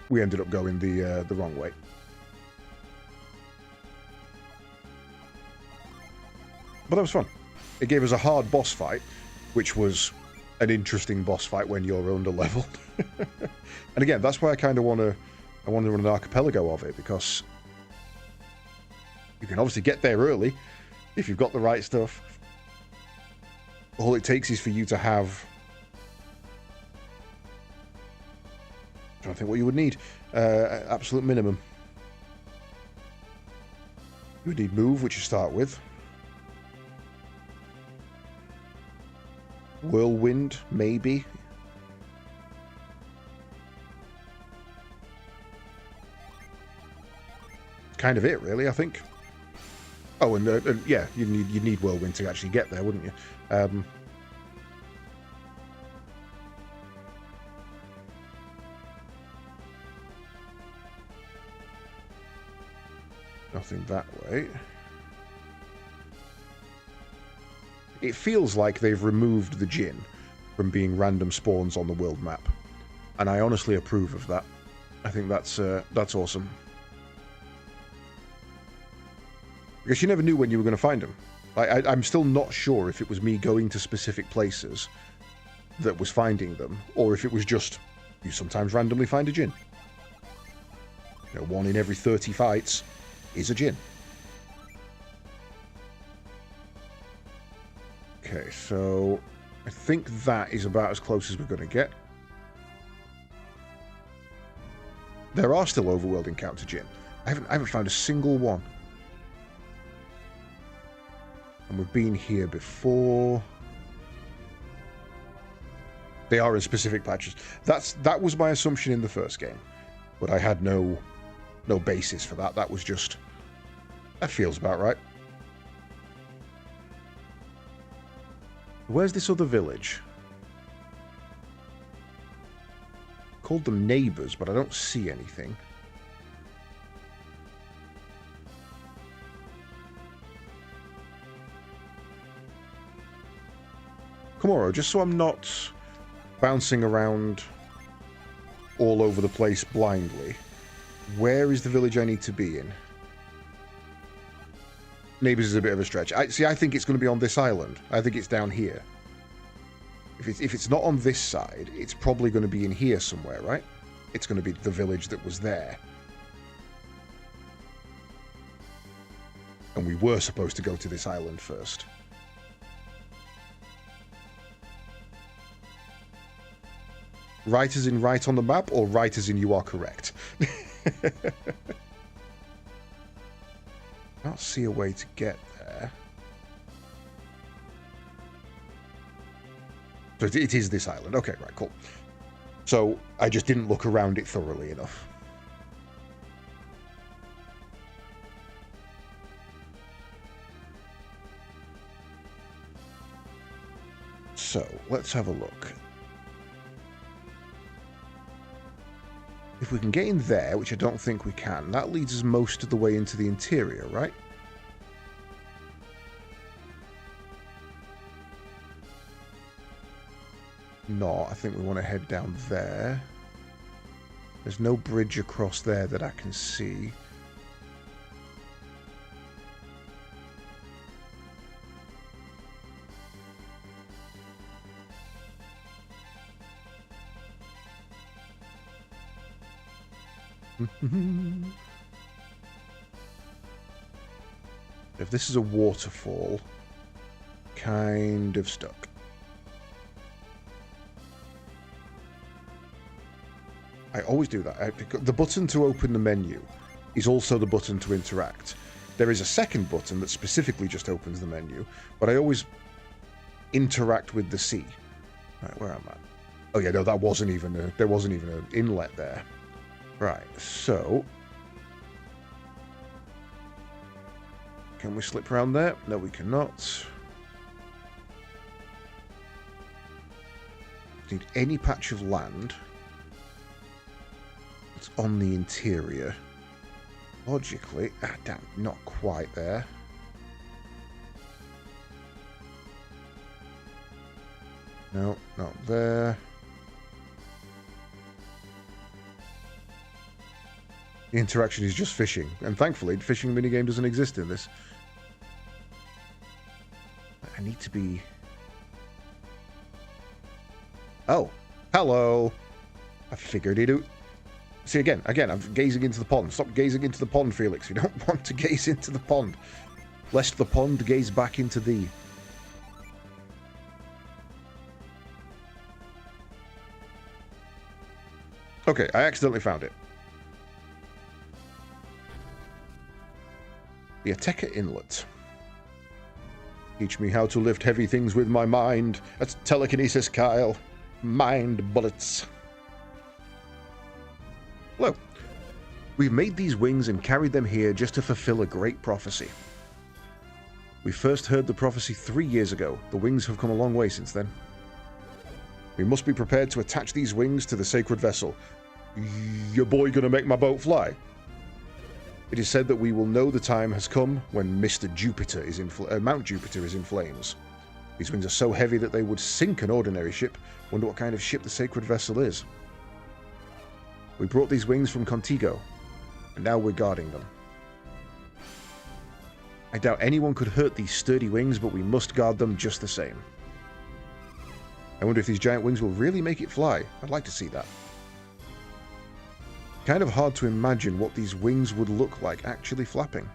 We ended up going the wrong way. But that was fun. It gave us a hard boss fight, which was an interesting boss fight when you're under-leveled. And again, that's why I kind of want to run an archipelago of it, because you can obviously get there early if you've got the right stuff. All it takes is for you to have... I'm trying to think what you would need. Absolute minimum. You would need move, which you start with. Whirlwind, maybe. Kind of it, really, I think. Oh, and yeah, you'd need Whirlwind to actually get there, wouldn't you? Nothing that way. It feels like they've removed the Djinn from being random spawns on the world map, and I honestly approve of that. I think that's awesome. Because you never knew when you were going to find them. I'm still not sure if it was me going to specific places that was finding them, or if it was just you sometimes randomly find a Djinn. You know, 1 in every 30 fights is a Djinn. Okay, so I think that is about as close as we're going to get. There are still overworld encounter Djinn. I haven't found a single one. And we've been here before. They are in specific patches. That was my assumption in the first game, but I had no basis for that. That was just, that feels about right. Where's this other village? Called them neighbors, but I don't see anything. Komoro, just so I'm not bouncing around all over the place blindly, where is the village I need to be in? Neighbors is a bit of a stretch. I think it's going to be on this island. I think it's down here. If it's not on this side, it's probably going to be in here somewhere, right? It's going to be the village that was there. And we were supposed to go to this island first. Right as in right on the map, or right as in you are correct? Can't see a way to get there. So it is this island. Okay, right, cool. So I just didn't look around it thoroughly enough. So let's have a look. If we can get in there, which I don't think we can, that leads us most of the way into the interior, right? No, I think we want to head down there. There's no bridge across there that I can see. If this is a waterfall, kind of stuck. I always do that. The button to open the menu is also the button to interact. There is a second button that specifically just opens the menu, but I always interact with the sea. Right, where am I? Oh yeah, no, there wasn't even an inlet there. Right, so can we slip around there? No, we cannot. Need any patch of land that's on the interior. Logically, damn, not quite there. No, not there. The interaction is just fishing, and thankfully, the fishing minigame doesn't exist in this. I need to be... Oh, hello! I figured it out. See, again, I'm gazing into the pond. Stop gazing into the pond, Felix. You don't want to gaze into the pond, lest the pond gaze back into thee. Okay, I accidentally found it. The Ateca Inlet. Teach me how to lift heavy things with my mind. That's telekinesis, Kyle. Mind bullets. Hello. We've made these wings and carried them here just to fulfill a great prophecy. We first heard the prophecy 3 years ago. The wings have come a long way since then. We must be prepared to attach these wings to the sacred vessel. Your boy gonna make my boat fly? It is said that we will know the time has come when Mr. Jupiter is Mount Jupiter is in flames. These wings are so heavy that they would sink an ordinary ship. Wonder what kind of ship the sacred vessel is. We brought these wings from Contigo, and now we're guarding them. I doubt anyone could hurt these sturdy wings, but we must guard them just the same. I wonder if these giant wings will really make it fly. I'd like to see that. Kind of hard to imagine what these wings would look like actually flapping.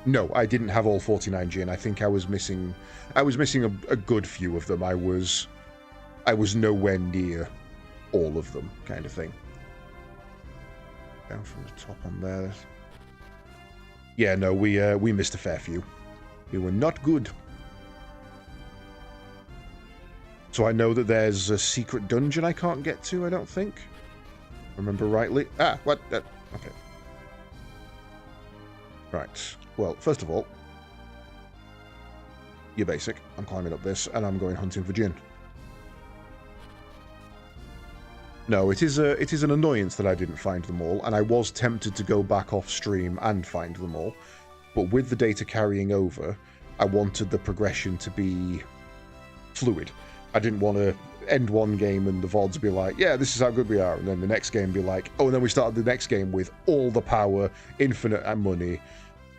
No, I didn't have all 49 gin. I think I was missing a good few of them. I was nowhere near all of them, kind of thing. Down from the top on there. Yeah, no, we missed a fair few. We were not good. So I know that there's a secret dungeon I can't get to, I don't think. Remember rightly? Ah, what? Okay. Right. Well, first of all, you're basic. I'm climbing up this, and I'm going hunting for gin. No, it is an annoyance that I didn't find them all, and I was tempted to go back off stream and find them all. But with the data carrying over, I wanted the progression to be fluid. I didn't want to end one game and the VODs be like, yeah, this is how good we are, and then the next game be like, oh, and then we started the next game with all the power, infinite and money.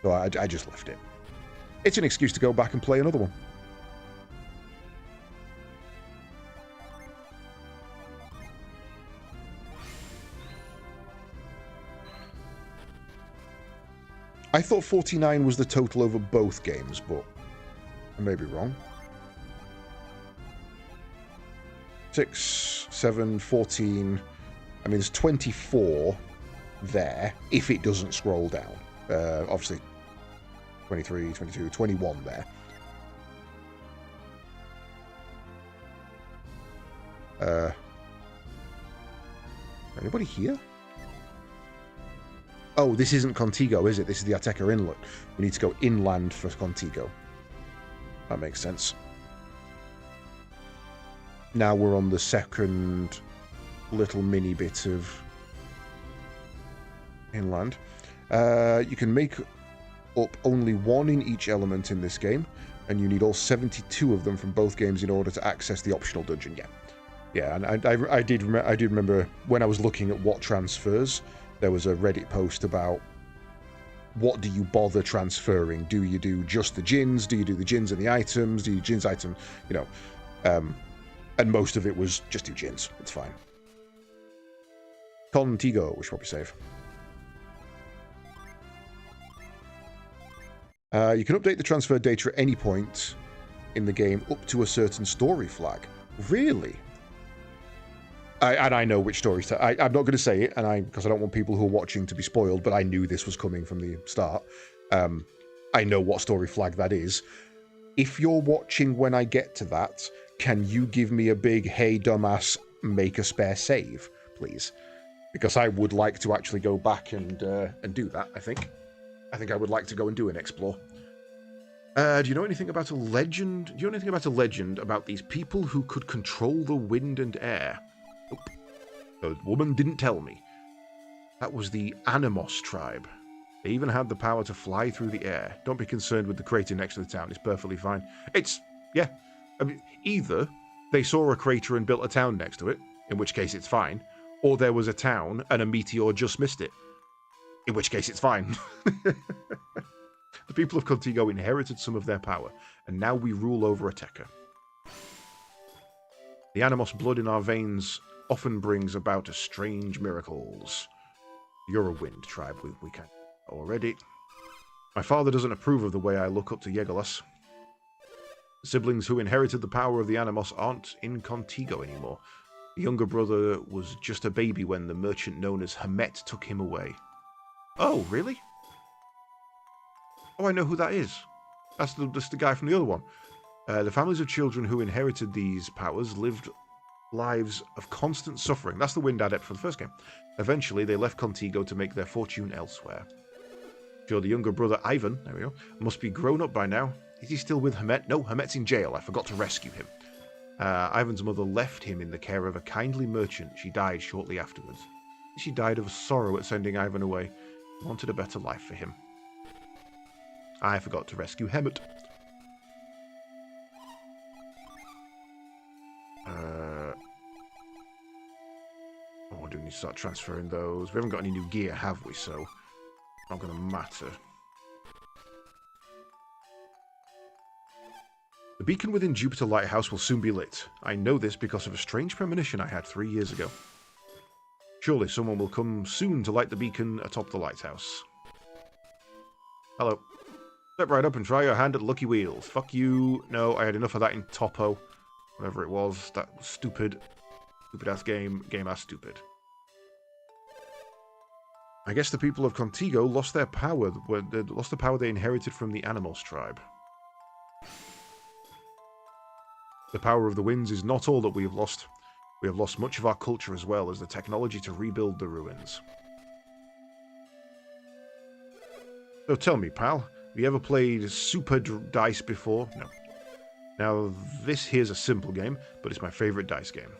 So I just left it. It's an excuse to go back and play another one. I thought 49 was the total over both games, but I may be wrong. 6, 7, 14, I mean, there's 24 there, if it doesn't scroll down. Obviously, 23, 22, 21 there. Anybody here? Oh, this isn't Contigo, is it? This is the Ateca Inlet. We need to go inland for Contigo. That makes sense. Now we're on the second little mini bit of inland. You can make up only one in each element in this game, and you need all 72 of them from both games in order to access the optional dungeon. Yeah, and I did remember when I was looking at what transfers, there was a Reddit post about what do you bother transferring? Do you do just the gins? Do you do the gins and the items? Do you gins item? You know, and most of it was just do gins. It's fine. Contigo, we should probably save. You can update the transfer data at any point in the game up to a certain story flag. Really? I know which story. I'm not going to say it, because I don't want people who are watching to be spoiled. But I knew this was coming from the start. I know what story flag that is. If you're watching when I get to that, can you give me a big "Hey, dumbass, make a spare save, please"? Because I would like to actually go back and do that. I think I would like to go and do an explore. Do you know anything about a legend? Do you know anything about a legend about these people who could control the wind and air? Nope. The woman didn't tell me. That was the Animos tribe. They even had the power to fly through the air. Don't be concerned with the crater next to the town. It's perfectly fine. Yeah. I mean, either they saw a crater and built a town next to it, in which case it's fine, or there was a town and a meteor just missed it, in which case it's fine. The people of Contigo inherited some of their power, and now we rule over Ateca. The Animos blood in our veins often brings about a strange miracles. You're a wind tribe, we can already. My father doesn't approve of the way I look up to Yegolas. The siblings who inherited the power of the Animos aren't in Contigo anymore. The younger brother was just a baby when the merchant known as Hamet took him away. Oh, really? Oh, I know who that is. That's the guy from the other one. The families of children who inherited these powers lived lives of constant suffering. That's the Wind Adept from the first game. Eventually, they left Contigo to make their fortune elsewhere. Sure, the younger brother, Ivan, there we go, must be grown up by now. Is he still with Hamet? No, Hamet's in jail. I forgot to rescue him. Ivan's mother left him in the care of a kindly merchant. She died shortly afterwards. She died of sorrow at sending Ivan away. She wanted a better life for him. I forgot to rescue Hamet. Oh, do we need to start transferring those? We haven't got any new gear, have we? So, not going to matter. The beacon within Jupiter Lighthouse will soon be lit. I know this because of a strange premonition I had 3 years ago. Surely someone will come soon to light the beacon atop the lighthouse. Hello. Step right up and try your hand at Lucky Wheels. Fuck you. No, I had enough of that in Topo. Whatever it was. That was stupid. Stupid-ass game. Game-ass stupid. I guess the people of Contigo lost their power. They lost the power they inherited from the Animos tribe. The power of the winds is not all that we have lost. We have lost much of our culture as well as the technology to rebuild the ruins. So tell me, pal, have you ever played Super Dice before? No. Now, this here's a simple game, but it's my favourite dice game.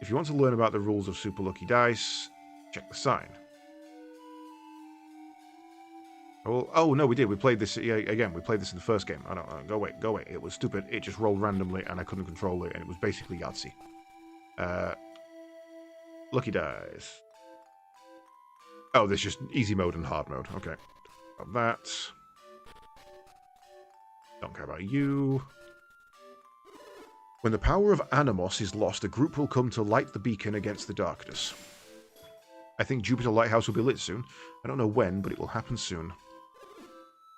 If you want to learn about the rules of Super Lucky Dice, check the sign. Oh, no, we did. We played this, again, we played this in the first game. I don't know. Go away. It was stupid. It just rolled randomly, and I couldn't control it, and it was basically Yahtzee. Lucky Dice. Oh, there's just easy mode and hard mode. Okay. Got that. Don't care about you. When the power of Animos is lost, a group will come to light the beacon against the darkness. I think Jupiter Lighthouse will be lit soon. I don't know when, but it will happen soon.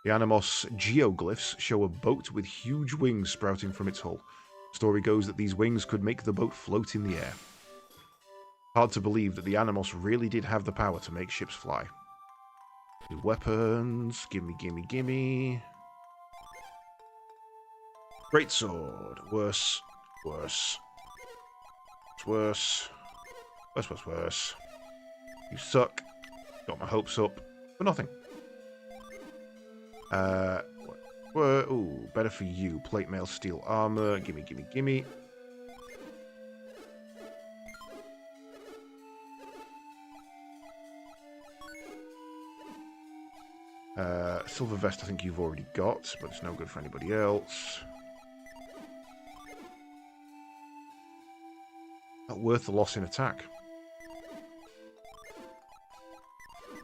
The Animos geoglyphs show a boat with huge wings sprouting from its hull. The story goes that these wings could make the boat float in the air. Hard to believe that the Animos really did have the power to make ships fly. New weapons. Gimme, gimme, gimme. Great sword. Worse. Worse. It's worse. Worse, worse, worse. You suck. Got my hopes up for nothing. Ooh, better for you. Plate mail, steel armor. Gimme, gimme, gimme. Silver vest I think you've already got, but it's no good for anybody else. Not worth the loss in attack.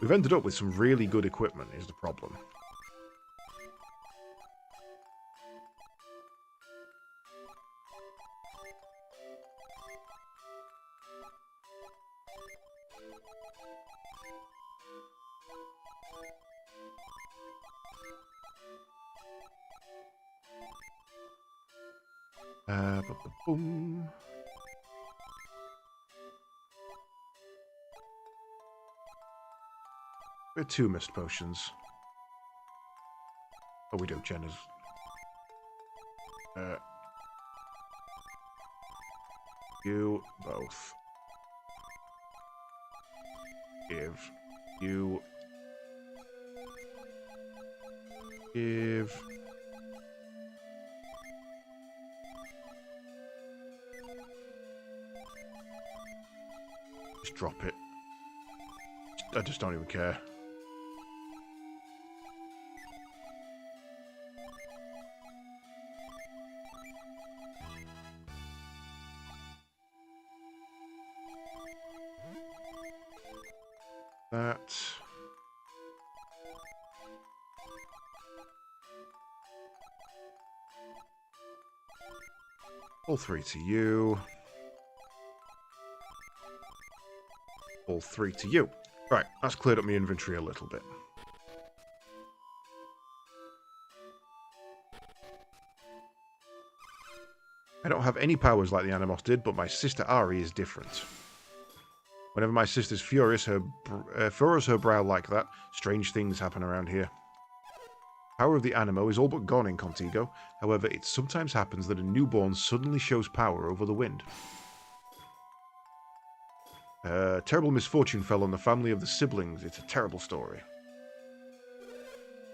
We've ended up with some really good equipment, is the problem. Boom. We have 2 mist potions. Oh, we don't, Jenna's. You both. Give. You. Give. Just drop it. I just don't even care. That. All 3 to you. All 3 to you. Right, that's cleared up my inventory a little bit. I don't have any powers like the Animos did, but my sister Ari is different. Whenever my sister's furious, furrows her brow like that, strange things happen around here. Power of the Animo is all but gone in Contigo. However, it sometimes happens that a newborn suddenly shows power over the wind. Terrible misfortune fell on the family of the siblings. It's a terrible story.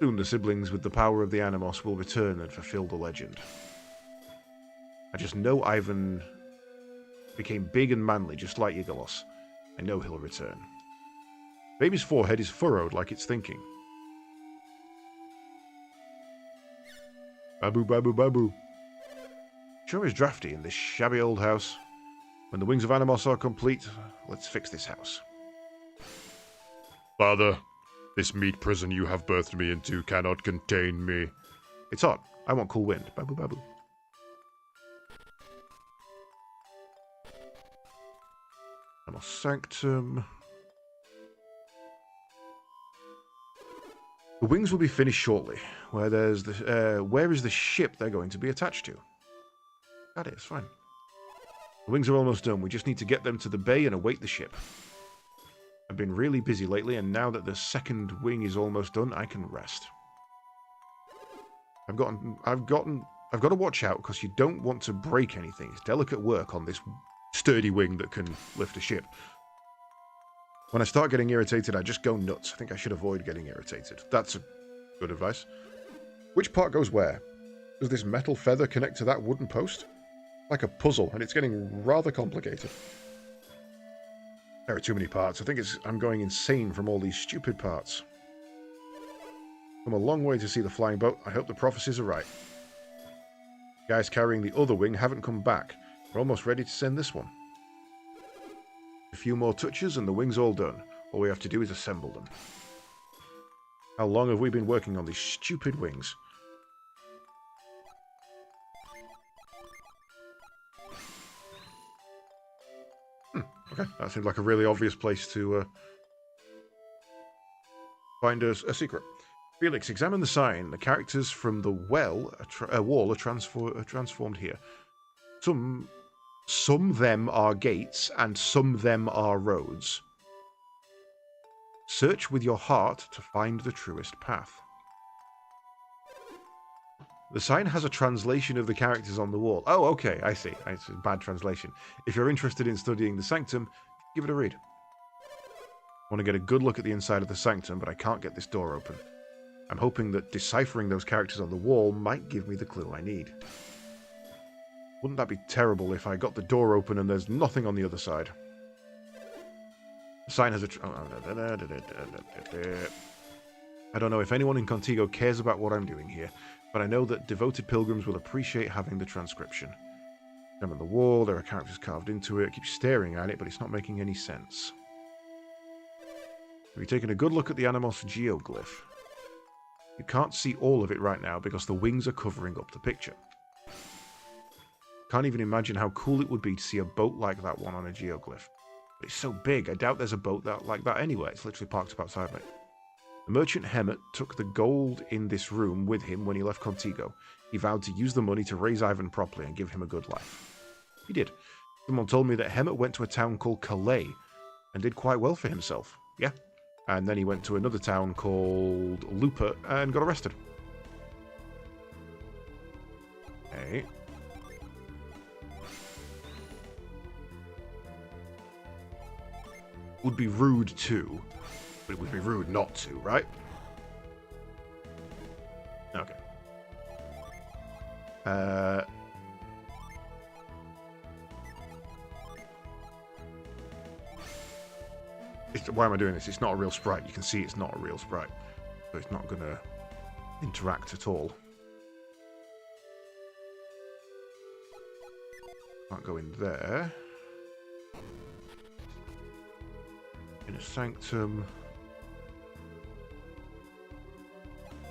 Soon the siblings with the power of the Animos will return and fulfill the legend. I just know Ivan became big and manly, just like Igelos. I know he'll return. Baby's forehead is furrowed like it's thinking. Babu, babu, babu. Sure is drafty in this shabby old house. When the wings of Animos are complete, let's fix this house. Father, this meat prison you have birthed me into cannot contain me. It's hot. I want cool wind. Babu, babu. Animos Sanctum. The wings will be finished shortly. Where is the ship they're going to be attached to? Got it, it's fine. The wings are almost done. We just need to get them to the bay and await the ship. I've been really busy lately, and now that the second wing is almost done, I can rest. I've got to watch out because you don't want to break anything. It's delicate work on this sturdy wing that can lift a ship. When I start getting irritated, I just go nuts. I think I should avoid getting irritated. That's a good advice. Which part goes where? Does this metal feather connect to that wooden post? Like a puzzle, and it's getting rather complicated. There are too many parts. I think I'm going insane from all these stupid parts. Come a long way to see the flying boat. I hope the prophecies are right. The guys carrying the other wing haven't come back. We're almost ready to send this one. A few more touches and the wing's all done. All we have to do is assemble them. How long have we been working on these stupid wings? Okay, that seems like a really obvious place to find a secret. Felix, examine the sign. The characters from the wall are transformed here. Some Some them are gates, and some them are roads. Search with your heart to find the truest path. The sign has a translation of the characters on the wall. Oh, okay, I see. It's a bad translation. If you're interested in studying the sanctum, give it a read. I want to get a good look at the inside of the sanctum, but I can't get this door open. I'm hoping that deciphering those characters on the wall might give me the clue I need. Wouldn't that be terrible if I got the door open and there's nothing on the other side? The sign has a... I don't know if anyone in Contigo cares about what I'm doing here, but I know that devoted pilgrims will appreciate having the transcription. I'm on the wall, there are characters carved into it. I keep staring at it, but it's not making any sense. Have you taken a good look at the Animos geoglyph? You can't see all of it right now because the wings are covering up the picture. Can't even imagine how cool it would be to see a boat like that one on a geoglyph. But it's so big, I doubt there's a boat like that anywhere. It's literally parked up outside me. The merchant Hemet took the gold in this room with him when he left Contigo. He vowed to use the money to raise Ivan properly and give him a good life. He did. Someone told me that Hemet went to a town called Calais and did quite well for himself. Yeah. And then he went to another town called Lupa and got arrested. Okay. Would be rude too. But it would be rude not to, right? Okay. Why am I doing this? It's not a real sprite. You can see it's not a real sprite. So it's not going to interact at all. Can't go in there. Inner sanctum.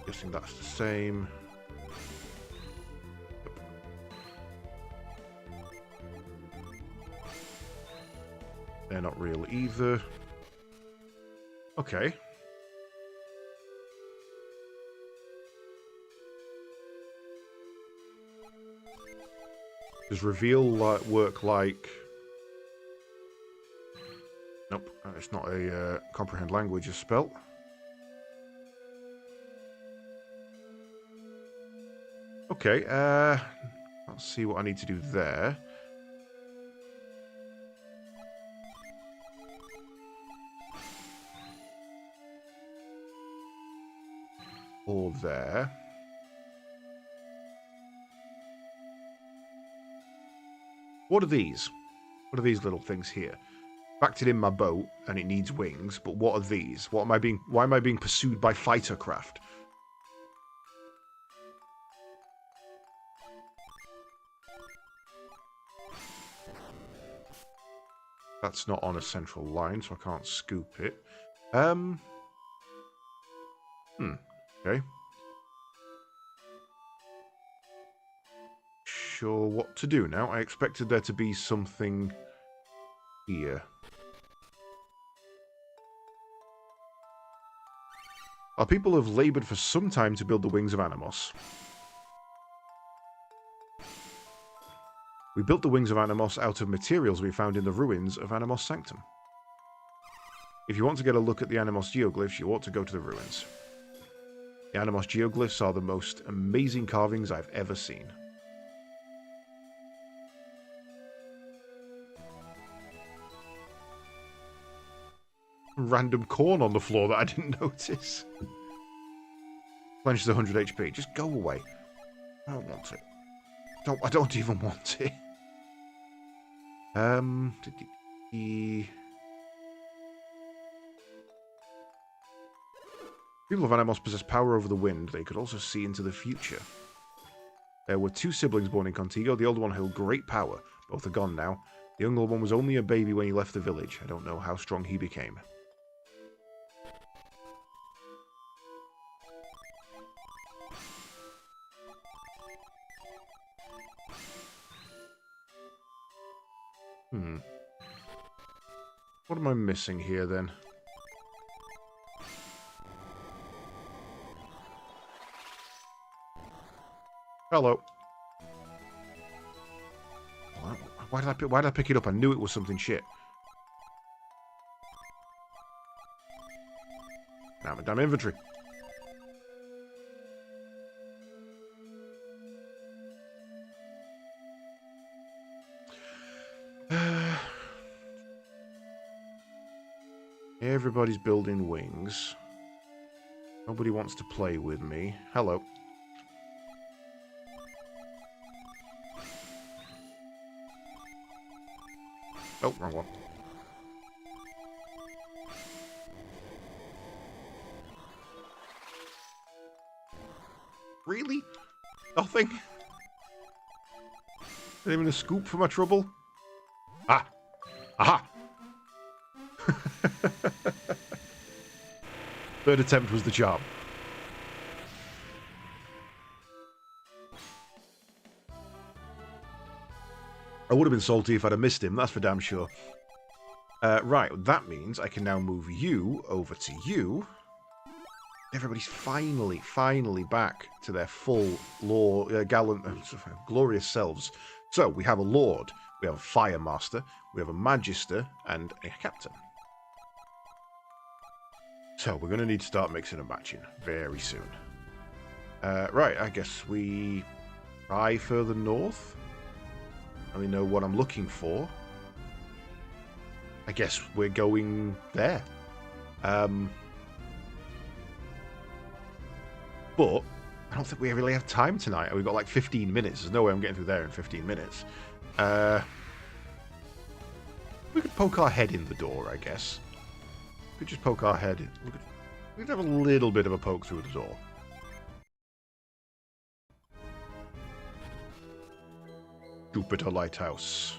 Guessing that's the same. Yep. They're not real either. Okay. Does reveal work like... Nope, it's not a comprehend language spell. Okay, let's see what I need to do there. Or there. What are these? What are these little things here? Backed it in my boat and it needs wings, but what are these? Why am I being pursued by fighter craft? That's not on a central line, so I can't scoop it. Okay. Sure what to do now. I expected there to be something here. Our people have laboured for some time to build the wings of Animos. We built the wings of Animos out of materials we found in the ruins of Animos Sanctum. If you want to get a look at the Animos geoglyphs, you ought to go to the ruins. The Animos geoglyphs are the most amazing carvings I've ever seen. Random corn on the floor that I didn't notice. Replenishes 100 HP. Just go away. I don't want it. I don't even want it. People of Animos possess power over the wind. They could also see into the future. There were two siblings born in Contigo. The older one held great power. Both are gone now. The younger one was only a baby when he left the village. I don't know how strong he became. What am I missing here, then? Hello. Why did I pick it up? I knew it was something shit. Now my damn inventory. Everybody's building wings. Nobody wants to play with me. Hello. Oh, wrong one. Really? Nothing? Not even a scoop for my trouble? Ah! Aha! Third attempt was the charm. I would have been salty if I'd have missed him, that's for damn sure. Right, that means I can now move you over to you. Everybody's finally back to their full glorious selves. So, we have a Lord, we have a Fire Master, we have a Magister, and a Captain. So, we're going to need to start mixing and matching very soon. Right, I guess we try further north. I only know what I'm looking for. I guess we're going there. But I don't think we really have time tonight. We've got like 15 minutes. There's no way I'm getting through there in 15 minutes. We could poke our head in the door, I guess. We could just poke our head in. We could have a little bit of a poke through the door. Jupiter Lighthouse.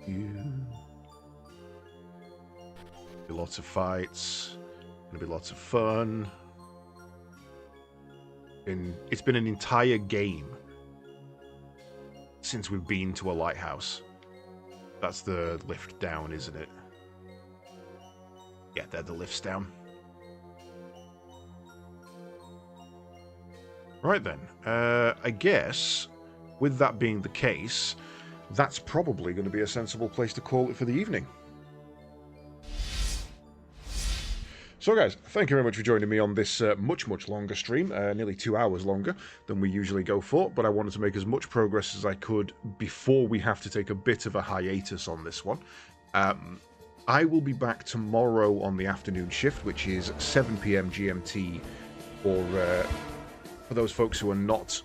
Yeah. Be lots of fights. Gonna be lots of fun. It's been an entire game since we've been to a lighthouse. That's the lift down, isn't it? Yeah, they're the lifts down. Right then, I guess, with that being the case, that's probably going to be a sensible place to call it for the evening. So guys, thank you very much for joining me on this much longer stream, nearly 2 hours longer than we usually go for, but I wanted to make as much progress as I could before we have to take a bit of a hiatus on this one. I will be back tomorrow on the afternoon shift, which is 7 PM GMT for those folks who are not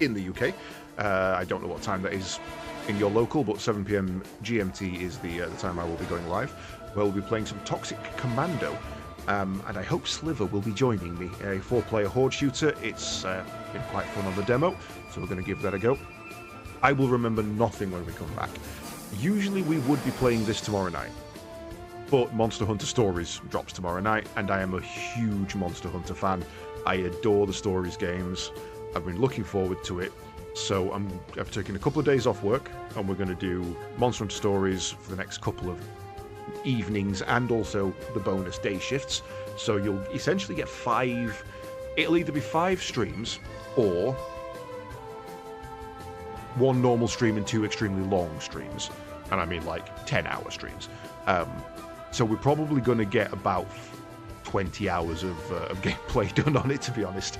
in the UK. I don't know what time that is in your local, but 7 PM GMT is the time I will be going live, where we'll be playing some Toxic Commando. And I hope Sliver will be joining me. A 4-player horde shooter. It's been quite fun on the demo, so we're going to give that a go. I will remember nothing when we come back. Usually we would be playing this tomorrow night, but Monster Hunter Stories drops tomorrow night, and I am a huge Monster Hunter fan. I adore the Stories games. I've been looking forward to it. So I've taken a couple of days off work, and we're going to do Monster Hunter Stories for the next couple of evenings, and also the bonus day shifts. So you'll essentially get 5. It'll either be 5 streams or 1 normal stream and 2 extremely long streams, and I mean like 10-hour streams. So we're probably going to get about 20 hours of gameplay done on it, to be honest.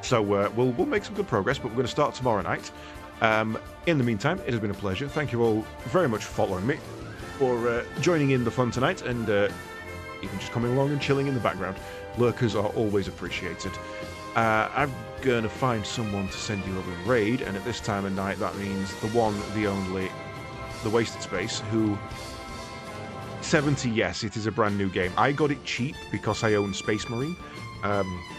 So we'll make some good progress, but we're going to start tomorrow night. In the meantime, it has been a pleasure. Thank you all very much for following me, for joining in the fun tonight, and even just coming along and chilling in the background. Lurkers are always appreciated. I'm going to find someone to send you over a raid, and at this time of night, that means the one, the only, the Wasted Space, who... 70, yes, it is a brand new game. I got it cheap because I own Space Marine.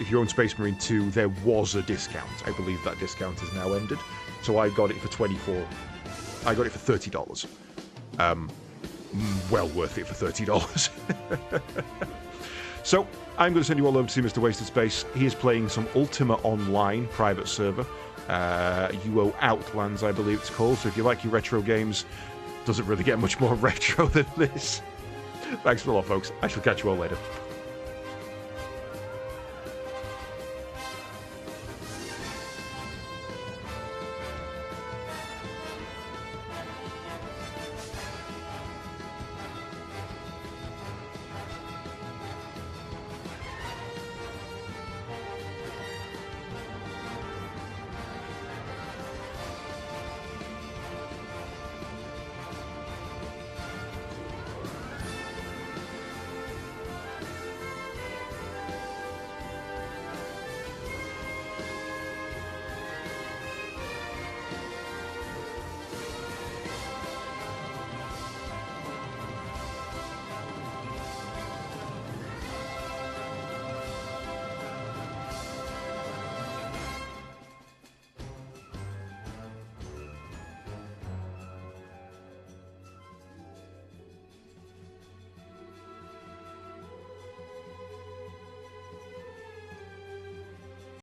If you own Space Marine 2, there was a discount. I believe that discount has now ended. So I got it for I got it for $30. Well worth it for $30. So, I'm going to send you all over to see Mr. Wasted Space. He is playing some Ultima Online private server. UO Outlands, I believe it's called. So if you like your retro games, doesn't really get much more retro than this. Thanks for a lot, folks. I shall catch you all later.